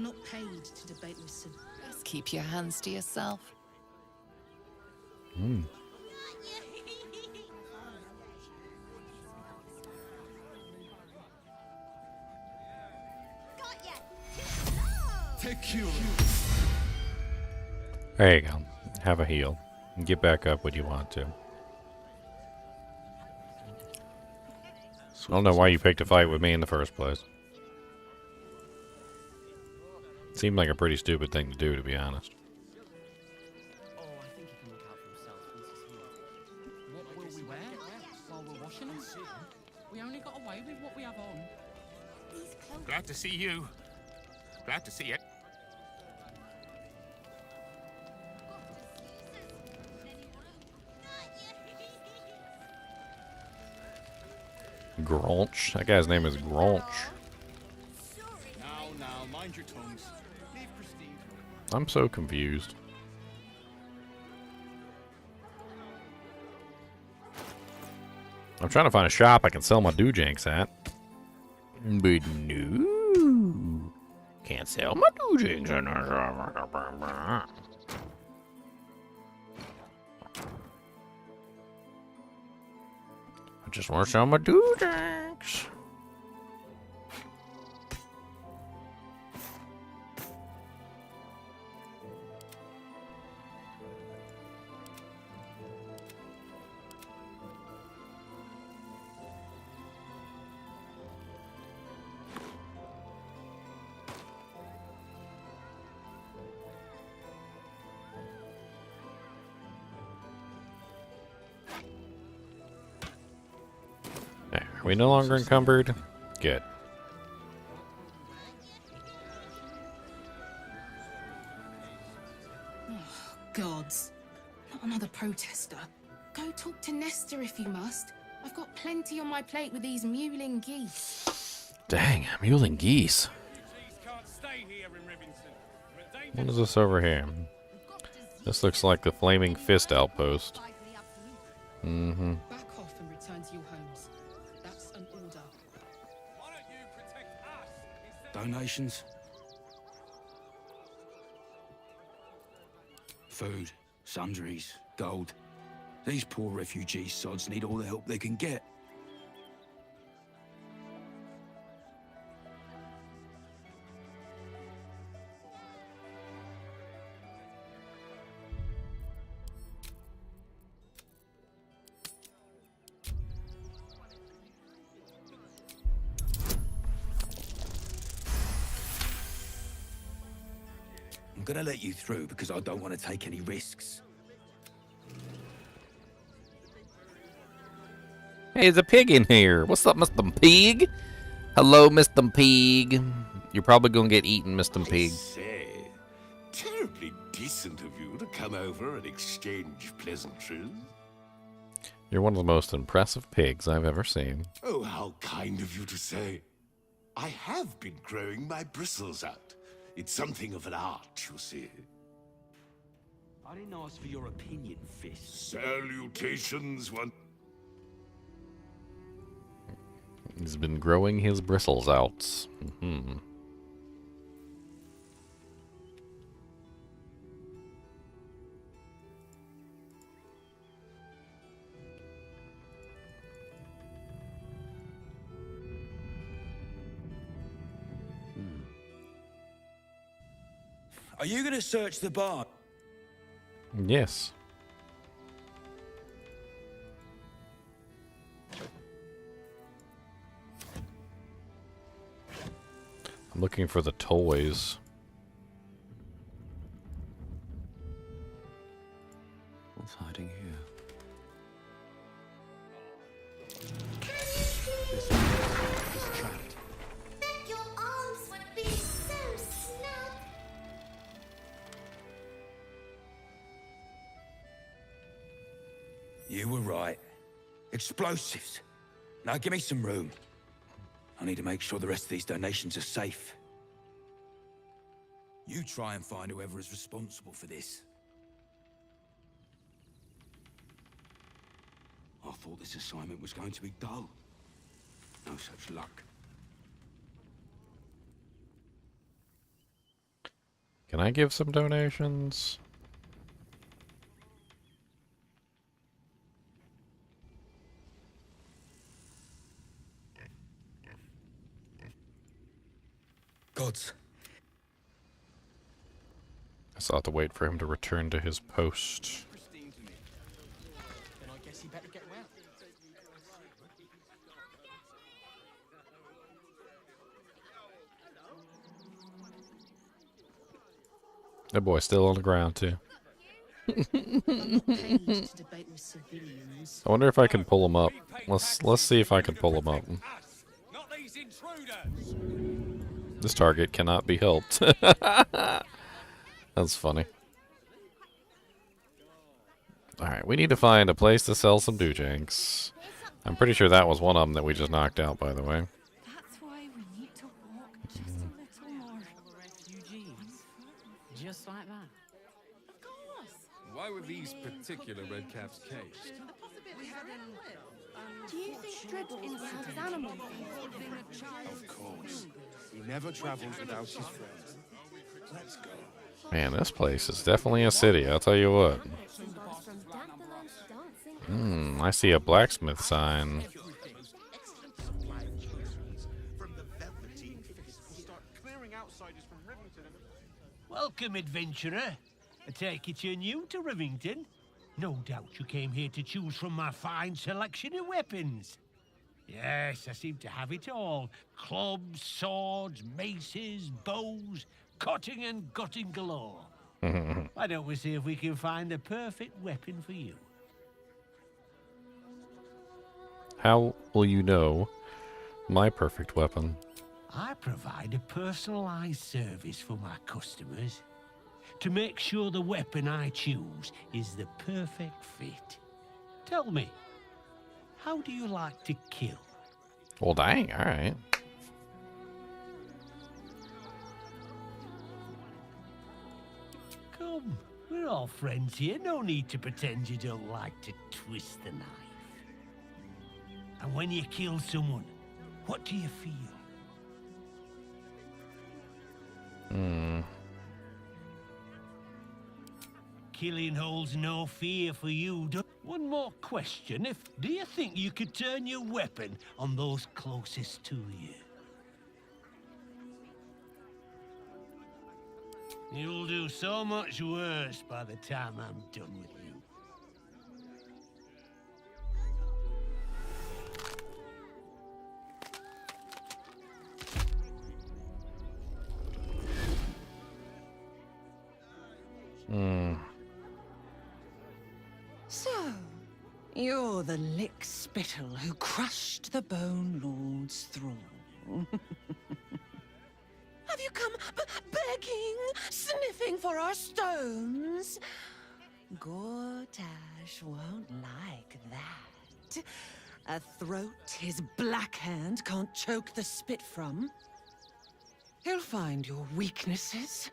not paid to debate with some. Just keep your hands to yourself. Hmm. Take you. There you go. Have a heal. And get back up when you want to. I don't know why you picked a fight with me in the first place. Seemed like a pretty stupid thing to do, to be honest. Oh, I think he can look out for himself once he's here. What will we wear while we're washing them? We only got away with what we have on. Glad to see you. Glad to see it. Gronch? That guy's name is Gronch. Now, mind your tongues. Leave Christine. I'm so confused. I'm trying to find a shop I can sell my doojanks at. But no. Can't sell my doojanks in a shop. I just want to sell my doojanks. Are we no longer encumbered? Good. Oh, gods. Not another protester. Go talk to Nestor if you must. I've got plenty on my plate with these mewling geese. Dang, muling geese. Can't stay here in Rivington. What is this over here? This looks like the Flaming Fist outpost. Mm-hmm. Back off and return to your homes. That's an order. Why don't you protect us instead Donations? Food, sundries, gold. These poor refugee sods need all the help they can get. I'm gonna let you through because I don't want to take any risks. Hey, there's a pig in here. What's up, Mr. Pig? Hello, Mr. Pig. You're probably gonna get eaten, Mr. Pig. Say, terribly decent of you to come over and exchange pleasantries. You're one of the most impressive pigs I've ever seen. Oh, how kind of you to say. I have been growing my bristles out. It's something of an art, you see. I didn't ask for your opinion, Fist. Salutations, one. He's been growing his bristles out. Mm-hmm. Are you gonna search the barn? Yes. I'm looking for the toys. What's hiding here? This is trapped. Your arms would be so snug. You were right. Explosives. Now give me some room. I need to make sure the rest of these donations are safe. You try and find whoever is responsible for this. I thought this assignment was going to be dull. No such luck. Can I give some donations? Gods. I still have to wait for him to return to his post. Then I guess you better get well. That boy's still on the ground too. I wonder if I can pull him up. Let's see if I can pull him up. This target cannot be helped. That's funny. Alright, we need to find a place to sell some doojanks. I'm pretty sure that was one of them that we just knocked out, by the way. That's why we need to walk just a little more. Refugees? Just like that. Of course. Why were these particular redcaps caged? Do you think Druid insults animals? Of course. He never travels without his friends. Let's go. Man, this place is definitely a city, I'll tell you what. I see a blacksmith sign. Welcome, adventurer. I take it you're new to Rivington. No doubt you came here to choose from my fine selection of weapons. Yes, I seem to have it all. Clubs, swords, maces, bows, cutting and gutting galore. Why don't we see if we can find the perfect weapon for you? How will you know my perfect weapon? I provide a personalized service for my customers to make sure the weapon I choose is the perfect fit. Tell me, how do you like to kill? Well, dang, alright. Come, we're all friends here. No need to pretend you don't like to twist the knife. And when you kill someone, what do you feel? Killing holds no fear for you. One more question. Do you think you could turn your weapon on those closest to you? You'll do so much worse by the time I'm done with you. So, you're the lick-spittle who crushed the Bone Lord's thrall. Have you come begging, sniffing for our stones? Gortash won't like that. A throat his black hand can't choke the spit from. He'll find your weaknesses,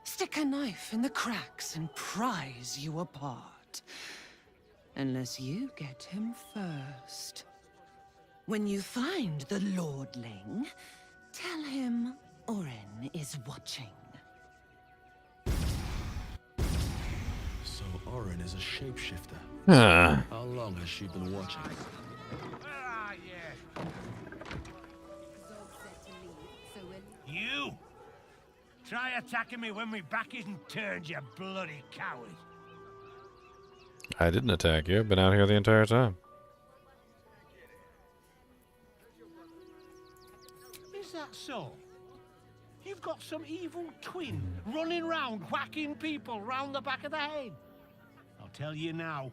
stick a knife in the cracks and prise you apart. Unless you get him first. When you find the Lordling, tell him Orin is watching. So Orin is a shapeshifter. Huh. How long has she been watching? You! Try attacking me when my back isn't turned, you bloody coward. I didn't attack you. I've been out here the entire time. Is that so? You've got some evil twin running round whacking people round the back of the head. I'll tell you now,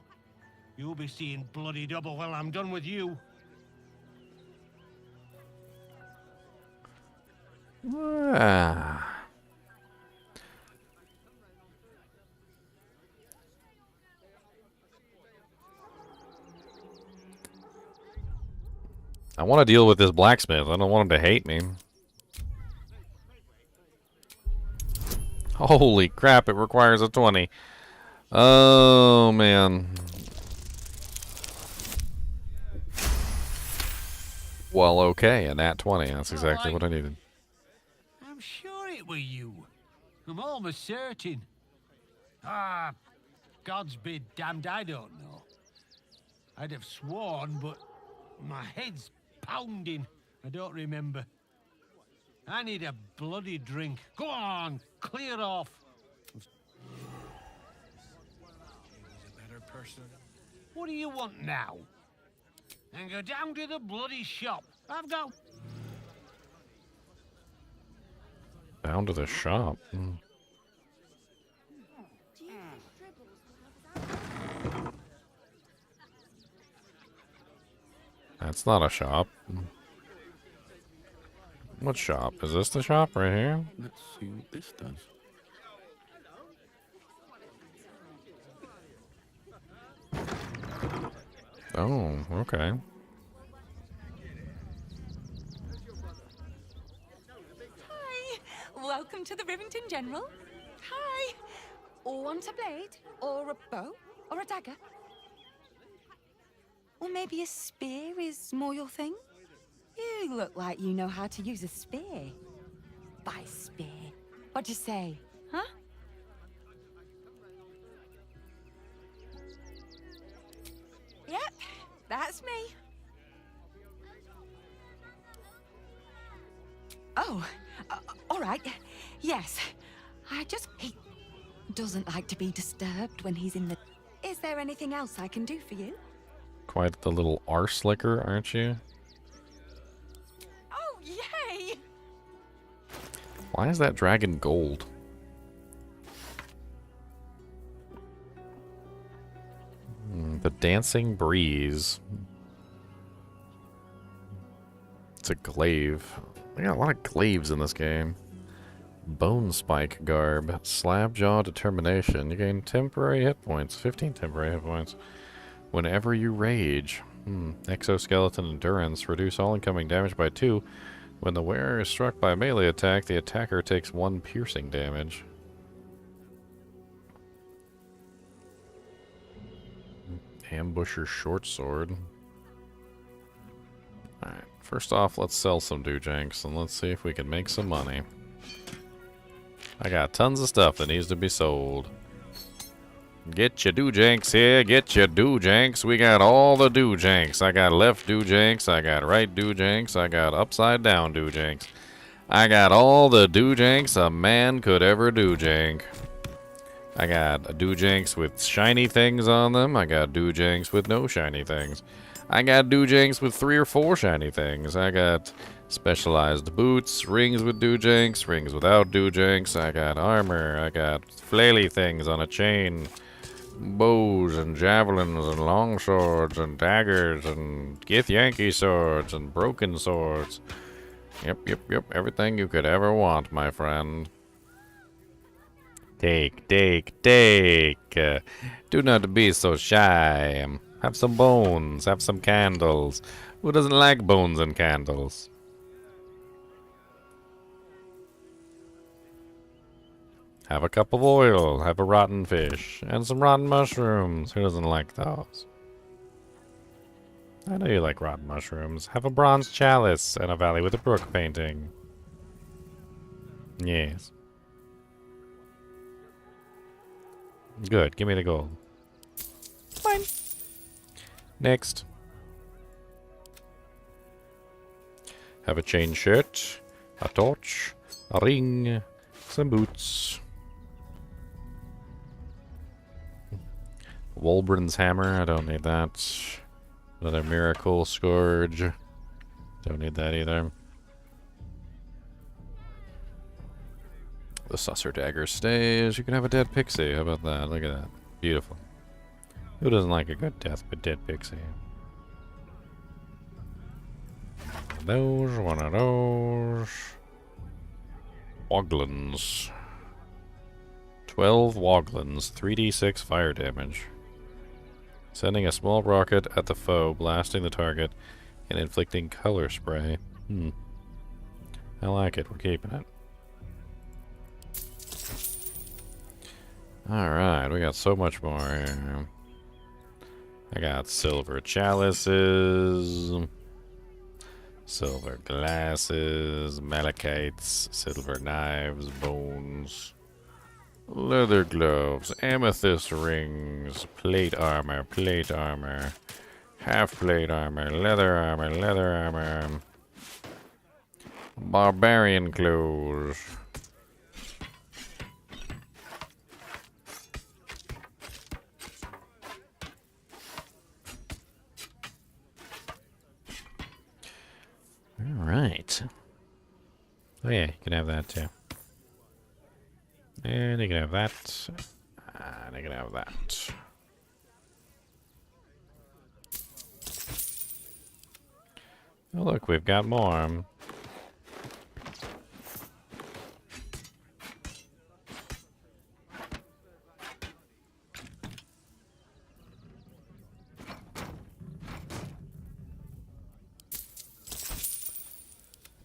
you'll be seeing bloody double when I'm done with you. Ah. I want to deal with this blacksmith. I don't want him to hate me. Holy crap, it requires a 20. Oh, man. Well, okay, a nat 20. That's exactly what I needed. I'm sure it were you. I'm almost certain. Ah, God's be damned, I don't know. I'd have sworn, but my head's pounding. I don't remember. I need a bloody drink. Go on, clear off. He's a better person. What do you want now? And go down to the bloody shop. I've got... Down to the shop. That's not a shop. What shop? Is this the shop right here? Let's see what this does. Oh, okay. Hi, welcome to the Rivington General. Hi. Want a blade? Or a bow? Or a dagger? Or maybe a spear is more your thing? You look like you know how to use a spear. By spear. What'd you say, huh? Yep, that's me. Oh, all right. Yes. He doesn't like to be disturbed when he's in the... Is there anything else I can do for you? Quite the little arse licker, aren't you? Oh, yay! Why is that dragon gold? The Dancing Breeze. It's a glaive. I got a lot of glaives in this game. Bone Spike Garb. Slabjaw Determination. You gain temporary hit points. 15 temporary hit points. Whenever you rage. Exoskeleton Endurance. Reduce all incoming damage by 2. When the wearer is struck by a melee attack, the attacker takes 1 piercing damage. Ambusher Short Sword. Alright, first off, let's sell some doojanks and let's see if we can make some money. I got tons of stuff that needs to be sold. Get your doojanks here, get your doojanks. We got all the doojanks. I got left doojanks, I got right doojanks, I got upside down doojanks. I got all the doojanks a man could ever doojank. I got doojanks with shiny things on them. I got doojanks with no shiny things. I got doojanks with 3 or 4 shiny things. I got specialized boots, rings with doojanks, rings without doojanks. I got armor. I got flaily things on a chain. Bows and javelins and long swords and daggers and githyanki swords and broken swords. Yep. Everything you could ever want, my friend. Take. Do not be so shy. Have some bones. Have some candles. Who doesn't like bones and candles? Have a cup of oil. Have a rotten fish. And some rotten mushrooms. Who doesn't like those? I know you like rotten mushrooms. Have a bronze chalice and a valley with a brook painting. Yes. Good. Give me the gold. Fine. Next. Have a chain shirt, a torch, a ring, some boots. Wolbrin's hammer. I don't need that. Another Myrkul scourge. Don't need that either. The Susser Dagger stays. You can have a dead pixie. How about that? Look at that. Beautiful. Who doesn't like a good death but dead pixie? One of those. Woglins. 12 Woglins. 3d6 fire damage. Sending a small rocket at the foe, blasting the target, and inflicting color spray. I like it. We're keeping it. Alright, we got so much more here. I got silver chalices, silver glasses, malachites, silver knives, bones. Leather gloves, amethyst rings, plate armor, half plate armor, leather armor, barbarian clothes. Alright. Oh yeah, you can have that too. And you can have that. And you can have that. Oh look, we've got more.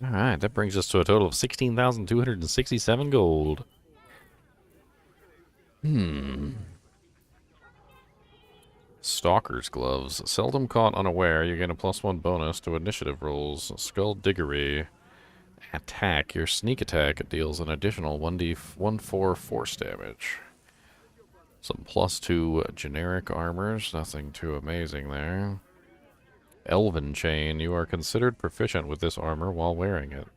Alright, that brings us to a total of 16,267 gold. Stalker's gloves. Seldom caught unaware, you gain a +1 bonus to initiative rolls. Skullduggery. Attack. Your sneak attack deals an additional 1d4 force damage. Some +2 generic armors. Nothing too amazing there. Elven chain. You are considered proficient with this armor while wearing it.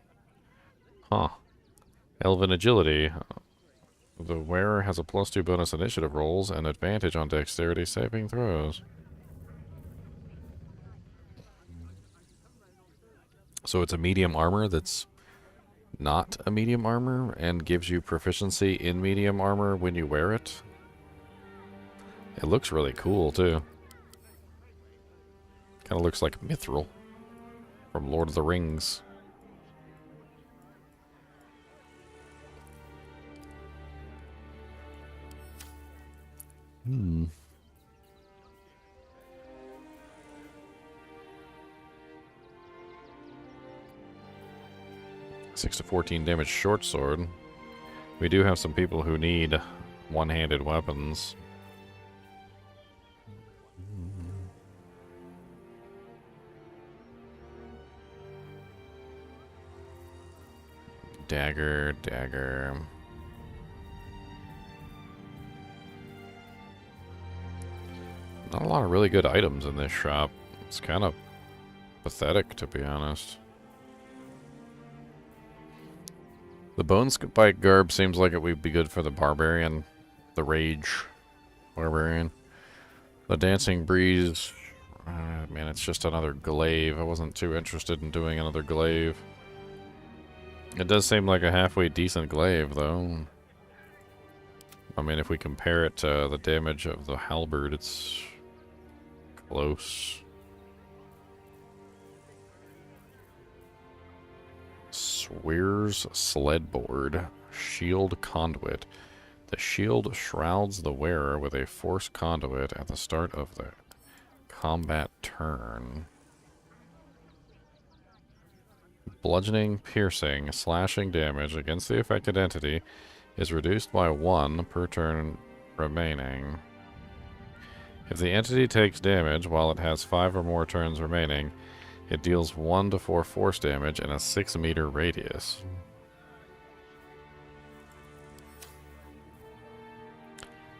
Huh. Elven agility. The wearer has a +2 bonus initiative rolls and advantage on dexterity saving throws. So it's a medium armor that's not a medium armor and gives you proficiency in medium armor when you wear it. It looks really cool too. Kind of looks like Mithril from Lord of the Rings. Hmm. 6 to 14 damage short sword. We do have some people who need one-handed weapons. Dagger. Not a lot of really good items in this shop. It's kind of pathetic, to be honest. The bone spike garb seems like it would be good for the barbarian. The rage barbarian. The dancing breeze. Man, it's just another glaive. I wasn't too interested in doing another glaive. It does seem like a halfway decent glaive, though. I mean, if we compare it to the damage of the halberd, it's close. Swear's Sledboard. Shield Conduit. The shield shrouds the wearer with a force conduit at the start of the combat turn. Bludgeoning, piercing, slashing damage against the affected entity is reduced by 1 per turn remaining. If the entity takes damage while it has 5 or more turns remaining, it deals 1 to 4 force damage in a 6-meter radius.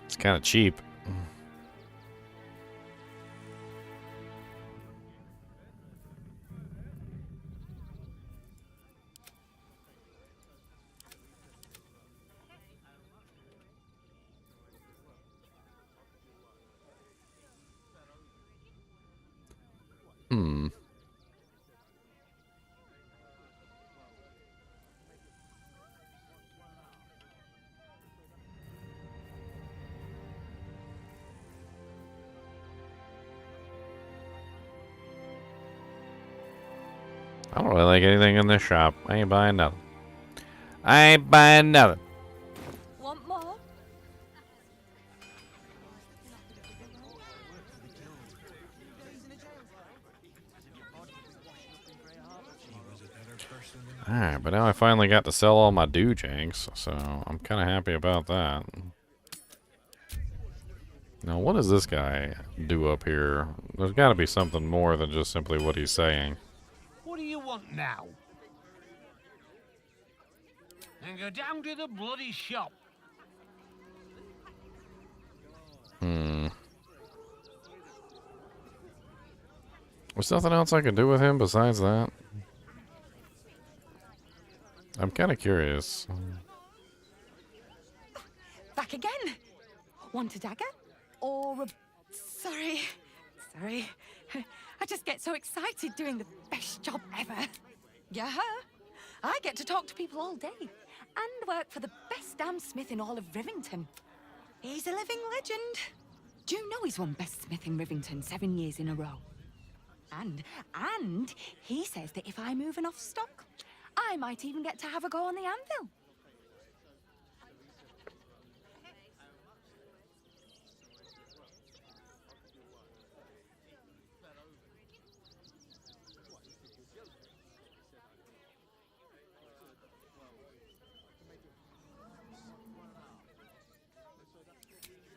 It's kind of cheap. I don't really like anything in this shop. I ain't buying nothing. I ain't buying nothing. Want more? Alright, but now I finally got to sell all my doojanks, so I'm kind of happy about that. Now, what does this guy do up here? There's got to be something more than just simply what he's saying. What do you want now? Then go down to the bloody shop. There's nothing else I can do with him besides that. I'm kind of curious. Back again. Want a dagger? Or a... Sorry. I just get so excited doing the best job ever. Yeah. I get to talk to people all day. And work for the best damn smith in all of Rivington. He's a living legend. Do you know he's won best smith in Rivington 7 years in a row? And he says that if I move enough stock, I might even get to have a go on the anvil.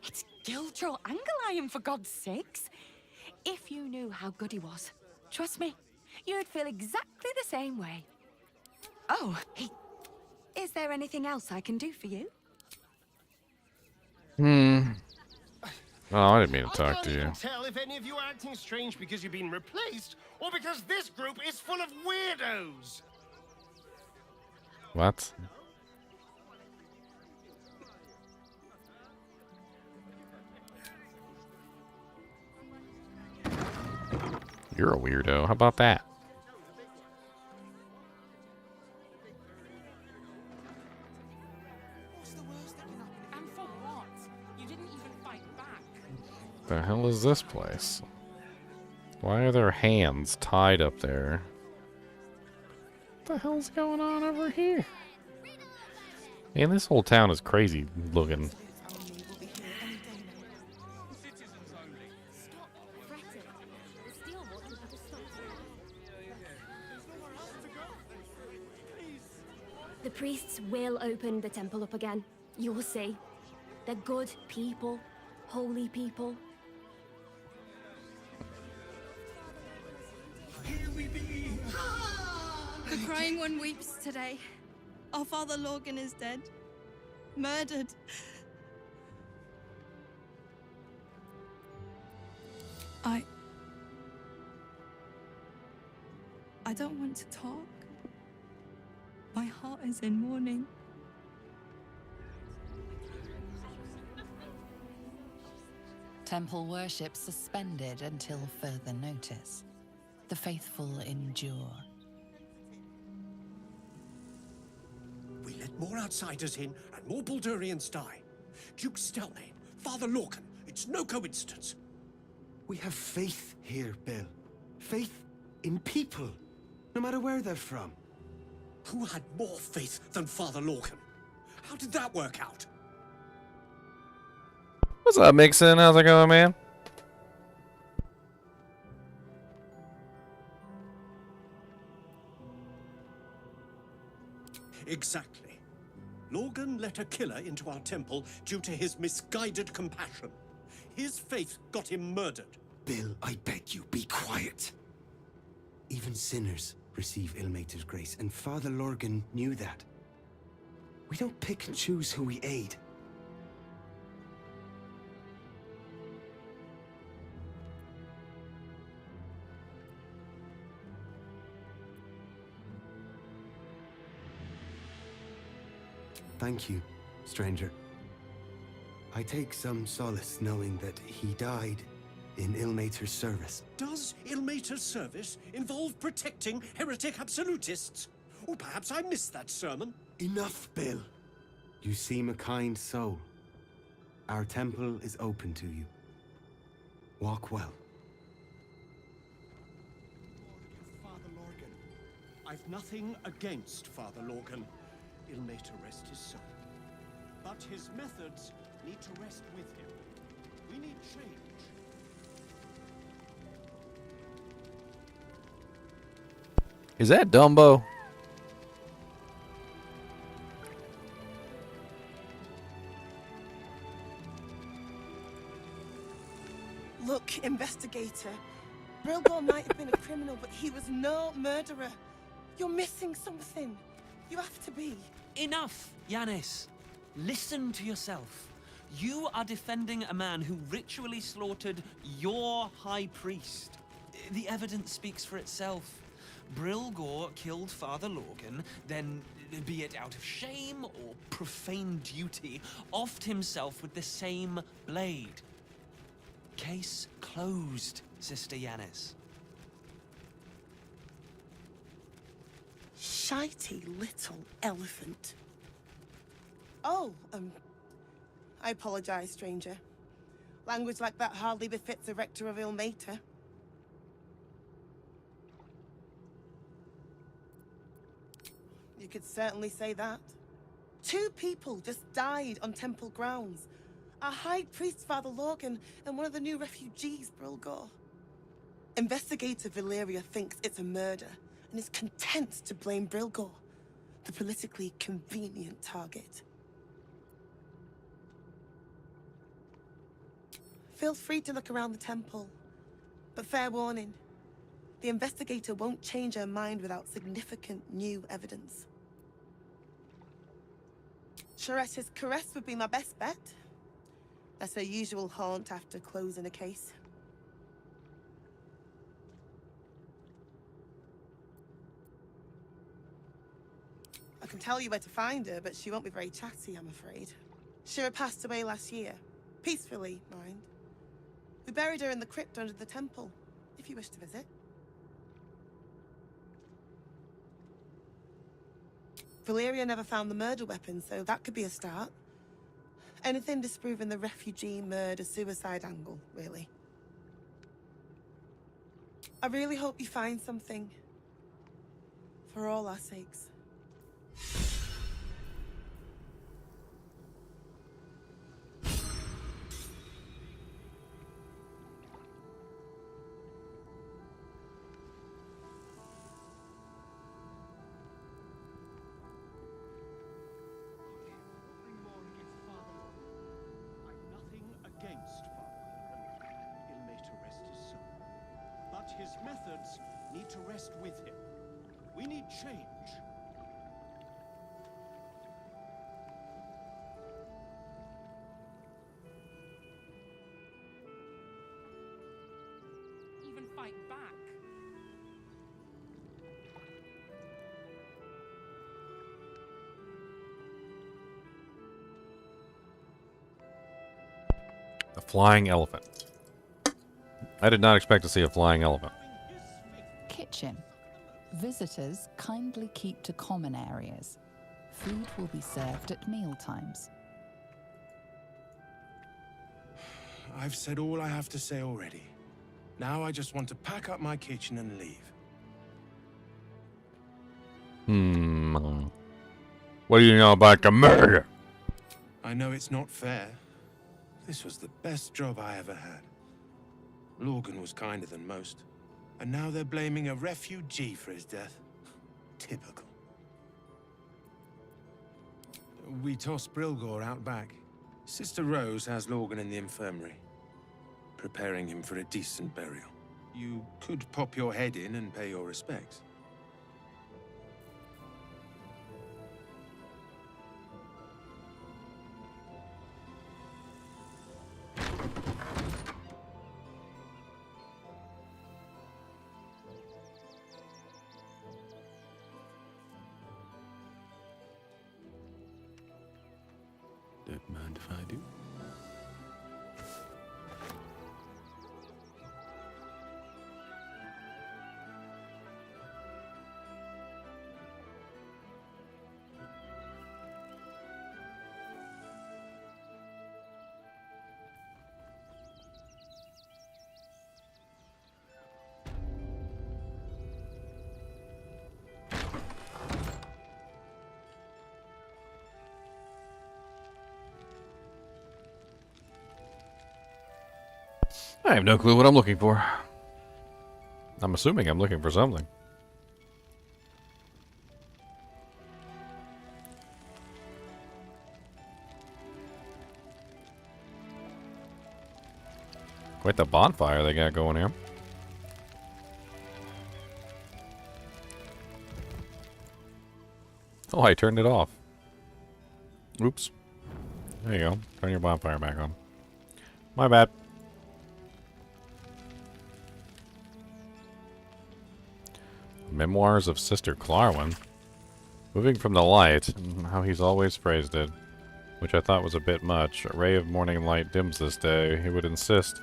It's Giltro Angelion, for God's sakes. If you knew how good he was, trust me, you'd feel exactly the same way. Oh, is there anything else I can do for you? Oh, I didn't mean to talk to I you. can't even tell if any of you are acting strange because you've been replaced, or because this group is full of weirdos. What? You're a weirdo. How about that? And for what? You didn't even fight back. The hell is this place? Why are there hands tied up there? What the hell's going on over here? Man, this whole town is crazy looking. The priests will open the temple up again. You will see. They're good people, holy people. The crying one weeps today. Our father Lorgan is dead. Murdered. I don't want to talk. My heart is in mourning. Temple worship suspended until further notice. The faithful endure. We let more outsiders in and more Baldurians die. Duke Stelmane, Father Lorcan, it's no coincidence. We have faith here, Bill. Faith in people, no matter where they're from. Who had more faith than Father Lorcan? How did that work out? What's up, Mixon? How's it going, man? Exactly. Lorgan let a killer into our temple due to his misguided compassion. His faith got him murdered. Bill, I beg you, be quiet. Even sinners receive Ilmater's grace, and Father Lorgan knew that. We don't pick and choose who we aid. Thank you, stranger. I take some solace knowing that he died in Ilmater's service. Does Ilmater's service involve protecting heretic absolutists? Or perhaps I missed that sermon. Enough, Bill. You seem a kind soul. Our temple is open to you. Walk well. Father Lorgan. I've nothing against Father Lorgan. Ilmater rest his soul. But his methods need to rest with him. We need change. Is that Dumbo? Look, investigator. Brilgor might have been a criminal, but he was no murderer. You're missing something. You have to be. Enough, Yanis. Listen to yourself. You are defending a man who ritually slaughtered your high priest. The evidence speaks for itself. Brilgor killed Father Lorgan, then, be it out of shame or profane duty, offed himself with the same blade. Case closed, Sister Yanis. Shitey little elephant. Oh, I apologize, stranger. Language like that hardly befits a rector of Ilmater. You could certainly say that. 2 people just died on temple grounds. Our High Priest, Father Lorgan, and one of the new refugees, Brilgor. Investigator Valeria thinks it's a murder, and is content to blame Brilgor, the politically convenient target. Feel free to look around the temple, but fair warning, the investigator won't change her mind without significant new evidence. Charetta's caress would be my best bet. That's her usual haunt after closing a case. I can tell you where to find her, but she won't be very chatty, I'm afraid. Shira passed away last year. Peacefully, mind. We buried her in the crypt under the temple, if you wish to visit. Valeria never found the murder weapon, so that could be a start. Anything disproving the refugee murder-suicide angle, really. I really hope you find something. For all our sakes. His methods need to rest with him. We need change. Even fight back. A flying elephant. I did not expect to see a flying elephant. Kitchen. Visitors kindly keep to common areas. Food will be served at meal times. I've said all I have to say already. Now I just want to pack up my kitchen and leave. What do you know about the murder? I know it's not fair. This was the best job I ever had. Lorgan was kinder than most. And now they're blaming a refugee for his death. Typical. We tossed Brilgor out back. Sister Rose has Lorgan in the infirmary, preparing him for a decent burial. You could pop your head in and pay your respects. Don't mind if I do. I have no clue what I'm looking for. I'm assuming I'm looking for something. Quite the bonfire they got going here. Oh, I turned it off. Oops. There you go. Turn your bonfire back on. My bad. Memoirs of Sister Clarwin. Moving from the light, how he's always phrased it, which I thought was a bit much. A ray of morning light dims this day, he would insist.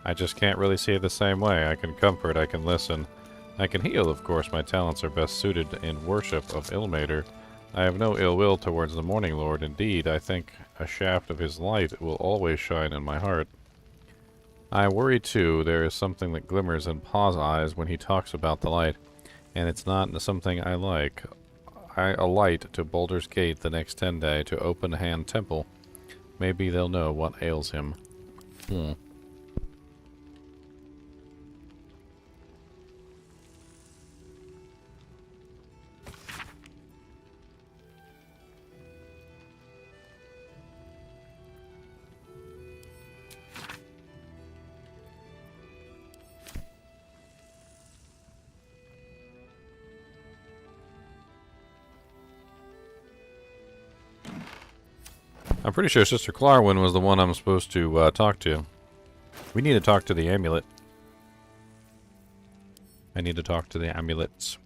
I just can't really see it the same way. I can comfort, I can listen. I can heal, of course. My talents are best suited in worship of Ilmater. I have no ill will towards the Morning Lord. Indeed, I think a shaft of his light will always shine in my heart. I worry, too. There is something that glimmers in Pa's eyes when he talks about the light, and it's not something I like. I alight to Baldur's Gate the next 10 day to Open Hand Temple. Maybe they'll know what ails him. I'm pretty sure Sister Clarwin was the one I'm supposed to talk to. We need to talk to the amulet. I need to talk to the amulets.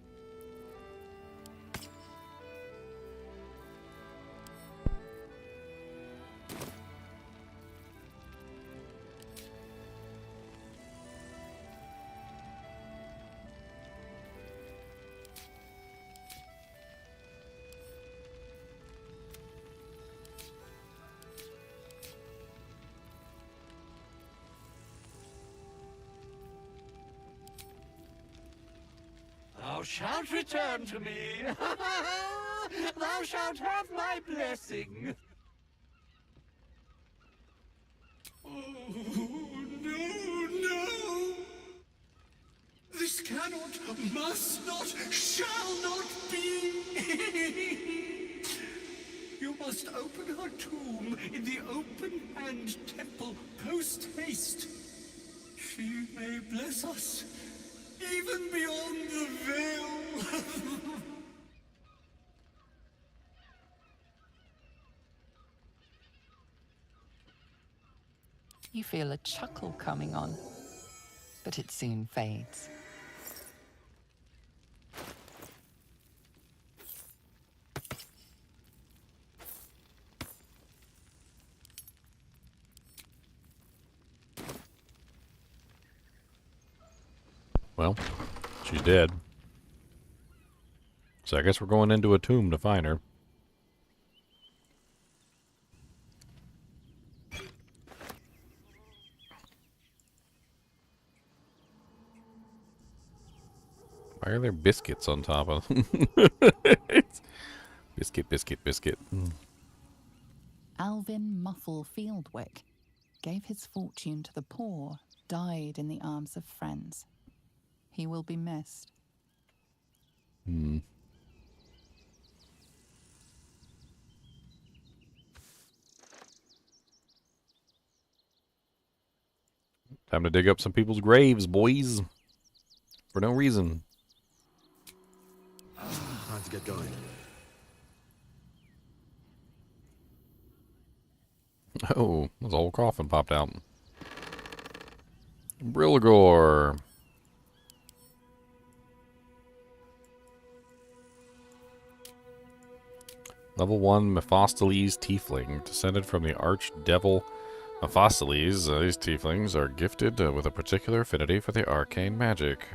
Thou shalt return to me. Thou shalt have my blessing. Oh, no, no. This cannot, must not, shall not be. You must open her tomb in the Open Hand Temple post-haste. She may bless us. Even beyond the veil. You feel a chuckle coming on, but it soon fades. Well, she's dead. So I guess we're going into a tomb to find her. Why are there biscuits on top of them? Biscuit, biscuit, biscuit. Alvin Muffle Fieldwick gave his fortune to the poor, died in the arms of friends. He will be missed. Time to dig up some people's graves, boys. For no reason. Time to get going. Oh, this old coffin popped out. Brilgor. Level 1 Mephistopheles Tiefling, descended from the Archdevil Mephistopheles. These tieflings are gifted with a particular affinity for the arcane magic.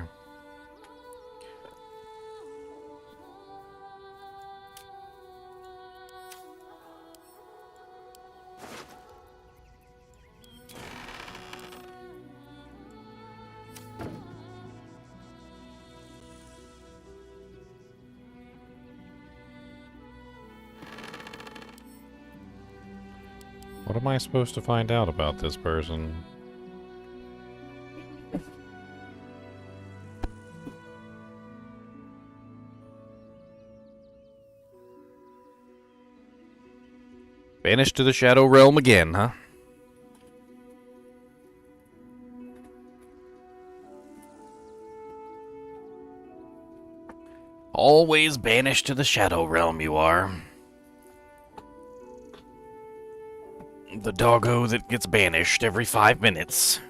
What am I supposed to find out about this person? Banished to the Shadow Realm again, huh? Always banished to the Shadow Realm, you are. The doggo that gets banished every 5 minutes.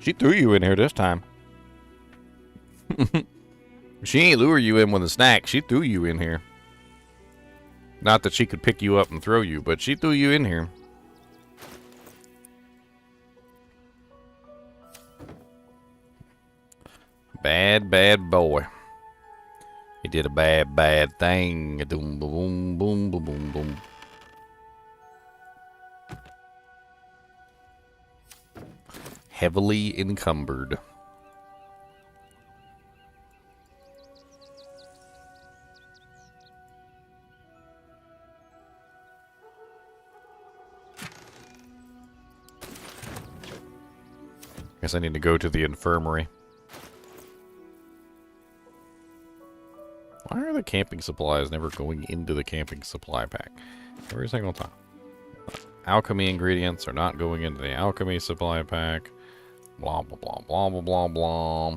She threw you in here this time. She ain't lure you in with a snack. She threw you in here. Not that she could pick you up and throw you, but she threw you in here. Bad, bad boy. He did a bad, bad thing. Boom, boom, boom, boom, boom, boom. Heavily encumbered. Guess I need to go to the infirmary. Why are the camping supplies never going into the camping supply pack? Every single time. Alchemy ingredients are not going into the alchemy supply pack. Blah, blah, blah, blah, blah, blah, blah.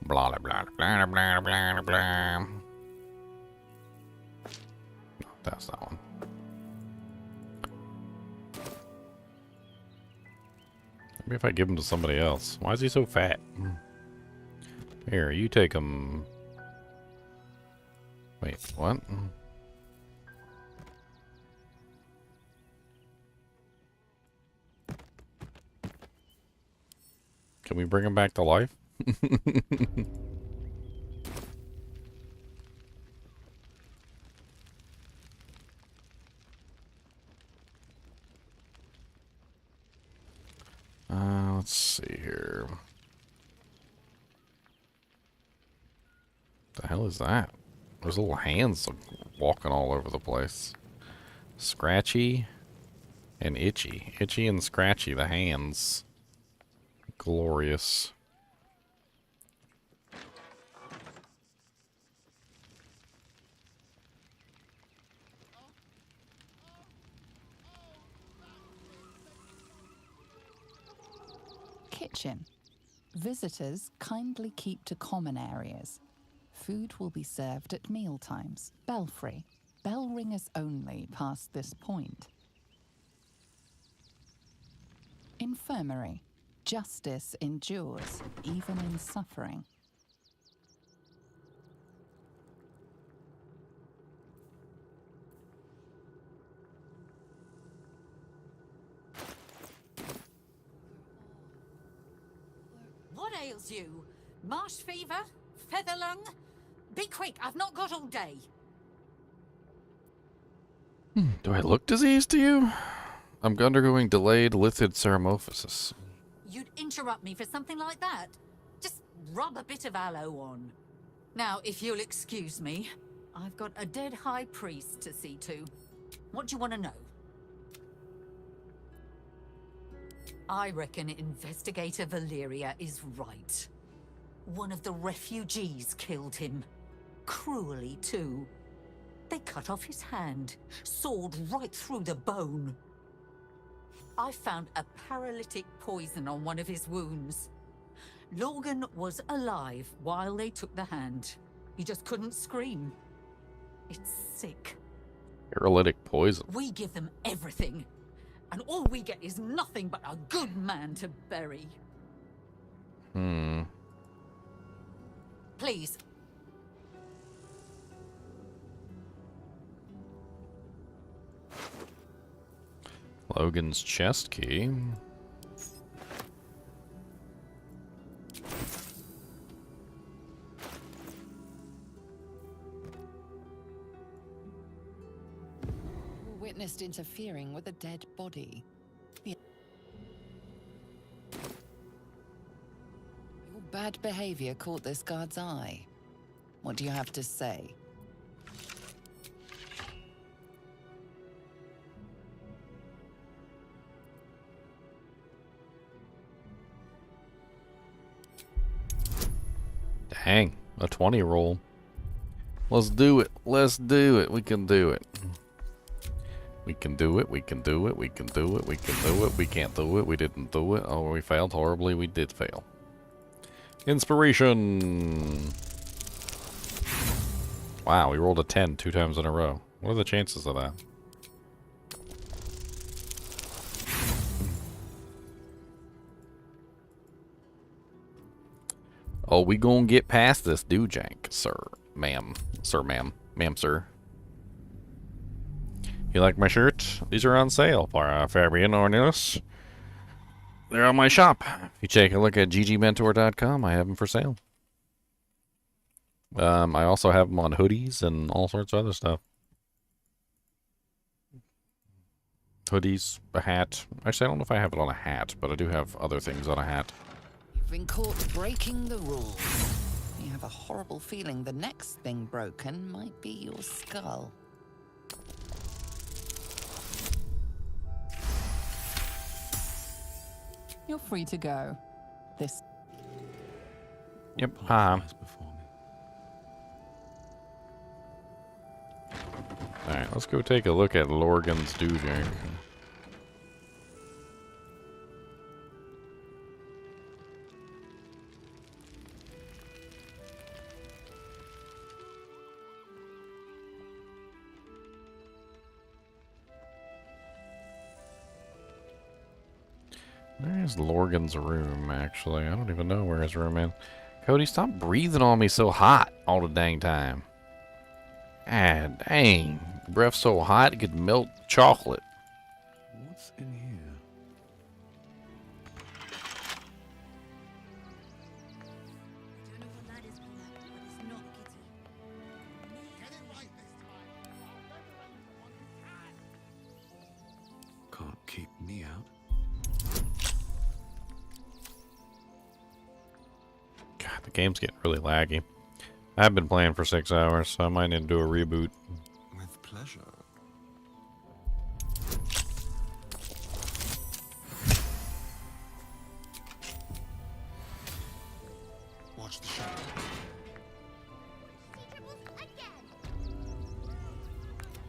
Blah, blah, blah, blah, blah, blah, blah. No, that's that one. Maybe if I give him to somebody else. Why is he so fat? Here, you take him. Wait, what? Can we bring him back to life? Let's see here. The hell is that? There's little hands walking all over the place. Scratchy and itchy. Itchy and scratchy, the hands. Glorious. Kitchen. Visitors kindly keep to common areas. Food will be served at mealtimes. Belfry. Bell ringers only past this point. Infirmary. Justice endures, even in suffering. What ails you? Marsh fever? Feather lung? Be quick, I've not got all day. Do I look diseased to you? I'm undergoing delayed lithid ceramophysis. You'd interrupt me for something like that? Just rub a bit of aloe on. Now, if you'll excuse me, I've got a dead high priest to see to. What do you want to know? I reckon Investigator Valeria is right. One of the refugees killed him. Cruelly, too. They cut off his hand, sawed right through the bone. I found a paralytic poison on one of his wounds. Logan was alive while they took the hand. He just couldn't scream. It's sick. Paralytic poison. We give them everything, and all we get is nothing but a good man to bury. Please. Logan's chest key. Witnessed interfering with a dead body. Your bad behavior caught this guard's eye. What do you have to say? Dang, a 20 roll. Let's do it. Let's do it. We can do it. We can do it. We can do it. We can do it. We can do it. We can't do it. We didn't do it. Oh, we failed horribly. We did fail. Inspiration. Wow, we rolled a 10 2 times in a row. What are the chances of that? Oh, we gonna get past this doojank, sir, ma'am. Sir, ma'am. Ma'am, sir. You like my shirt? These are on sale for Fabian Ornelas. They're on my shop. If you take a look at ggmentor.com, I have them for sale. I also have them on hoodies and all sorts of other stuff. Hoodies, a hat. Actually, I don't know if I have it on a hat, but I do have other things on a hat. You've been caught breaking the rules. You have a horrible feeling the next thing broken might be your skull. You're free to go. This. Yep. Alright, let's go take a look at Lorgan's doojank. There's Lorgan's room, actually. I don't even know where his room is. Cody, stop breathing on me so hot all the dang time. Ah, dang. Breath so hot it could melt chocolate. What's in here? Can't keep me out. God, the game's getting really laggy. I've been playing for 6 hours, so I might need to do a reboot. With pleasure. Watch the shadow.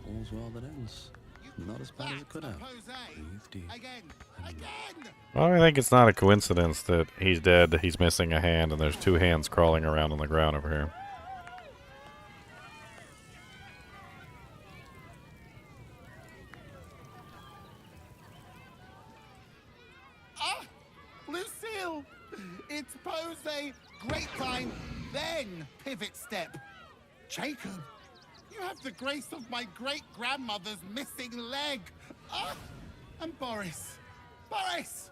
All's well that ends. Not as bad as it could have. Breathe deep. Well, I think it's not a coincidence that he's dead, he's missing a hand, and there's 2 hands crawling around on the ground over here. Ah! Lucille! It's pose, grapevine, then pivot step. Jacob, you have the grace of my great-grandmother's missing leg. Ah! And Boris. Boris!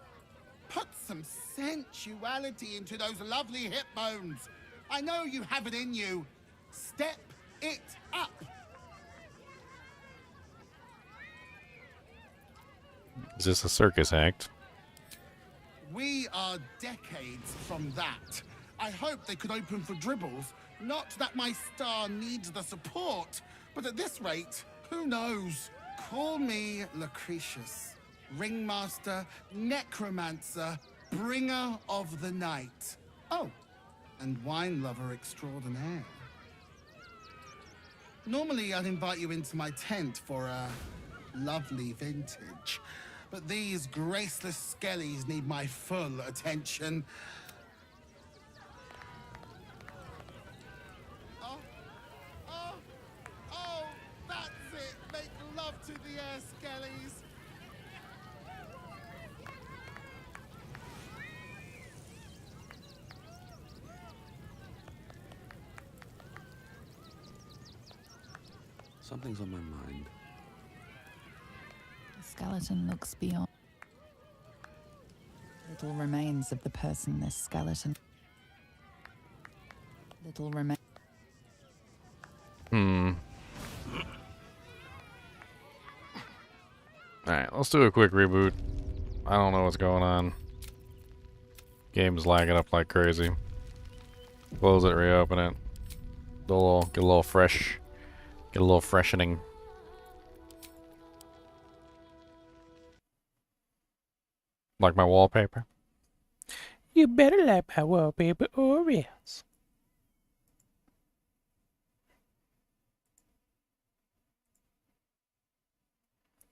Put some sensuality into those lovely hip bones. I know you have it in you. Step it up. Is this a circus act? We are decades from that. I hope they could open for dribbles. Not that my star needs the support, but at this rate, who knows? Call me Lucretius, ringmaster, necromancer, bringer of the night. Oh, and wine lover extraordinaire. Normally, I'd invite you into my tent for a lovely vintage, but these graceless skellies need my full attention. Oh, that's it. Make love to the air skellies. Something's on my mind. The skeleton looks beyond. Little remains of the person this skeleton. Little remains. Alright, let's do a quick reboot. I don't know what's going on. Game's lagging up like crazy. Close it, reopen it. Get a little fresh. Get a little freshening. Like my wallpaper? You better like my wallpaper or else.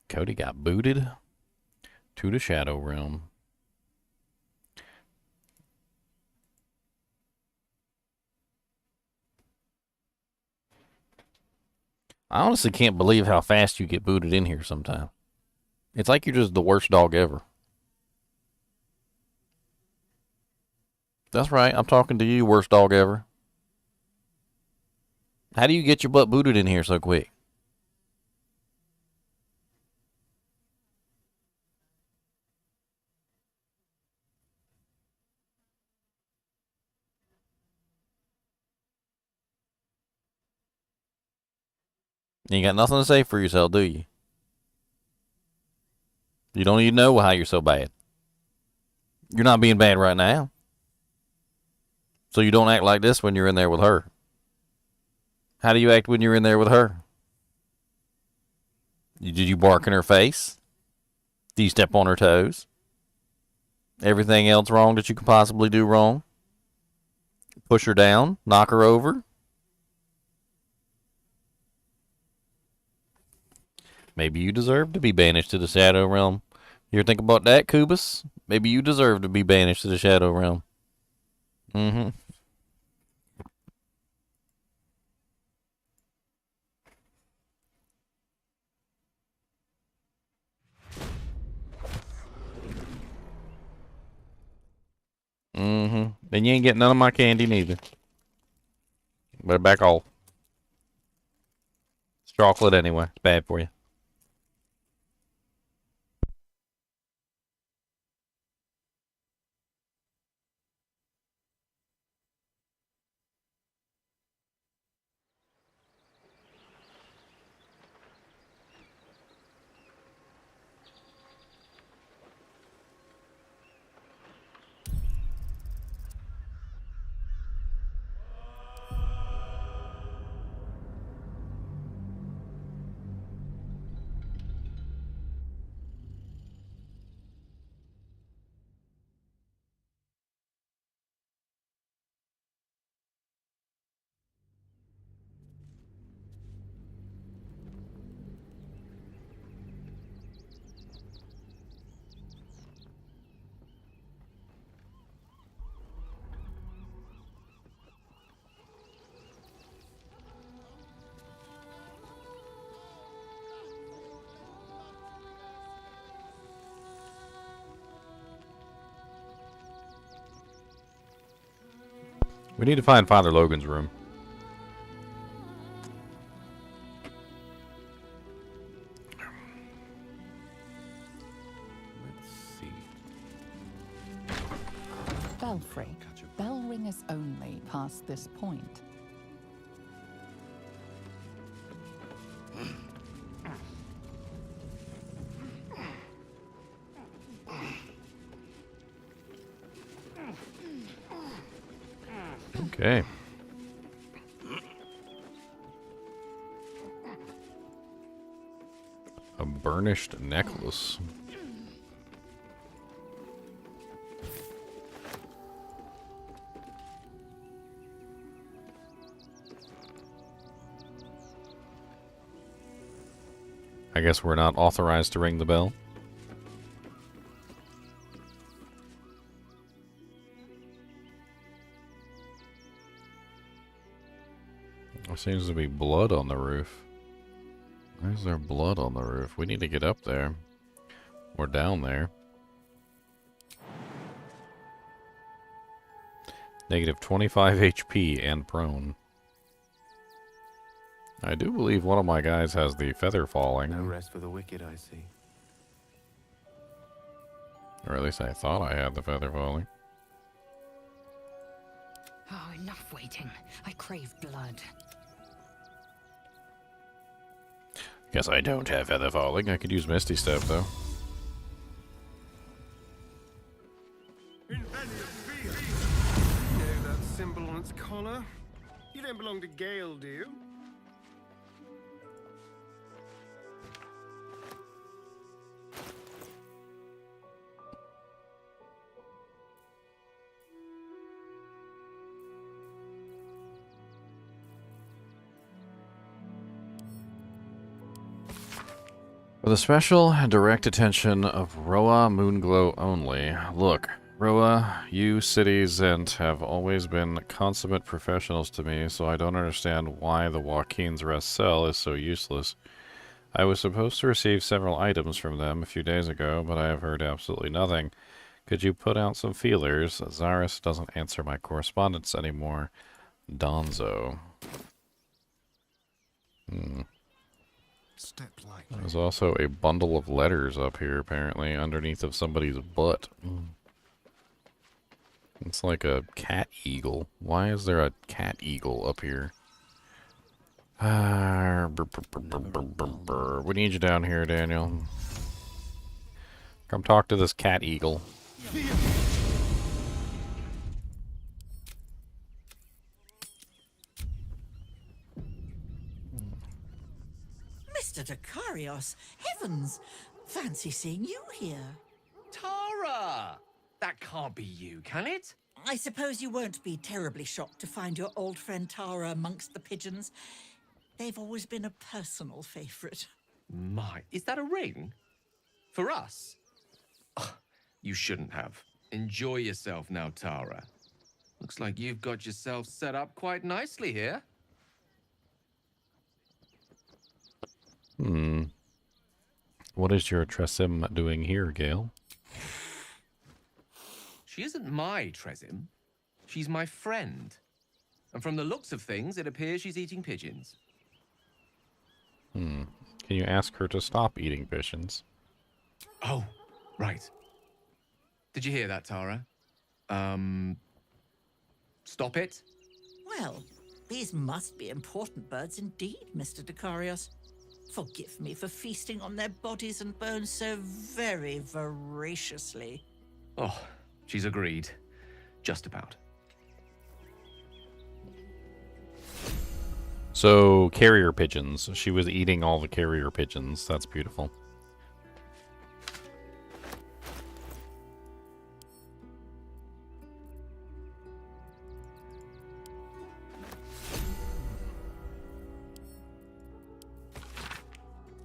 Cody got booted to the Shadow Realm. I honestly can't believe how fast you get booted in here sometimes. It's like you're just the worst dog ever. That's right. I'm talking to you, worst dog ever. How do you get your butt booted in here so quick? You ain't got nothing to say for yourself, do you? You don't even know how you're so bad. You're not being bad right now. So you don't act like this when you're in there with her. How do you act when you're in there with her? Did you bark in her face? Do you step on her toes? Everything else wrong that you could possibly do wrong? Push her down? Knock her over? Maybe you deserve to be banished to the Shadow Realm. You ever think about that, Kubus? Maybe you deserve to be banished to the Shadow Realm. Mm-hmm. Mm-hmm. Then you ain't getting none of my candy neither. Better back off. It's chocolate anyway. It's bad for you. We need to find Father Logan's room. Let's see. Belfry. Bell ringers only past this point. Okay. A burnished necklace. I guess we're not authorized to ring the bell. There seems to be blood on the roof. Why is there blood on the roof? We need to get up there. Or down there. Negative 25 HP and prone. I do believe one of my guys has the feather falling. No rest for the wicked, I see. Or at least I thought I had the feather falling. Oh, enough waiting. I crave blood. Guess I don't have feather falling. I could use Misty Step though. You know that symbol on its collar? You don't belong to Gale, do you? For the special and direct attention of Roa Moonglow only. Look, Roa, you cities and have always been consummate professionals to me, so I don't understand why the Joaquin's Rest cell is so useless. I was supposed to receive several items from them a few days ago, but I have heard absolutely nothing. Could you put out some feelers? Zaris doesn't answer my correspondence anymore. Donzo. Step like There's also a bundle of letters up here, apparently, underneath of somebody's butt. It's like a cat eagle. Why is there a cat eagle up here? We need you down here, Daniel. Come talk to this cat eagle. Mr. Dakarios, heavens! Fancy seeing you here. Tara! That can't be you, can it? I suppose you won't be terribly shocked to find your old friend Tara amongst the pigeons. They've always been a personal favourite. My, is that a ring? For us? Ugh, you shouldn't have. Enjoy yourself now, Tara. Looks like you've got yourself set up quite nicely here. What is your Tresim doing here, Gale? She isn't my Tresim. She's my friend. And from the looks of things, it appears she's eating pigeons. Can you ask her to stop eating pigeons? Oh, right. Did you hear that, Tara? Stop it? Well, these must be important birds indeed, Mr. Dakarios. Forgive me for feasting on their bodies and bones so very voraciously. Oh, she's agreed. Just about. So, carrier pigeons. She was eating all the carrier pigeons. That's beautiful.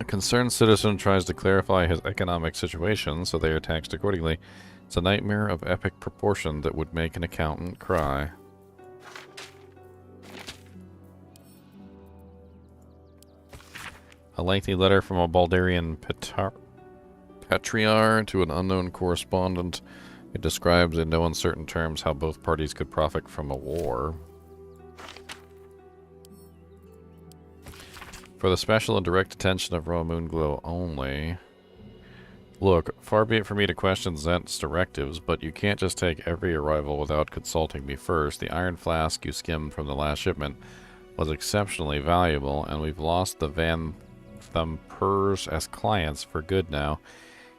A concerned citizen tries to clarify his economic situation, so they are taxed accordingly. It's a nightmare of epic proportion that would make an accountant cry. A lengthy letter from a Baldurian patriarch to an unknown correspondent. It describes in no uncertain terms how both parties could profit from a war. For the special and direct attention of Roa Moonglow only. Look, far be it for me to question Zent's directives, but you can't just take every arrival without consulting me first. The iron flask you skimmed from the last shipment was exceptionally valuable, and we've lost the Van Thumpers as clients for good now.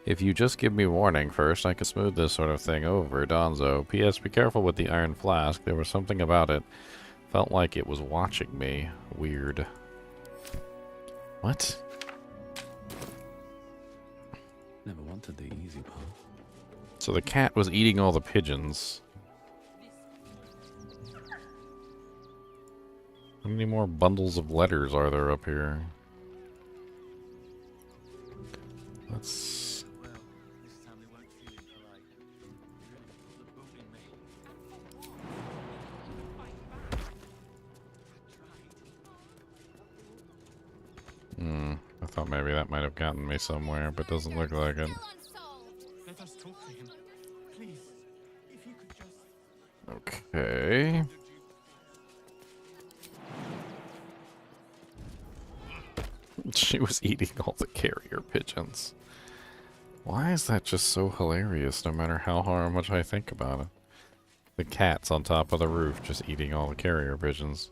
If you just give me warning first, I can smooth this sort of thing over. Donzo. P.S. Be careful with the iron flask. There was something about it. Felt like it was watching me. Weird. What? Never wanted the easy part. So the cat was eating all the pigeons. How many more bundles of letters are there up here? Let's... I thought maybe that might have gotten me somewhere, but doesn't look like it. Let us talk to him. Please, if you could just... Okay. She was eating all the carrier pigeons. Why is that just so hilarious, no matter how much I think about it? The cat's on top of the roof just eating all the carrier pigeons.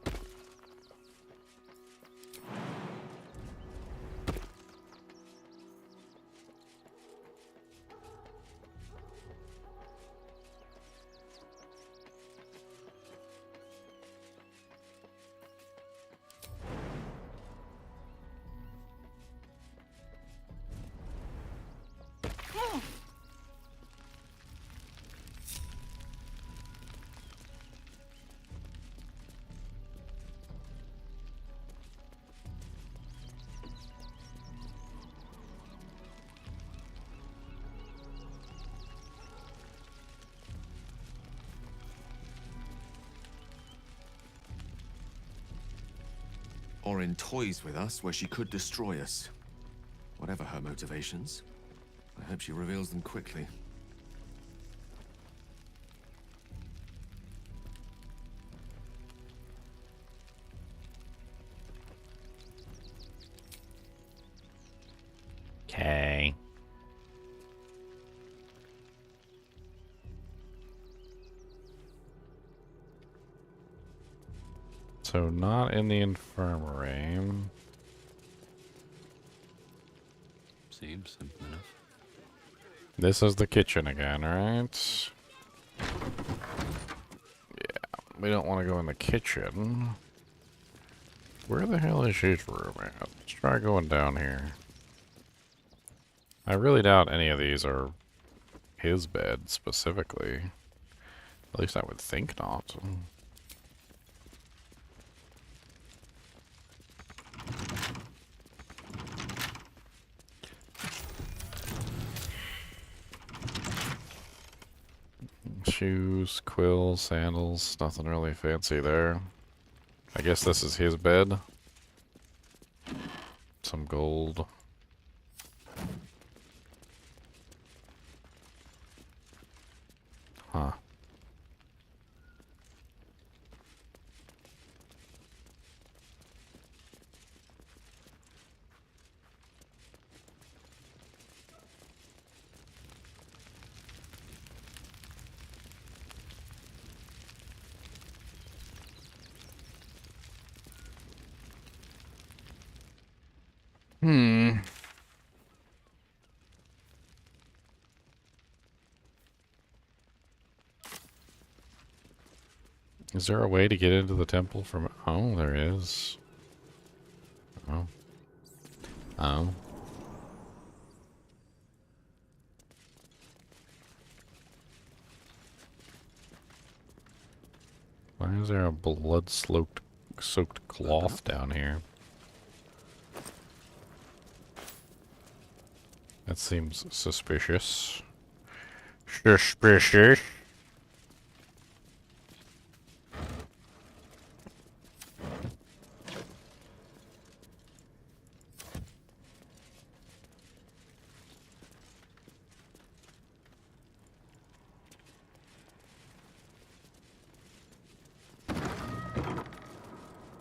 Or in toys with us where she could destroy us. Whatever her motivations, I hope she reveals them quickly. So not in the infirmary. Seems simple enough. This is the kitchen again, right? Yeah, we don't want to go in the kitchen. Where the hell is his room at? Let's try going down here. I really doubt any of these are his bed specifically. At least I would think not. Shoes, quills, sandals, nothing really fancy there. I guess this is his bed. Some gold. Huh. Is there a way to get into the temple from... Oh, there is. Oh. Oh. Why is there a blood-soaked cloth down here? That seems suspicious. Suspicious.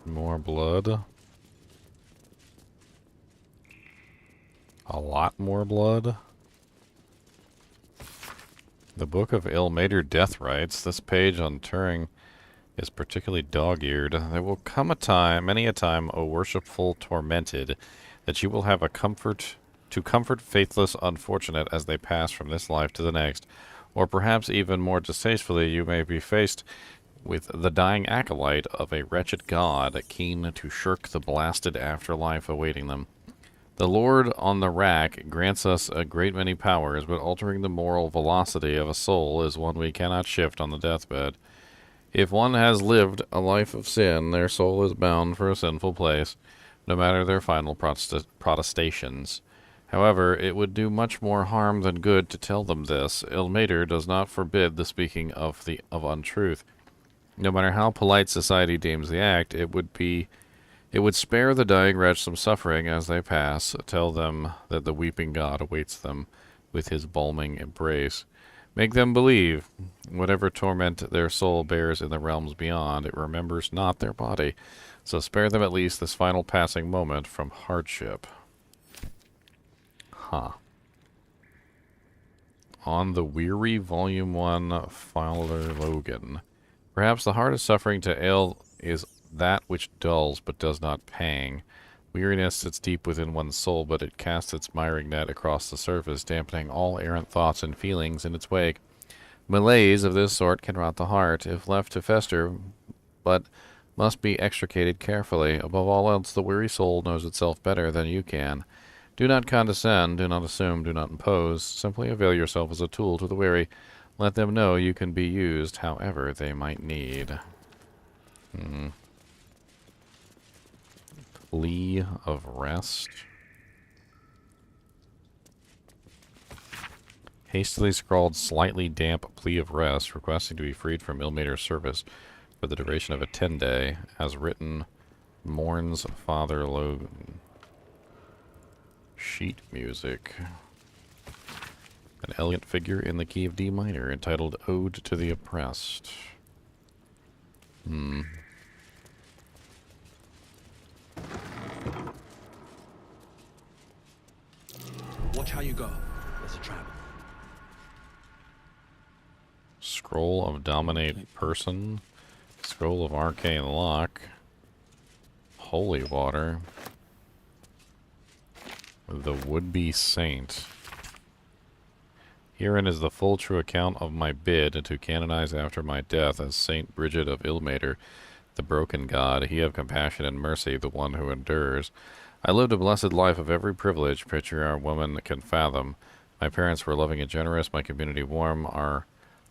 More blood. A lot more blood. The Book of Ill-Mater Death Rites. This page on Turing is particularly dog-eared. There will come a time, many a time, O worshipful tormented, that you will have a comfort to comfort faithless unfortunate as they pass from this life to the next. Or perhaps even more distastefully, you may be faced with the dying acolyte of a wretched god, keen to shirk the blasted afterlife awaiting them. The Lord on the rack grants us a great many powers, but altering the moral velocity of a soul is one we cannot shift on the deathbed. If one has lived a life of sin, their soul is bound for a sinful place, no matter their final protestations. However, it would do much more harm than good to tell them this. Ill-Mater does not forbid the speaking of untruth. No matter how polite society deems the act, it would spare the dying wretch some suffering as they pass. Tell them that the weeping God awaits them with his balming embrace. Make them believe, whatever torment their soul bears in the realms beyond, it remembers not their body. So spare them at least this final passing moment from hardship. Huh. On the Weary, Volume 1, Fowler Logan. Perhaps the hardest suffering to ail is that which dulls but does not pang. Weariness sits deep within one's soul, but it casts its miring net across the surface, dampening all errant thoughts and feelings in its wake. Malaise of this sort can rot the heart, if left to fester, but must be extricated carefully. Above all else, the weary soul knows itself better than you can. Do not condescend, do not assume, do not impose. Simply avail yourself as a tool to the weary. Let them know you can be used however they might need. Plea of rest. Hastily scrawled, slightly damp plea of rest, requesting to be freed from Ill-Mater's service for the duration of a 10-day, as written, mourns Father Logan. Sheet music. An elegant figure in the key of D minor, entitled Ode to the Oppressed. Watch how you go. There's a trap. Scroll of Dominate Person. Scroll of Arcane Lock. holy water. The would-be saint. Herein is the full true account of my bid to canonize after my death as Saint Bridget of Ilmater, the broken god, he of compassion and mercy, the one who endures. I lived a blessed life of every privilege picture our woman can fathom. My parents were loving and generous, my community warm, our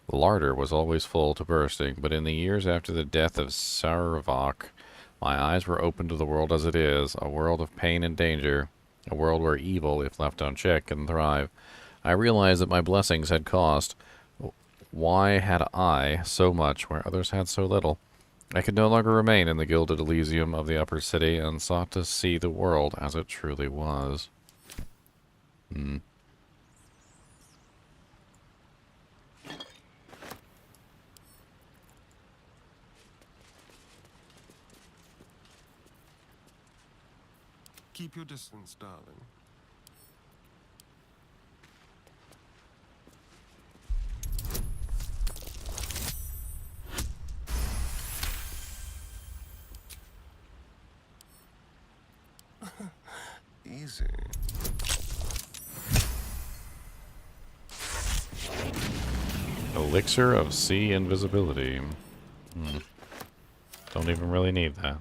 larder was always full to bursting, but in the years after the death of Saravok, my eyes were opened to the world as it is, a world of pain and danger, a world where evil, if left unchecked, can thrive. I realized that my blessings had cost. Why had I so much where others had so little? I could no longer remain in the gilded Elysium of the upper city and sought to see the world as it truly was. Keep your distance, darling. Easy. Elixir of Sea Invisibility. Don't even really need that.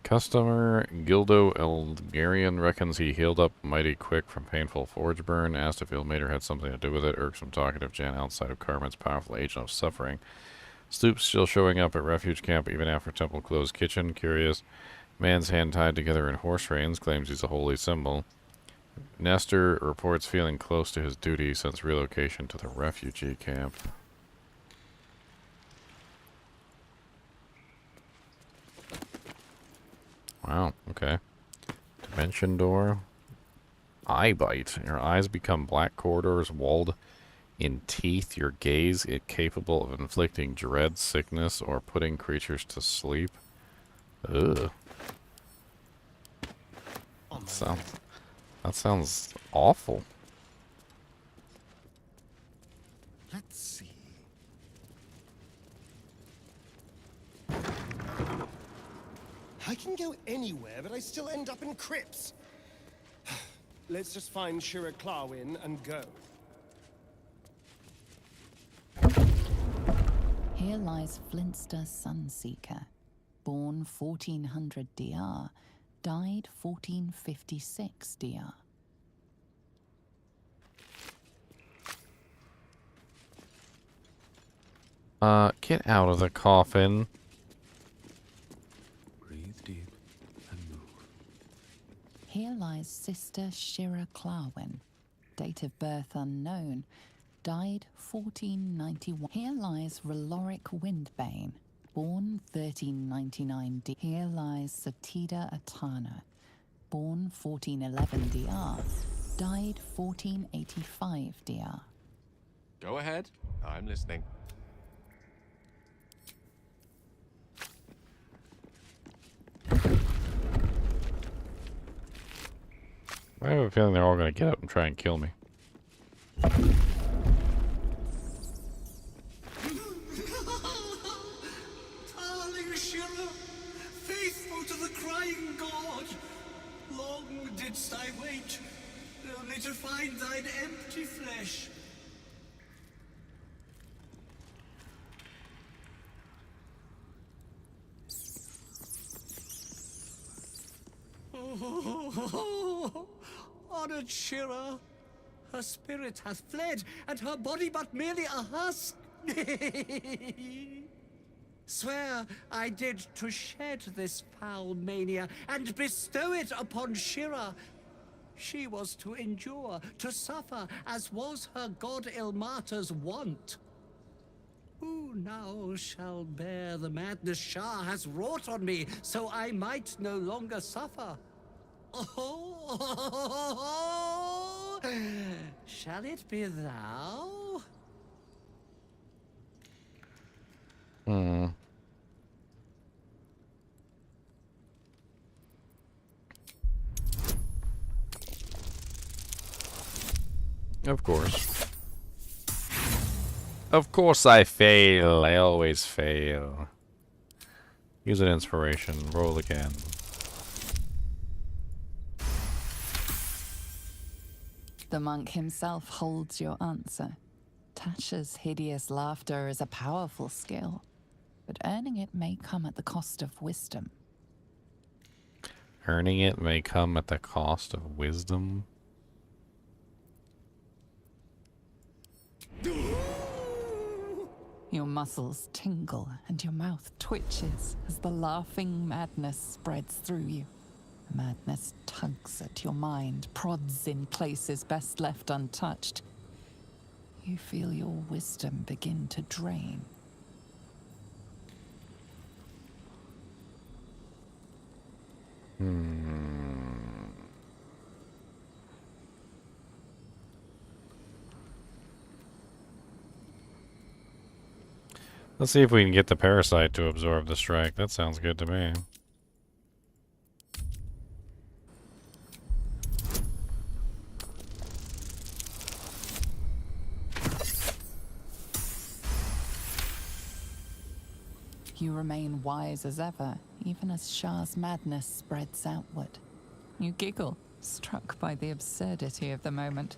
Customer Gildo Elgarian reckons he healed up mighty quick from painful forge burn. Asked if Ilmater had something to do with it. Irksome talkative Jan outside of Carmen's powerful agent of suffering. Stoops still showing up at refuge camp even after temple closed kitchen. Curious. Man's hand tied together in horse reins. Claims he's a holy symbol. Nestor reports feeling close to his duty since relocation to the refugee camp. Wow, okay. Dimension door. Eye bite. Your eyes become black corridors walled in teeth. Your gaze is capable of inflicting dread, sickness, or putting creatures to sleep. Ugh. That sounds awful. Let's see. I can go anywhere, but I still end up in crypts. Let's just find Shira Clarwin and go. Here lies Flintster Sunseeker, born 1400 DR, died 1456 DR. Get out of the coffin. Breathe deep and move. Here lies Sister Shira Clarwin, date of birth unknown, died 1491. Here lies Reloric Windbane, born 1399 D. Here lies Satida Atana, born 1411 DR, died 1485 DR. Go ahead. I'm listening. I have a feeling they're all going to get up and try and kill me. Darling Shira, faithful to the crying god, long didst I wait, only to find thine empty flesh. Honored Shira, her spirit hath fled, and her body but merely a husk. Swear I did to shed this foul mania and bestow it upon Shira. She was to endure, to suffer, as was her god Ilmater's wont. Who now shall bear the madness Shah has wrought on me, so I might no longer suffer? Oh, shall it be thou? Of course. Of course I fail. I always fail. Use an inspiration. Roll again. The monk himself holds your answer. Tasha's hideous laughter is a powerful skill, but earning it may come at the cost of wisdom. Earning it may come at the cost of wisdom. Your muscles tingle and your mouth twitches as the laughing madness spreads through you. Madness tugs at your mind, prods in places best left untouched. You feel your wisdom begin to drain. Let's see if we can get the parasite to absorb the strike. That sounds good to me. You remain wise as ever, even as Shah's madness spreads outward. You giggle, struck by the absurdity of the moment.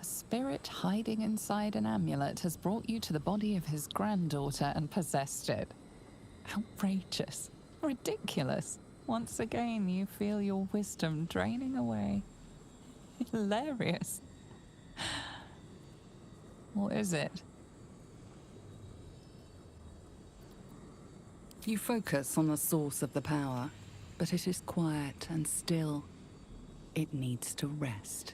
A spirit hiding inside an amulet has brought you to the body of his granddaughter and possessed it. Outrageous. Ridiculous. Once again, you feel your wisdom draining away. Hilarious. What is it? You focus on the source of the power, but it is quiet and still. It needs to rest.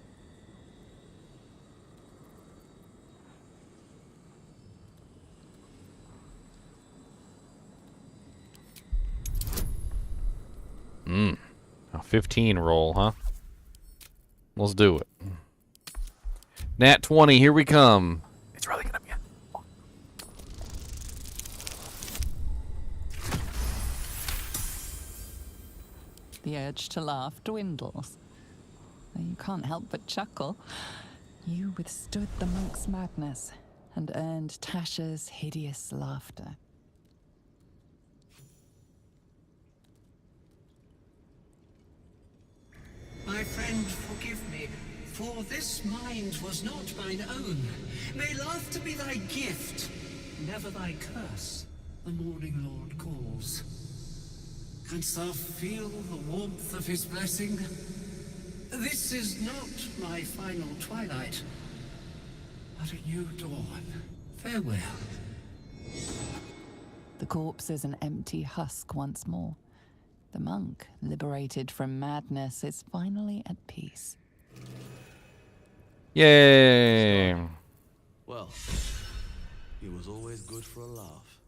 A 15 roll, huh? Let's do it. Nat 20, here we come. It's really gonna be a... The urge to laugh dwindles. Though you can't help but chuckle. You withstood the monk's madness and earned Tasha's hideous laughter. My friend, forgive me, for this mind was not mine own. May laughter be thy gift, never thy curse. The morning lord calls. Canst thou feel the warmth of his blessing? This is not my final twilight, but a new dawn. Farewell. The corpse is an empty husk once more. The monk, liberated from madness, is finally at peace. Yay! Well, he was always good for a laugh.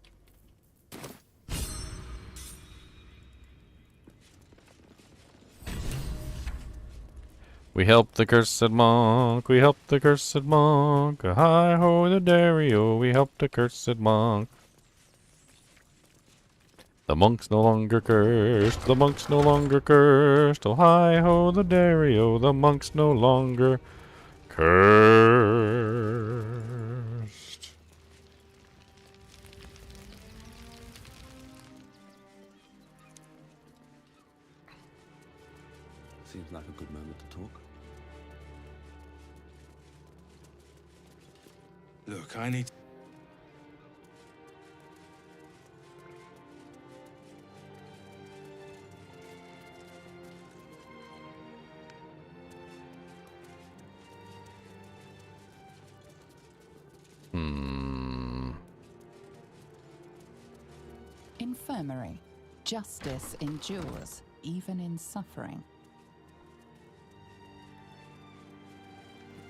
We helped the cursed monk, we helped the cursed monk. Hi-ho the Dario, we helped the cursed monk. The monk's no longer cursed, the monk's no longer cursed. Oh, hi-ho the Dario, the monk's no longer cursed. Seems like a good moment to talk. Look, I need... Infirmary. Justice endures, even in suffering.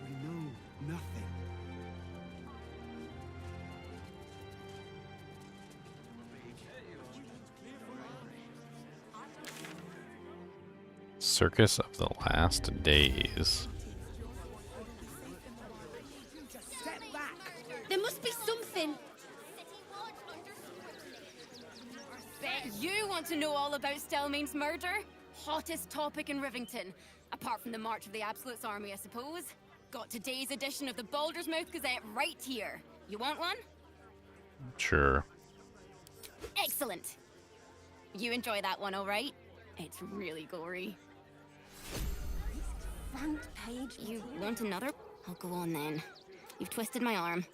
We know nothing. Circus of the Last Days. There must be something. Bet you want to know all about Stelmane's murder? Hottest topic in Rivington. Apart from the March of the Absolute's army, I suppose. Got today's edition of the Baldur's Mouth Gazette right here. You want one? Sure. Excellent. You enjoy that one, all right? It's really gory. Front page. You want another? I'll go on then. You've twisted my arm.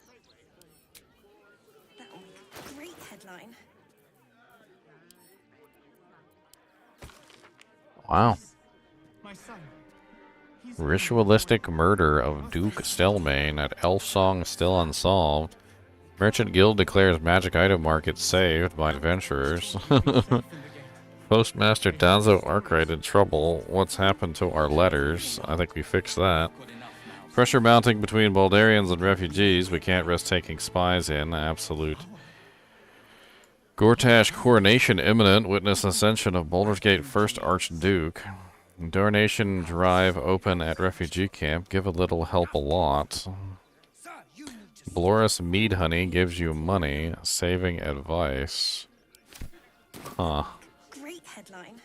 That'll make a great headline. Wow. My son. Ritualistic murder of Duke Stelmane at Elfsong still unsolved. Merchant Guild declares magic item market saved by adventurers. Postmaster Danzo Arkwright in trouble. What's happened to our letters? I think we fixed that. Pressure mounting between Baldarians and refugees. We can't risk taking spies in. Absolute. Gortash coronation imminent. Witness ascension of Baldur's Gate first Archduke. Donation drive open at refugee camp. Give a little, help a lot. Bloris Mead Honey gives you money. Saving advice. Huh. Great headline.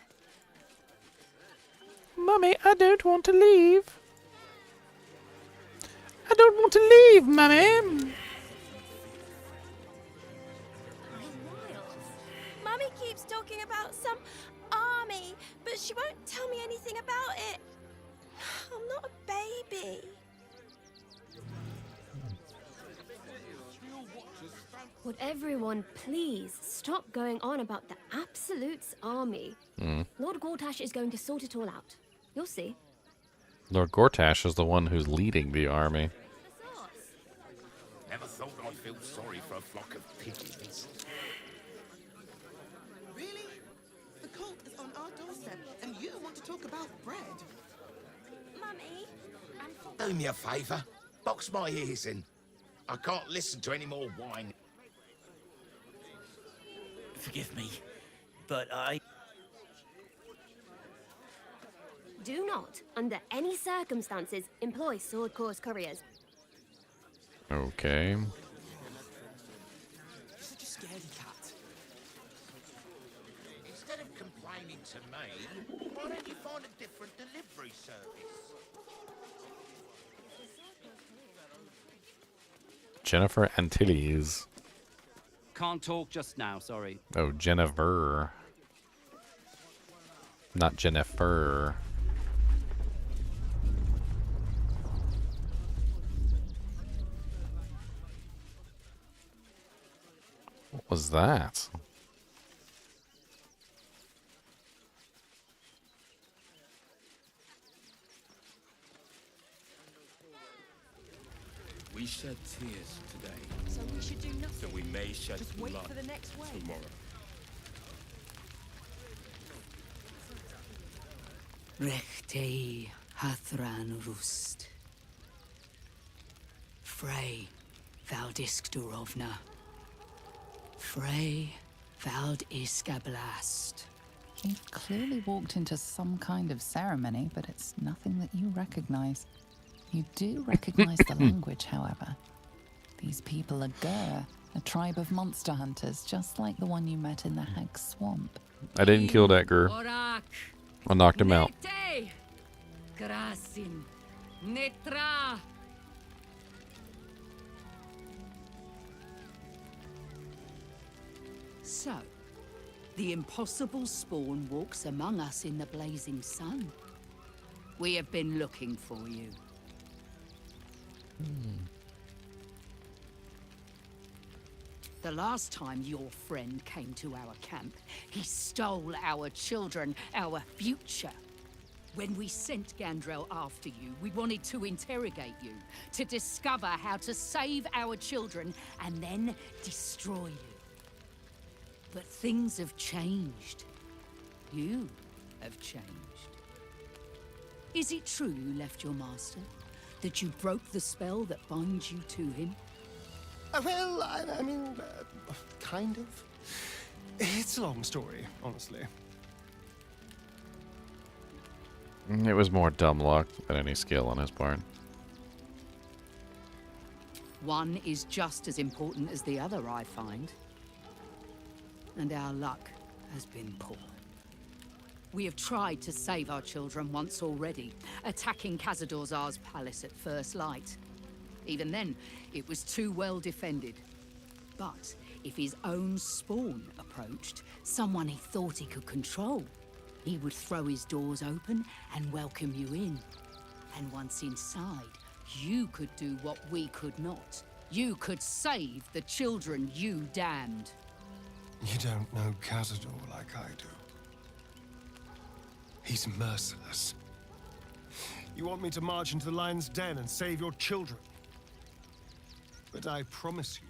Mummy, I don't want to leave. I don't want to leave, Mummy. Mummy keeps talking about some army, but she won't tell me anything about it. I'm not a baby. Would everyone please stop going on about the Absolute's army? Lord Gortash is going to sort it all out. You'll see. Lord Gortash is the one who's leading the army. Never thought I'd feel sorry for a flock of pigeons. Really? The cult is on our doorstep, and you want to talk about bread? Mummy, Do me a favour. Box my ears in. I can't listen to any more whine. Forgive me, but I... Do not, under any circumstances, employ sword course couriers. Okay. Such a scaredy cat. Instead of complaining to me, why don't you find a different delivery service? Jennifer Antilles. Can't talk just now, sorry. Oh, Jennifer. Not Jennifer. What was that? We shed tears today, so we should do nothing. so we may shed Just wait blood for the next wave. tomorrow. Rechtei Hathran Rust. Frey Valdisk Durovna. Frey Vald Iskablast. You've clearly walked into some kind of ceremony, but it's nothing that you recognize. You do recognize the language, however. These people are Gur, a tribe of monster hunters, just like the one you met in the Hag's Swamp. I didn't kill that girl. I knocked him out. Krasin. Netra. So, the impossible spawn walks among us in the blazing sun. We have been looking for you. The last time your friend came to our camp, he stole our children, our future. When we sent Gandrel after you, we wanted to interrogate you, to discover how to save our children and then destroy you. But things have changed. You have changed. Is it true you left your master? That you broke the spell that binds you to him? Well, I mean, kind of. It's a long story, honestly. It was more dumb luck than any skill on his part. One is just as important as the other, I find. And our luck has been poor. We have tried to save our children once already, attacking Khazad-dûr'Zar's palace at first light. Even then, it was too well defended. But if his own spawn approached, someone he thought he could control, he would throw his doors open and welcome you in. And once inside, you could do what we could not. You could save the children you damned. You don't know Cazador like I do. He's merciless. You want me to march into the lion's den and save your children? But I promise you,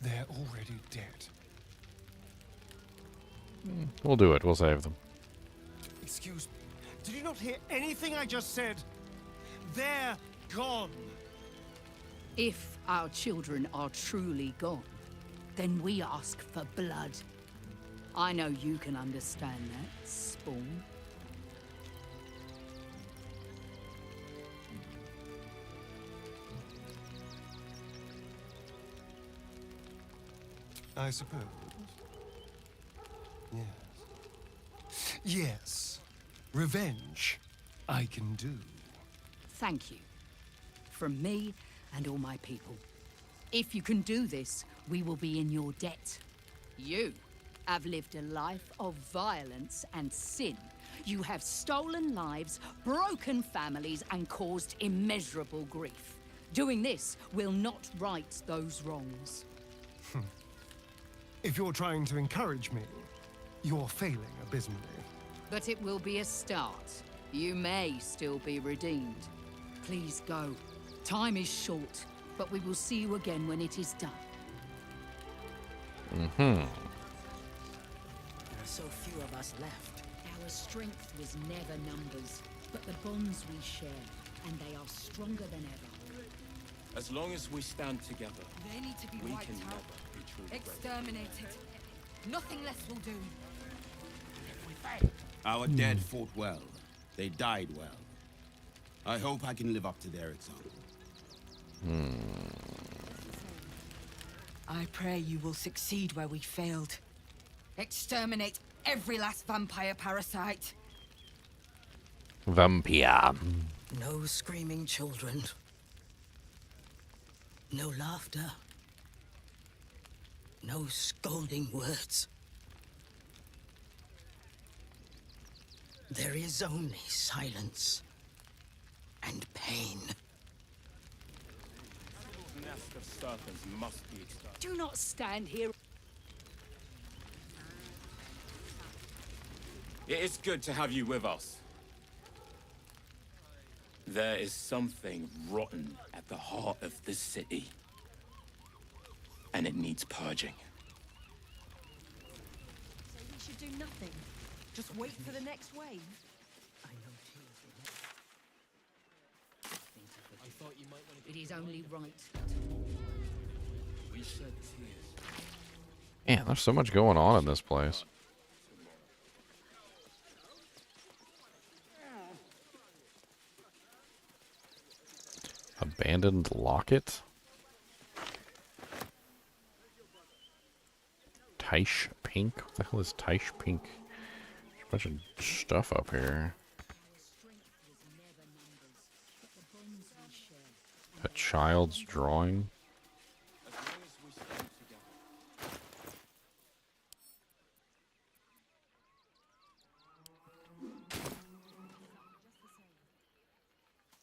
they're already dead. We'll do it. We'll save them. Excuse me. Did you not hear anything I just said? They're gone. If our children are truly gone, then we ask for blood. I know you can understand that, Spawn. I suppose. Yes. Yes. Revenge, I can do. Thank you. From me and all my people. If you can do this, we will be in your debt. You have lived a life of violence and sin. You have stolen lives, broken families, and caused immeasurable grief. Doing this will not right those wrongs. If you're trying to encourage me, you're failing abysmally. But it will be a start. You may still be redeemed. Please go. Time is short, but we will see you again when it is done. Mm-hmm. There are so few of us left. Our strength was never numbers, but the bonds we share, and they are stronger than ever. As long as we stand together, They need to be we wiped can out. never be truly great. Exterminated. Nothing less will do. Our dead fought well. They died well. I hope I can live up to their example. I pray you will succeed where we failed. Exterminate every last vampire parasite. Vampire. No screaming children. No laughter. No scolding words. There is only silence and pain. Nest of serpents must be exterminated. Do not stand here. It is good to have you with us. There is something rotten at the heart of this city. And it needs purging. So we should do nothing. Just wait for the next wave. It is only right. We shed tears. Man, there's so much going on in this place. Abandoned locket? Taish Pink? What the hell is Taish Pink? There's a bunch of stuff up here. A child's drawing?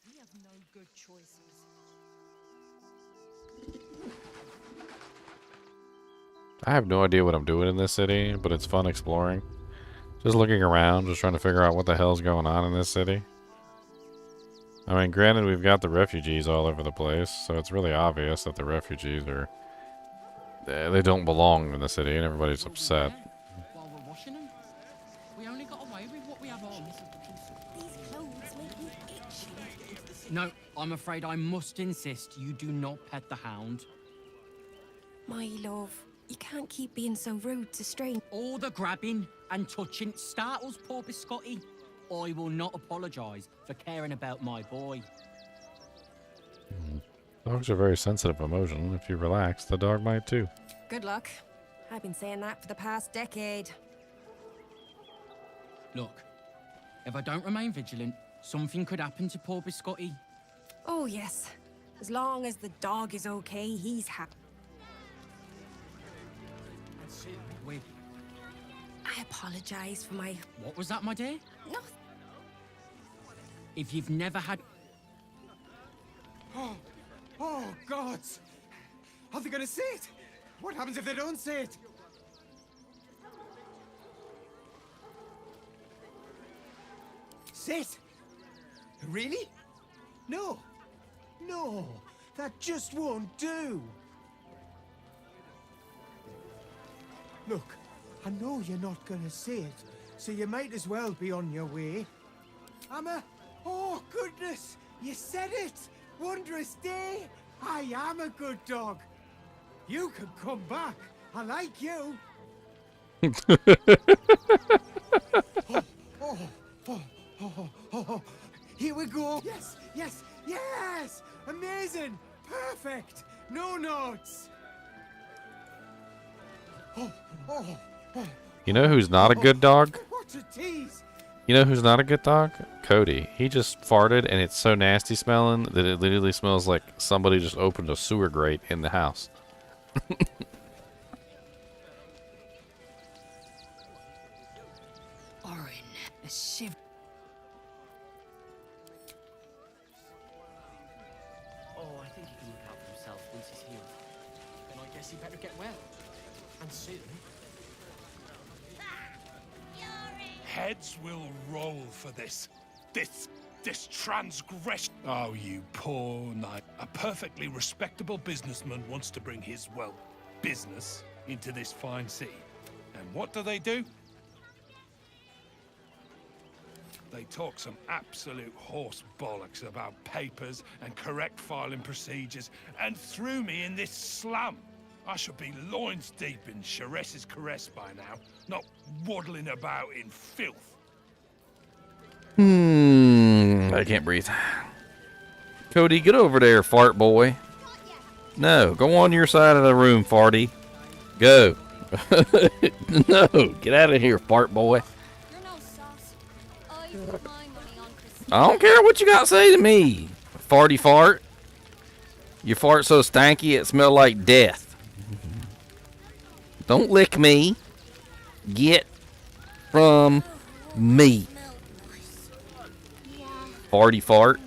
We have no good choices. I have no idea what I'm doing in this city, but it's fun exploring. Just looking around, just trying to figure out what the hell's going on in this city. I mean, granted, we've got the refugees all over the place, so it's really obvious that the refugees are... They don't belong in the city, and everybody's upset. While we're washing them, we only got away with what we have on. These clothes make me itchy. No, I'm afraid I must insist you do not pet the hound. My love, you can't keep being so rude to strangers. All the grabbing and touching startles poor Biscotti. I will not apologise for caring about my boy. Dogs are very sensitive emotion. If you relax, the dog might too. Good luck. I've been saying that for the past decade. Look, if I don't remain vigilant, something could happen to poor Biscotti. Oh, yes. As long as the dog is okay, he's happy. I apologize for my... What was that, my dear? No. If you've never had... Oh, gods! Are they gonna see it? What happens if they don't see it? Sit? Really? No. No, that just won't do. Look, I know you're not gonna see it, so you might as well be on your way. Oh, goodness! You said it! Wondrous day! I am a good dog. You can come back. I like you. Here we go. Yes, yes, yes! Amazing! Perfect! No notes! You know who's not a good dog? What a tease! You know who's not a good dog? Cody. He just farted and it's so nasty smelling that it literally smells like somebody just opened a sewer grate in the house. Orin, a shiv... Oh, I think he can look out for himself once he's healed. Then I guess he better get well. And soon. Heads will roll for this transgression. Oh, you poor knight. A perfectly respectable businessman wants to bring his, well, business into this fine city. And what do? They talk some absolute horse bollocks about papers and correct filing procedures and threw me in this slum. I should be loins deep in Sharess's caress by now, not waddling about in filth. I can't breathe. Cody, get over there, fart boy. No, go on your side of the room, farty. Go. No, get out of here, fart boy. I don't care what you got to say to me, farty fart. Your fart so stanky it smell like death. Don't lick me. Get from me. Farty fart.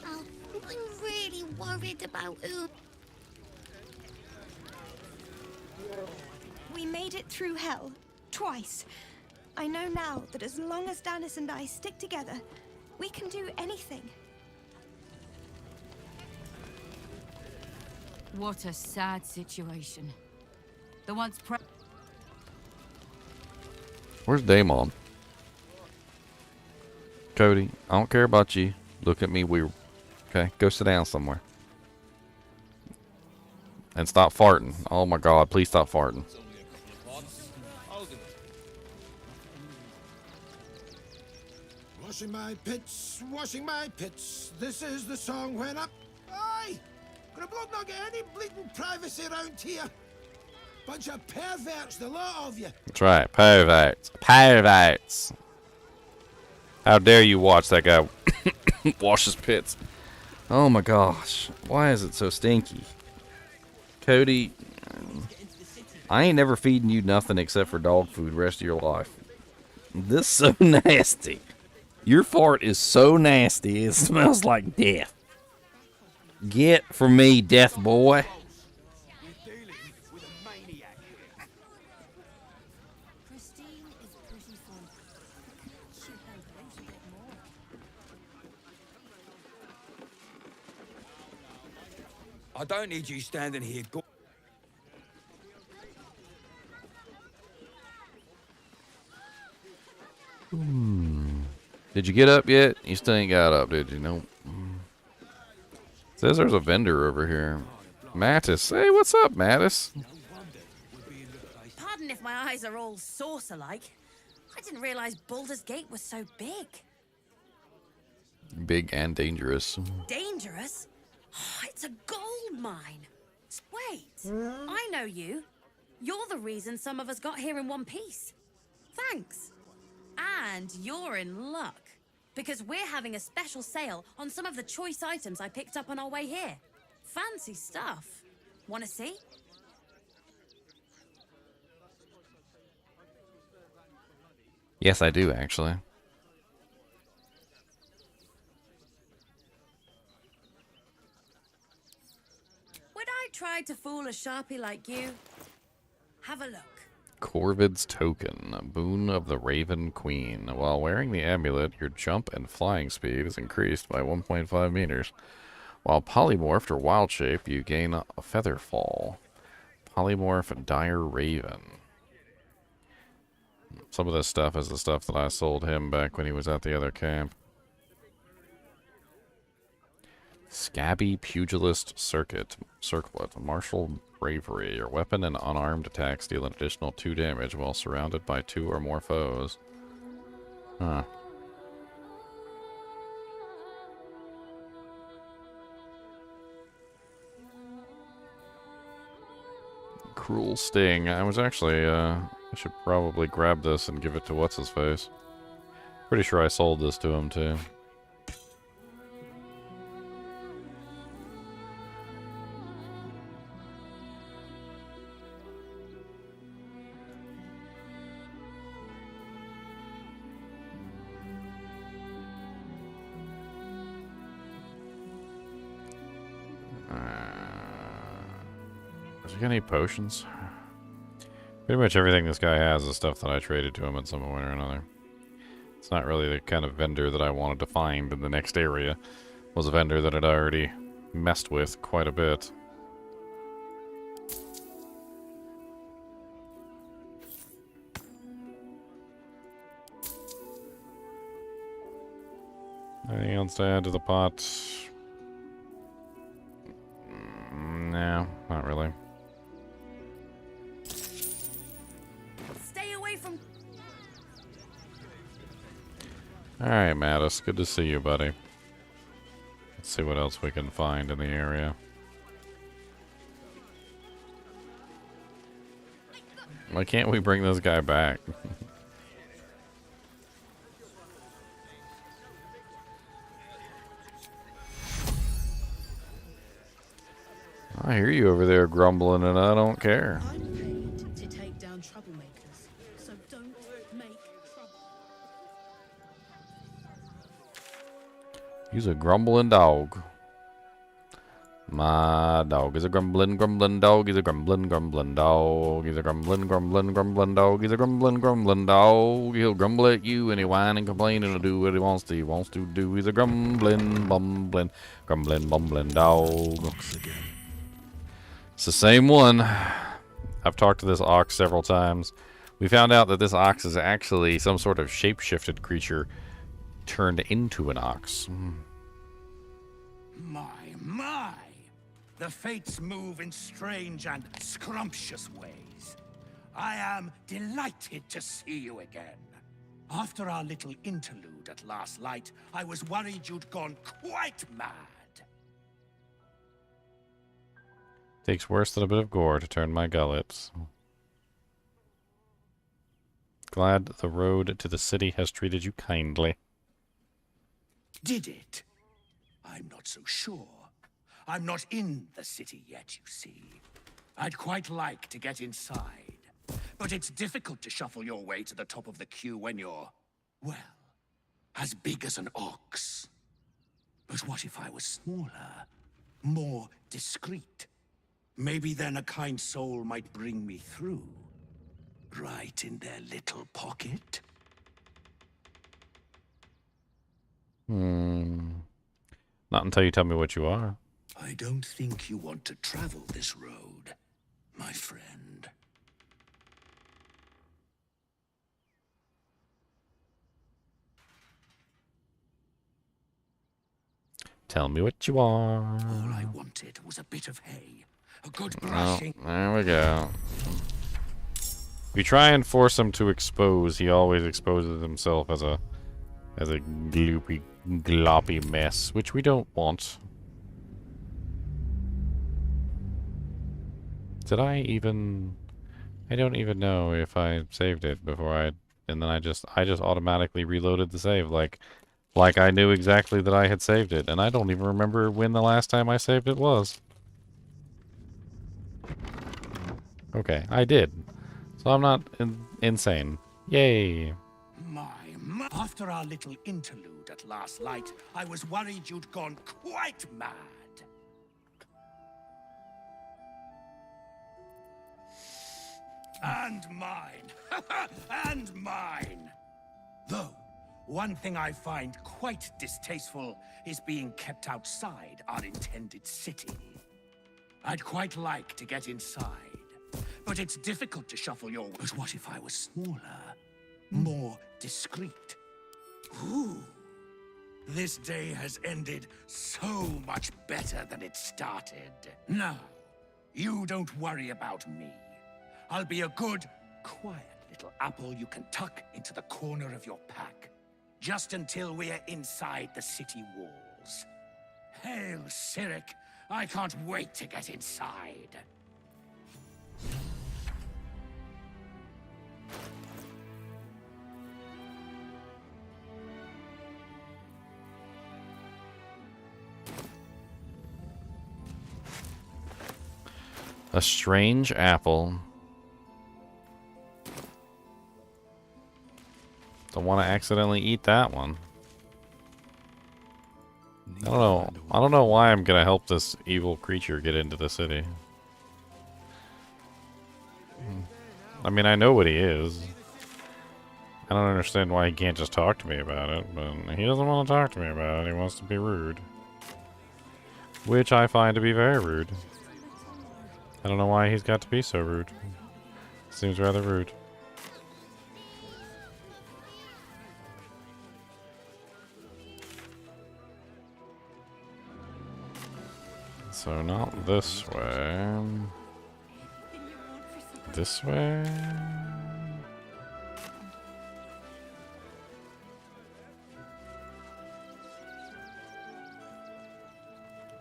I'm really worried about you. We made it through hell. Twice. I know now that as long as Danis and I stick together, we can do anything. What a sad situation. The once Where's Daemon? Cody, I don't care about you. Look at me weird. Okay, go sit down somewhere. And stop farting. Oh my god, please stop farting. Washing my pits. This is the song when up. Aye! Could a bloke not get any bleeding privacy around here? Bunch of perverts, the lot of you. That's right, perverts. Perverts. How dare you watch that guy wash his pits. Oh my gosh. Why is it so stinky? Cody, I ain't never feeding you nothing except for dog food the rest of your life. This is so nasty. Your fart is so nasty, it smells like death. Get from me, death boy. I don't need you standing here. Did you get up yet? You still ain't got up, did you? Nope. Says there's a vendor over here. Mattis. Hey, what's up, Mattis? Pardon if my eyes are all saucer-like. I didn't realize Baldur's Gate was so big. Big and dangerous. Dangerous? Oh, it's a gold mine. Wait, I know you. You're the reason some of us got here in one piece. Thanks. And you're in luck, because we're having a special sale on some of the choice items I picked up on our way here. Fancy stuff. Want to see? Yes, I do, actually. Would I try to fool a sharpie like you? Have a look. Corvid's Token, a boon of the Raven Queen. While wearing the amulet, your jump and flying speed is increased by 1.5 meters. While polymorphed or wild shape, you gain a feather fall. Polymorph Dire Raven. Some of this stuff is the stuff that I sold him back when he was at the other camp. Scabby Pugilist Circuit. Circlet. Martial Bravery. Your weapon and unarmed attacks deal an additional 2 damage while surrounded by 2 or more foes. Huh. Cruel Sting. I was actually, I should probably grab this and give it to What's-His-Face. Pretty sure I sold this to him, too. Does he get any potions? Pretty much everything this guy has is stuff that I traded to him at some point or another. It's not really the kind of vendor that I wanted to find in the next area. It was a vendor that I'd already messed with quite a bit. Anything else to add to the pot? No, not really. Stay away from. Alright, Mattis. Good to see you, buddy. Let's see what else we can find in the area. Why can't we bring this guy back? I hear you over there grumbling and I don't care. I'm paid to take down troublemakers, so don't make trouble. He's a grumbling dog. My dog is a grumbling dog. He's a grumbling dog. He's a grumbling dog. He's a grumbling dog. He'll grumble at you and he'll whine and complain and he'll do what he wants to do. He's a grumbling bumbling dog. It's the same one. I've talked to this ox several times. We found out that this ox is actually some sort of shape-shifted creature turned into an ox. My. The fates move in strange and scrumptious ways. I am delighted to see you again. After our little interlude at last light, I was worried you'd gone quite mad. Takes worse than a bit of gore to turn my gullets. Glad the road to the city has treated you kindly. Did it? I'm not so sure. I'm not in the city yet, you see. I'd quite like to get inside. But it's difficult to shuffle your way to the top of the queue when you're, well, as big as an ox. But what if I was smaller, more discreet? Maybe then a kind soul might bring me through. Right in their little pocket. Not until you tell me what you are. I don't think you want to travel this road, my friend. Tell me what you are. All I wanted was a bit of hay. A good Oh, brushing. there we go. We try and force him to expose. He always exposes himself as a gloopy, gloppy mess, which we don't want. Did I even? I don't even know if I saved it before and then I just automatically reloaded the save like I knew exactly that I had saved it, and I don't even remember when the last time I saved it was. Okay, I did. So I'm not insane. Yay. After our little interlude at last light, I was worried you'd gone quite mad. And mine. And mine. Though, one thing I find quite distasteful is being kept outside our intended city. I'd quite like to get inside, but it's difficult to shuffle your... But what if I was smaller? More discreet? Ooh. This day has ended so much better than it started. Now, you don't worry about me. I'll be a good, quiet little apple you can tuck into the corner of your pack, just until we're inside the city walls. Hail, Cyric! I can't wait to get inside. A strange apple. Don't want to accidentally eat that one. I don't know why I'm gonna help this evil creature get into the city. I mean, I know what he is. I don't understand why he can't just talk to me about it, but he doesn't want to talk to me about it. He wants to be rude. Which I find to be very rude. I don't know why he's got to be so rude. Seems rather rude. So not this way. This way?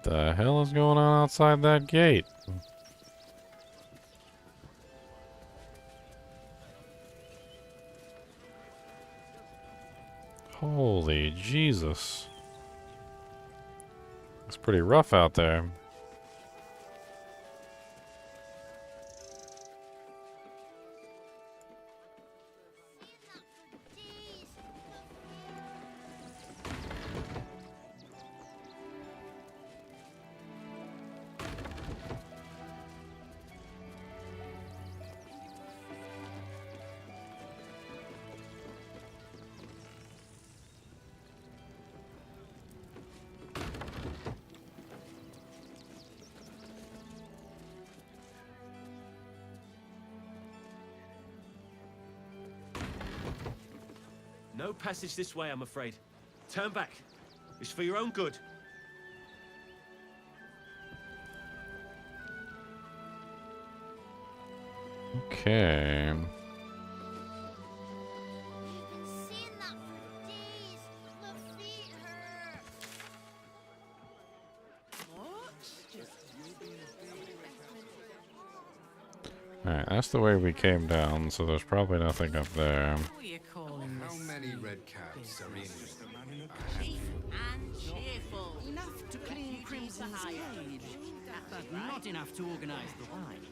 The hell is going on outside that gate? Holy Jesus. It's pretty rough out there. No passage this way, I'm afraid. Turn back. It's for your own good. Okay. Alright, that's the way we came down, so there's probably nothing up there. How many red caps are in? And cheerful. Enough to clean Crimson's cage, but not enough to organize the wine.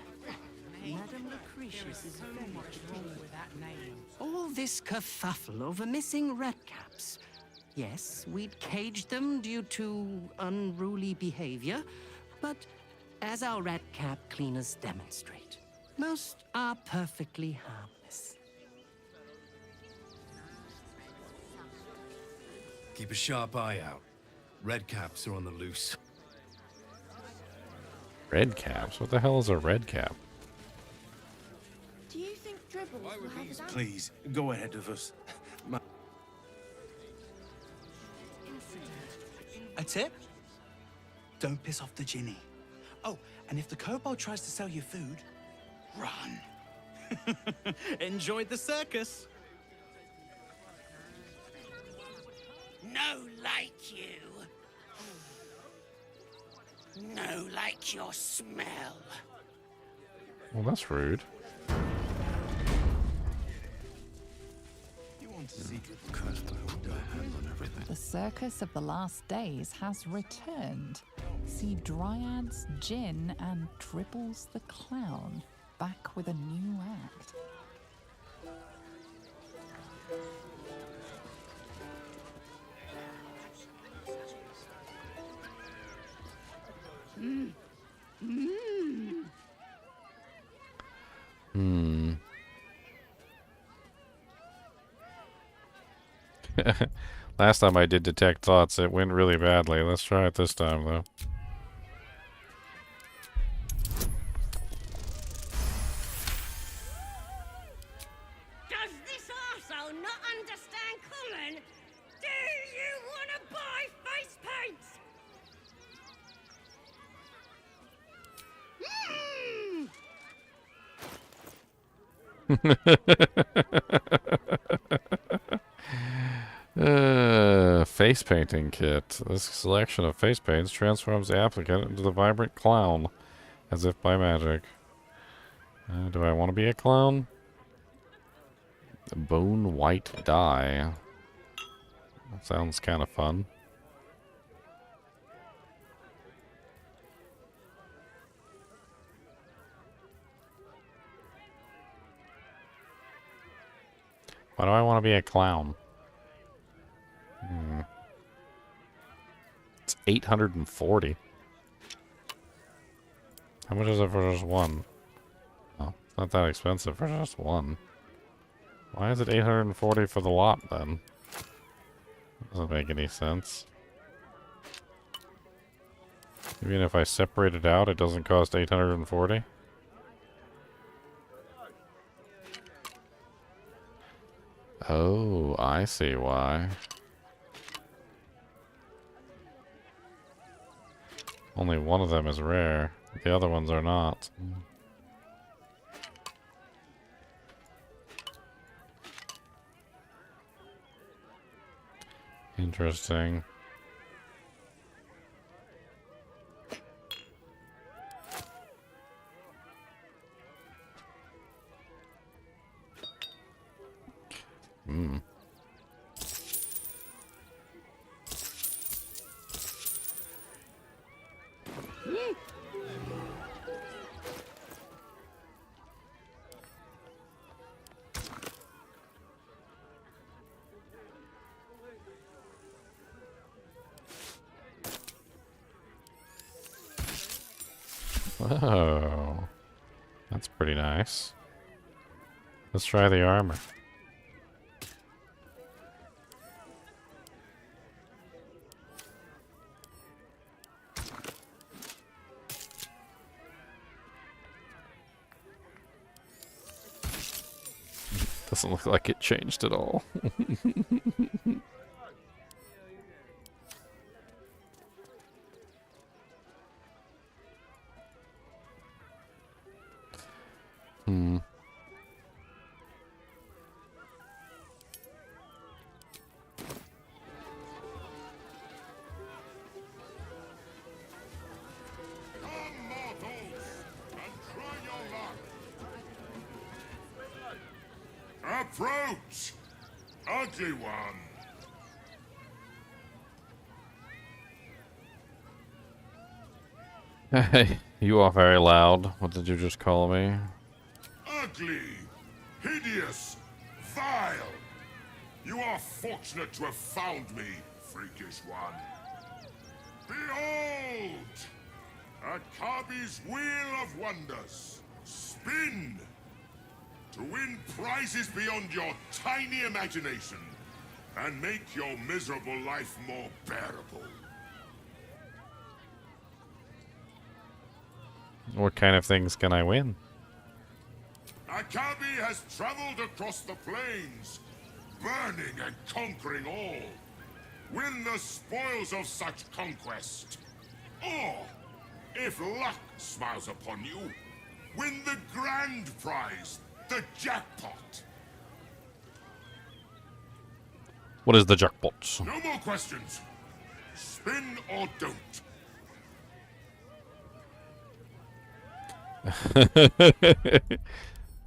Madame Lucretius is very much wrong with that name. All this kerfuffle over missing redcaps. Yes, we'd caged them due to unruly behavior, but as our redcap cleaners demonstrate, most are perfectly harmless. Keep a sharp eye out. Red caps are on the loose. Red caps? What the hell is a red cap? Do you think Dribbles will have his Please, go ahead of us. A tip? Don't piss off the Ginny. Oh, and if the kobold tries to sell you food, run. Enjoyed the circus. No like you. No like your smell. Well, that's rude. You want to see The Circus of the Last Days has returned. See Dryads, Jinn, and Dribbles the Clown back with a new act. Last time I did detect thoughts, it went really badly. Let's try it this time, though. Does this arsehole not understand common? Do you want to buy face paints? Face painting kit. This selection of face paints transforms the applicant into the vibrant clown, as if by magic. Do I want to be a clown? Bone white dye. That sounds kind of fun. Why do I want to be a clown? It's 840. How much is it for just one? Oh, it's not that expensive for just one. Why is it 840 for the lot then? Doesn't make any sense. Even if I separate it out, it doesn't cost 840? Oh, I see why. Only one of them is rare. The other ones are not. Interesting. Hmm. Oh, that's pretty nice. Let's try the armor. Doesn't look like it changed at all. Hmm. Approach! Ugly one! Hey, you are very loud. What did you just call me? Ugly! Hideous! Vile! You are fortunate to have found me, freakish one. Behold! Akabi's Wheel of Wonders. Spin! To win prizes beyond your tiny imagination and make your miserable life more bearable. What kind of things can I win? Akabi has traveled across the plains, burning and conquering all. Win the spoils of such conquest. Or, if luck smiles upon you, win the grand prize, the jackpot. What is the jackpot? No more questions. Spin or don't.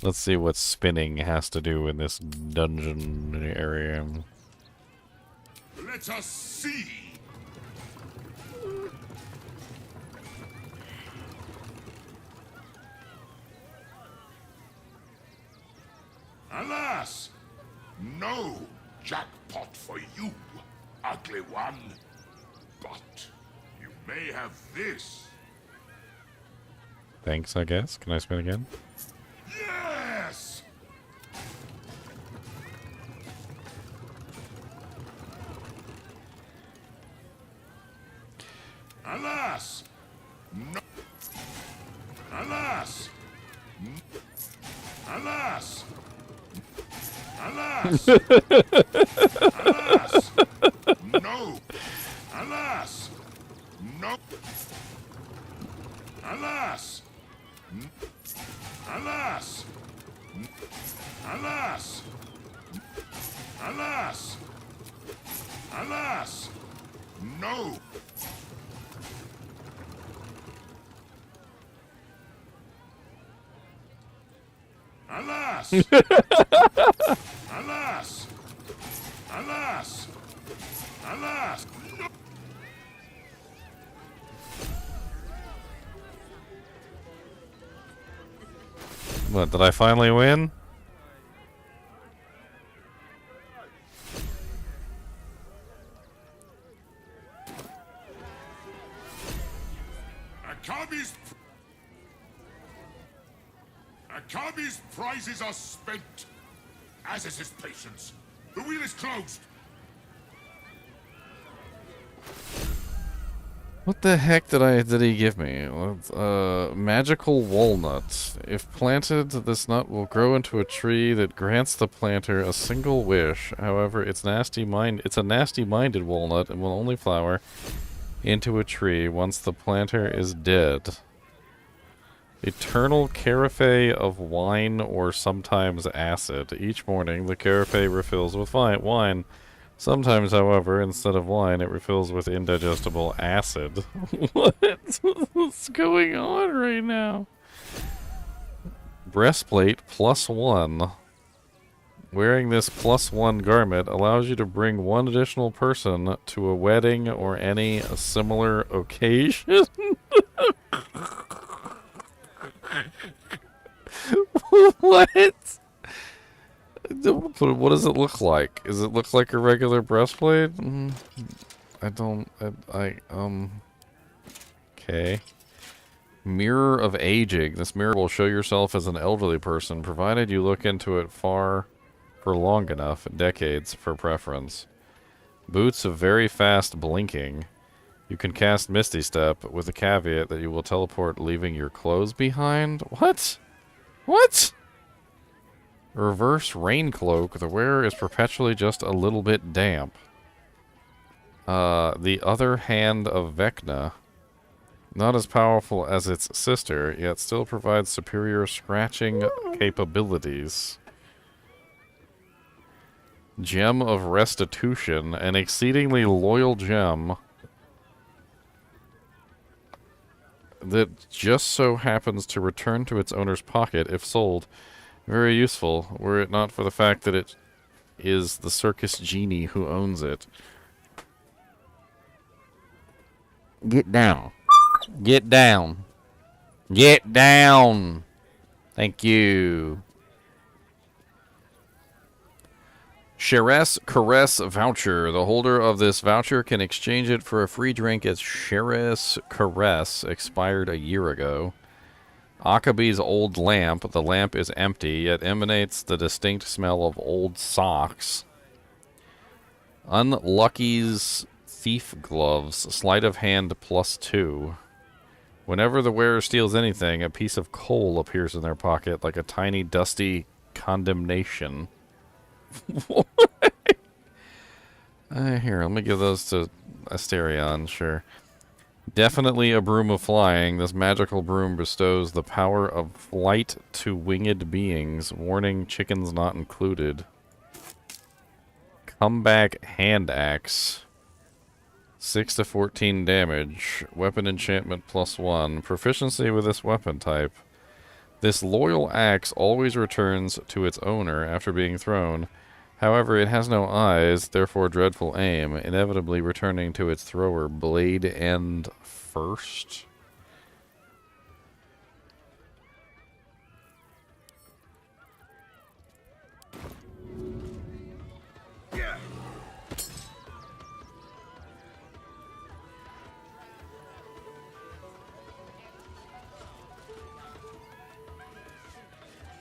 Let's see what spinning has to do in this dungeon area. Let us see. Alas, no jackpot for you, ugly one. But you may have this. Thanks, I guess. Can I spin again? Yes! Alas! No. Alas! Alas! Alas! Alas! No! Alas! No! Alas! Alas! Alas! Alas! Alas! No! Alas! Alas! Alas! Alas! No! What, did I finally win? Akabi's prizes are spent, as is his patience. The wheel is closed. What the heck did he give me? Magical walnut. If planted, this nut will grow into a tree that grants the planter a single wish. However, it's a nasty-minded walnut and will only flower into a tree once the planter is dead. Eternal carafe of wine or sometimes acid. Each morning, the carafe refills with wine. Sometimes, however, instead of wine, it refills with indigestible acid. What's going on right now? Breastplate +1. Wearing this +1 garment allows you to bring one additional person to a wedding or any similar occasion. What? What does it look like? Does it look like a regular breastplate? Okay. Mirror of aging. This mirror will show yourself as an elderly person, provided you look into it for long enough, decades for preference. Boots of very fast blinking. You can cast Misty Step with the caveat that you will teleport leaving your clothes behind. What? What? Reverse rain cloak. The wearer is perpetually just a little bit damp. The other hand of Vecna. Not as powerful as its sister, yet still provides superior scratching capabilities. Gem of Restitution. An exceedingly loyal gem that just so happens to return to its owner's pocket if sold. Very useful, were it not for the fact that it is the Circus genie who owns it. Get down. Get down. Get down. Thank you. Sheress Caress Voucher. The holder of this voucher can exchange it for a free drink at Sheress Caress, expired a year ago. Akabi's old lamp. The lamp is empty, yet emanates the distinct smell of old socks. Unlucky's thief gloves. Sleight of hand +2. Whenever the wearer steals anything, a piece of coal appears in their pocket like a tiny dusty condemnation. Here, let me give those to Asterion, sure. Definitely a broom of flying. This magical broom bestows the power of flight to winged beings. Warning, chickens not included. Comeback hand axe. 6 to 14 damage. Weapon enchantment +1. Proficiency with this weapon type. This loyal axe always returns to its owner after being thrown. However, it has no eyes, therefore dreadful aim, inevitably returning to its thrower blade end first.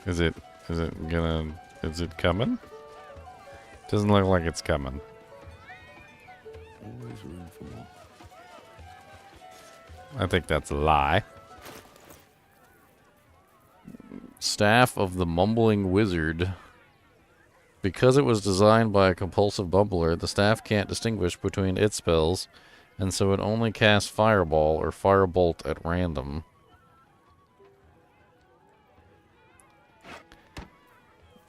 Is it coming? Doesn't look like it's coming. Always room for more. I think that's a lie. Staff of the Mumbling Wizard. Because it was designed by a compulsive bumbler, the staff can't distinguish between its spells, and so it only casts Fireball or Firebolt at random.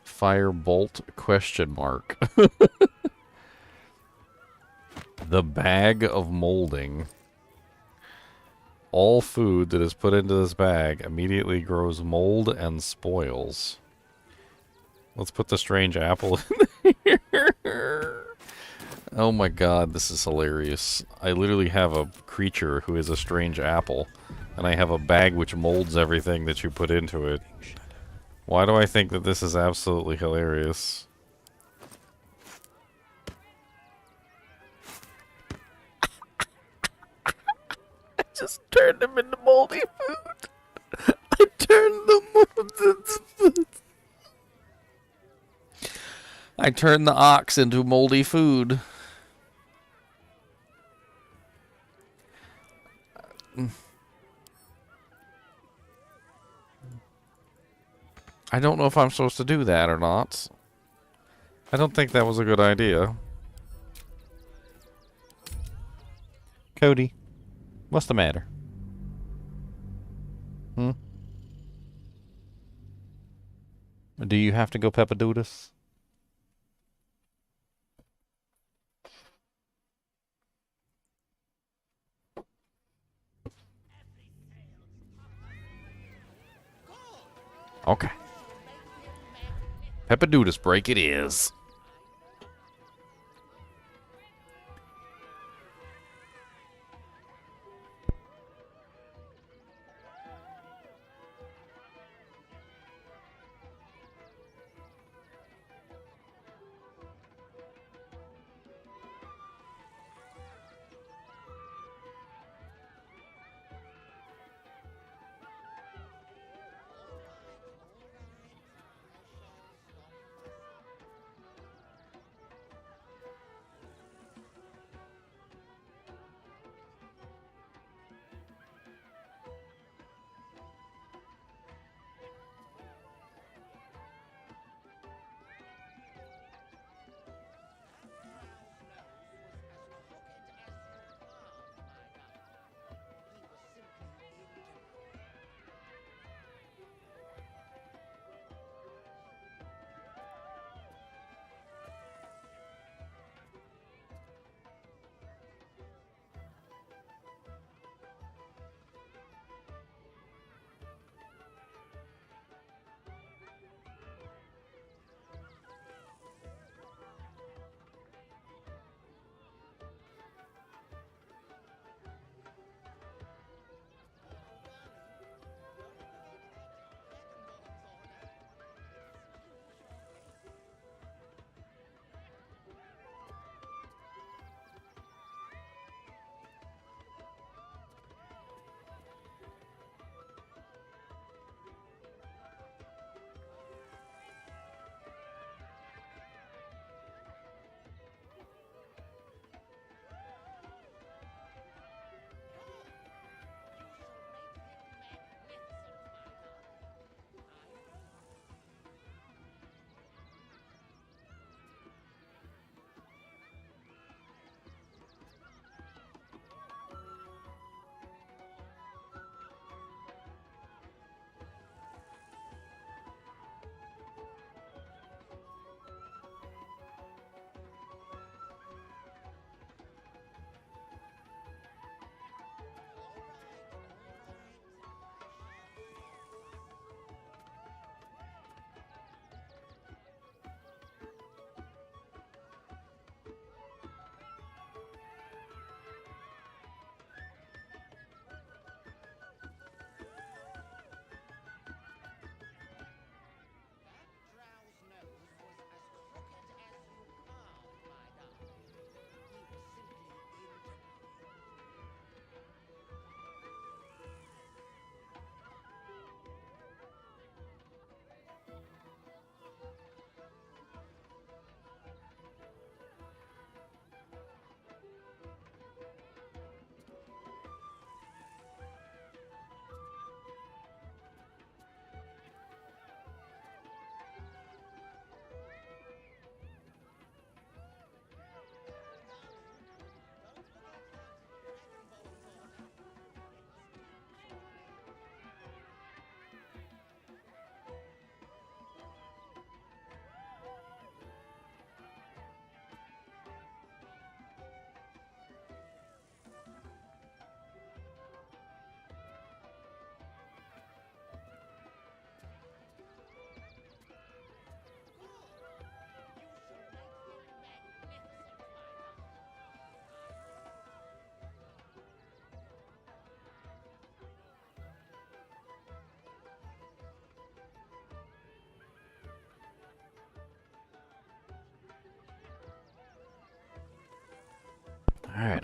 Firebolt question mark. The bag of molding. All food that is put into this bag immediately grows mold and spoils. Let's put the strange apple in here. Oh my god, this is hilarious. I literally have a creature who is a strange apple, and I have a bag which molds everything that you put into it. Why do I think that this is absolutely hilarious? I just turned them into moldy food. I turned them into food. I turned the ox into moldy food. I don't know if I'm supposed to do that or not. I don't think that was a good idea. Cody, what's the matter? Do you have to go peppadoodles? Okay. Peppadoodles break it is.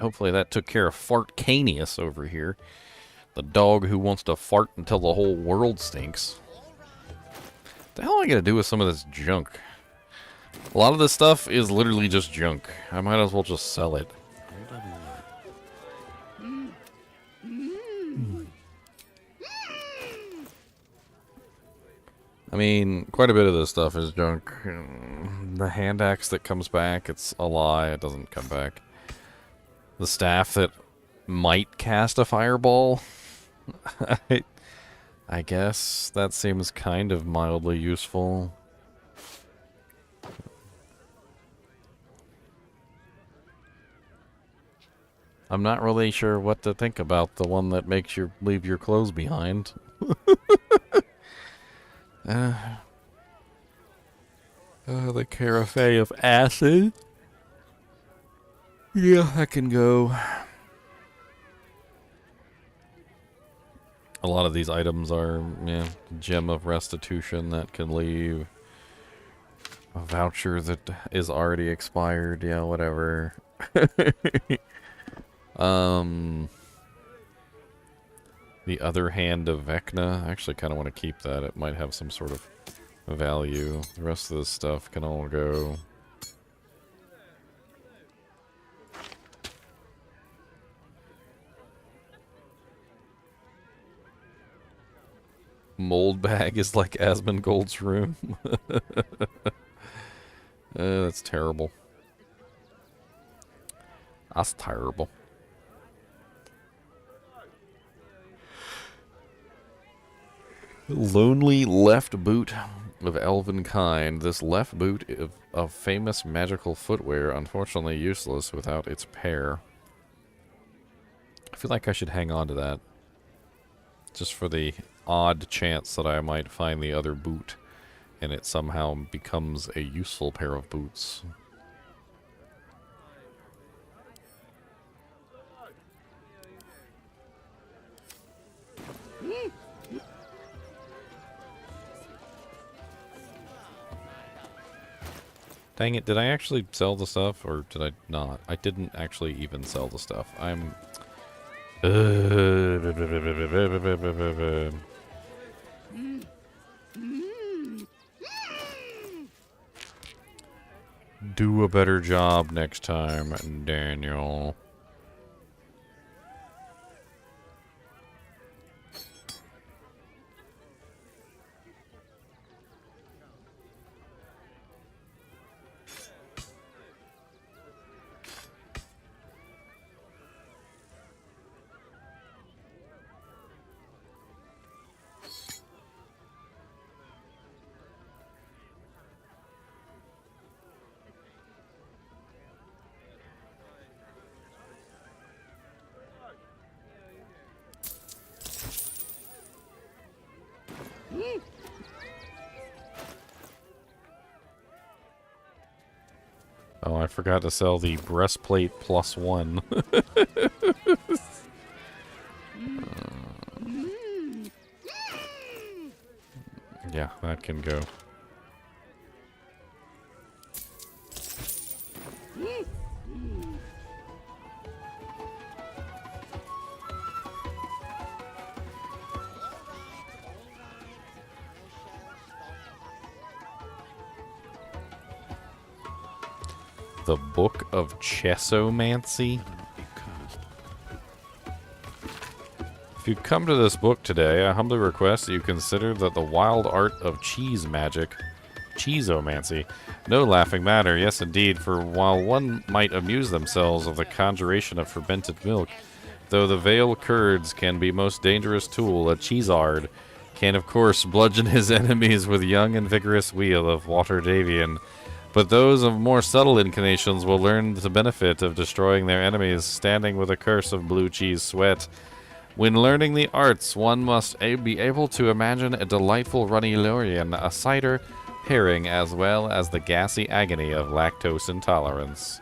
hopefully that took care of Fartcanius over here. The dog who wants to fart until the whole world stinks. What the hell am I going to do with some of this junk? A lot of this stuff is literally just junk. I might as well just sell it. I mean, quite a bit of this stuff is junk. The hand axe that comes back, it's a lie. It doesn't come back. The staff that might cast a fireball, I guess that seems kind of mildly useful. I'm not really sure what to think about the one that makes you leave your clothes behind. The carafe of acid. Yeah, that can go. A lot of these items are, yeah, gem of restitution that can leave. A voucher that is already expired, yeah, whatever. The other hand of Vecna. I actually kind of want to keep that. It might have some sort of value. The rest of this stuff can all go. Mold bag is like Asmongold's room. That's terrible. That's terrible. Lonely left boot of elven kind. This left boot of famous magical footwear, unfortunately useless without its pair. I feel like I should hang on to that. Just for the odd chance that I might find the other boot and it somehow becomes a useful pair of boots. Dang it, did I actually sell the stuff, or did I not? I didn't actually even sell the stuff. I'm... Do a better job next time, Daniel. Oh, I forgot to sell the breastplate +1. Yeah, that can go. The Book of Chessomancy. If you come to this book today, I humbly request that you consider that the wild art of cheese magic, cheesomancy, no laughing matter, yes indeed, for while one might amuse themselves of the conjuration of fermented milk, though the veiled curds can be most dangerous tool, a cheesard can of course bludgeon his enemies with young and vigorous wheel of water Davian. But those of more subtle inclinations will learn the benefit of destroying their enemies, standing with a curse of blue cheese sweat. When learning the arts, one must be able to imagine a delightful runny Lorien, a cider pairing, as well as the gassy agony of lactose intolerance.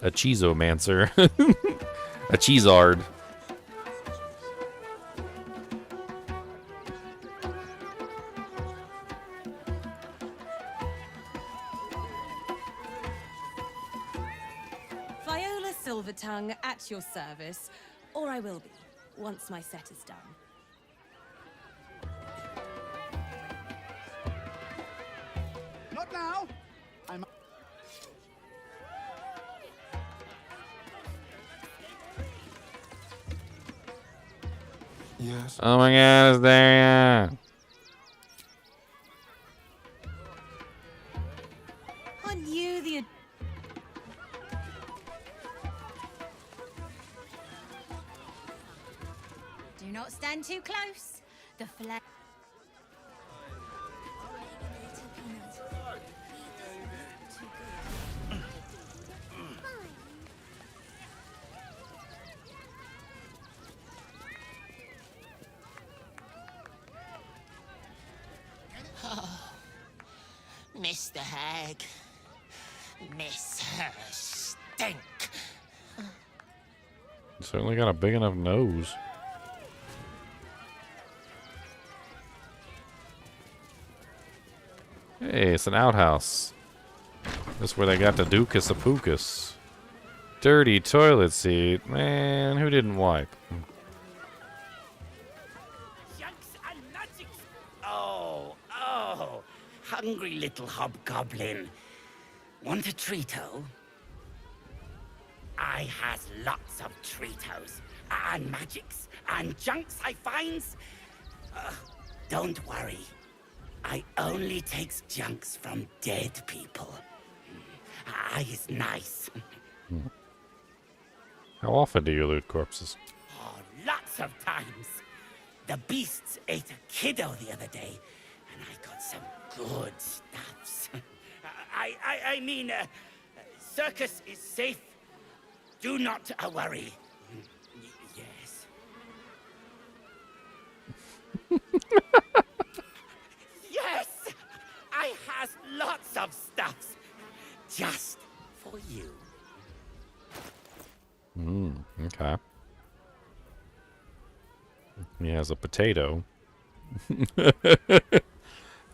A cheesomancer. A cheesard. Silvertongue, at your service. Or I will be, once my set is done. Not now! I'm... Yes. Oh my god, it's there, yeah. Aren't you the... Do not stand too close. The flag. Oh, Mr. Hag. Miss her stink. Certainly got a big enough nose. Hey, it's an outhouse. This is where they got the Dukas of Pukas. Dirty toilet seat. Man, who didn't wipe? Oh, hungry little hobgoblin. Want a treato? I has lots of treatos, and magics, and junks I finds. Don't worry. I only takes junks from dead people. I is nice. How often do you loot corpses? Oh, lots of times. The beasts ate a kiddo the other day, and I got some good stuffs. I mean, Circus is safe. Do not worry. Yes. Yes! I has lots of stuffs. Just for you. Okay. He has a potato. I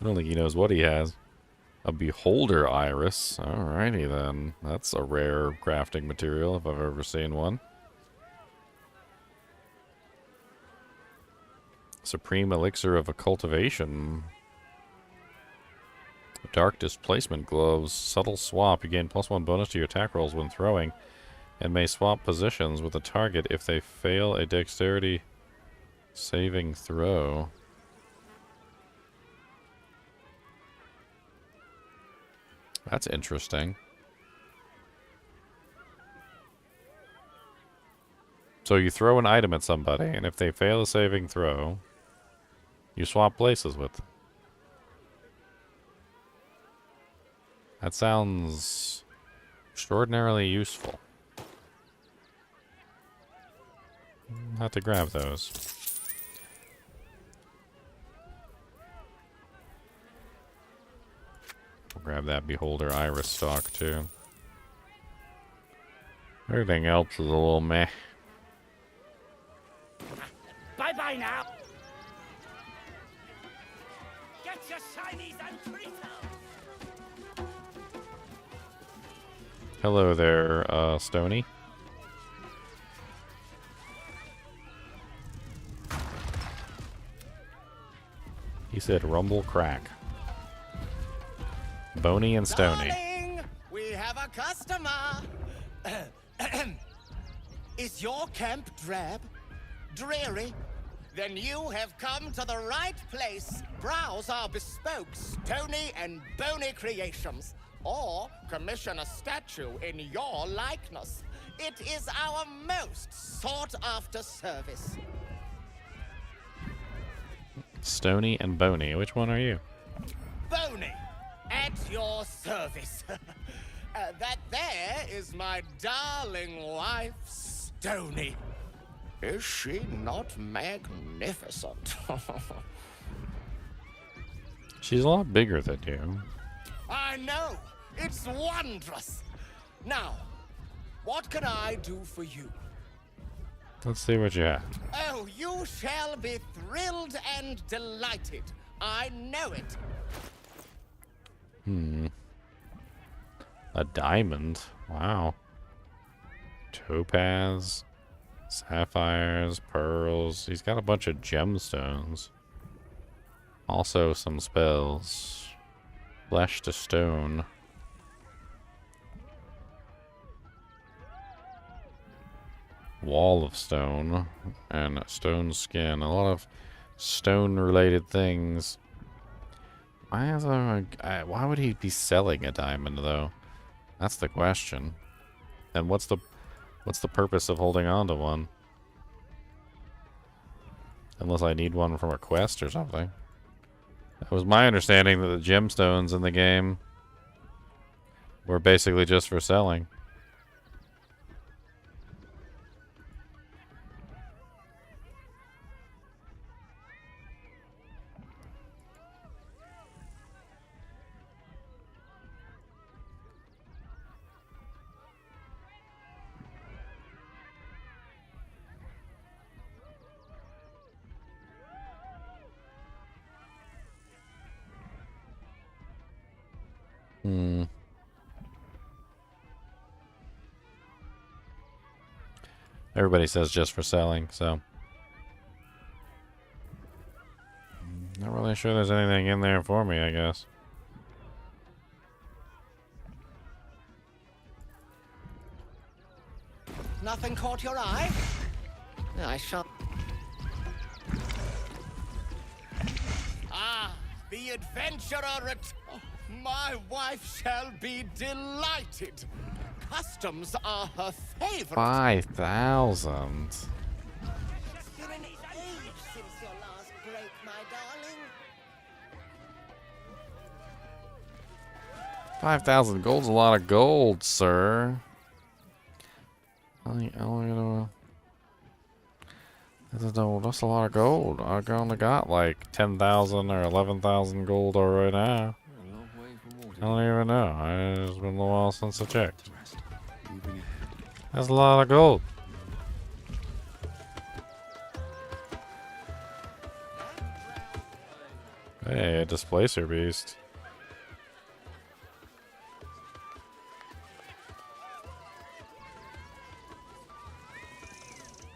don't think he knows what he has. A beholder iris. Alrighty then. That's a rare crafting material if I've ever seen one. Supreme elixir of a cultivation. Dark displacement gloves. Subtle swap. You gain +1 bonus to your attack rolls when throwing, and may swap positions with a target if they fail a dexterity saving throw. That's interesting. So you throw an item at somebody, and if they fail a saving throw, you swap places with them. That sounds extraordinarily useful. I'll have to grab those. We'll grab that beholder iris stock too. Everything else is a little meh. Bye-bye now. Get your shinies and treatos. Hello there, Stony. He said rumble crack. Bony and Stony. Darling, we have a customer. Is your camp drab? Dreary? Then you have come to the right place. Browse our bespoke stony and bony creations, or commission a statue in your likeness. It is our most sought-after service. Stony and Bony. Which one are you? Bony, at your service. That there is my darling wife, Stony. Is she not magnificent? She's a lot bigger than you. I know. It's wondrous. Now, what can I do for you? Let's see what you have. Oh, you shall be thrilled and delighted. I know it. A diamond. Wow. Topaz, sapphires, pearls. He's got a bunch of gemstones. Also some spells. Flesh to stone. Wall of stone. And stone skin. A lot of stone related things. Why would he be selling a diamond though? That's the question. And what's the purpose of holding on to one? Unless I need one from a quest or something. That was my understanding that the gemstones in the game were basically just for selling. Everybody says just for selling, so. Not really sure there's anything in there for me, I guess. Nothing caught your eye? I shall. Ah, the adventurer my wife shall be delighted. Customs are her favorite. 5,000. It's been an age since your last break, my darling. 5,000 gold's a lot of gold, sir. That's a lot of gold. I only got like 10,000 or 11,000 gold right now. I don't even know. It's been a little while since I checked. That's a lot of gold. Hey, a displacer beast.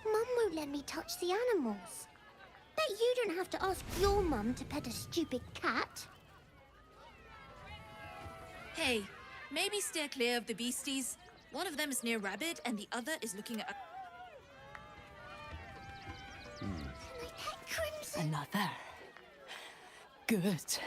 Mum won't let me touch the animals. Bet you don't have to ask your mum to pet a stupid cat. Hey, maybe steer clear of the beasties. One of them is near Rabbit, and the other is looking at... Another. Good.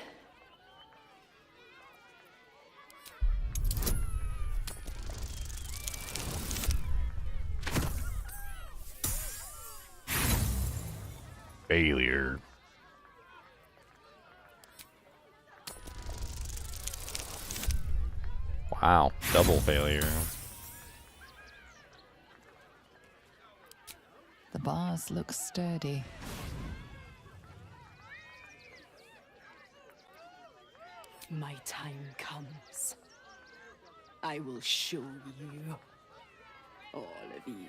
Failure. Wow, double failure. The bars look sturdy. My time comes. I will show you. All of you.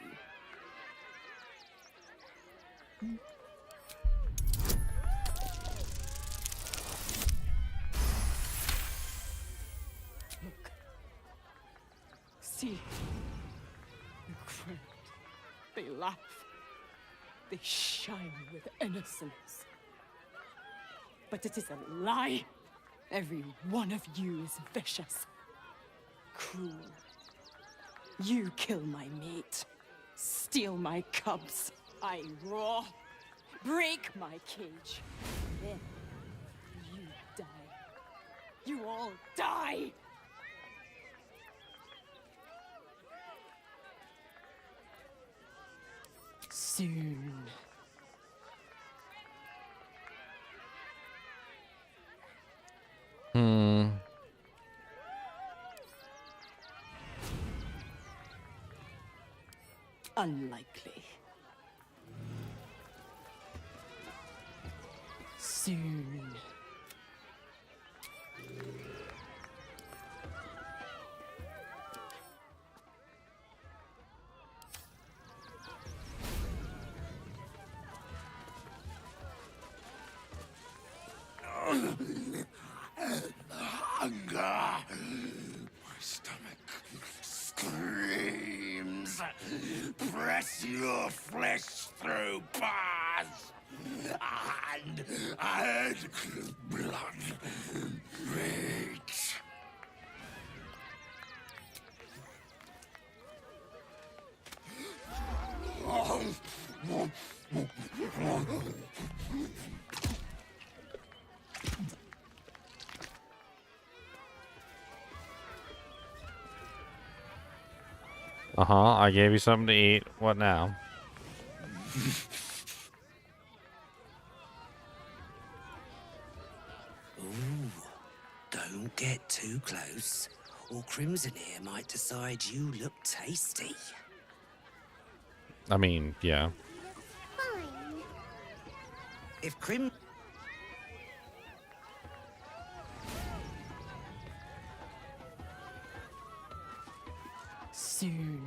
Look. See. Your friend. They laugh. They shine with innocence. But it is a lie. Every one of you is vicious. Cruel. You kill my mate. Steal my cubs. I roar. Break my cage. Then you die. You all die! Soon. Unlikely. Soon. Hunger. My stomach screams. Press your flesh through bars. And blood rage. I gave you something to eat. What now? Ooh, don't get too close, or Crimson here might decide you look tasty. I mean, yeah. Fine. If Crim... Soon.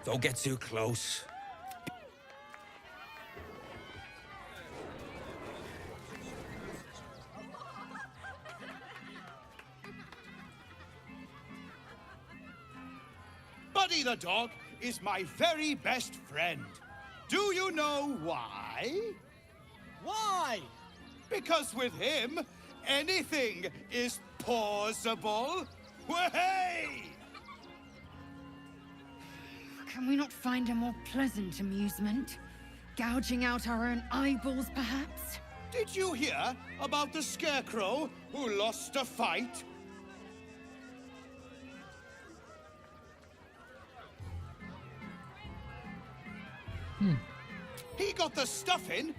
Don't get too close. Buddy the dog is my very best friend. Do you know why? Why? Because with him, anything is possible. Way! Can we not find a more pleasant amusement? Gouging out our own eyeballs, perhaps? Did you hear about the scarecrow who lost a fight? He got the stuffing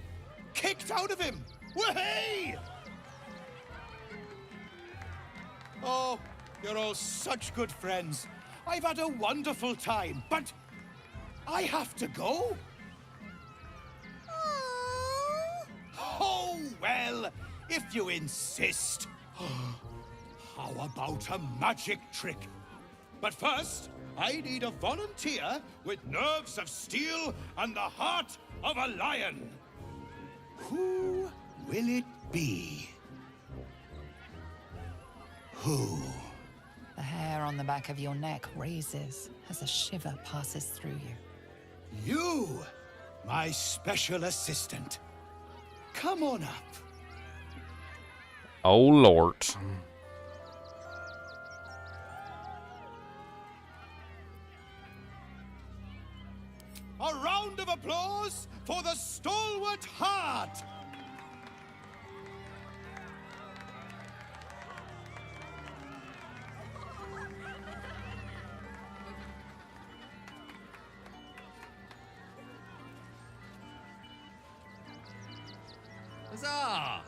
kicked out of him. Way! Oh, you're all such good friends. I've had a wonderful time, but I have to go. Oh, well, if you insist. How about a magic trick? But first, I need a volunteer with nerves of steel and the heart of a lion. Who will it be? Who? The hair on the back of your neck raises as a shiver passes through you. You, my special assistant. Come on up. Oh, Lord. A round of applause for the stalwart heart. Huzzah!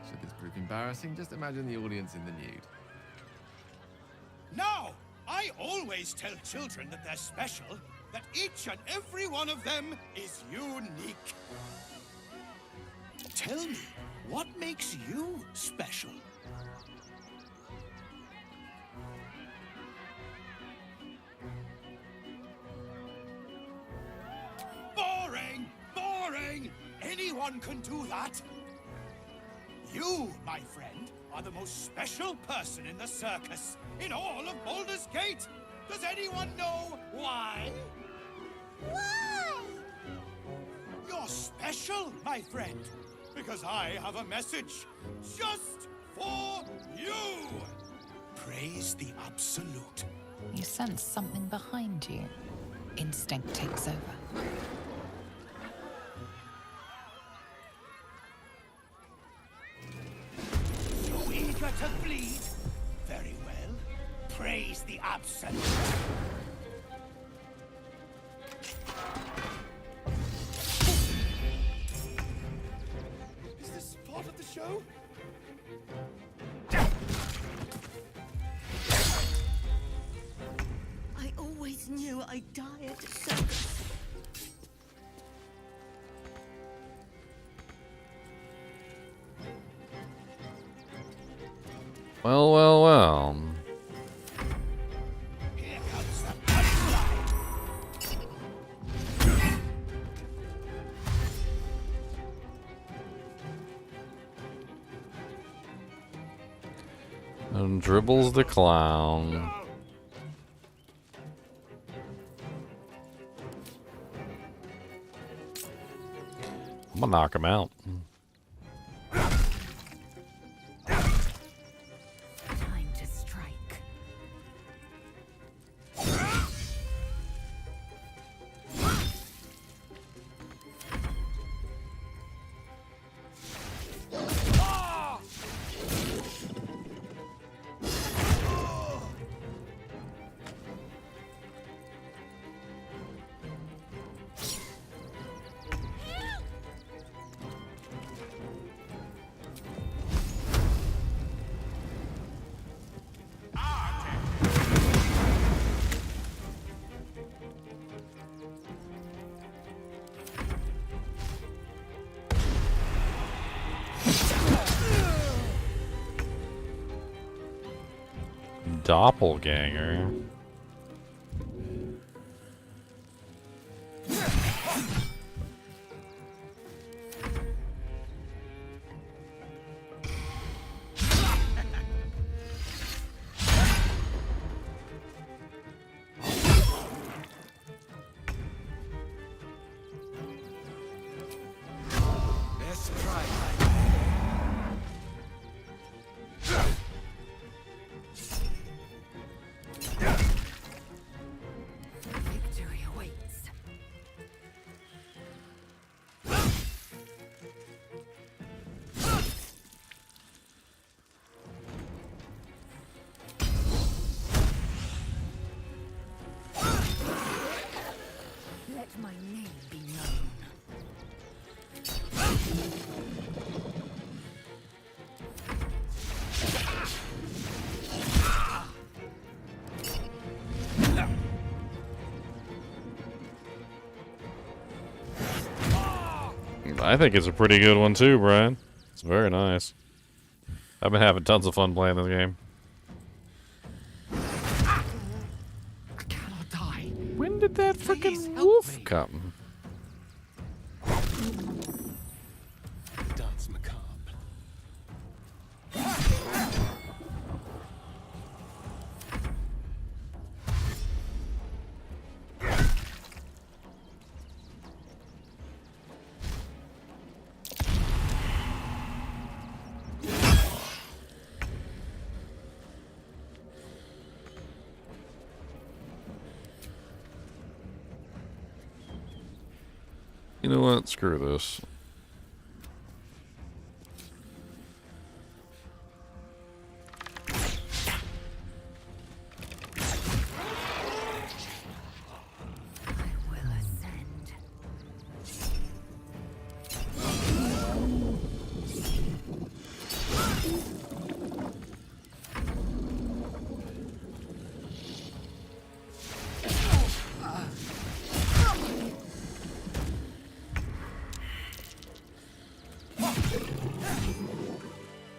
Should this prove embarrassing, just imagine the audience in the nude. Now, I always tell children that they're special, that each and every one of them is unique. Tell me, what makes you special? Boring! Boring! Anyone can do that. You, my friend, are the most special person in the circus, in all of Baldur's Gate. Does anyone know why? Why? You're special, my friend, because I have a message just for you. Praise the Absolute. You sense something behind you. Instinct takes over. So eager to bleed? Very well. Praise the Absolute. Is this part of the show? I always knew I'd die at a circus. Well, well, well. Here comes the punchline. Dribbles the clown. I'm gonna knock him out. Time to strike. Doppelganger. Let's try. Victory awaits. Let my name be known. I think it's a pretty good one too, Brian. It's very nice. I've been having tons of fun playing this game. Cannot die. When did that freaking wolf come? Dance macabre. You know what? Screw this.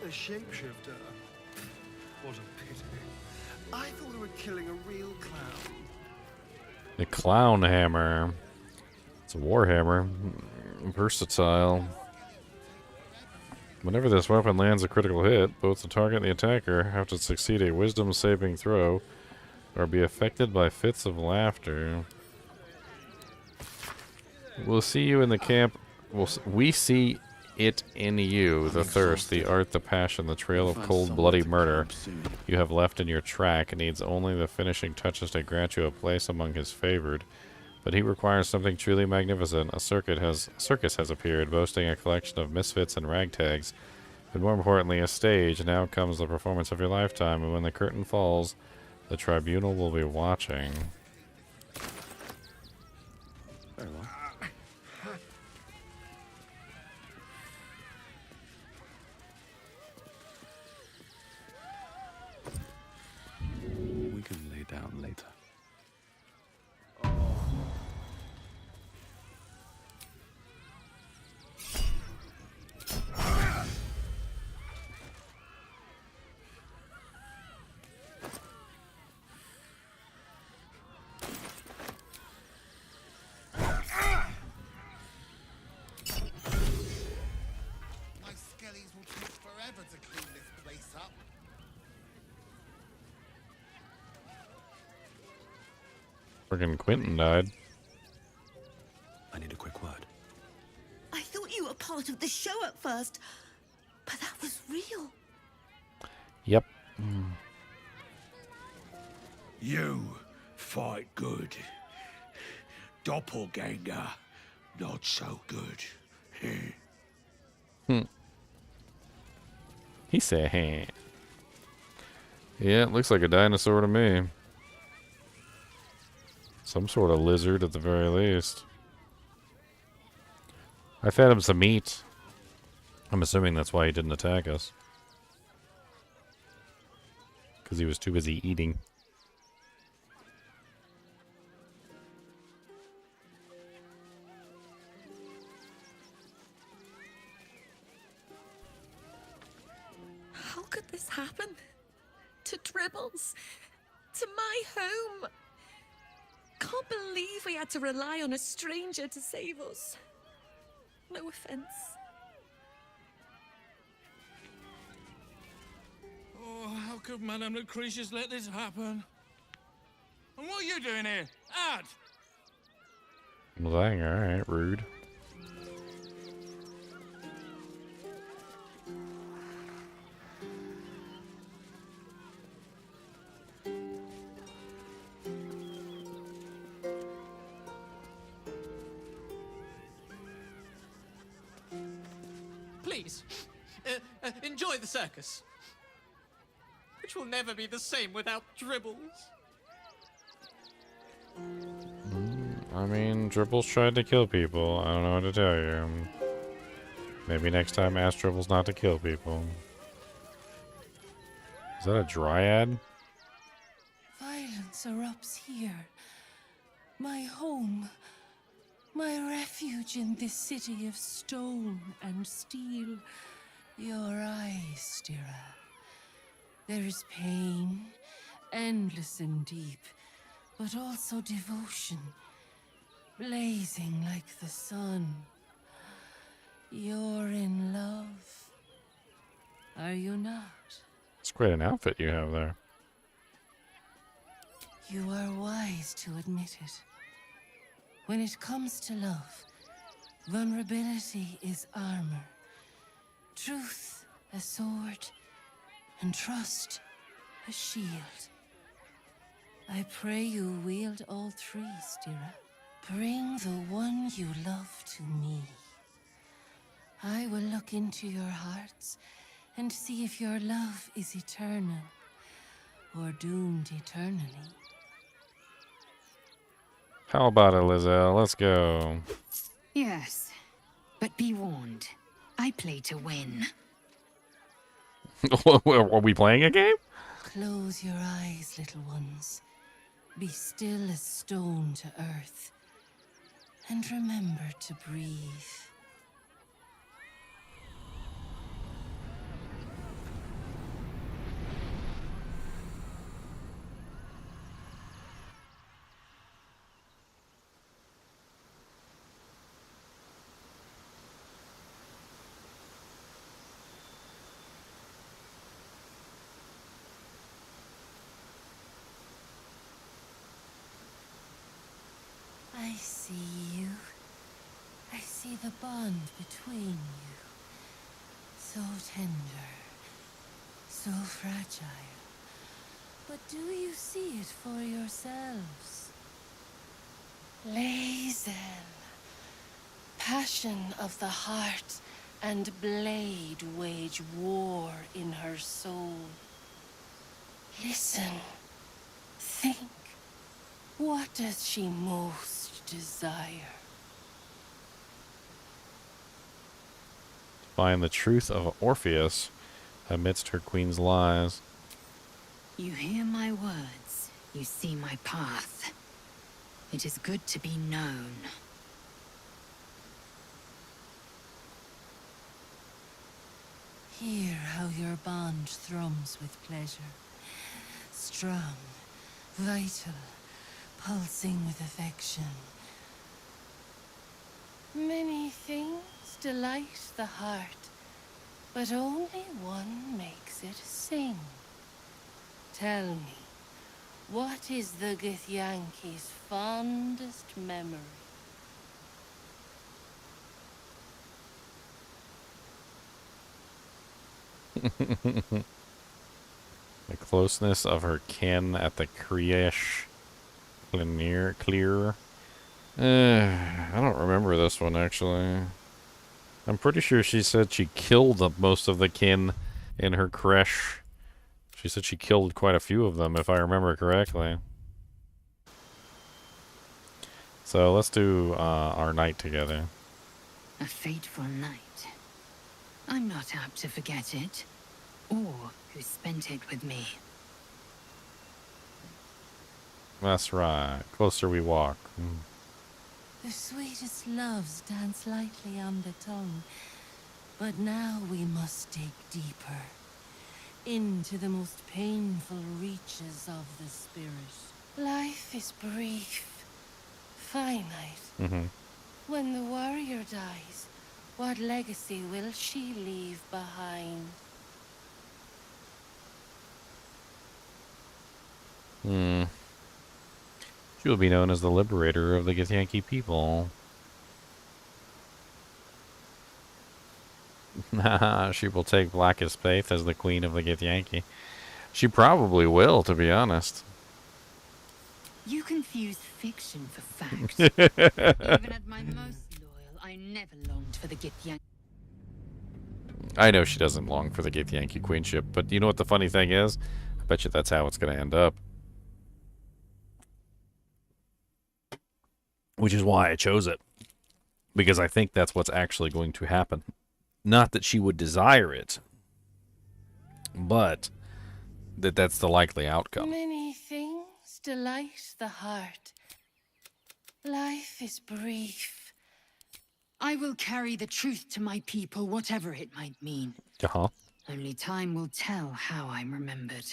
A shapeshifter. What a pity. I thought we were killing a real clown. The clown hammer. It's a war hammer. Versatile. Whenever this weapon lands a critical hit, both the target and the attacker have to succeed a wisdom saving throw or be affected by fits of laughter. We'll see you in the camp. We see it in you, the thirst, the art, the passion, the trail of cold, bloody murder you have left in your track. It needs only the finishing touches to grant you a place among his favored. But he requires something truly magnificent. A circus has appeared, boasting a collection of misfits and ragtags. But more importantly, a stage. Now comes the performance of your lifetime, and when the curtain falls, the tribunal will be watching. Very well. We can lay down later. My skellies will take forever to clean this place up. Friggin' Quentin died. I need a quick word. I thought you were part of the show at first, but that was real. Yep. You fight good. Doppelganger, not so good. He said, hey. Yeah, it looks like a dinosaur to me. Some sort of lizard at the very least. I fed him some meat. I'm assuming that's why he didn't attack us. Because he was too busy eating. How could this happen? To Dribbles? To my home? Can't believe we had to rely on a stranger to save us. No offense. Oh, how could Madame Lucretius let this happen? And what are you doing here? Ad! Well, dang, alright, rude. Please, enjoy the circus, which will never be the same without Dribbles. I mean, Dribbles tried to kill people. I don't know what to tell you. Maybe next time ask Dribbles not to kill people. Is that a dryad? Violence erupts here. My home. My refuge in this city of stone and steel. Your eyes, Stira. There is pain, endless and deep, but also devotion, blazing like the sun. You're in love, are you not? It's quite an outfit you have there. You are wise to admit it. When it comes to love, vulnerability is armor, truth a sword, and trust a shield. I pray you wield all three, Stira. Bring the one you love to me. I will look into your hearts and see if your love is eternal or doomed eternally. How about it, Lizelle? Let's go. Yes, but be warned. I play to win. Are we playing a game? Close your eyes, little ones. Be still as stone to earth. And remember to breathe. I see you. I see the bond between you. So tender. So fragile. But do you see it for yourselves? Lae'zel. Passion of the heart and blade wage war in her soul. Listen. Think. What does she most desire? Find the truth of Orpheus amidst her queen's lies. You hear my words. You see my path. It is good to be known. Hear how your bond thrums with pleasure. Strong, vital, pulsing with affection. Many things delight the heart, but only one makes it sing. Tell me, What is the githyanki's fondest memory? The closeness of her kin at the creche clear. I don't remember this one, actually. I'm pretty sure she said she killed most of the kin in her creche. She said she killed quite a few of them, if I remember correctly. So let's do our night together. A fateful night. I'm not apt to forget it, or who spent it with me. That's right. Closer we walk. The sweetest loves dance lightly on the tongue, but now we must dig deeper, into the most painful reaches of the spirit. Life is brief, finite. When the warrior dies, what legacy will she leave behind? She will be known as the liberator of the Githyanki people. She will take Blackest Faith as the queen of the Githyanki. She probably will, to be honest. You confuse fiction for fact. Even at my most loyal, I never longed for the Githyanki. I know she doesn't long for the Githyanki queenship, but you know what the funny thing is? I bet you that's how it's going to end up. Which is why I chose it. Because I think that's what's actually going to happen. Not that she would desire it, but that's the likely outcome. Many things delight the heart. Life is brief. I will carry the truth to my people, whatever it might mean. Only time will tell how I'm remembered.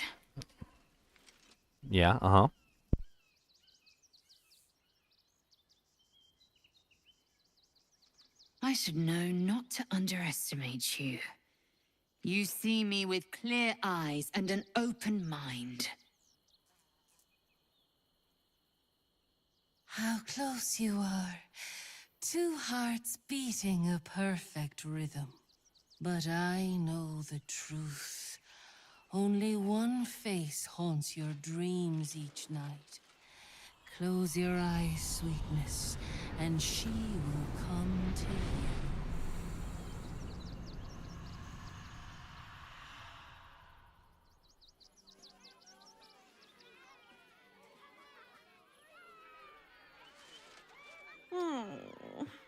Yeah, I should know not to underestimate you. You see me with clear eyes and an open mind. How close you are. Two hearts beating a perfect rhythm. But I know the truth. Only one face haunts your dreams each night. Close your eyes, sweetness, and she will come to you.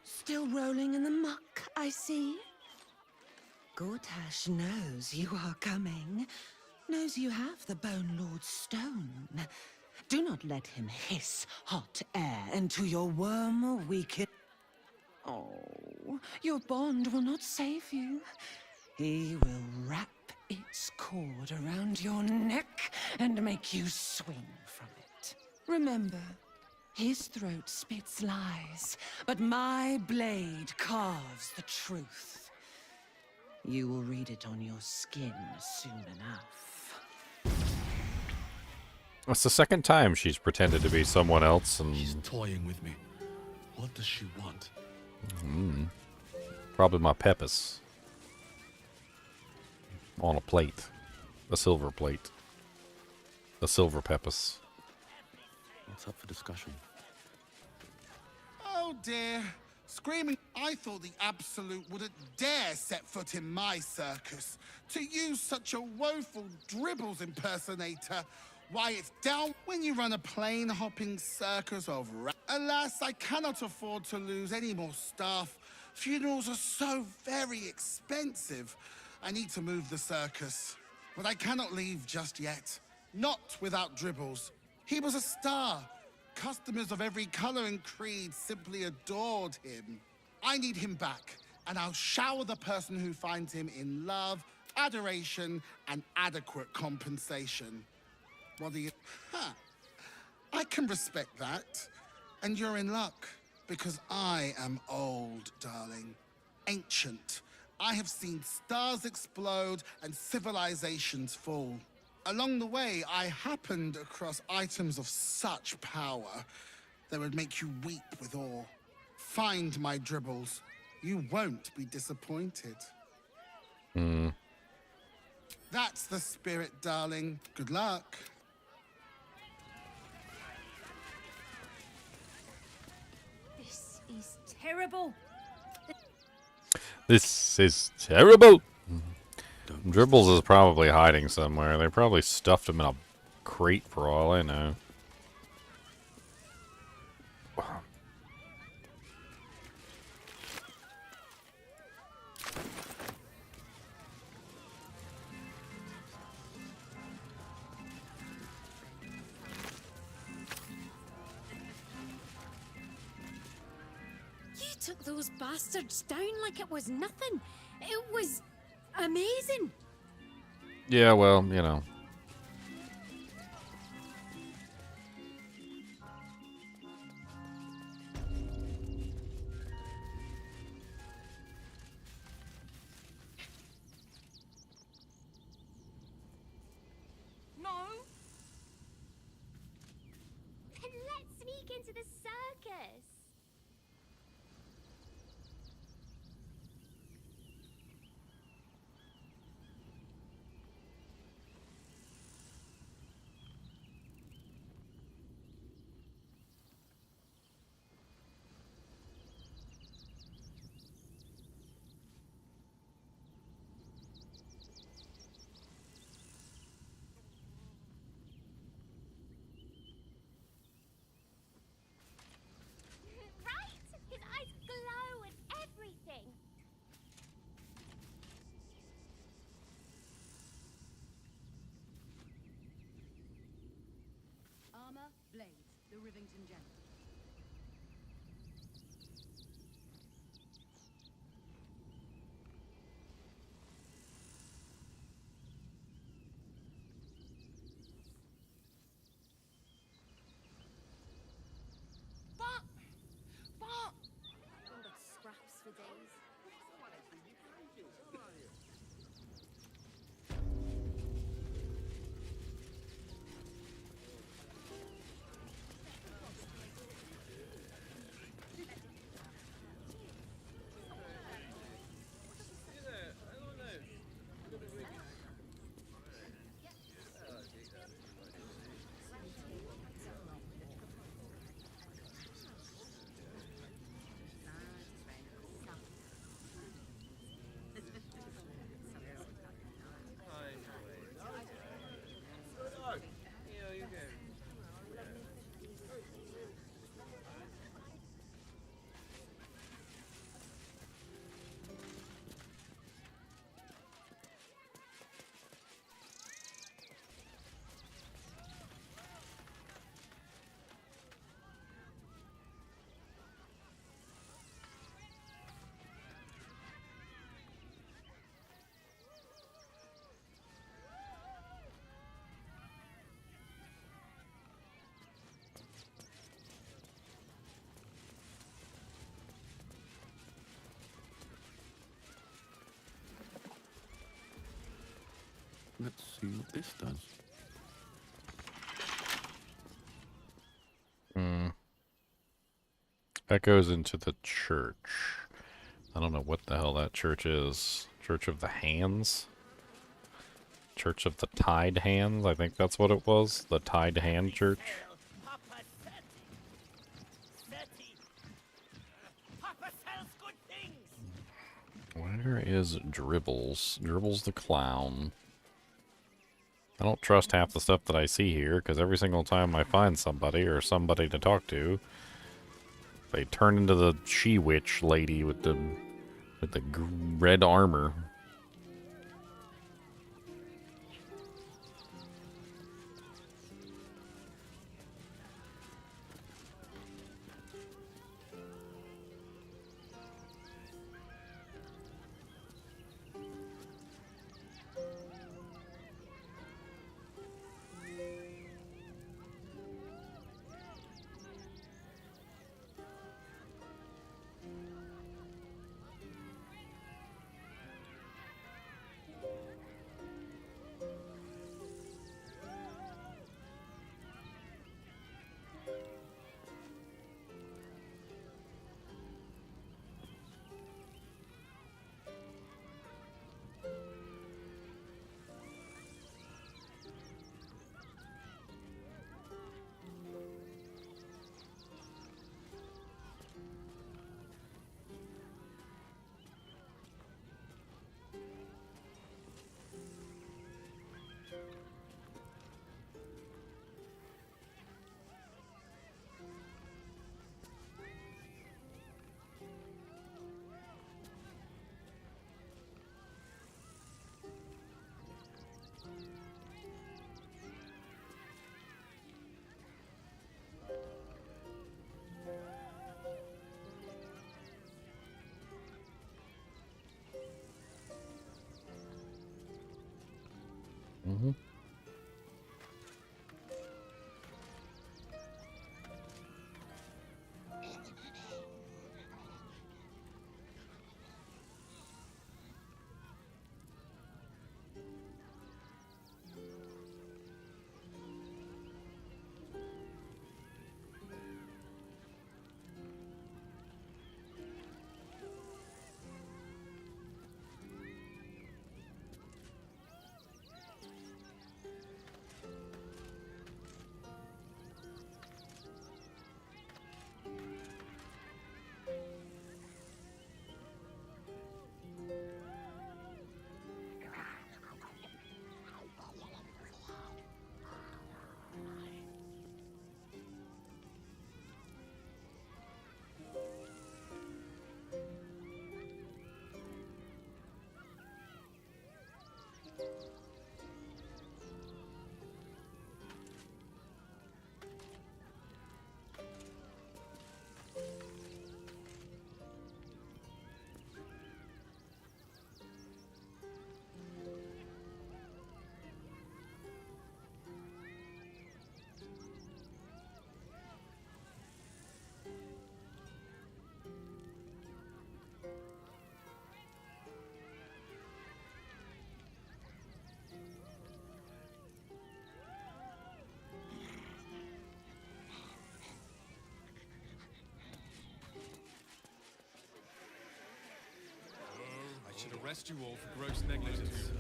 Still rolling in the muck, I see. Gortash knows you are coming. Knows you have the Bone Lord's stone. Do not let him hiss hot air into your worm weakened. Oh, your bond will not save you. He will wrap its cord around your neck and make you swing from it. Remember, his throat spits lies, but my blade carves the truth. You will read it on your skin soon enough. It's the second time she's pretended to be someone else, and She's toying with me. What does she want? Probably my peppers. On a plate. A silver plate. A silver peppers. What's up for discussion? Oh dear. Screaming, I thought the Absolute wouldn't dare set foot in my circus. To use such a woeful dribbles impersonator. Why, it's down when you run a plane-hopping circus of Alas, I cannot afford to lose any more staff. Funerals are so very expensive. I need to move the circus. But I cannot leave just yet. Not without Dribbles. He was a star. Customers of every color and creed simply adored him. I need him back, and I'll shower the person who finds him in love, adoration, and adequate compensation. What do you... I can respect that. And you're in luck, because I am old, darling. Ancient. I have seen stars explode and civilizations fall. Along the way, I happened across items of such power that would make you weep with awe. Find my dribbles. You won't be disappointed. Hmm. That's the spirit, darling. Good luck. This is terrible. This is terrible. Dribbles is probably hiding somewhere. They probably stuffed him in a crate for all I know. You took those bastards down like it was nothing. It was amazing. Yeah, well, you know. No. Then let's sneak into the circus. Right? His eyes glow and everything. Armor, blades, the Rivington General. I've got scraps for days. Let's see what this does. Hmm. That goes into the church. I don't know what the hell that church is. Church of the Hands? Church of the Tied Hands? I think that's what it was. The Tied Hand Church. Where is Dribbles? Dribbles the Clown. I don't trust half the stuff that I see here, because every single time I find somebody or somebody to talk to, they turn into the she-witch lady with the red armor. I should arrest you all for gross negligence.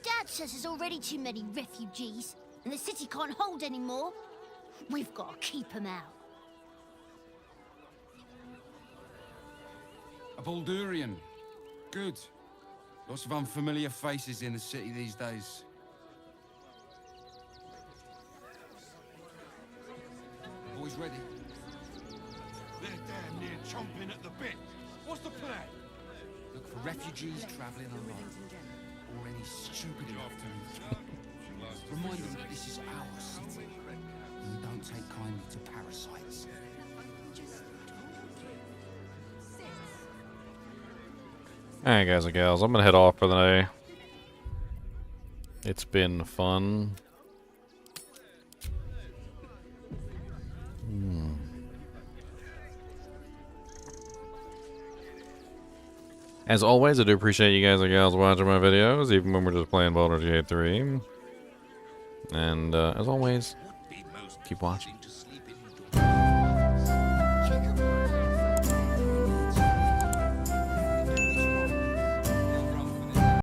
Dad says there's already too many refugees, and the city can't hold any more. We've got to keep them out. A Baldurian. Good. Lots of unfamiliar faces in the city these days. Boys ready? They're damn near chomping at the bit. What's the plan? Look for refugees travelling alone. Or any stupid enough to remind them that this is our city. And don't take kindly to parasites. Alright guys and gals, I'm gonna head off for the day. It's been fun. As always, I do appreciate you guys and gals watching my videos, even when we're just playing Baldur's Gate 3. And as always, keep watching.